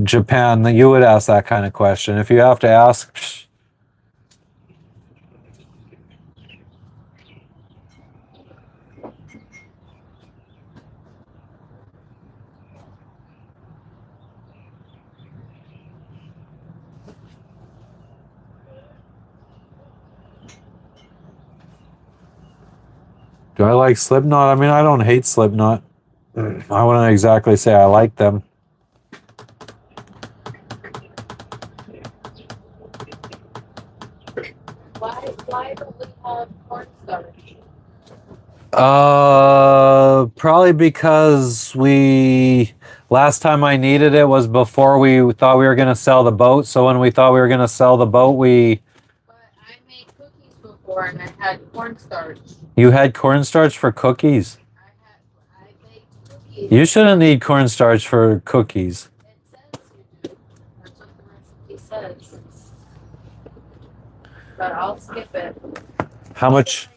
Japan, you would ask that kind of question. If you have to ask, psh. Do I like Slipknot? I mean, I don't hate Slipknot. I wouldn't exactly say I like them. Why don't we have cornstarch? Probably because last time I needed it was before we thought we were going to sell the boat. So when we thought we were going to sell the boat, But I made cookies before. before, and I had cornstarch. You had cornstarch for cookies? I baked cookies. You shouldn't need cornstarch for cookies. It says you do. That's what the recipe says. But I'll skip it. How much?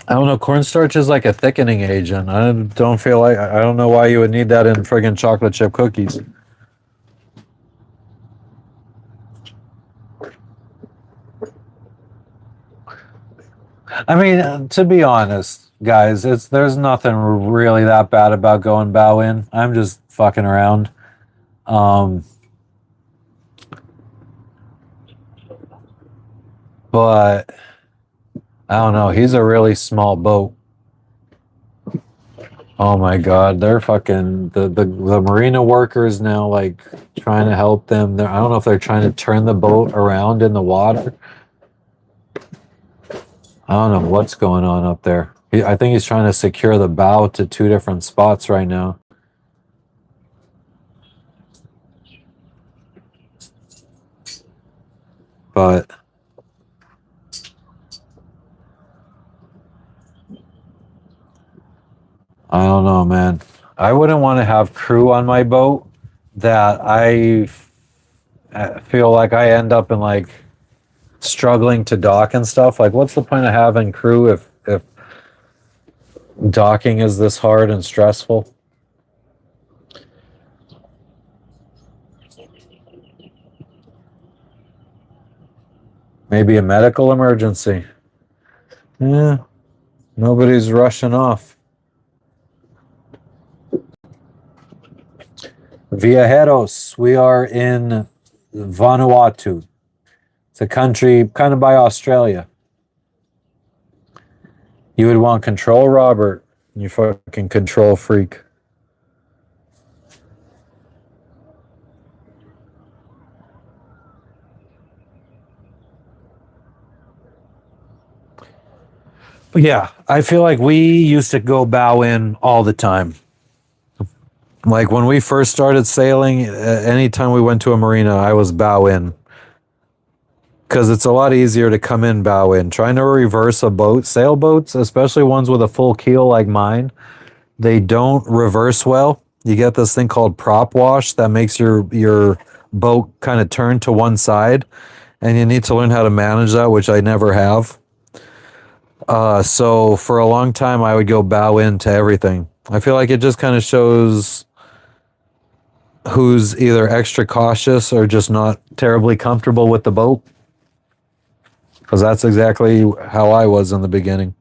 I don't know. Cornstarch is like a thickening agent. I don't feel like, I don't know why you would need that in friggin' chocolate chip cookies. I mean, to be honest, guys, there's nothing really that bad about going bow in. I'm just fucking around. But I don't know. He's a really small boat. Oh my God, they're fucking the marina workers now, like trying to help them. I don't know if they're trying to turn the boat around in the water. I don't know what's going on up there. I think he's trying to secure the bow to 2 different spots right now. But I don't know, man. I wouldn't want to have crew on my boat that I feel like I end up in like struggling to dock and stuff. Like, what's the point of having crew if docking is this hard and stressful? Maybe a medical emergency. Yeah, nobody's rushing off. Viajeros, we are in Vanuatu. It's a country kind of by Australia. You would want control, Robert. You fucking control freak. But yeah, I feel like we used to go bow in all the time. Like when we first started sailing, anytime we went to a marina, I was bow in. Because it's a lot easier to come in bow in. Trying to reverse a boat, sailboats, especially ones with a full keel like mine, they don't reverse well. You get this thing called prop wash that makes your boat kind of turn to one side. And you need to learn how to manage that, which I never have. So for a long time, I would go bow into everything. I feel like it just kind of shows who's either extra cautious or just not terribly comfortable with the boat. Because that's exactly how I was in the beginning.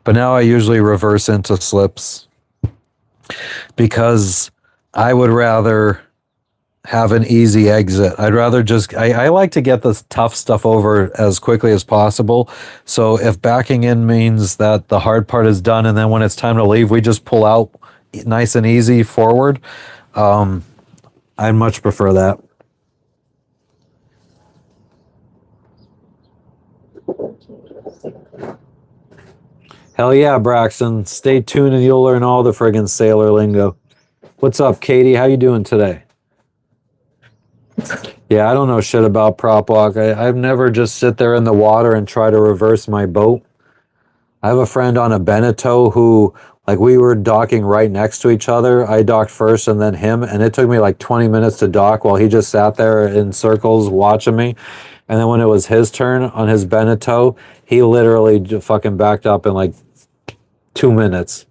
But now I usually reverse into slips. Because I would rather have an easy exit. I'd rather just, I like to get this tough stuff over as quickly as possible. So if backing in means that the hard part is done and then when it's time to leave, we just pull out nice and easy forward, I'd much prefer that. Hell yeah, Braxton. Stay tuned and you'll learn all the friggin' sailor lingo. What's up, Katie? How you doing today? Yeah, I don't know shit about prop walk. I've never just sit there in the water and try to reverse my boat. I have a friend on a Beneteau who, like, we were docking right next to each other. I docked first and then him, and it took me like 20 minutes to dock while he just sat there in circles watching me. And then when it was his turn on his Beneteau, he literally just fucking backed up in like 2 minutes.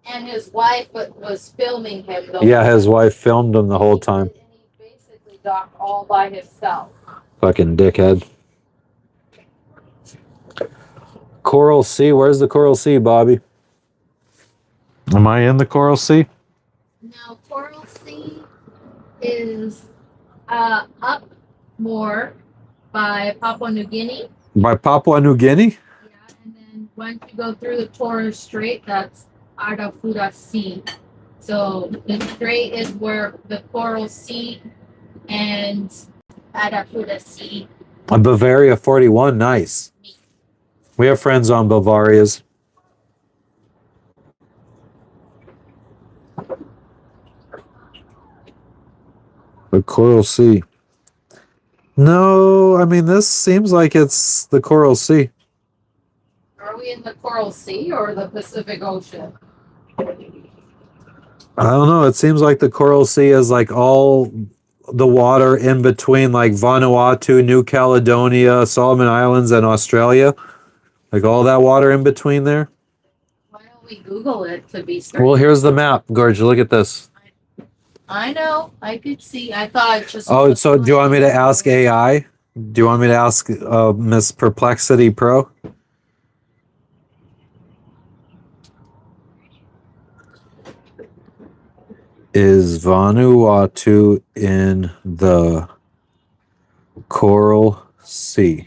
And his wife was filming him. Yeah, his wife filmed him the whole time. And he basically docked all by himself. Fucking dickhead. Coral Sea. Where's the Coral Sea, Bobby? Am I in the Coral Sea? Now, Coral Sea is up more by Papua New Guinea. By Papua New Guinea? Yeah, and then once you go through the Torres Strait, that's Arafura Sea. So the strait is where the Coral Sea and Arafura Sea. On Bavaria 41, nice. We have friends on Bavarias. The Coral Sea. No, I mean, this seems like it's the Coral Sea. Are we in the Coral Sea or the Pacific Ocean? I don't know. It seems like the Coral Sea is like all the water in between like Vanuatu, New Caledonia, Solomon Islands, and Australia. Like all that water in between there. Why don't we Google it to be certain? Well, here's the map, Gorge. Look at this. I know. I could see. I thought it just. Oh, so do you want me to ask AI? Do you want me to ask Miss Perplexity Pro? Is Vanuatu in the Coral Sea?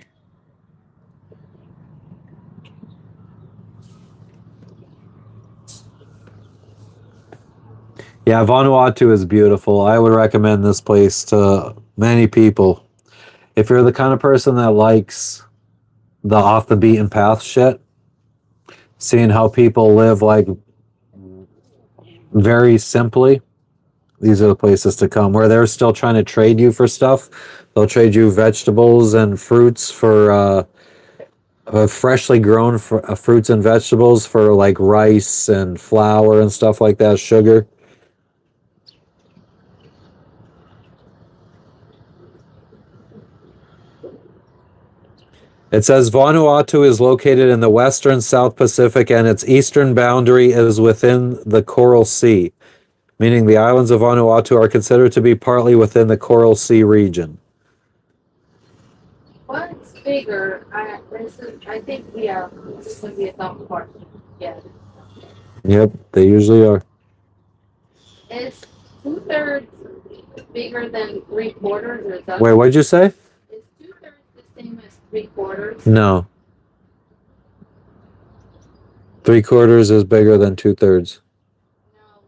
Yeah, Vanuatu is beautiful. I would recommend this place to many people. If you're the kind of person that likes the off the beaten path shit, seeing how people live like very simply, these are the places to come. Where they're still trying to trade you for stuff. They'll trade you vegetables and fruits for freshly grown fruits and vegetables for like rice and flour and stuff like that, sugar. It says Vanuatu is located in the western South Pacific and its eastern boundary is within the Coral Sea, meaning the islands of Vanuatu are considered to be partly within the Coral Sea region. What's bigger? I think, yeah, this would be a dumb part. Yeah. Yep, they usually are. Is 2/3 bigger than 3/4? Or is that Wait, what'd you say? Is 2/3 the same as 3/4? No. 3/4 is bigger than 2/3.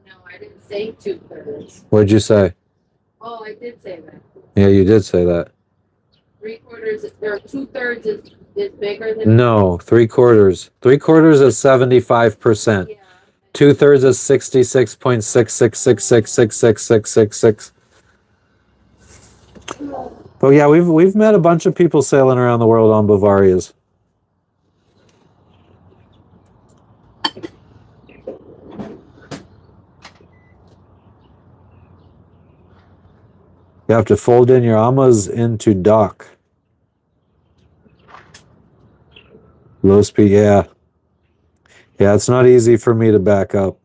No, I didn't say 2/3. What'd you say? Oh, I did say that. Yeah, you did say that. 3/4 or 2/3 is bigger than. No, 3/4. 3/4 is 75%. Yeah. 2/3 is 66.66666666666. But yeah, we've met a bunch of people sailing around the world on Bavarias. You have to fold in your amas into dock. Low speed, yeah. Yeah, it's not easy for me to back up.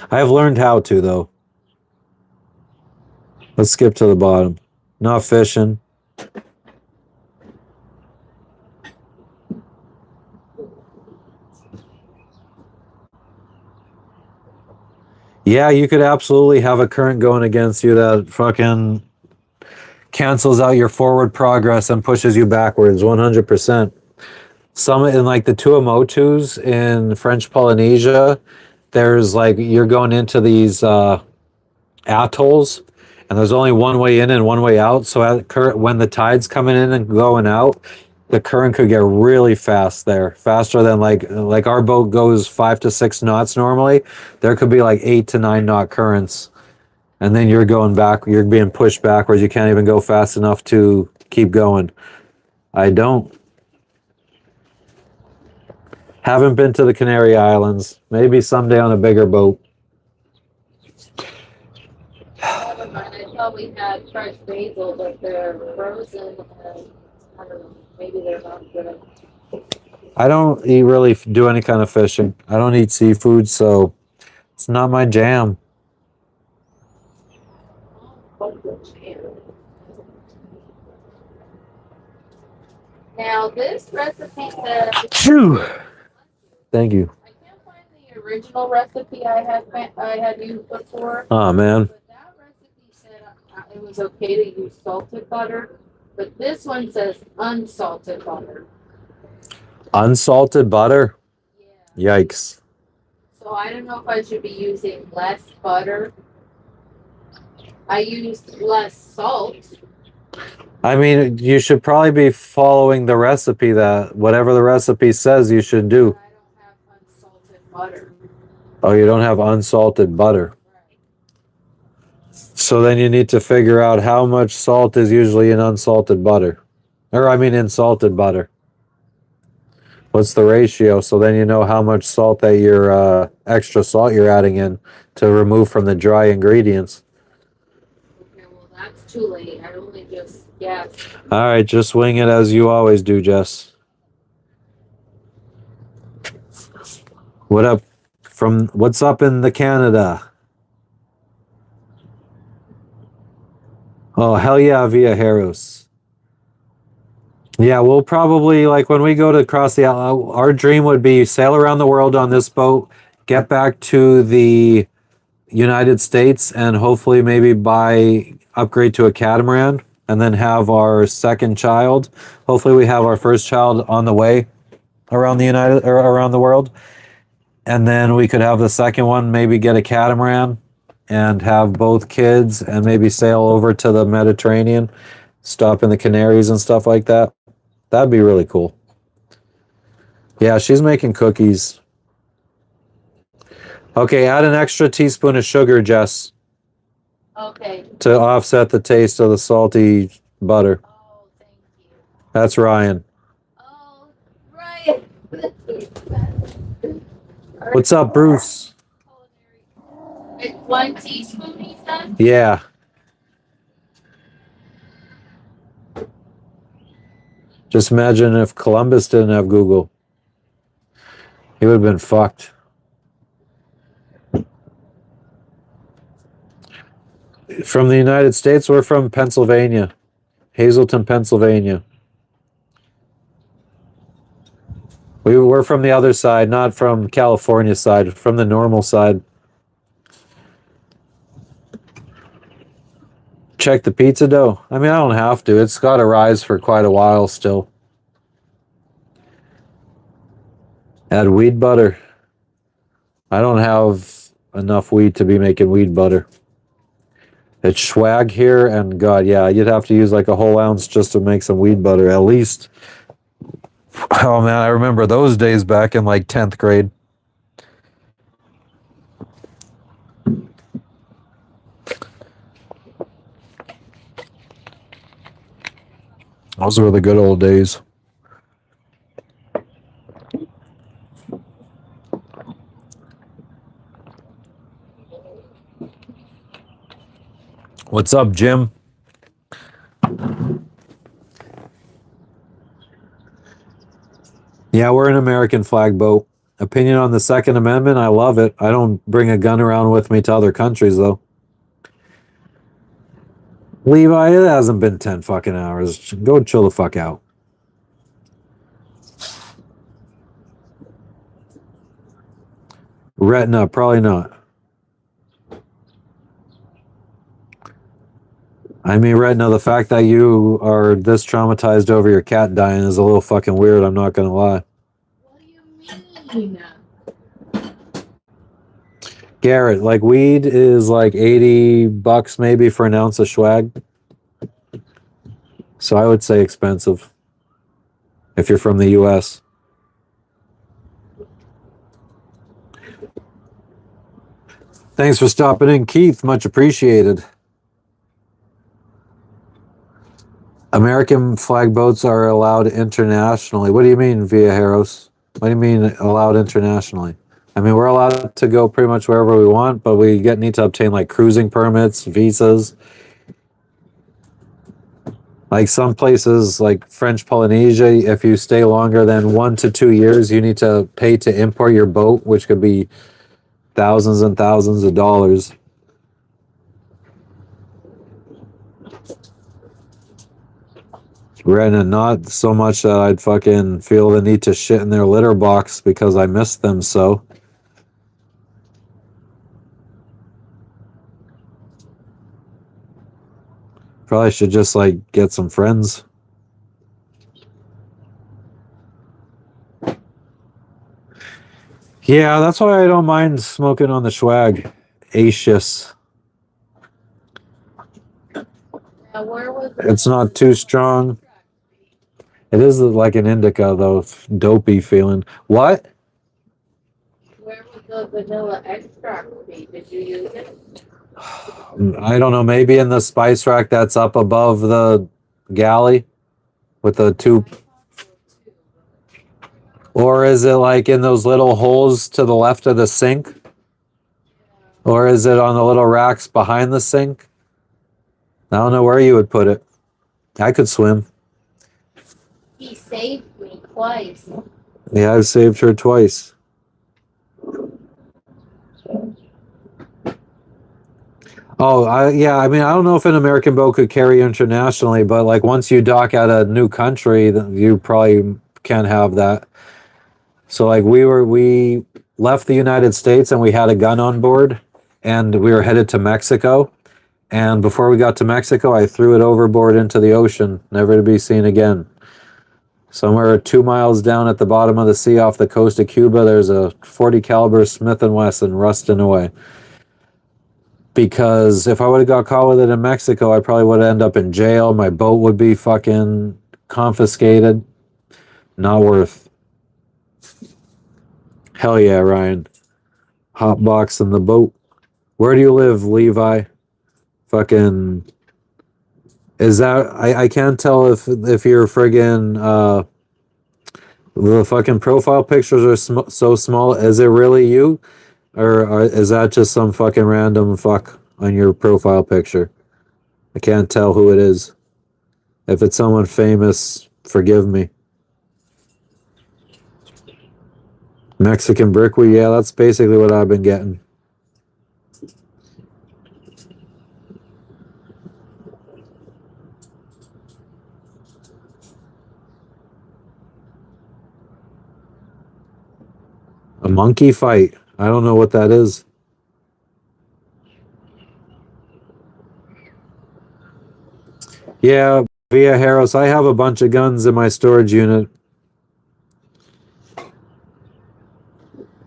I've learned how to, though. Let's skip to the bottom. Not fishing. Yeah, you could absolutely have a current going against you that fucking cancels out your forward progress and pushes you backwards 100%. Some in like the Tuamotus in French Polynesia, there's like you're going into these atolls and there's only one way in and one way out. So when the tide's coming in and going out, the current could get really fast there, faster than like our boat goes 5 to 6 knots normally. There could be like 8 to 9 knot currents, and then you're going back. You're being pushed backwards. You can't even go fast enough to keep going. I haven't been to the Canary Islands. Maybe someday on a bigger boat. Never mind. I thought we had fresh basil, but they're frozen and I don't know. Maybe they're not good. I don't really do any kind of fishing. I don't eat seafood, so it's not my jam. Now this recipe says. Phew. Thank you. I can't find the original recipe I had used before. Oh man. But that recipe said it was okay to use salted butter, but this one says unsalted butter. Unsalted butter? Yeah. Yikes. So I don't know if I should be using less butter. I used less salt. I mean, you should probably be following the recipe that whatever the recipe says you should do. I don't have unsalted butter. Oh, you don't have unsalted butter. Right. So then you need to figure out how much salt is usually in unsalted butter. Or I mean in salted butter. What's the ratio? So then you know how much salt that you're extra salt you're adding in to remove from the dry ingredients. Okay, well that's too late. I only just guessed. All right, just wing it as you always do, Jess. What's up in the Canada? Oh, hell yeah, Via Heros. Yeah, we'll probably, like, when we go to cross the, our dream would be sail around the world on this boat, get back to the United States, and hopefully maybe upgrade to a catamaran, and then have our second child. Hopefully we have our first child on the way around around the world. And then we could have the second one, maybe get a catamaran and have both kids and maybe sail over to the Mediterranean, stop in the Canaries and stuff like that. That'd be really cool. Yeah, she's making cookies. Okay, add an extra teaspoon of sugar, Jess. Okay. To offset the taste of the salty butter. Oh, thank you. That's Ryan. Oh, Ryan. What's up, Bruce? It's 1 teaspoon, he said? Yeah. Just imagine if Columbus didn't have Google. He would have been fucked. From the United States, we're from Pennsylvania. Hazleton, Pennsylvania. We're from the other side, not from California side, from the normal side. Check the pizza dough. I mean, I don't have to. It's got to rise for quite a while still. Add weed butter. I don't have enough weed to be making weed butter. It's swag here, and God, yeah, you'd have to use like a whole ounce just to make some weed butter, at least. Oh man, I remember those days back in like 10th grade. Those were the good old days. What's up, Jim? Yeah, we're an American flag boat. Opinion on the Second Amendment? I love it. I don't bring a gun around with me to other countries, though. Levi, it hasn't been 10 fucking hours. Go chill the fuck out. Retina, probably not. I mean, Retina, the fact that you are this traumatized over your cat dying is a little fucking weird, I'm not gonna lie. What do you mean? Garrett, like weed is like $80 maybe for an ounce of swag. So I would say expensive if you're from the US. Thanks for stopping in, Keith. Much appreciated. American flag boats are allowed internationally. What do you mean, Via Heros? What do you mean allowed internationally? I mean, we're allowed to go pretty much wherever we want, but we need to obtain like cruising permits, visas. Like some places, like French Polynesia, if you stay longer than 1 to 2 years, you need to pay to import your boat, which could be thousands and thousands of dollars. Retina, not so much that I'd fucking feel the need to shit in their litter box because I miss them so. Probably should just like get some friends. Yeah, that's why I don't mind smoking on the swag. Acious. It's not too strong. It is like an indica though, dopey feeling. What? Where would the vanilla extract be? Did you use it? I don't know, maybe in the spice rack that's up above the galley with the two. Or is it like in those little holes to the left of the sink? Or is it on the little racks behind the sink? I don't know where you would put it. I could swim. He saved me twice. Yeah, I've saved her twice. Oh, I mean, I don't know if an American boat could carry internationally, but like once you dock at a new country, then you probably can't have that. So like we left the United States and we had a gun on board and we were headed to Mexico. And before we got to Mexico, I threw it overboard into the ocean, never to be seen again. Somewhere 2 miles down at the bottom of the sea off the coast of Cuba, there's a 40 caliber Smith & Wesson rusting away. Because if I would have got caught with it in Mexico, I probably would end up in jail. My boat would be fucking confiscated. Not worth. Hell yeah, Ryan. Hotbox in the boat. Where do you live, Levi? Fucking... Is that... I can't tell if you're friggin... the fucking profile pictures are so small. Is it really you? Or is that just some fucking random fuck on your profile picture? I can't tell who it is. If it's someone famous, forgive me. Mexican brickweed, yeah, that's basically what I've been getting. A monkey fight. I don't know what that is. Yeah, Via Harris, I have a bunch of guns in my storage unit.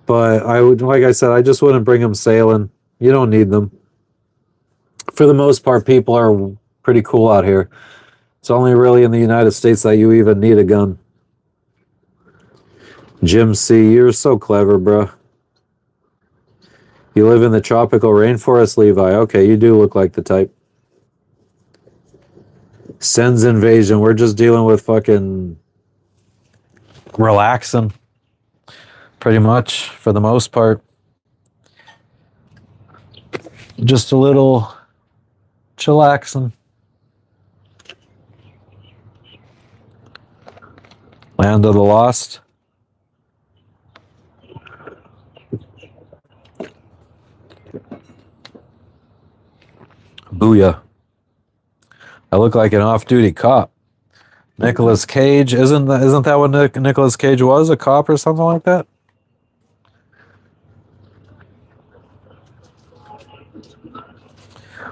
But I would, like I said, I just wouldn't bring them sailing. You don't need them. For the most part, people are pretty cool out here. It's only really in the United States that you even need a gun. Jim C., you're so clever, bro. You live in the tropical rainforest, Levi. Okay, you do look like the type. Sens invasion. We're just dealing with fucking relaxing. Pretty much, for the most part. Just a little chillaxing. Land of the Lost. Booyah. I look like an off-duty cop. Nicolas Cage, isn't that what Nicolas Cage was? A cop or something like that?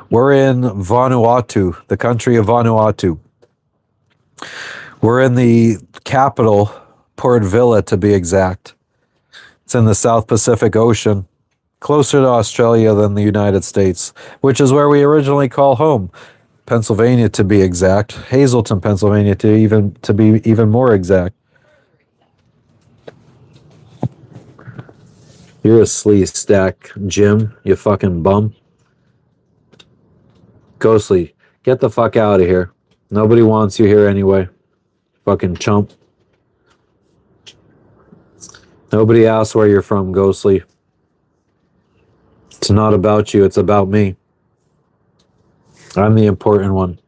We're in Vanuatu, the country of Vanuatu. We're in the capital, Port Vila to be exact. It's in the South Pacific Ocean, closer to Australia than the United States, which is where we originally call home. Pennsylvania to be exact. Hazleton, Pennsylvania to be even more exact. You're a slee stack, Jim, you fucking bum. Ghostly, get the fuck out of here. Nobody wants you here anyway. Fucking chump. Nobody asks where you're from, Ghostly. It's not about you, it's about me. I'm the important one.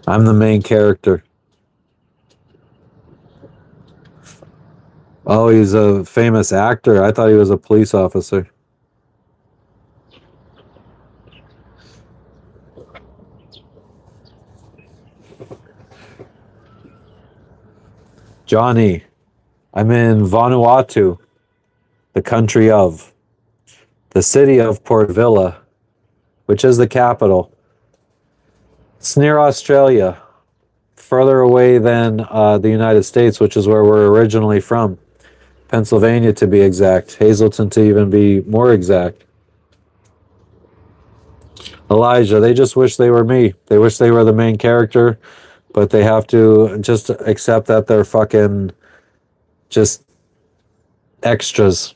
I'm the main character. Oh, he's a famous actor. I thought he was a police officer. Johnny, I'm in Vanuatu, the country of, the city of Port Vila, which is the capital. It's near Australia, further away than the United States, which is where we're originally from. Pennsylvania to be exact. Hazleton to even be more exact. Elijah, they just wish they were me. They wish they were the main character, but they have to just accept that they're fucking just extras.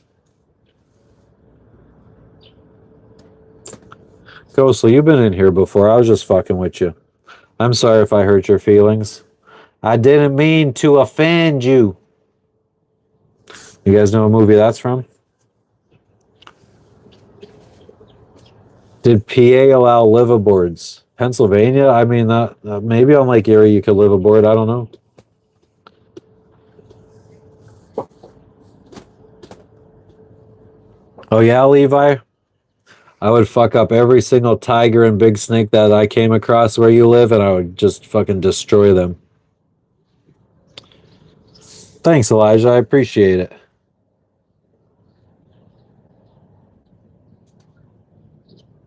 Ghostly, you've been in here before. I was just fucking with you. I'm sorry if I hurt your feelings. I didn't mean to offend you. You guys know what movie that's from? Did PA allow liveaboards? Pennsylvania? I mean, maybe on Lake Erie you could live aboard. I don't know. Oh yeah, Levi? I would fuck up every single tiger and big snake that I came across where you live, and I would just fucking destroy them. Thanks, Elijah. I appreciate it.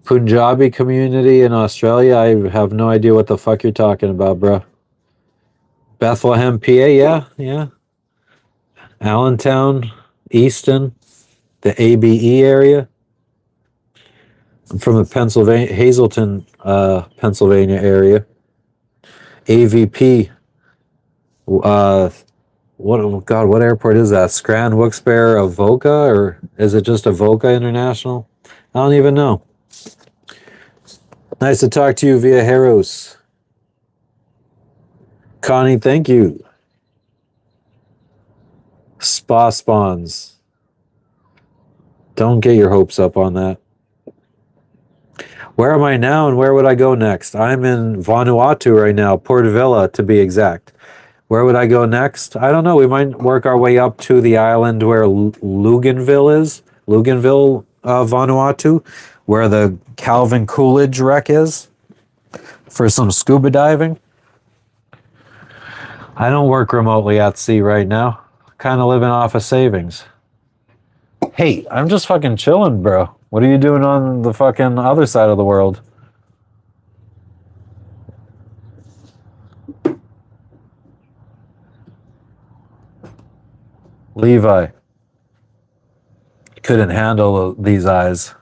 Punjabi community in Australia? I have no idea what the fuck you're talking about, bro. Bethlehem, PA? Yeah. Allentown, Easton, the ABE area. I'm from the Pennsylvania, Hazleton, Pennsylvania area. AVP. What airport is that? Scran, Wilkes-Barre, Avoca, or is it just Avoca International? I don't even know. Nice to talk to you via Heros. Connie, thank you. Spa spawns. Don't get your hopes up on that. Where am I now and where would I go next? I'm in Vanuatu right now, Port Vila to be exact. Where would I go next? I don't know. We might work our way up to the island where Luganville is. Luganville, Vanuatu, where the Calvin Coolidge wreck is for some scuba diving. I don't work remotely at sea right now. Kind of living off of savings. Hey, I'm just fucking chilling, bro. What are you doing on the fucking other side of the world? Levi couldn't handle these eyes.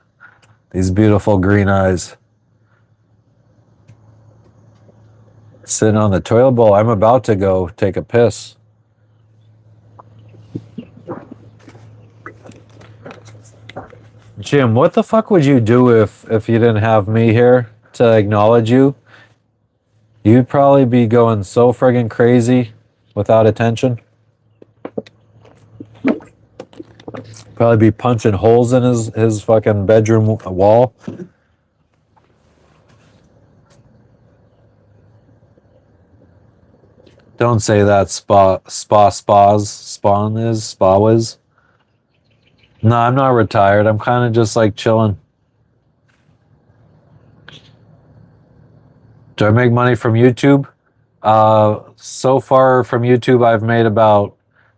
These beautiful green eyes. Sitting on the toilet bowl. I'm about to go take a piss. Jim, what the fuck would you do if you didn't have me here to acknowledge you? You'd probably be going so friggin' crazy without attention. Probably be punching holes in his fucking bedroom wall. Don't say that spa was. No, I'm not retired. I'm kind of just like chilling. Do I make money from YouTube? So far from YouTube, I've made about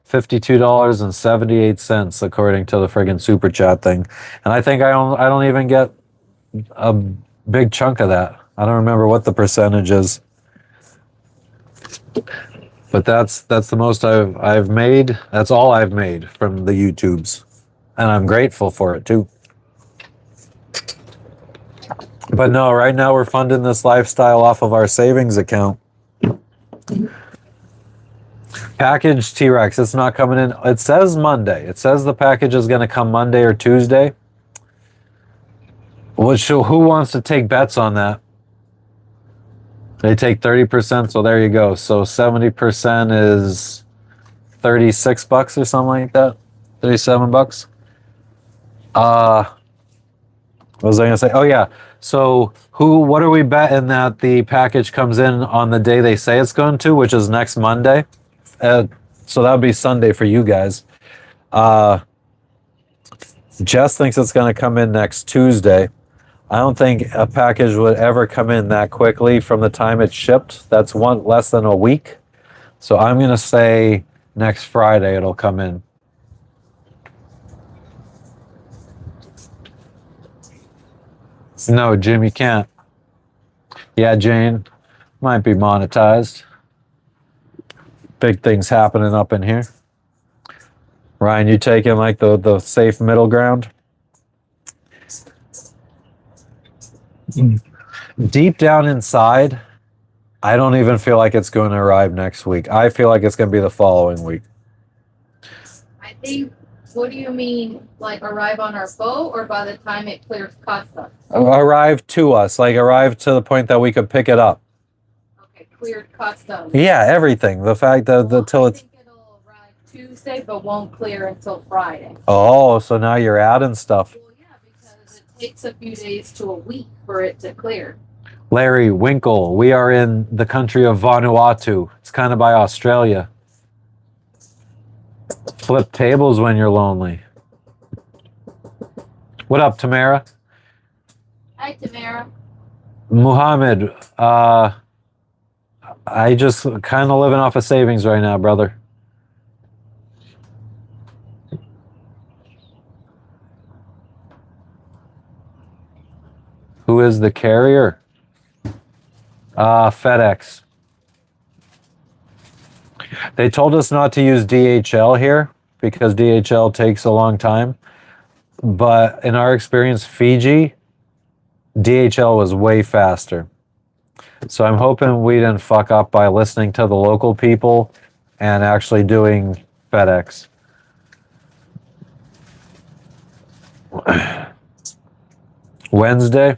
$52.78 according to the friggin' super chat thing, and I think I don't even get a big chunk of that. I don't remember what the percentage is, but that's the most I've made. That's all I've made from the YouTubes, and I'm grateful for it too. But no, right now we're funding this lifestyle off of our savings account. Package T-Rex, it's not coming in. It says Monday. It says the package is going to come Monday or Tuesday. Who wants to take bets on that? They take 30%, so there you go. So 70% is $36 or something like that. $37. What was I going to say? Oh, yeah. So what are we betting that the package comes in on the day they say it's going to, which is next Monday? So that would be Sunday for you guys. Jess thinks it's going to come in next Tuesday. I don't think a package would ever come in that quickly from the time it's shipped. That's less than a week. So I'm going to say next Friday it'll come in. No, Jim, you can't. Yeah, Jane, might be monetized. Big things happening up in here. Ryan, you taking like the safe middle ground? Deep down inside, I don't even feel like it's going to arrive next week. I feel like it's going to be the following week. I think What do you mean, like arrive on our boat or by the time it clears customs? Arrive to us, like arrive to the point that we could pick it up. Okay, cleared customs. Yeah, everything. The fact that until I it's. think it'll arrive Tuesday, but won't clear until Friday. Oh, so now you're adding stuff. Well, yeah, because it takes a few days to a week for it to clear. Larry Winkle, we are in the country of Vanuatu. It's kind of by Australia. Flip tables when you're lonely. What up, Tamara? Hi, Tamara. Muhammad, I just kind of living off of savings right now, brother. Who is the carrier? FedEx. They told us not to use DHL here because DHL takes a long time. But in our experience, Fiji, DHL was way faster. So I'm hoping we didn't fuck up by listening to the local people and actually doing FedEx. Wednesday?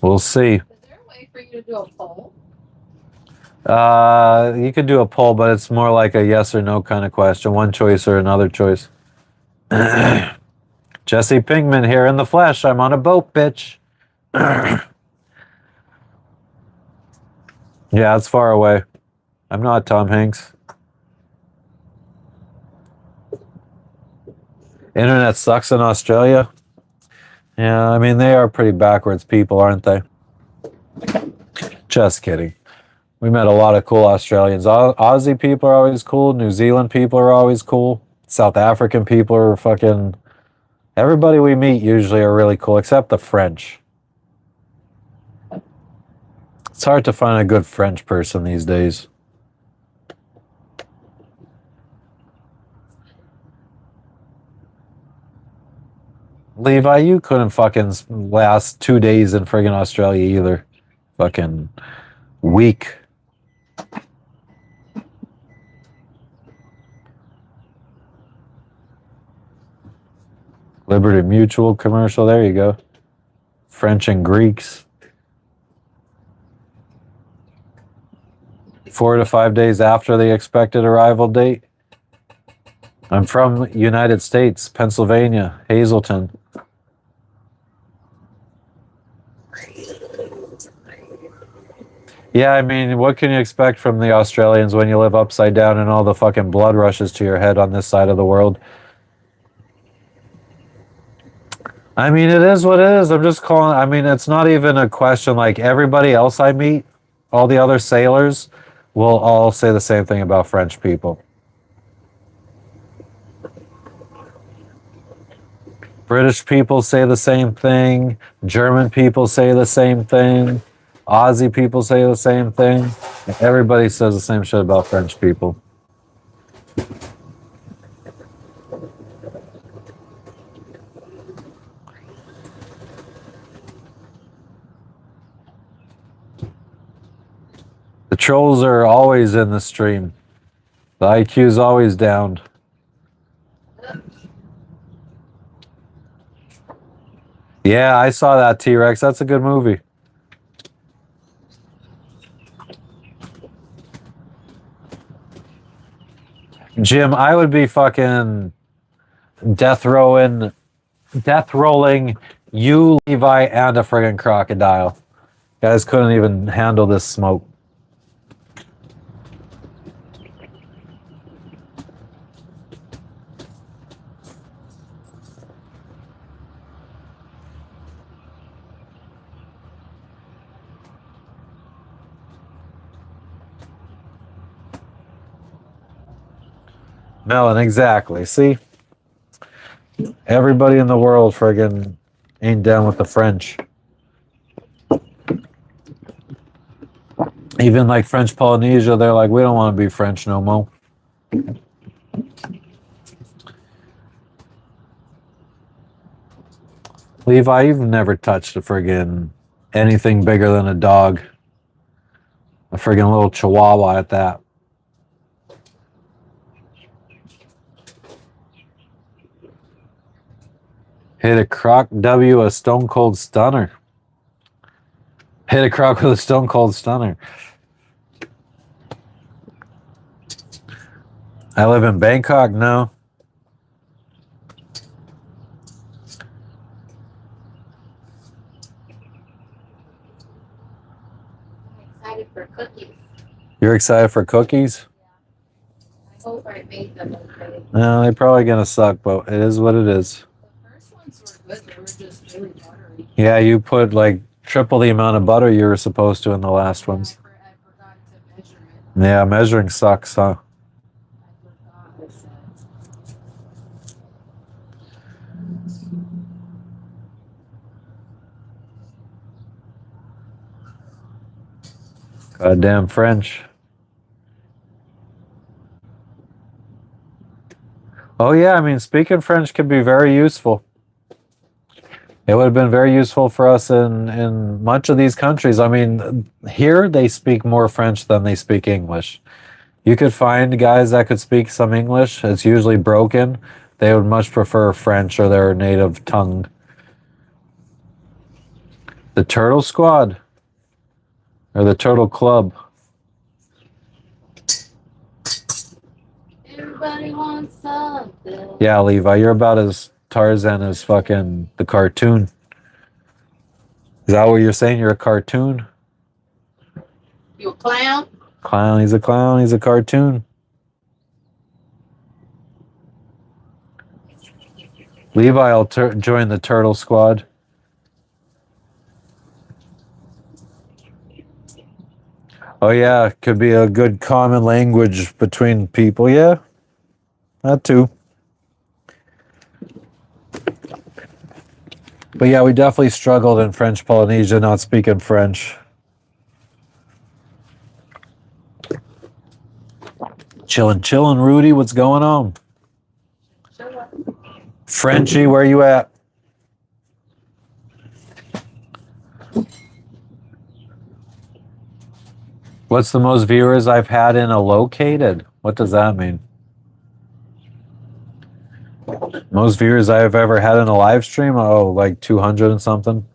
We'll see. Is there a way for you to do a poll? You could do a poll, but it's more like a yes or no kind of question. One choice or another choice. Jesse Pinkman here in the flesh. I'm on a boat, bitch. Yeah, it's far away. I'm not Tom Hanks. Internet sucks in Australia. Yeah, I mean, they are pretty backwards people, aren't they? Just kidding. We met a lot of cool Australians. Aussie people are always cool. New Zealand people are always cool. South African people are fucking... Everybody we meet usually are really cool, except the French. It's hard to find a good French person these days. Levi, you couldn't fucking last 2 days in friggin' Australia either. Fucking weak. Liberty Mutual commercial, there you go. French and Greeks. 4 to 5 days after the expected arrival date. I'm from United States, Pennsylvania, Hazleton. Yeah, I mean, what can you expect from the Australians when you live upside down and all the fucking blood rushes to your head on this side of the world? I mean, it is what it is. I'm just calling... I mean, it's not even a question. Like, everybody else I meet, all the other sailors, will all say the same thing about French people. British people say the same thing. German people say the same thing. Aussie people say the same thing. Everybody says the same shit about French people. The trolls are always in the stream. The IQ's always down. Yeah, I saw that T-Rex. That's a good movie. Jim, I would be fucking death rolling you, Levi, and a friggin' crocodile. Guys couldn't even handle this smoke. Melon, exactly. See? Everybody in the world friggin' ain't down with the French. Even like French Polynesia, they're like, we don't want to be French no more. Levi, you've never touched a friggin' anything bigger than a dog. A friggin' little chihuahua at that. Hit a croc W, a stone cold stunner. Hit a croc with a stone cold stunner. I live in Bangkok now. I'm excited for cookies. You're excited for cookies? I hope I made them okay. No, they're probably gonna suck, but it is what it is. The first ones were good. They were just really buttery. Yeah, you put like triple the amount of butter you were supposed to in the last ones. I forgot to measure it. Yeah, measuring sucks, huh? I forgot. I said. Goddamn French. Oh yeah, I mean, speaking French can be very useful. It would have been very useful for us in much of these countries. I mean, here they speak more French than they speak English. You could find guys that could speak some English. It's usually broken. They would much prefer French or their native tongue. The Turtle Squad or the Turtle Club. Everybody wants something. Yeah, Levi, you're about as Tarzan as fucking the cartoon. Is that what you're saying? You're a cartoon? You a clown? Clown, he's a clown, he's a cartoon. Levi will join the Turtle Squad. Oh yeah, could be a good common language between people. Yeah, that too. But yeah, we definitely struggled in French Polynesia not speaking French. Chillin', Rudy, what's going on? Frenchie, where you at? What's the most viewers I've had in a located? What does that mean? Most viewers I've ever had in a live stream? Oh, like 200 and something.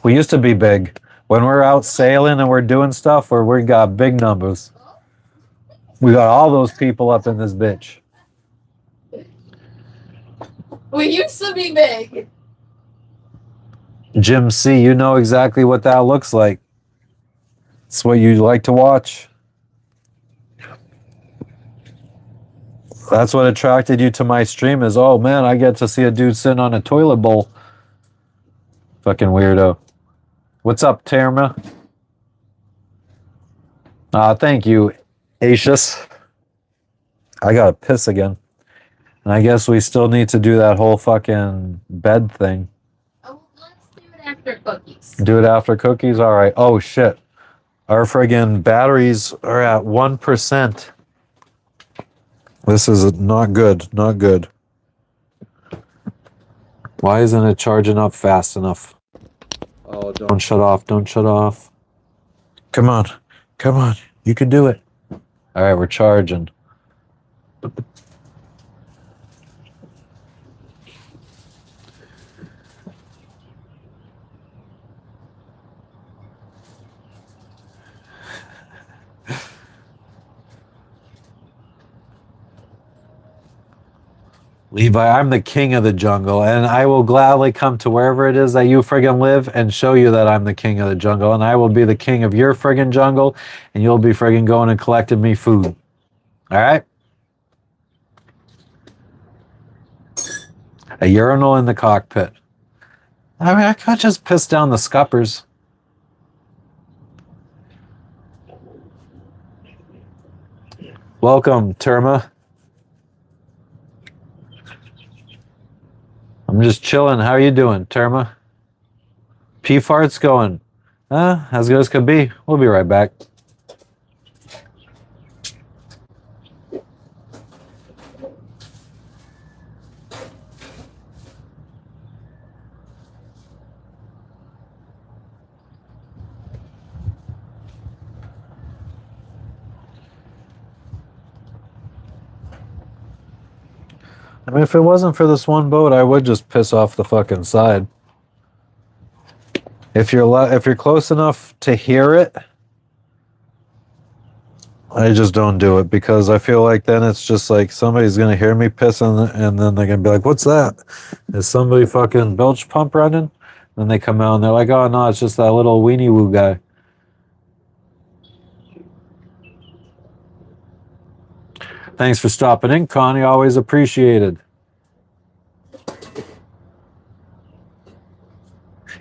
We used to be big. When we're out sailing and we're doing stuff where we got big numbers. We got all those people up in this bitch. We used to be big. Jim C, you know exactly what that looks like. It's what you like to watch. That's what attracted you to my stream is, oh man, I get to see a dude sitting on a toilet bowl. Fucking weirdo. What's up, Terma? Thank you, Asius. I gotta piss again. And I guess we still need to do that whole fucking bed thing. Oh, let's do it after cookies. Do it after cookies? All right. Oh, shit. Our friggin' batteries are at 1%. This is not good. Not good. Why isn't it charging up fast enough? Oh, don't shut off. Don't shut off. Come on. Come on. You can do it. All right, we're charging. Levi, I'm the king of the jungle, and I will gladly come to wherever it is that you friggin' live and show you that I'm the king of the jungle, and I will be the king of your friggin' jungle, and you'll be friggin' going and collecting me food. All right? A urinal in the cockpit. I mean, I could just piss down the scuppers. Welcome, Terma. I'm just chilling. How are you doing, Terma? P-fart's going. As good as could be. We'll be right back. I mean, if it wasn't for this one boat, I would just piss off the fucking side. If you're close enough to hear it, I just don't do it because I feel like then it's just like somebody's gonna hear me pissing and then they're gonna be like, "What's that? Is somebody fucking bilge pump running?" Then they come out and they're like, "Oh no, it's just that little weenie woo guy." Thanks for stopping in, Connie. Always appreciated.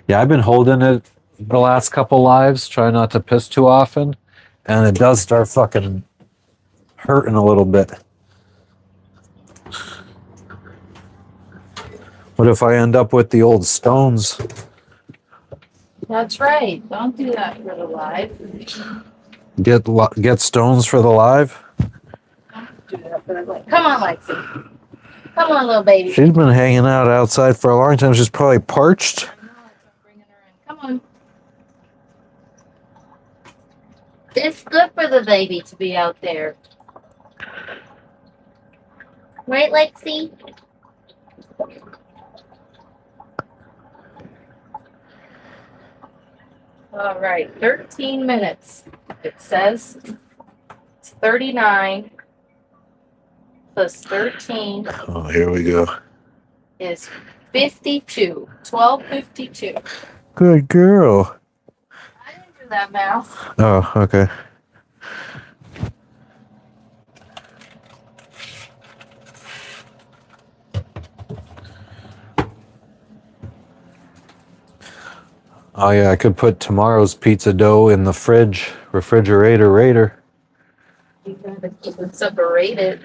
Yeah, I've been holding it the last couple lives, trying not to piss too often, and it does start fucking hurting a little bit. What if I end up with the old stones? That's right. Don't do that for the live. Get stones for the live? Don't do that for the live. Come on, Lexi. Come on, little baby. She's been hanging out outside for a long time. She's probably parched. I know, I'm bringing her in. Come on. It's good for the baby to be out there. Right, Lexi? All right, 13 minutes. It says it's 39 plus 13 Oh, here we go. is 52. 12:52. Good girl. I didn't do that math. Oh, okay. Oh yeah, I could put tomorrow's pizza dough in the refrigerator. You gotta keep it separated.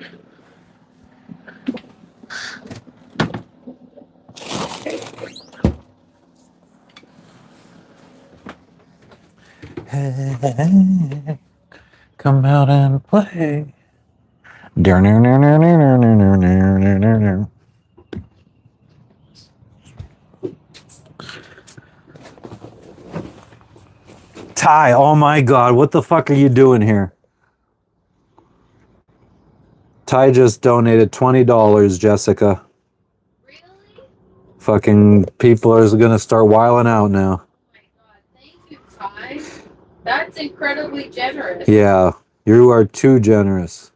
Hey, come out and play. Ty, oh my God, what the fuck are you doing here? Ty just donated $20, Jessica. Really? Fucking people are gonna start wiling out now. Oh my God, thank you, Ty. That's incredibly generous. Yeah, you are too generous.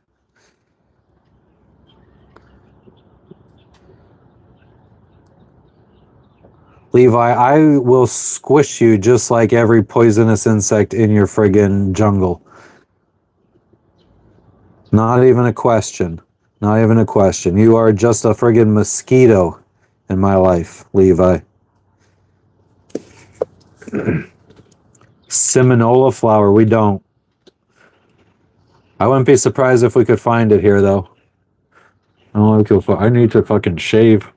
Levi, I will squish you just like every poisonous insect in your friggin' jungle. Not even a question. Not even a question. You are just a friggin' mosquito in my life, Levi. Seminola flower, we don't. I wouldn't be surprised if we could find it here, though. I need to fucking shave.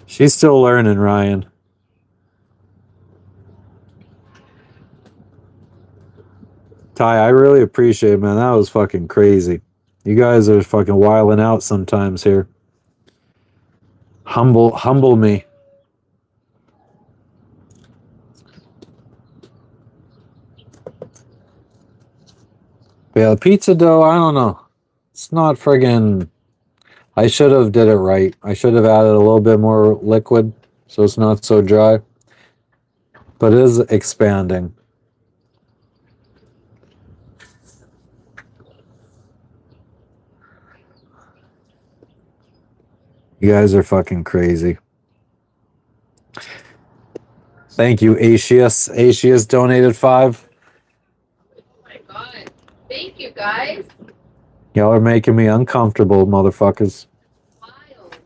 She's still learning, Ryan. Ty, I really appreciate it, man. That was fucking crazy. You guys are fucking wilding out sometimes here. Humble me. Yeah, the pizza dough, I don't know. It's not friggin'... I should have did it right. I should have added a little bit more liquid so it's not so dry. But it is expanding. You guys are fucking crazy. Thank you, Asius. Asius donated 5. Oh my God. Thank you, guys. Y'all are making me uncomfortable, motherfuckers. Wild.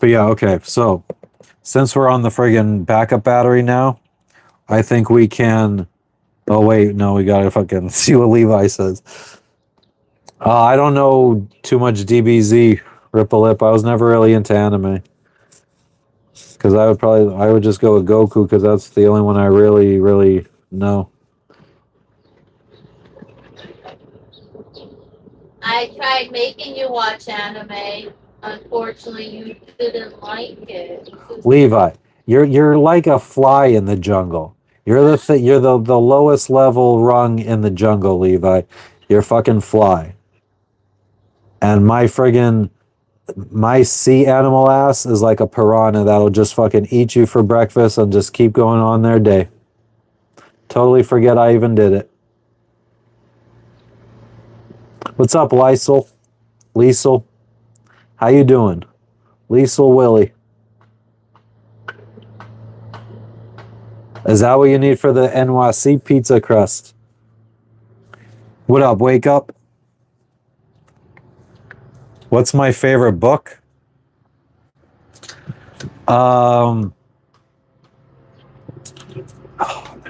But yeah, okay. So, since we're on the friggin' backup battery now, I think we can... Oh, wait. No, we gotta fucking see what Levi says. I don't know too much DBZ, Ripple Lip. I was never really into anime. Because I would just go with Goku because that's the only one I really know. I tried making you watch anime. Unfortunately, you didn't like it. Levi, You're like a fly in the jungle. You're the lowest level rung in the jungle, Levi. You're a fucking fly. And my sea animal ass is like a piranha that'll just fucking eat you for breakfast and just keep going on their day. Totally forget I even did it. What's up, Liesel? Liesel? How you doing? Liesel Willie. Is that what you need for the NYC pizza crust? What up, wake up? What's my favorite book?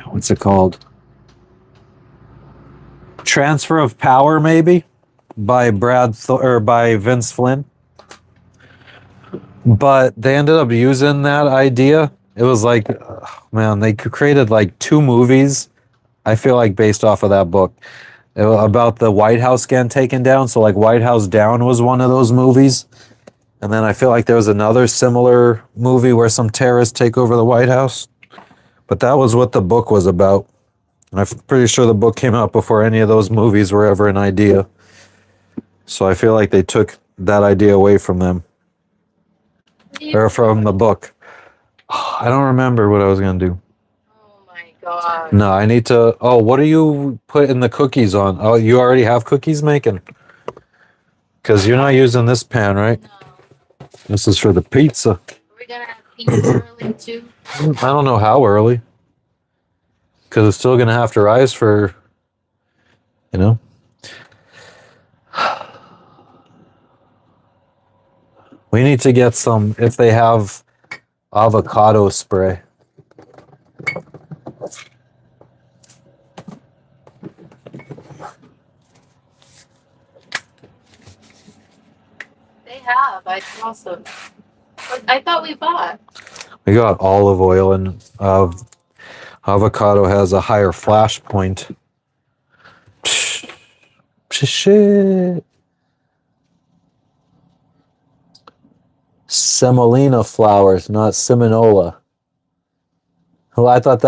What's it called? Transfer of Power, maybe, by by Vince Flynn. But they ended up using that idea. It was like, man, they created like 2 movies, I feel like, based off of that book. About the White House getting taken down. So like White House Down was one of those movies. And then I feel like there was another similar movie where some terrorists take over the White House. But that was what the book was about. And I'm pretty sure the book came out before any of those movies were ever an idea. So I feel like they took that idea away from them. Or from the book. I don't remember what I was going to do. God. No, I need to. Oh, what do you put in the cookies on? Oh, you already have cookies making? Because you're not using this pan, right? No. This is for the pizza. Are we going to have pizza early too? I don't know how early. Because it's still going to have to rise for, you know. We need to get some, if they have avocado spray. They have. I saw some. But I thought we bought. We got olive oil, and avocado has a higher flash point. Shit. Semolina flowers, not seminola. Well, I thought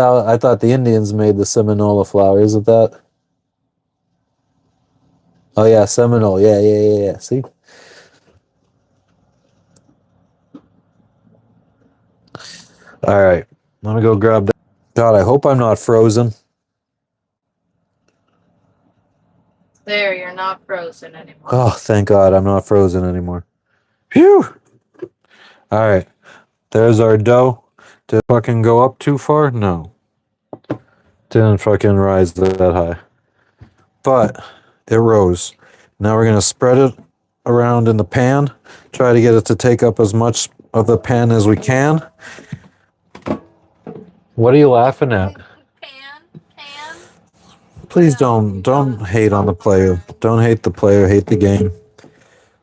the Indians made the seminola flower. Isn't that? Oh yeah, Seminole. Yeah. See. All right, let me go grab that. God, I hope I'm not frozen. There, you're not frozen anymore. Oh, thank God, I'm not frozen anymore. Phew. All right, there's our dough. Did it fucking go up too far? No. Didn't fucking rise that high. But it rose. Now we're going to spread it around in the pan. Try to get it to take up as much of the pan as we can. What are you laughing at? Pan. Please don't hate on the player. Don't hate the player, hate the game.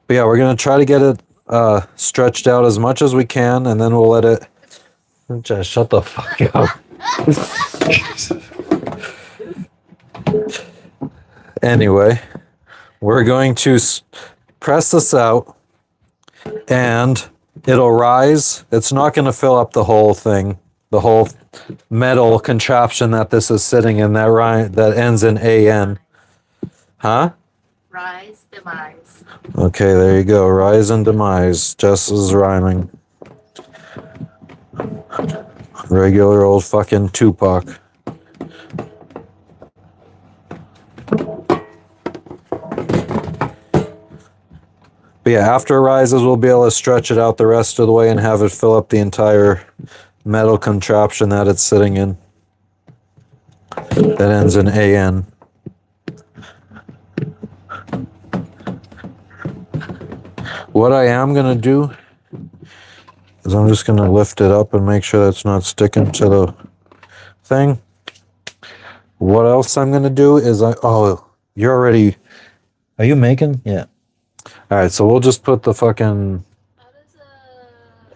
But yeah, we're going to try to get it stretched out as much as we can, and then we'll let it... Just shut the fuck up. Anyway, we're going to press this out, and it'll rise. It's not going to fill up the whole thing, the whole metal contraption that this is sitting in that ends in AN. Huh? Rise, demise. Okay, there you go. Rise and demise. Jess is rhyming. Regular old fucking Tupac. But yeah, after it rises, we'll be able to stretch it out the rest of the way and have it fill up the entire metal contraption that it's sitting in. That ends in AN. What I am going to do is I'm just going to lift it up and make sure that's not sticking to the thing. What else I'm going to do is you're already... Are you making? Yeah. All right, so we'll just put the fucking...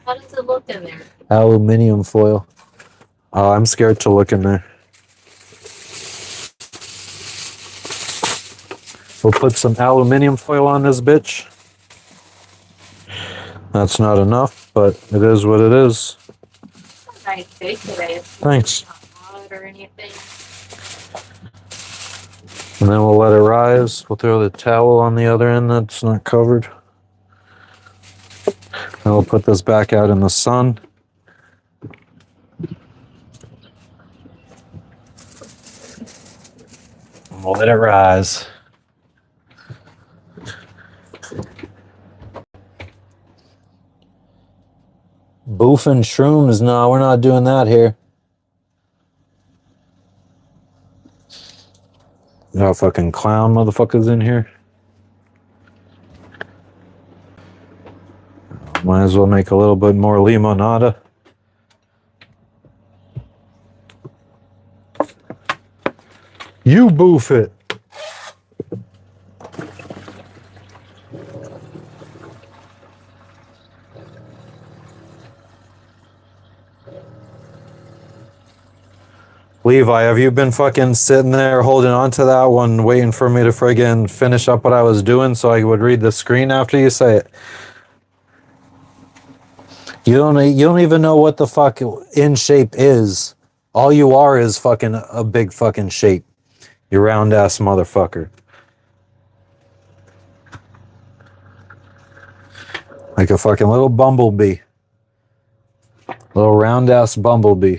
How does it look in there? Aluminium foil. Oh, I'm scared to look in there. We'll put some aluminium foil on this bitch. That's not enough, but it is what it is. nice day today. It's Thanks. not hot or anything. And then we'll let it rise. We'll throw the towel on the other end that's not covered. And we'll put this back out in the sun. And we'll let it rise. Boofing shrooms? No, we're not doing that here. No fucking clown motherfuckers in here. Might as well make a little bit more limonada. You boof it. Levi, have you been fucking sitting there holding on to that one, waiting for me to friggin' finish up what I was doing so I would read the screen after you say it? You don't even know what the fuck in shape is. All you are is fucking a big fucking shape. You round ass motherfucker. Like a fucking little bumblebee. Little round ass bumblebee.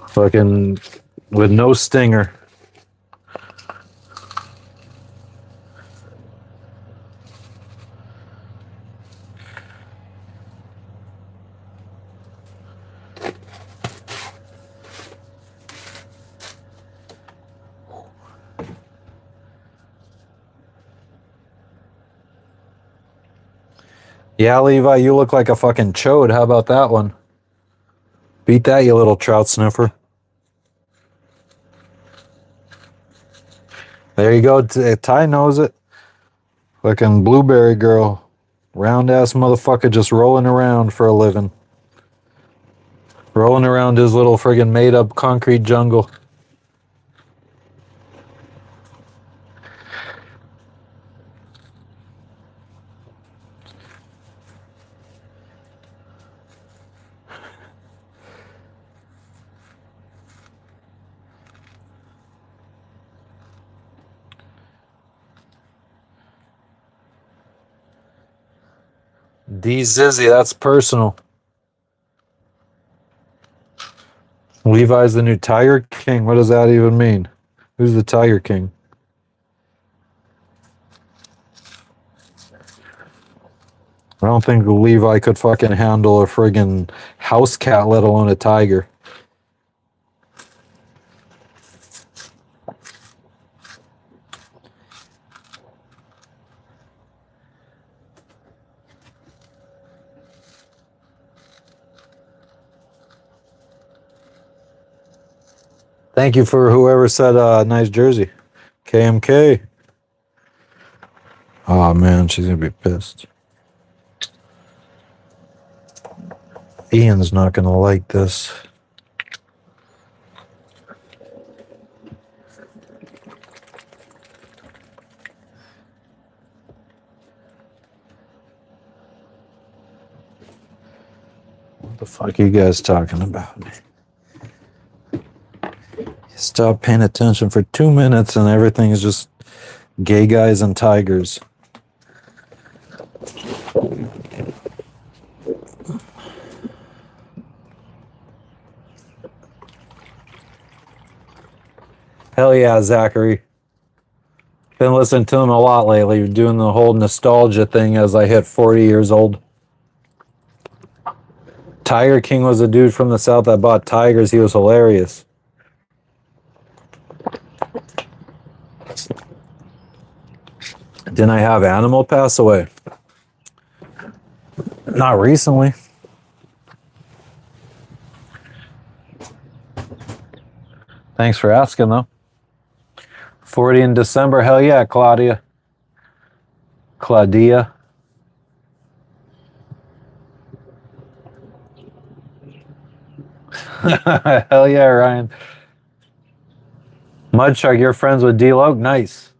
Fucking with no stinger. Yeah, Levi, you look like a fucking chode. How about that one? Beat that, you little trout sniffer. There you go. Ty knows it. Fucking blueberry girl. Round ass motherfucker just rolling around for a living. Rolling around his little friggin' made up concrete jungle. D Zizzy, that's personal. Levi's the new Tiger King. What does that even mean? Who's the Tiger King? I don't think Levi could fucking handle a friggin' house cat, let alone a tiger. Thank you for whoever said nice jersey. KMK. Oh man, she's gonna be pissed. Ian's not gonna like this. What the fuck are you guys talking about? Stop paying attention for 2 minutes and everything is just gay guys and tigers. Hell yeah, Zachary. Been listening to him a lot lately. You're doing the whole nostalgia thing as I hit 40 years old. Tiger King was a dude from the South that bought tigers. He was hilarious. Didn't I have Animal pass away? Not recently. Thanks for asking, though. 40 in December. Hell yeah, Claudia. Hell yeah, Ryan. Mudshark, you're friends with D-Loke? Nice.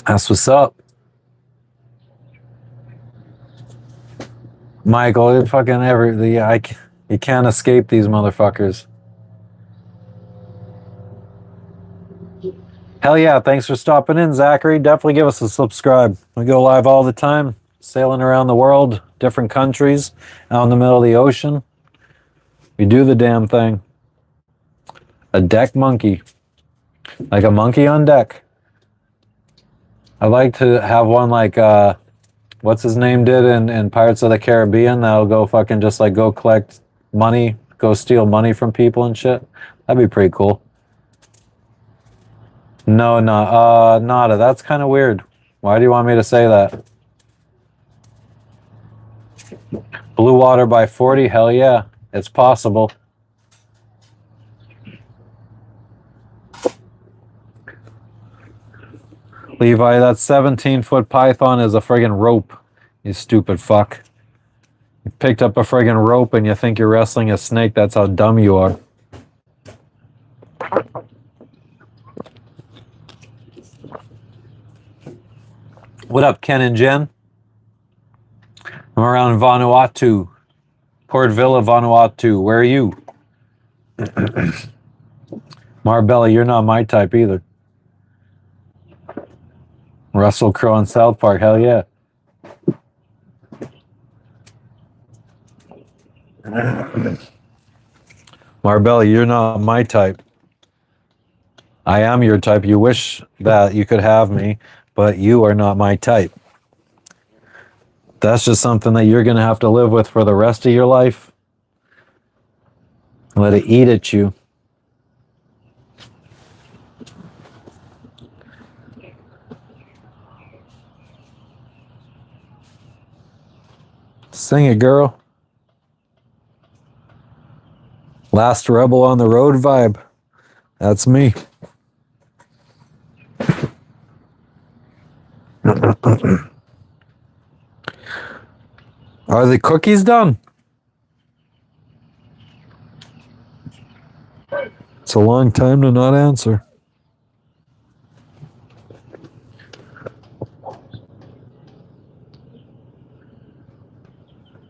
That's what's up. Michael, it fucking you can't escape these motherfuckers. Hell yeah, thanks for stopping in, Zachary. Definitely give us a subscribe. We go live all the time, sailing around the world, different countries, out in the middle of the ocean. We do the damn thing. A deck monkey. Like a monkey on deck. I'd like to have one like, what's his name did in Pirates of the Caribbean. That'll go fucking just like go collect money, go steal money from people and shit. That'd be pretty cool. No, nada. That's kind of weird. Why do you want me to say that? Blue water by 40? Hell yeah. It's possible. Levi, that 17-foot python is a friggin' rope. You stupid fuck. You picked up a friggin' rope and you think you're wrestling a snake. That's how dumb you are. What up, Ken and Jen? I'm around Vanuatu. Port Vila, Vanuatu. Where are you? Marbella, you're not my type either. Russell Crowe in South Park. Hell yeah. Marbella, you're not my type. I am your type. You wish that you could have me, but you are not my type. That's just something that you're going to have to live with for the rest of your life. Let it eat at you. Sing it, girl. Last rebel on the road vibe. That's me. Are the cookies done? It's a long time to not answer.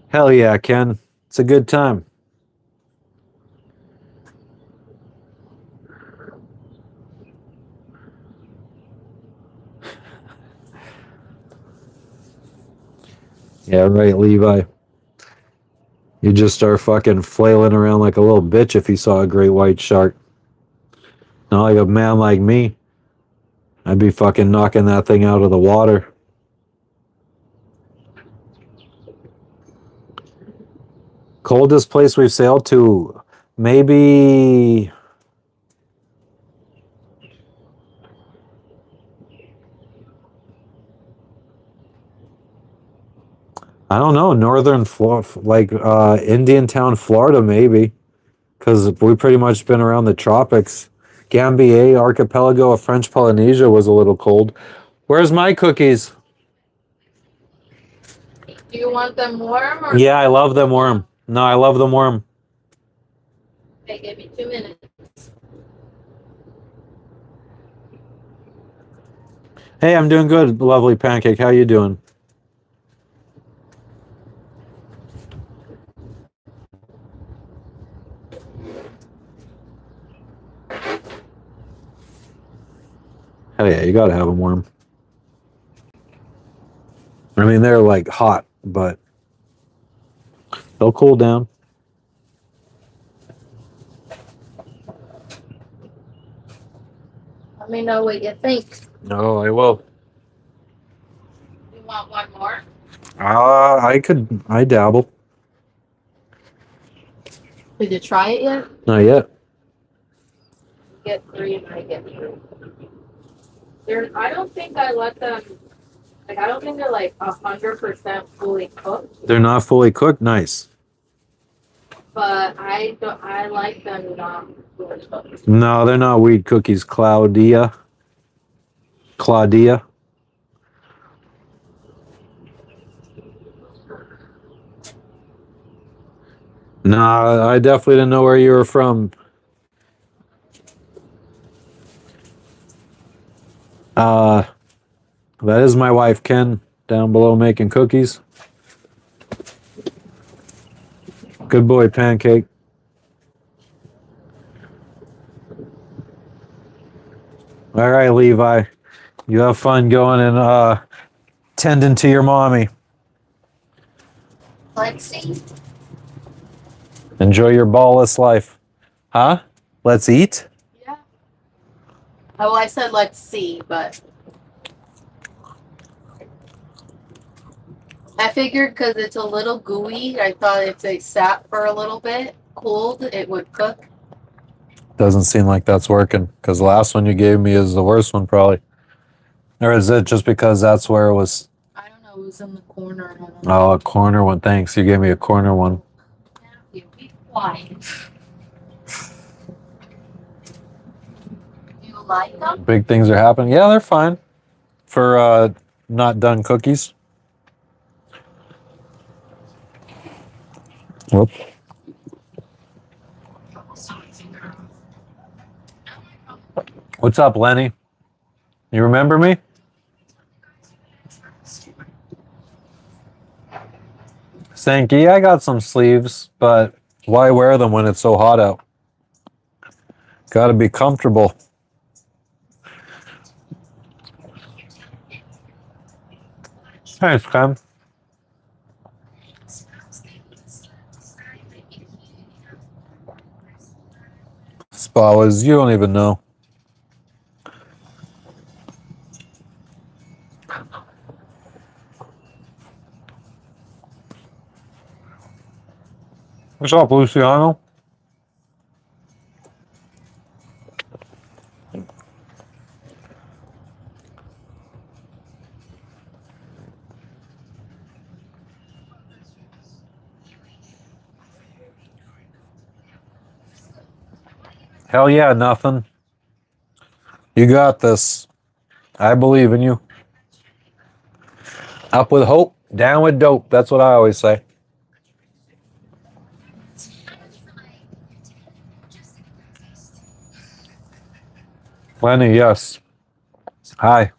Hell yeah, Ken. It's a good time. Yeah, right, Levi. You just start fucking flailing around like a little bitch if you saw a great white shark. Not like a man like me. I'd be fucking knocking that thing out of the water. Coldest place we've sailed to, maybe... I don't know, northern Florida, like Indiantown, Florida, maybe. Because we've pretty much been around the tropics. Gambier Archipelago of French Polynesia was a little cold. Where's my cookies? Do you want them warm or? Yeah, I love them warm. No, I love them warm. Okay, give me 2 minutes. Hey, I'm doing good, lovely pancake. How you doing? Hell yeah, you gotta have them warm. I mean, they're like hot, but they'll cool down. Let me know what you think. No, I will. You want one more? I dabble. Did you try it yet? Not yet. Get 3 and I get 3. I don't think I let them, like, I don't think they're like 100% fully cooked, They're not fully cooked? Nice. but I like them not fully cooked. No, they're not wheat cookies, Claudia. No, I definitely didn't know where you were from. That is my wife, Ken, down below making cookies. Good boy, Pancake. All right, Levi. You have fun going and tending to your mommy. Let's see. Enjoy your ballless life. Huh? Let's eat? Yeah. Oh, I said let's see, but I figured because it's a little gooey, I thought if they sat for a little bit, cooled, it would cook. Doesn't seem like that's working because the last one you gave me is the worst one, probably. Or is it just because that's where it was? I don't know. It was in the corner. I don't Oh, know. a corner one. Thanks. You gave me a corner one. Matthew, be quiet. Do you like them? Big things are happening. Yeah, they're fine for not done cookies. Whoop. What's up, Lenny? You remember me? Sankey, I got some sleeves, but why wear them when it's so hot out? Got to be comfortable. Thanks, Clem. Spa was, you don't even know. What's up, Luciano? Hell yeah, nothing. You got this. I believe in you. Up with hope, down with dope. That's what I always say. Lenny, yes. Hi.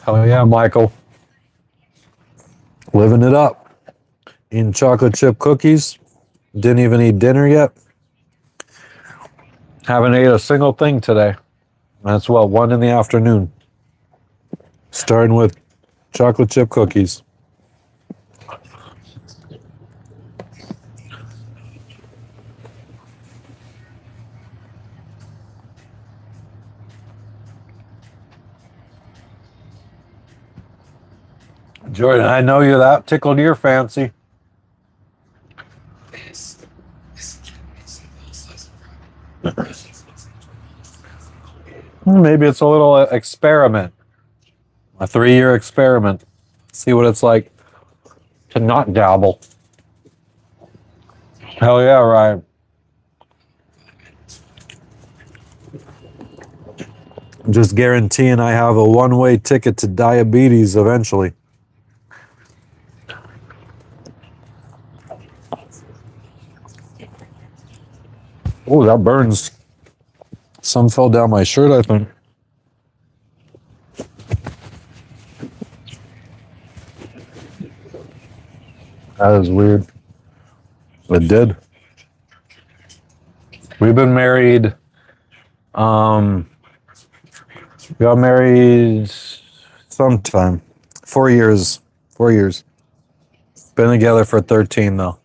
Hell yeah, Michael. Living it up. Eating chocolate chip cookies. Didn't even eat dinner yet. Haven't ate a single thing today. That's what, 1 in the afternoon. Starting with chocolate chip cookies. Jordan, I know you that tickled your fancy. Maybe it's a little experiment. A 3-year experiment. See what it's like to not dabble. Hell yeah, Ryan. Just guaranteeing I have a one-way ticket to diabetes eventually. Oh, that burns. Some fell down my shirt, I think. That is weird. It did. We've been married. We got married sometime. 4 years. 4 years. Been together for 13 though.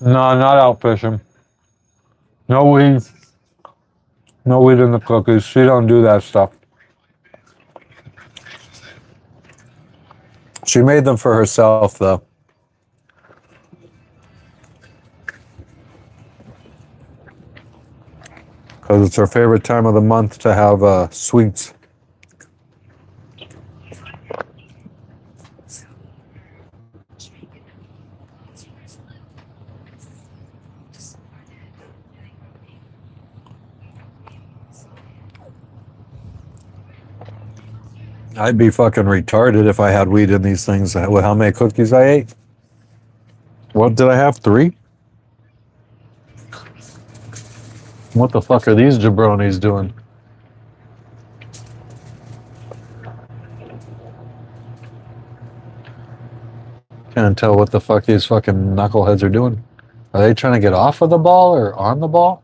No, not out fishing. No weed. No weed in the cookies. She don't do that stuff. She made them for herself, though. Because it's her favorite time of the month to have sweets. I'd be fucking retarded if I had weed in these things. How many cookies I ate? What did I have? 3? What the fuck are these jabronis doing? Can't tell what the fuck these fucking knuckleheads are doing. Are they trying to get off of the ball or on the ball?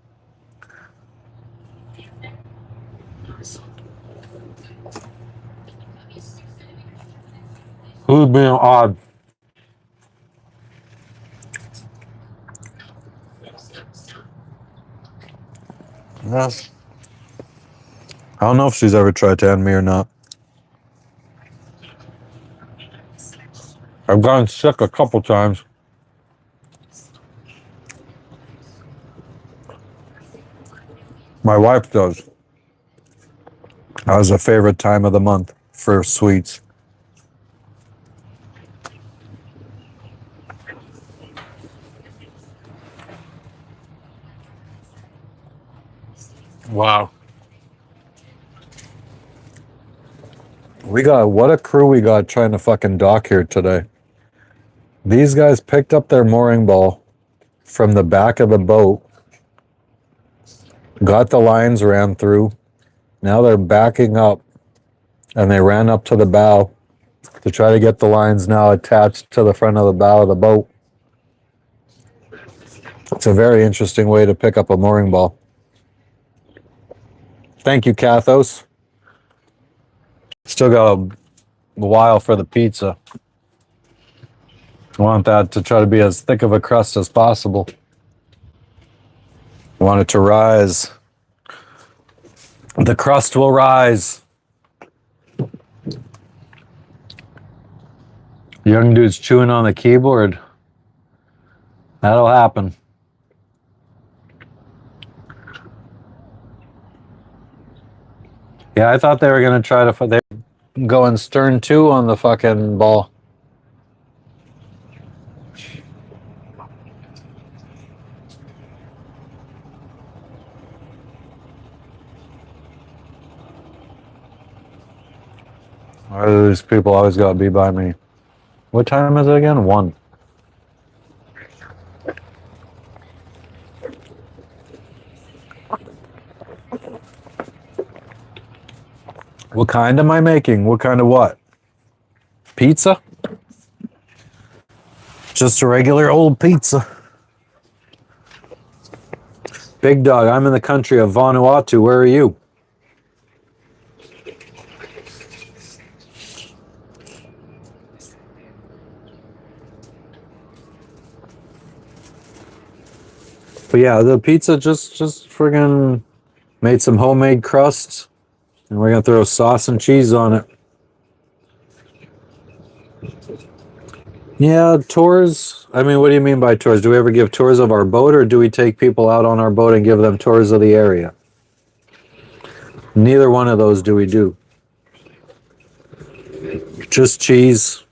Who's being odd? Yes. I don't know if she's ever tried to end me or not. I've gotten sick a couple times. My wife does. That was a favorite time of the month for sweets. Wow. What a crew we got trying to fucking dock here today. These guys picked up their mooring ball from the back of the boat, got the lines ran through. Now they're backing up and they ran up to the bow to try to get the lines now attached to the front of the bow of the boat. It's a very interesting way to pick up a mooring ball. Thank you, Kathos. Still got a while for the pizza. I want that to try to be as thick of a crust as possible. I want it to rise. The crust will rise. Young dude's chewing on the keyboard. That'll happen. Yeah, I thought they were going to try to... They're going stern 2 on the fucking ball. Why do these people always got to be by me? What time is it again? 1. What kind am I making? What kind of what? Pizza? Just a regular old pizza. Big dog, I'm in the country of Vanuatu. Where are you? But yeah, the pizza just friggin' made some homemade crusts. And we're going to throw sauce and cheese on it. Yeah, tours. I mean, what do you mean by tours? Do we ever give tours of our boat, or do we take people out on our boat and give them tours of the area? Neither one of those do we do. Just cheese.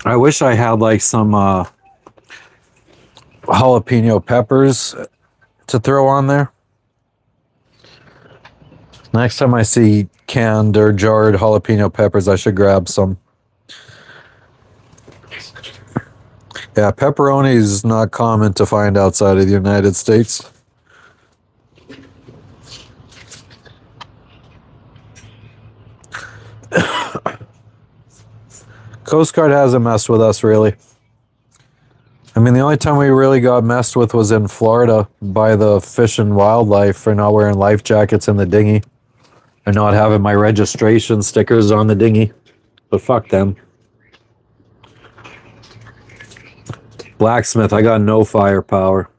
I wish I had like some jalapeno peppers to throw on there. Next time I see canned or jarred jalapeno peppers, I should grab some. Yeah, pepperoni is not common to find outside of the United States. Coast Guard hasn't messed with us, really. I mean, the only time we really got messed with was in Florida by the Fish and Wildlife for not wearing life jackets in the dinghy and not having my registration stickers on the dinghy. But fuck them. Blacksmith, I got no firepower.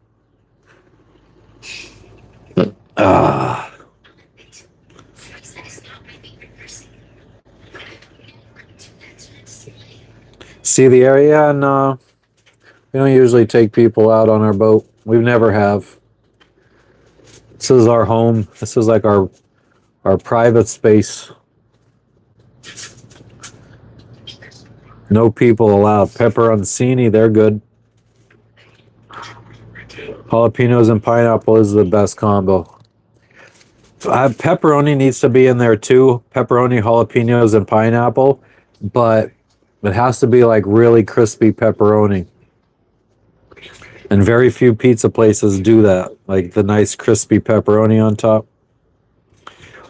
See the area? And we don't usually take people out on our boat. We never have. This is our home. This is like our private space. No people allowed. Pepperoncini, they're good. Jalapenos and pineapple is the best combo. Pepperoni needs to be in there too. Pepperoni, jalapenos, and pineapple, but it has to be like really crispy pepperoni. And very few pizza places do that, like the nice crispy pepperoni on top.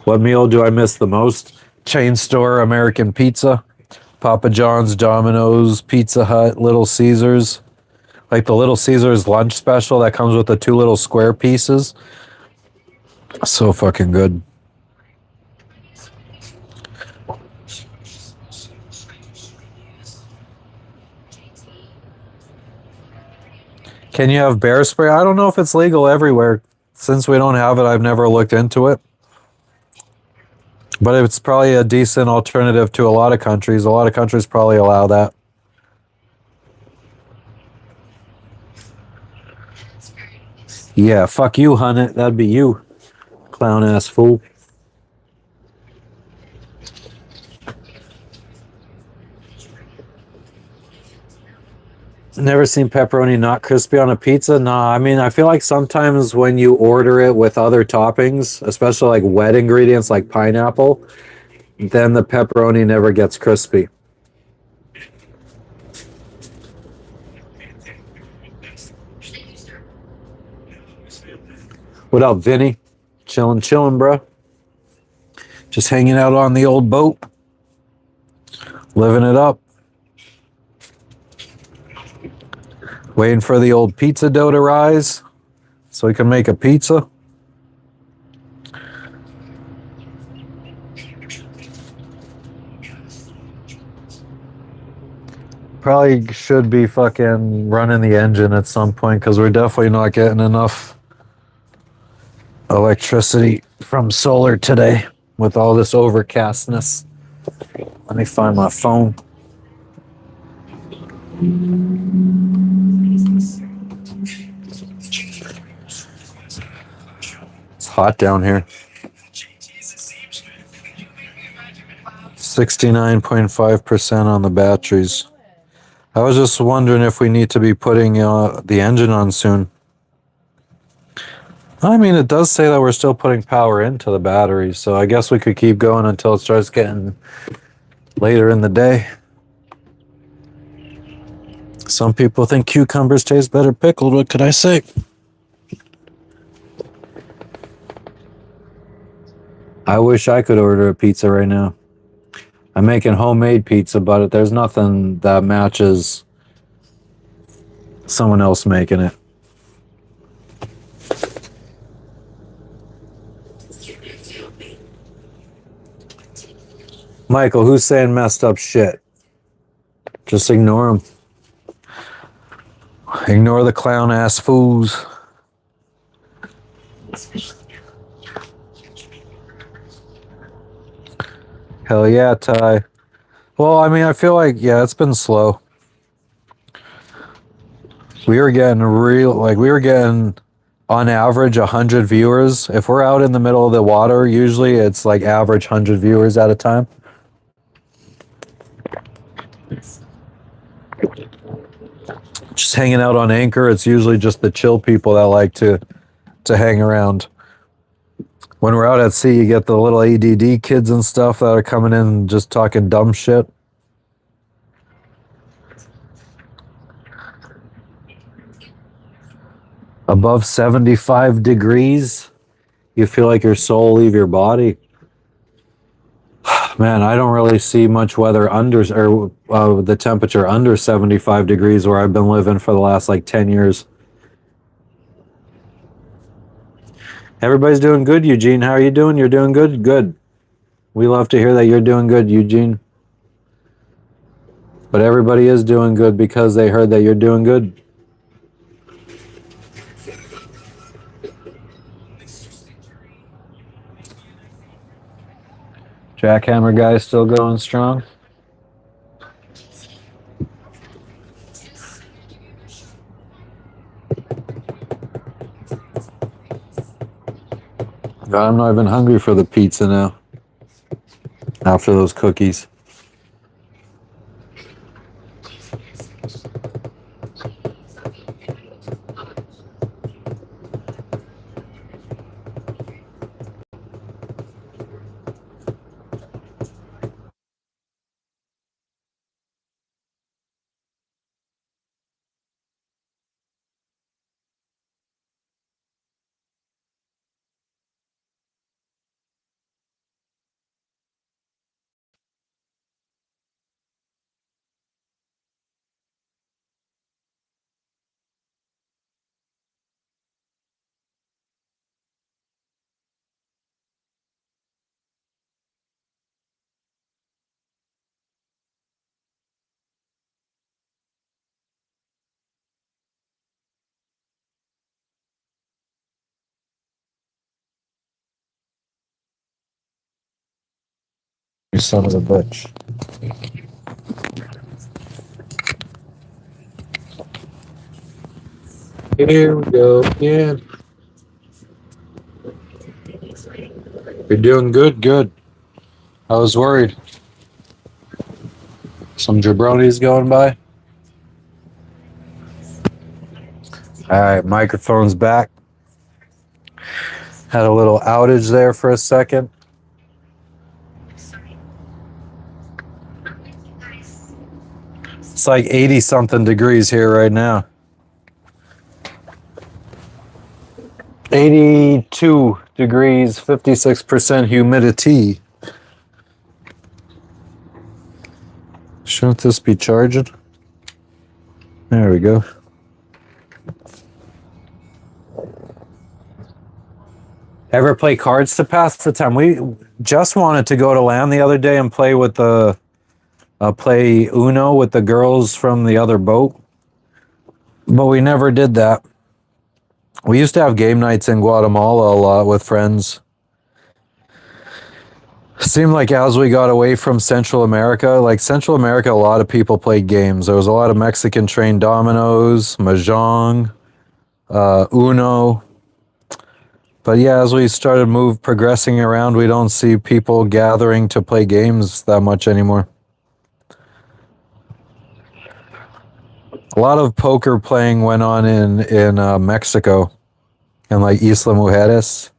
What meal do I miss the most? Chain store American pizza, Papa John's, Domino's, Pizza Hut, Little Caesars. Like the Little Caesars lunch special that comes with the 2 little square pieces. So fucking good. Can you have bear spray? I don't know if it's legal everywhere. Since we don't have it, I've never looked into it. But it's probably a decent alternative to a lot of countries. A lot of countries probably allow that. Yeah, fuck you, Hunnit. That'd be you, clown ass fool. Never seen pepperoni not crispy on a pizza. Nah, I mean, I feel like sometimes when you order it with other toppings, especially like wet ingredients like pineapple, then the pepperoni never gets crispy. What up, Vinny? Chilling, bro. Just hanging out on the old boat. Living it up. Waiting for the old pizza dough to rise so we can make a pizza. Probably should be fucking running the engine at some point because we're definitely not getting enough electricity from solar today with all this overcastness. Let me find my phone. It's hot down here. 69.5% on the batteries. I was just wondering if we need to be putting the engine on soon. I mean, it does say that we're still putting power into the batteries, so I guess we could keep going until it starts getting later in the day. Some people think cucumbers taste better pickled. What could I say? I wish I could order a pizza right now. I'm making homemade pizza, but there's nothing that matches someone else making it. Michael, who's saying messed up shit? Just ignore him. Ignore the clown ass fools. Hell yeah, Ty. Well, I mean, I feel like, yeah, it's been slow. We were getting on average 100 viewers. If we're out in the middle of the water, usually it's like average 100 viewers at a time. Just hanging out on Anchor, it's usually just the chill people that like to hang around. When we're out at sea, you get the little ADD kids and stuff that are coming in and just talking dumb shit. Above 75 degrees, you feel like your soul leave your body. Man, I don't really see much weather under, or the temperature under 75 degrees where I've been living for the last like 10 years. Everybody's doing good, Eugene. How are you doing? You're doing good? Good. We love to hear that you're doing good, Eugene. But everybody is doing good because they heard that you're doing good. Jackhammer guy still going strong. God, I'm not even hungry for the pizza now. After those cookies. son of a bitch. Here we go again. You're doing good, good. I was worried. Some jabronis going by. All right, microphone's back. Had a little outage there for a second. It's like 80 something degrees here right now. 82 degrees, 56% humidity. Shouldn't this be charging? There we go. Ever play cards to pass the time? We just wanted to go to land the other day and play with the play Uno with the girls from the other boat, but we never did that. We used to have game nights in Guatemala a lot with friends. Seemed like as we got away from Central America, like Central America, a lot of people played games. There was a lot of Mexican trained dominoes, mahjong, Uno. But yeah, as we started progressing around, we don't see people gathering to play games that much anymore. A lot of poker playing went on in Mexico and like Isla Mujeres.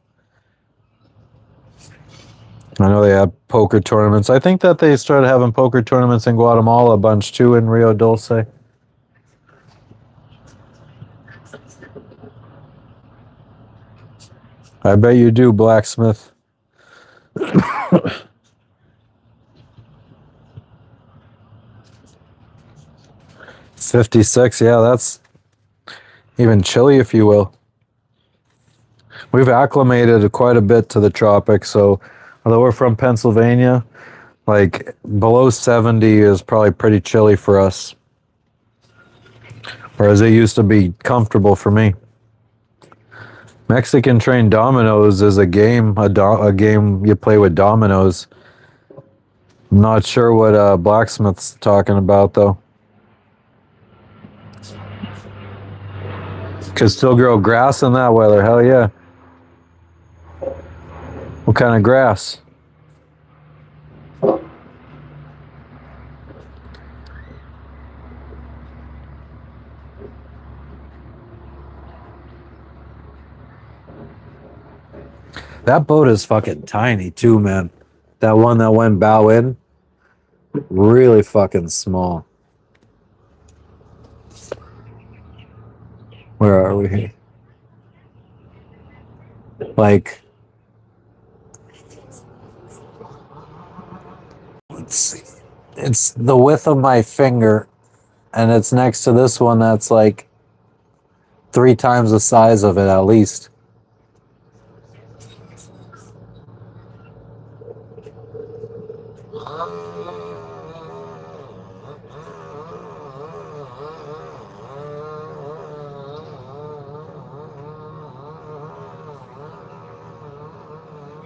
I know they had poker tournaments. I think that they started having poker tournaments in Guatemala a bunch too, in Rio Dulce. I bet you do, blacksmith. It's 56, yeah, that's even chilly, if you will. We've acclimated quite a bit to the tropics, so although we're from Pennsylvania, like below 70 is probably pretty chilly for us. Whereas it used to be comfortable for me. Mexican trained dominoes is a game, a game you play with dominoes. I'm not sure what blacksmith's talking about though. Could still grow grass in that weather, hell yeah. What kind of grass? That boat is fucking tiny too, man. That one that went bow in, really fucking small. Where are we? Like, let's see. It's the width of my finger, and it's next to this one that's like 3 times the size of it at least.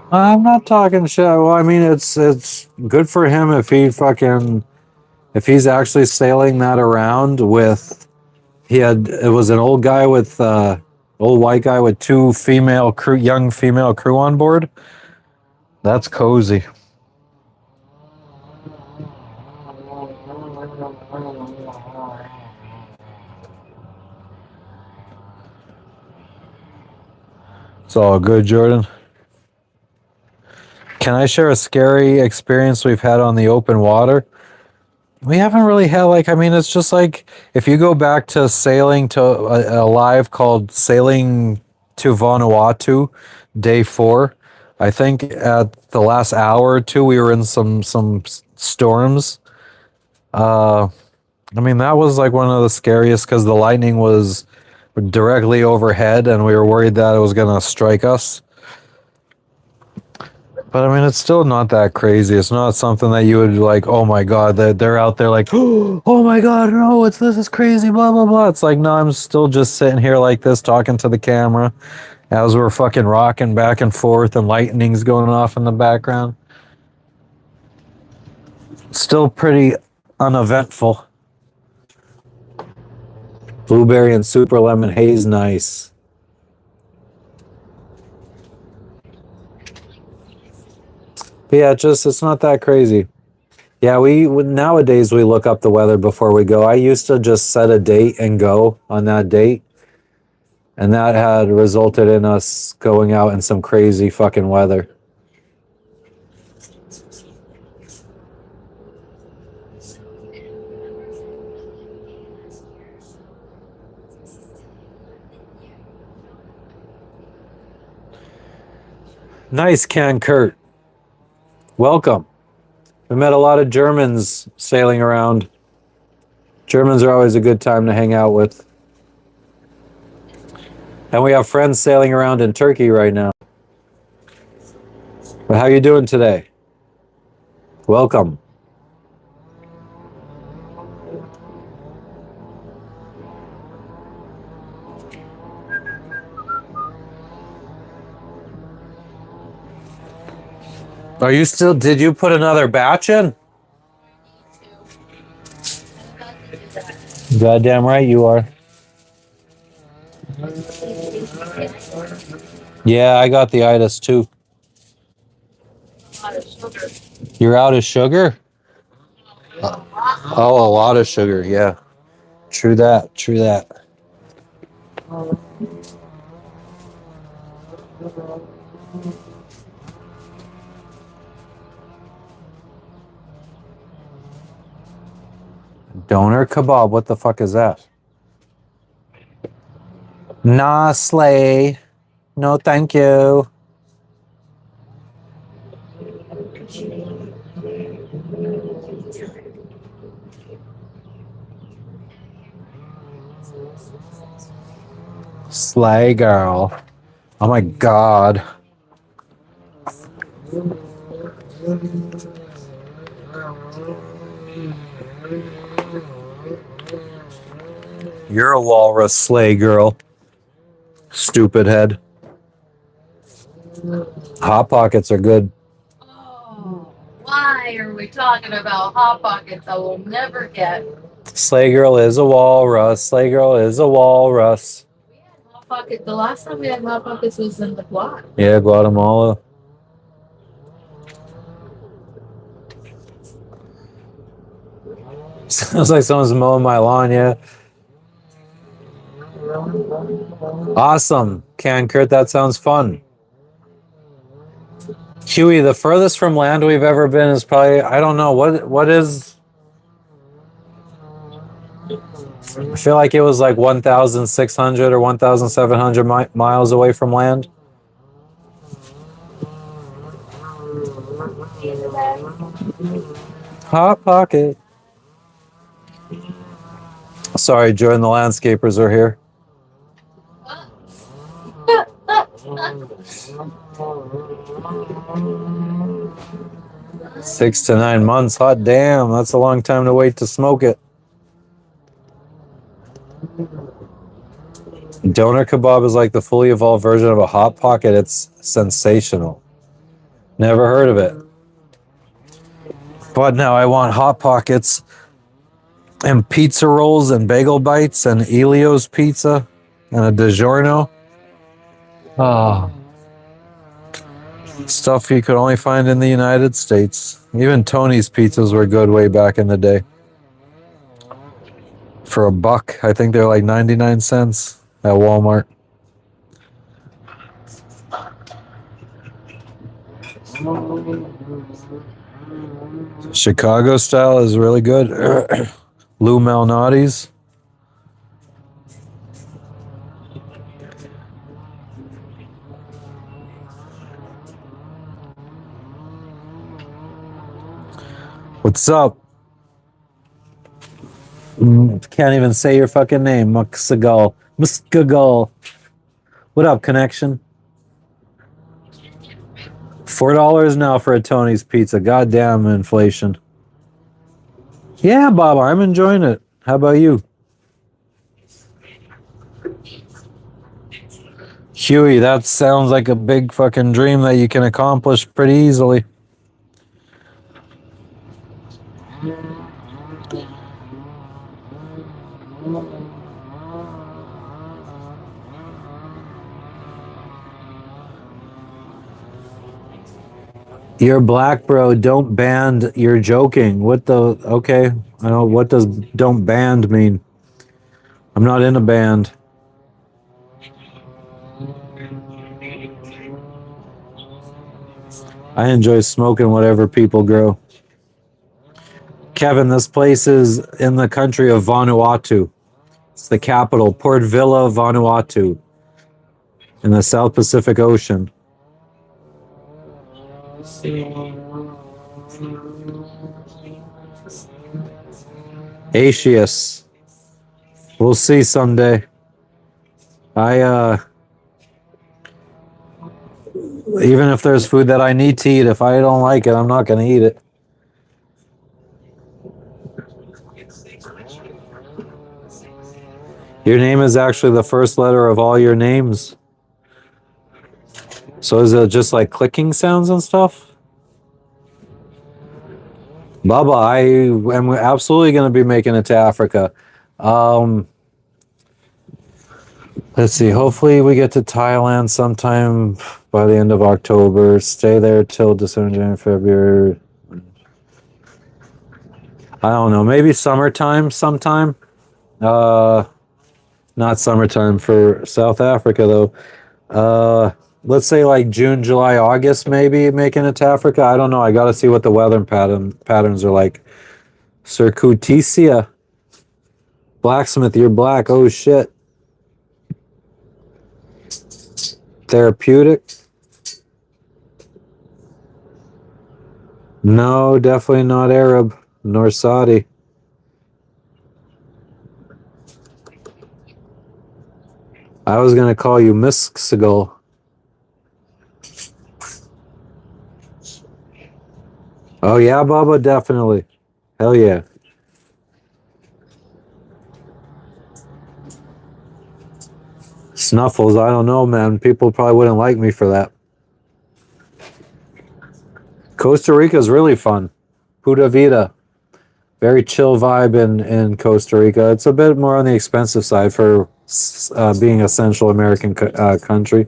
I'm not talking shit. Well, I mean, it's good for him if he's actually sailing that around with. It was an old guy with old white guy with 2 young female crew on board. That's cozy. It's all good, Jordan. Can I share a scary experience we've had on the open water? We haven't really had it's just like if you go back to sailing to a live called Sailing to Vanuatu, day 4. I think at the last hour or two we were in some storms. That was like one of the scariest because the lightning was directly overhead and we were worried that it was gonna strike us. But it's still not that crazy. It's not something that you would like, oh my God, that they're out there like, oh my God, no, this is crazy, blah, blah, blah. It's like, no, I'm still just sitting here like this, talking to the camera as we're fucking rocking back and forth and lightning's going off in the background. Still pretty uneventful. Blueberry and super lemon haze, nice. But yeah, it's not that crazy. Yeah, nowadays we look up the weather before we go. I used to just set a date and go on that date. And that had resulted in us going out in some crazy fucking weather. Nice, Can Kurt. Welcome. We met a lot of Germans sailing around. Germans are always a good time to hang out with. And we have friends sailing around in Turkey right now. But how you doing today? Welcome. Did you put another batch in? Goddamn right you are. Yeah, I got the itis too. You're out of sugar? Oh, a lot of sugar, yeah. True that, true that. Doner kebab, what the fuck is that? Nah, Slay. No, thank you. Slay girl. Oh my god. You're a walrus, Slay girl. Stupid head. Hot Pockets are good. Oh, why are we talking about Hot Pockets? I will never get. Slay girl is a walrus. Slay girl is a walrus. We had Hot Pockets. The last time we had Hot Pockets was in the Guad. Yeah, Guatemala. Sounds like someone's mowing my lawn, yeah. Awesome, Can Kurt, that sounds fun. Huey, the furthest from land we've ever been is probably, I don't know, what is... I feel like it was like 1,600 or 1,700 miles away from land. Hot Pocket. Sorry, Jordan, the landscapers are here. 6 to 9 months. Hot damn, that's a long time to wait to smoke it. Doner kebab is like the fully evolved version of a Hot Pocket. It's sensational. Never heard of it. But now I want Hot Pockets and pizza rolls and bagel bites and Elio's pizza and a DiGiorno. Ah. Stuff you could only find in the United States. Even Tony's pizzas were good way back in the day. For $1, I think they're like 99 cents at Walmart. Chicago style is really good. Lou Malnati's. What's up? Can't even say your fucking name. Muxagal. Muskagal. What up, connection? $4 now for a Tony's pizza. Goddamn inflation. Yeah, Bob, I'm enjoying it. How about you? Huey, that sounds like a big fucking dream that you can accomplish pretty easily. You're black, bro. Don't band. You're joking. What the? Okay. I know. What does don't band mean? I'm not in a band. I enjoy smoking whatever people grow. Kevin, this place is in the country of Vanuatu. It's the capital, Port Vila, Vanuatu, in the South Pacific Ocean. Asius. We'll see someday. Even if there's food that I need to eat, if I don't like it, I'm not going to eat it. Your name is actually the first letter of all your names. So is it just like clicking sounds and stuff? Bubba, I am absolutely going to be making it to Africa. Let's see. Hopefully we get to Thailand sometime by the end of October. Stay there till December, January, February. I don't know. Maybe summertime sometime. Not summertime for South Africa, though. Let's say like June, July, August, maybe making it to Africa. I don't know. I got to see what the weather patterns are like. Circuiticia. Blacksmith, you're black. Oh, shit. Therapeutic. No, definitely not Arab, nor Saudi. I was going to call you Miskigal. Oh, yeah, Bubba, definitely. Hell yeah. Snuffles, I don't know, man. People probably wouldn't like me for that. Costa Rica is really fun. Puta Vida. Very chill vibe in Costa Rica. It's a bit more on the expensive side for being a Central American country.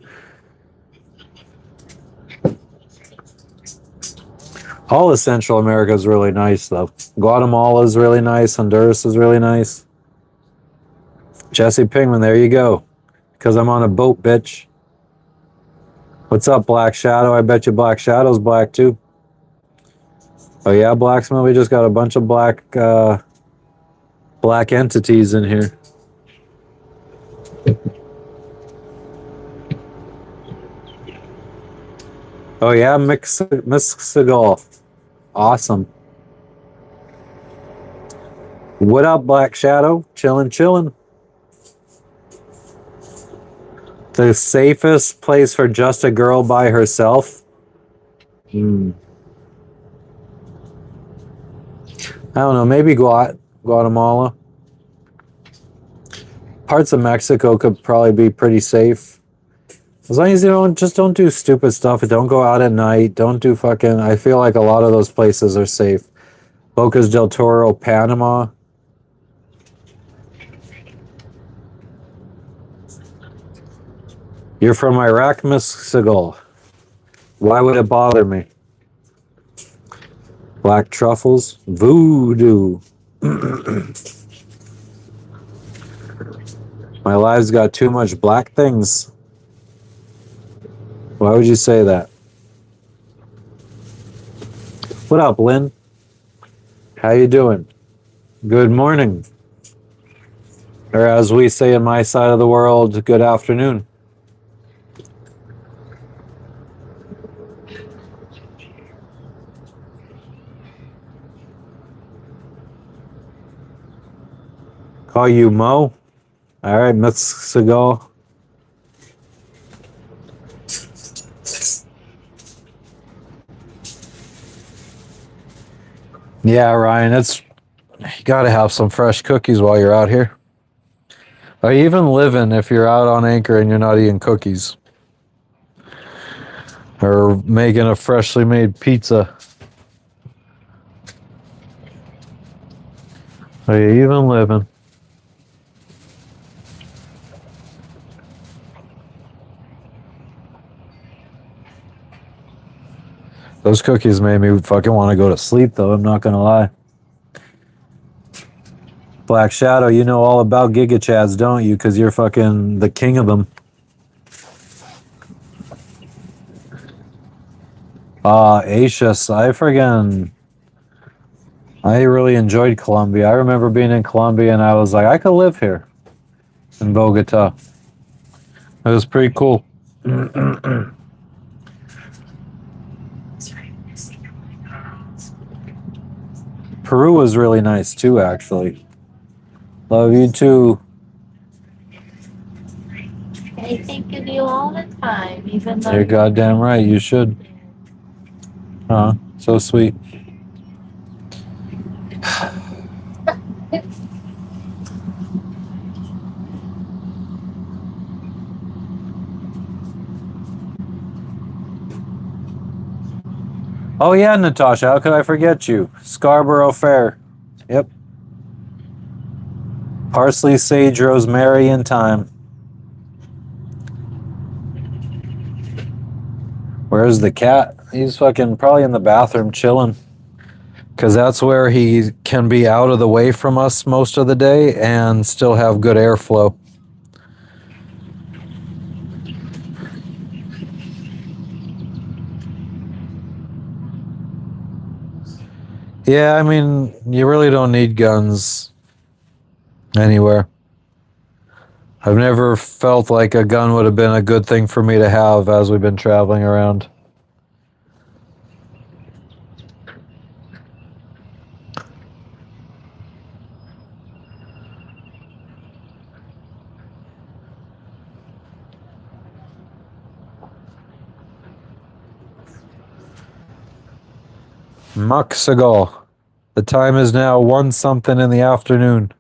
All of Central America is really nice, though. Guatemala is really nice. Honduras is really nice. Jesse Pingman, there you go. Because I'm on a boat, bitch. What's up, Black Shadow? I bet you Black Shadow's black, too. Oh, yeah, Blacksmith? We just got a bunch of black entities in here. Oh, yeah, Miskigal. Awesome. What up, Black Shadow? Chillin'. The safest place for just a girl by herself? I don't know, maybe Guatemala. Parts of Mexico could probably be pretty safe. As long as you don't do stupid stuff. Don't go out at night. Don't do fucking... I feel like a lot of those places are safe. Bocas del Toro, Panama. You're from Iraq, Miskigal. Why would it bother me? Black truffles. Voodoo. My lives got too much black things. Why would you say that? What up, Lynn? How you doing? Good morning. Or as we say in my side of the world, good afternoon. Call you Mo. All right, Miskigal. Yeah, Ryan, you got to have some fresh cookies while you're out here. Or even living if you're out on anchor and you're not eating cookies. Or making a freshly made pizza. Are you even living? Those cookies made me fucking want to go to sleep, though. I'm not gonna lie. Black Shadow, you know all about Giga Chads, don't you? Because you're fucking the king of them. Asius, I really enjoyed Colombia. I remember being in Colombia and I was like, I could live here in Bogota. It was pretty cool. Peru was really nice too, actually. Love you too. I think of you all the time, even though You're goddamn right. You should. Huh? So sweet. Oh yeah, Natasha, how could I forget you? Scarborough Fair. Yep. Parsley, sage, rosemary, and thyme. Where's the cat? He's fucking probably in the bathroom chilling. Because that's where he can be out of the way from us most of the day and still have good airflow. Yeah, I mean, you really don't need guns anywhere. I've never felt like a gun would have been a good thing for me to have as we've been traveling around. Muxagal. The time is now 1 something in the afternoon.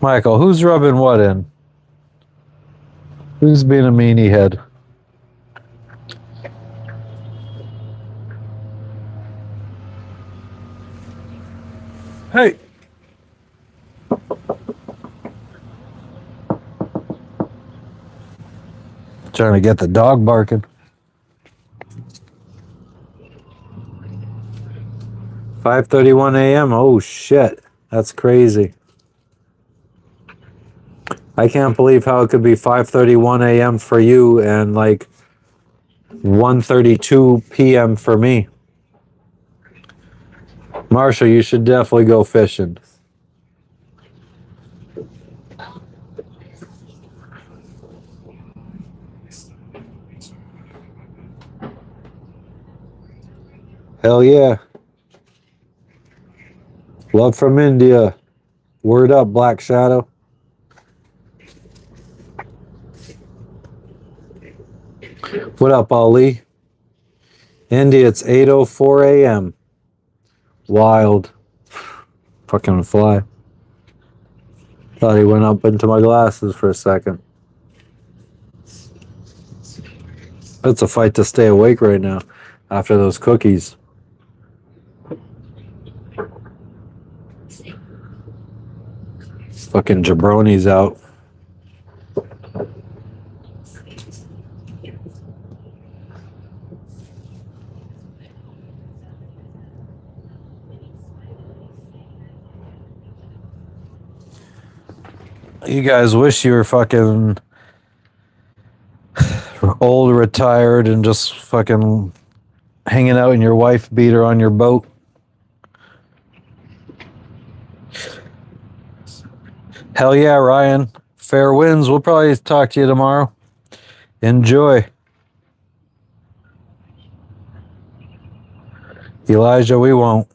Michael, who's rubbing what in? Who's being a meanie head? Hey! Trying to get the dog barking. 5:31 a.m. Oh shit. That's crazy. I can't believe how it could be 5:31 a.m. for you and like 1:32 p.m. for me. Marshall, you should definitely go fishing. Hell yeah. Love from India. Word up, Black Shadow. What up, Ali? India, it's 8:04 a.m. Wild. Fucking fly. Thought he went up into my glasses for a second. It's a fight to stay awake right now after those cookies. Fucking jabronis out. You guys wish you were fucking old, retired, and just fucking hanging out in your wife beater on your boat. Hell yeah, Ryan. Fair winds. We'll probably talk to you tomorrow. Enjoy. Elijah, we won't.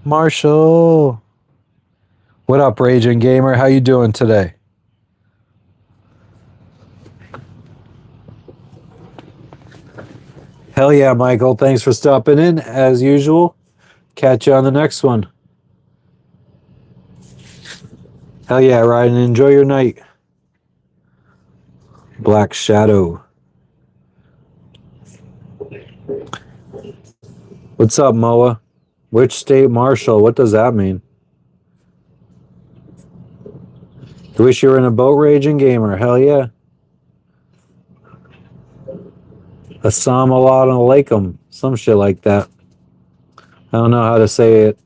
Marshall. What up, Raging Gamer? How you doing today? Hell yeah, Michael. Thanks for stopping in, as usual. Catch you on the next one. Hell yeah, Ryan. Enjoy your night. Black Shadow. What's up, Moa? Which state marshal? What does that mean? Wish you were in a boat raging gamer. Hell yeah. Assalamu alaikum. Some shit like that. I don't know how to say it.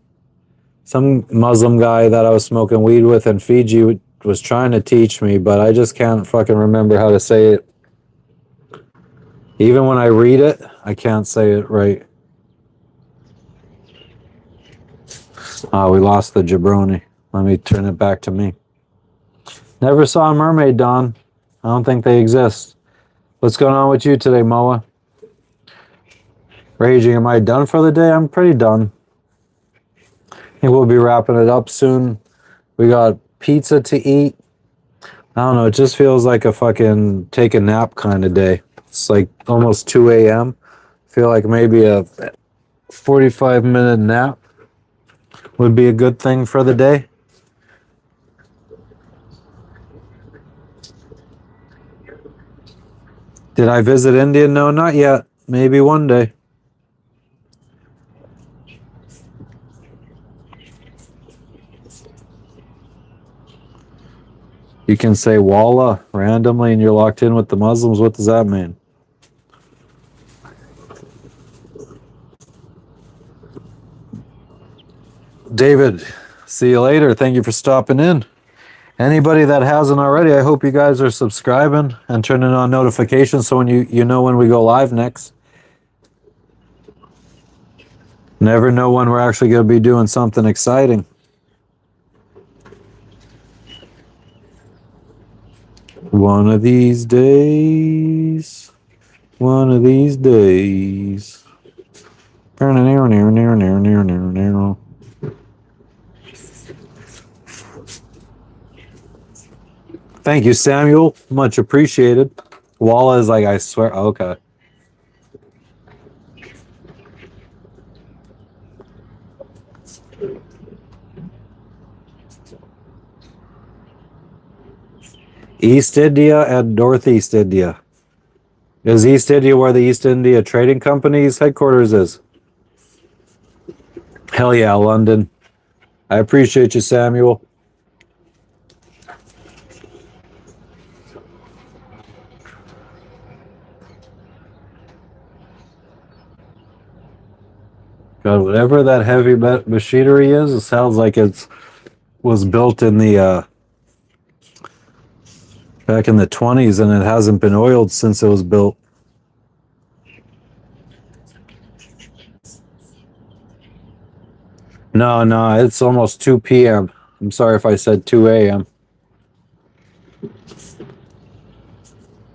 Some Muslim guy that I was smoking weed with in Fiji was trying to teach me, but I just can't fucking remember how to say it. Even when I read it, I can't say it right. Oh, we lost the jabroni. Let me turn it back to me. Never saw a mermaid, Don. I don't think they exist. What's going on with you today, Moa? Raging, am I done for the day? I'm pretty done. I think we'll be wrapping it up soon. We got pizza to eat. I don't know, it just feels like a fucking take a nap kind of day. It's like almost 2 a.m. I feel like maybe a 45-minute nap would be a good thing for the day. Did I visit India? No, not yet. Maybe one day. You can say Wallah randomly and you're locked in with the Muslims. What does that mean? David, see you later. Thank you for stopping in. Anybody that hasn't already, I hope you guys are subscribing and turning on notifications so when you know when we go live next. Never know when we're actually going to be doing something exciting. One of these days. One of these days. Thank you, Samuel. Much appreciated. Walla is like, I swear. Okay. East India and Northeast India. Is East India where the East India Trading Company's headquarters is? Hell yeah, London. I appreciate you, Samuel. God, whatever that heavy machinery is, it sounds like it was built in the back in the 20s and it hasn't been oiled since it was built. No, it's almost 2 p.m. I'm sorry if I said 2 a.m.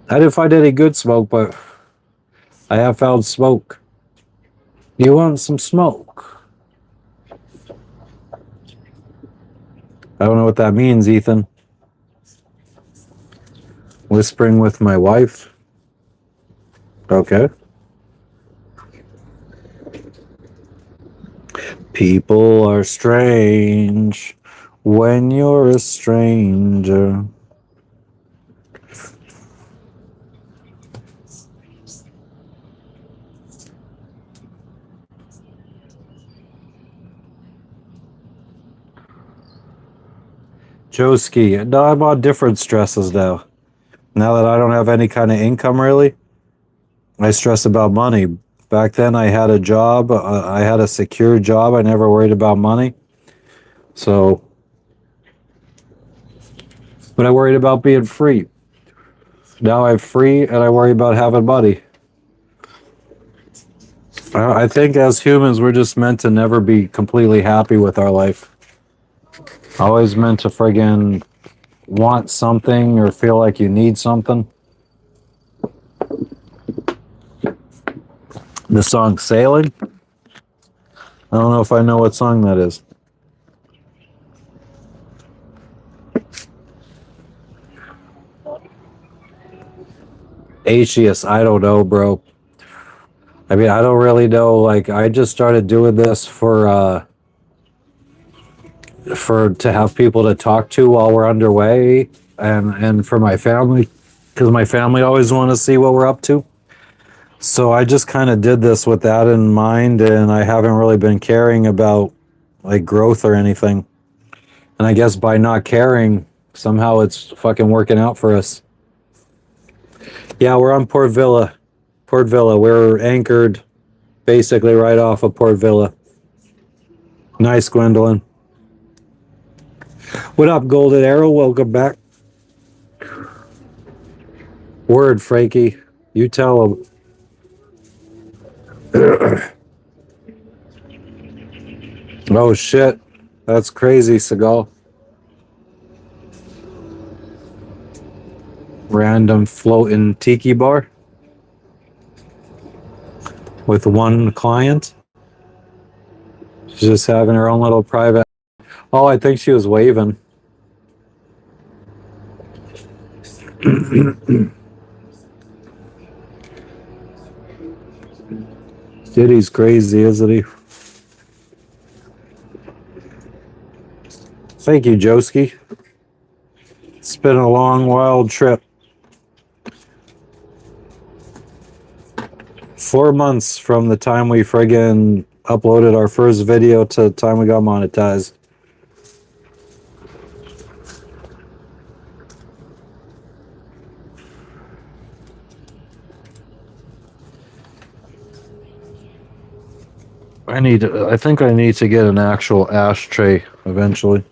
I didn't find any good smoke, but I have found smoke. You want some smoke? I don't know what that means, Ethan. Whispering with my wife. Okay. People are strange when you're a stranger. Joski, no, I'm on different stresses now. Now that I don't have any kind of income, really, I stress about money. Back then, I had a job. I had a secure job. I never worried about money. So, but I worried about being free. Now I'm free, and I worry about having money. I think as humans, we're just meant to never be completely happy with our life. Always meant to friggin' want something or feel like you need something. The song Sailing? I don't know if I know what song that is. Atheist, I don't know, bro. I mean, I don't really know. Like, I just started doing this for to have people to talk to while we're underway, and for my family, because my family always want to see what we're up to. So I just kind of did this with that in mind, and I haven't really been caring about like growth or anything. And I guess by not caring, somehow it's fucking working out for us. Yeah, we're on Port Vila. Port Vila. We're anchored basically right off of Port Vila. Nice, Gwendolyn. What up, Golden Arrow? Welcome back. Word, Frankie. You tell him. Oh, shit. That's crazy, Seagal. Random floating tiki bar with one client. She's just having her own little private. Oh, I think she was waving. Diddy's crazy, isn't he? Thank you, Joski. It's been a long, wild trip. 4 months from the time we friggin' uploaded our first video to the time we got monetized. I think I need to get an actual ashtray eventually.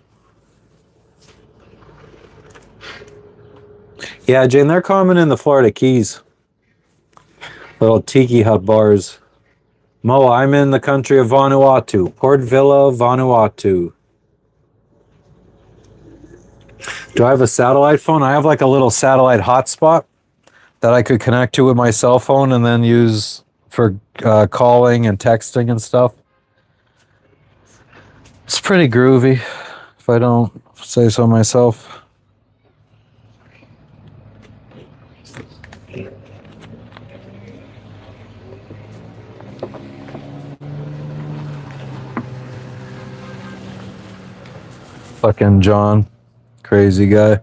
Yeah, Jane, they're common in the Florida Keys. Little tiki hut bars. Mo, I'm in the country of Vanuatu. Port Vila, Vanuatu. Do I have a satellite phone? I have like a little satellite hotspot that I could connect to with my cell phone and then use for calling and texting and stuff. It's pretty groovy, if I don't say so myself. Fucking John. Crazy guy.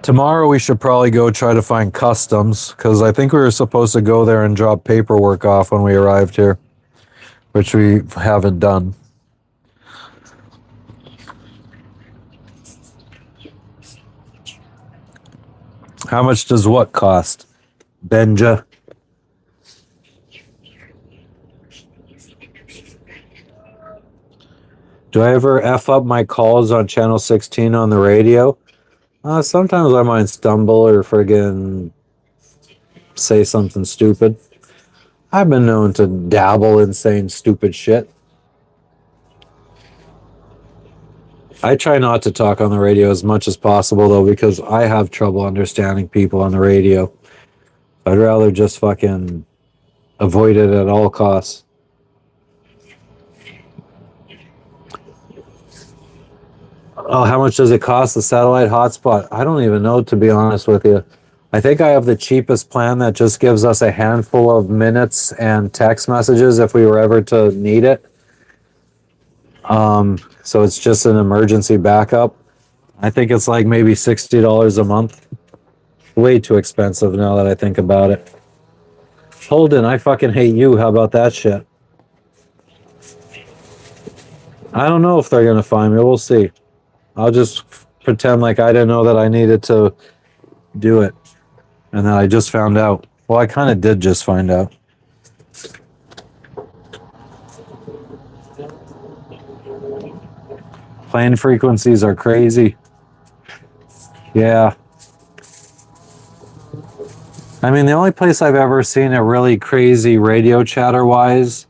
Tomorrow we should probably go try to find customs, because I think we were supposed to go there and drop paperwork off when we arrived here, which we haven't done. How much does what cost? Benja. Do I ever F up my calls on channel 16 on the radio? Sometimes I might stumble or friggin' say something stupid. I've been known to dabble in saying stupid shit. I try not to talk on the radio as much as possible, though, because I have trouble understanding people on the radio. I'd rather just fucking avoid it at all costs. Oh, how much does it cost, the satellite hotspot? I don't even know, to be honest with you. I think I have the cheapest plan that just gives us a handful of minutes and text messages if we were ever to need it. So it's just an emergency backup. I think it's like maybe $60 a month. Way too expensive now that I think about it. Holden, I fucking hate you. How about that shit? I don't know if they're going to find me. We'll see. I'll just pretend like I didn't know that I needed to do it. And then I just found out. Well, I kind of did just find out. Plane frequencies are crazy. Yeah. I mean, the only place I've ever seen a really crazy radio chatter-wise,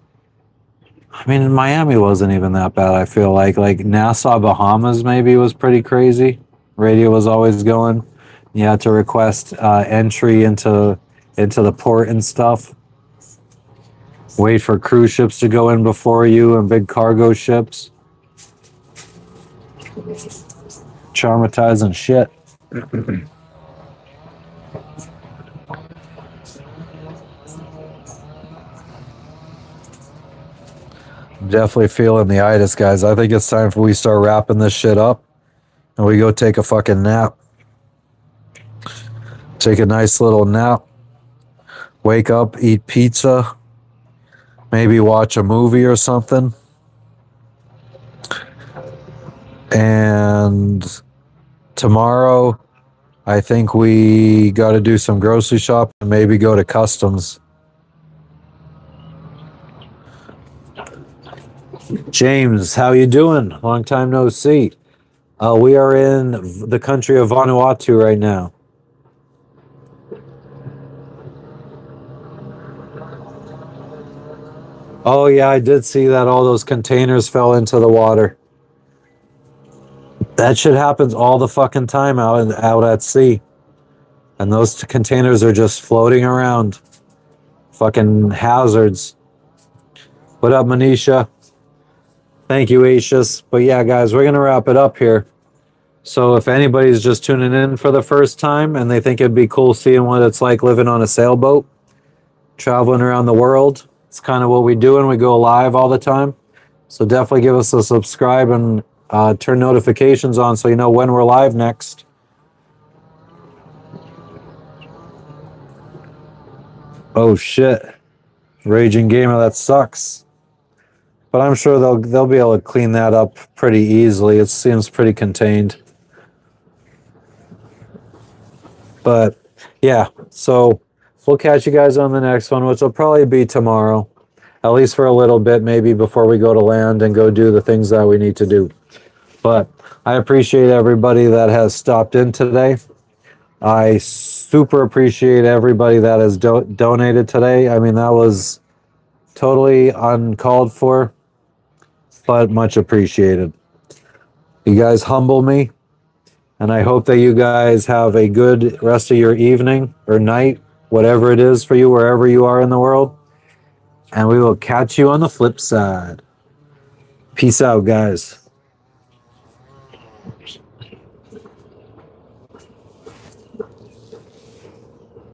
I mean, Miami wasn't even that bad, I feel like. Like, Nassau, Bahamas maybe was pretty crazy. Radio was always going. You had to request entry into the port and stuff. Wait for cruise ships to go in before you and big cargo ships. Traumatizing shit. definitely feeling the itis, guys. I think it's time for we start wrapping this shit up and we go take a fucking nap. Take a nice little nap. Wake up, eat pizza. Maybe watch a movie or something. And tomorrow, I think we got to do some grocery shopping and maybe go to customs. James, how you doing? Long time no see. We are in the country of Vanuatu right now. Oh yeah, I did see that all those containers fell into the water. That shit happens all the fucking time out at sea. And those containers are just floating around. Fucking hazards. What up, Manisha? Thank you, Aishas. But yeah, guys, we're going to wrap it up here. So if anybody's just tuning in for the first time and they think it'd be cool seeing what it's like living on a sailboat, traveling around the world, it's kind of what we do and we go live all the time. So definitely give us a subscribe and turn notifications on so you know when we're live next. Oh shit. Raging Gamer, that sucks. But I'm sure they'll be able to clean that up pretty easily. It seems pretty contained. But yeah, so we'll catch you guys on the next one, which will probably be tomorrow. At least for a little bit, maybe before we go to land and go do the things that we need to do. But I appreciate everybody that has stopped in today. I super appreciate everybody that has donated today. I mean, that was totally uncalled for, but much appreciated. You guys humble me, and I hope that you guys have a good rest of your evening or night, whatever it is for you, wherever you are in the world. And we will catch you on the flip side. Peace out, guys.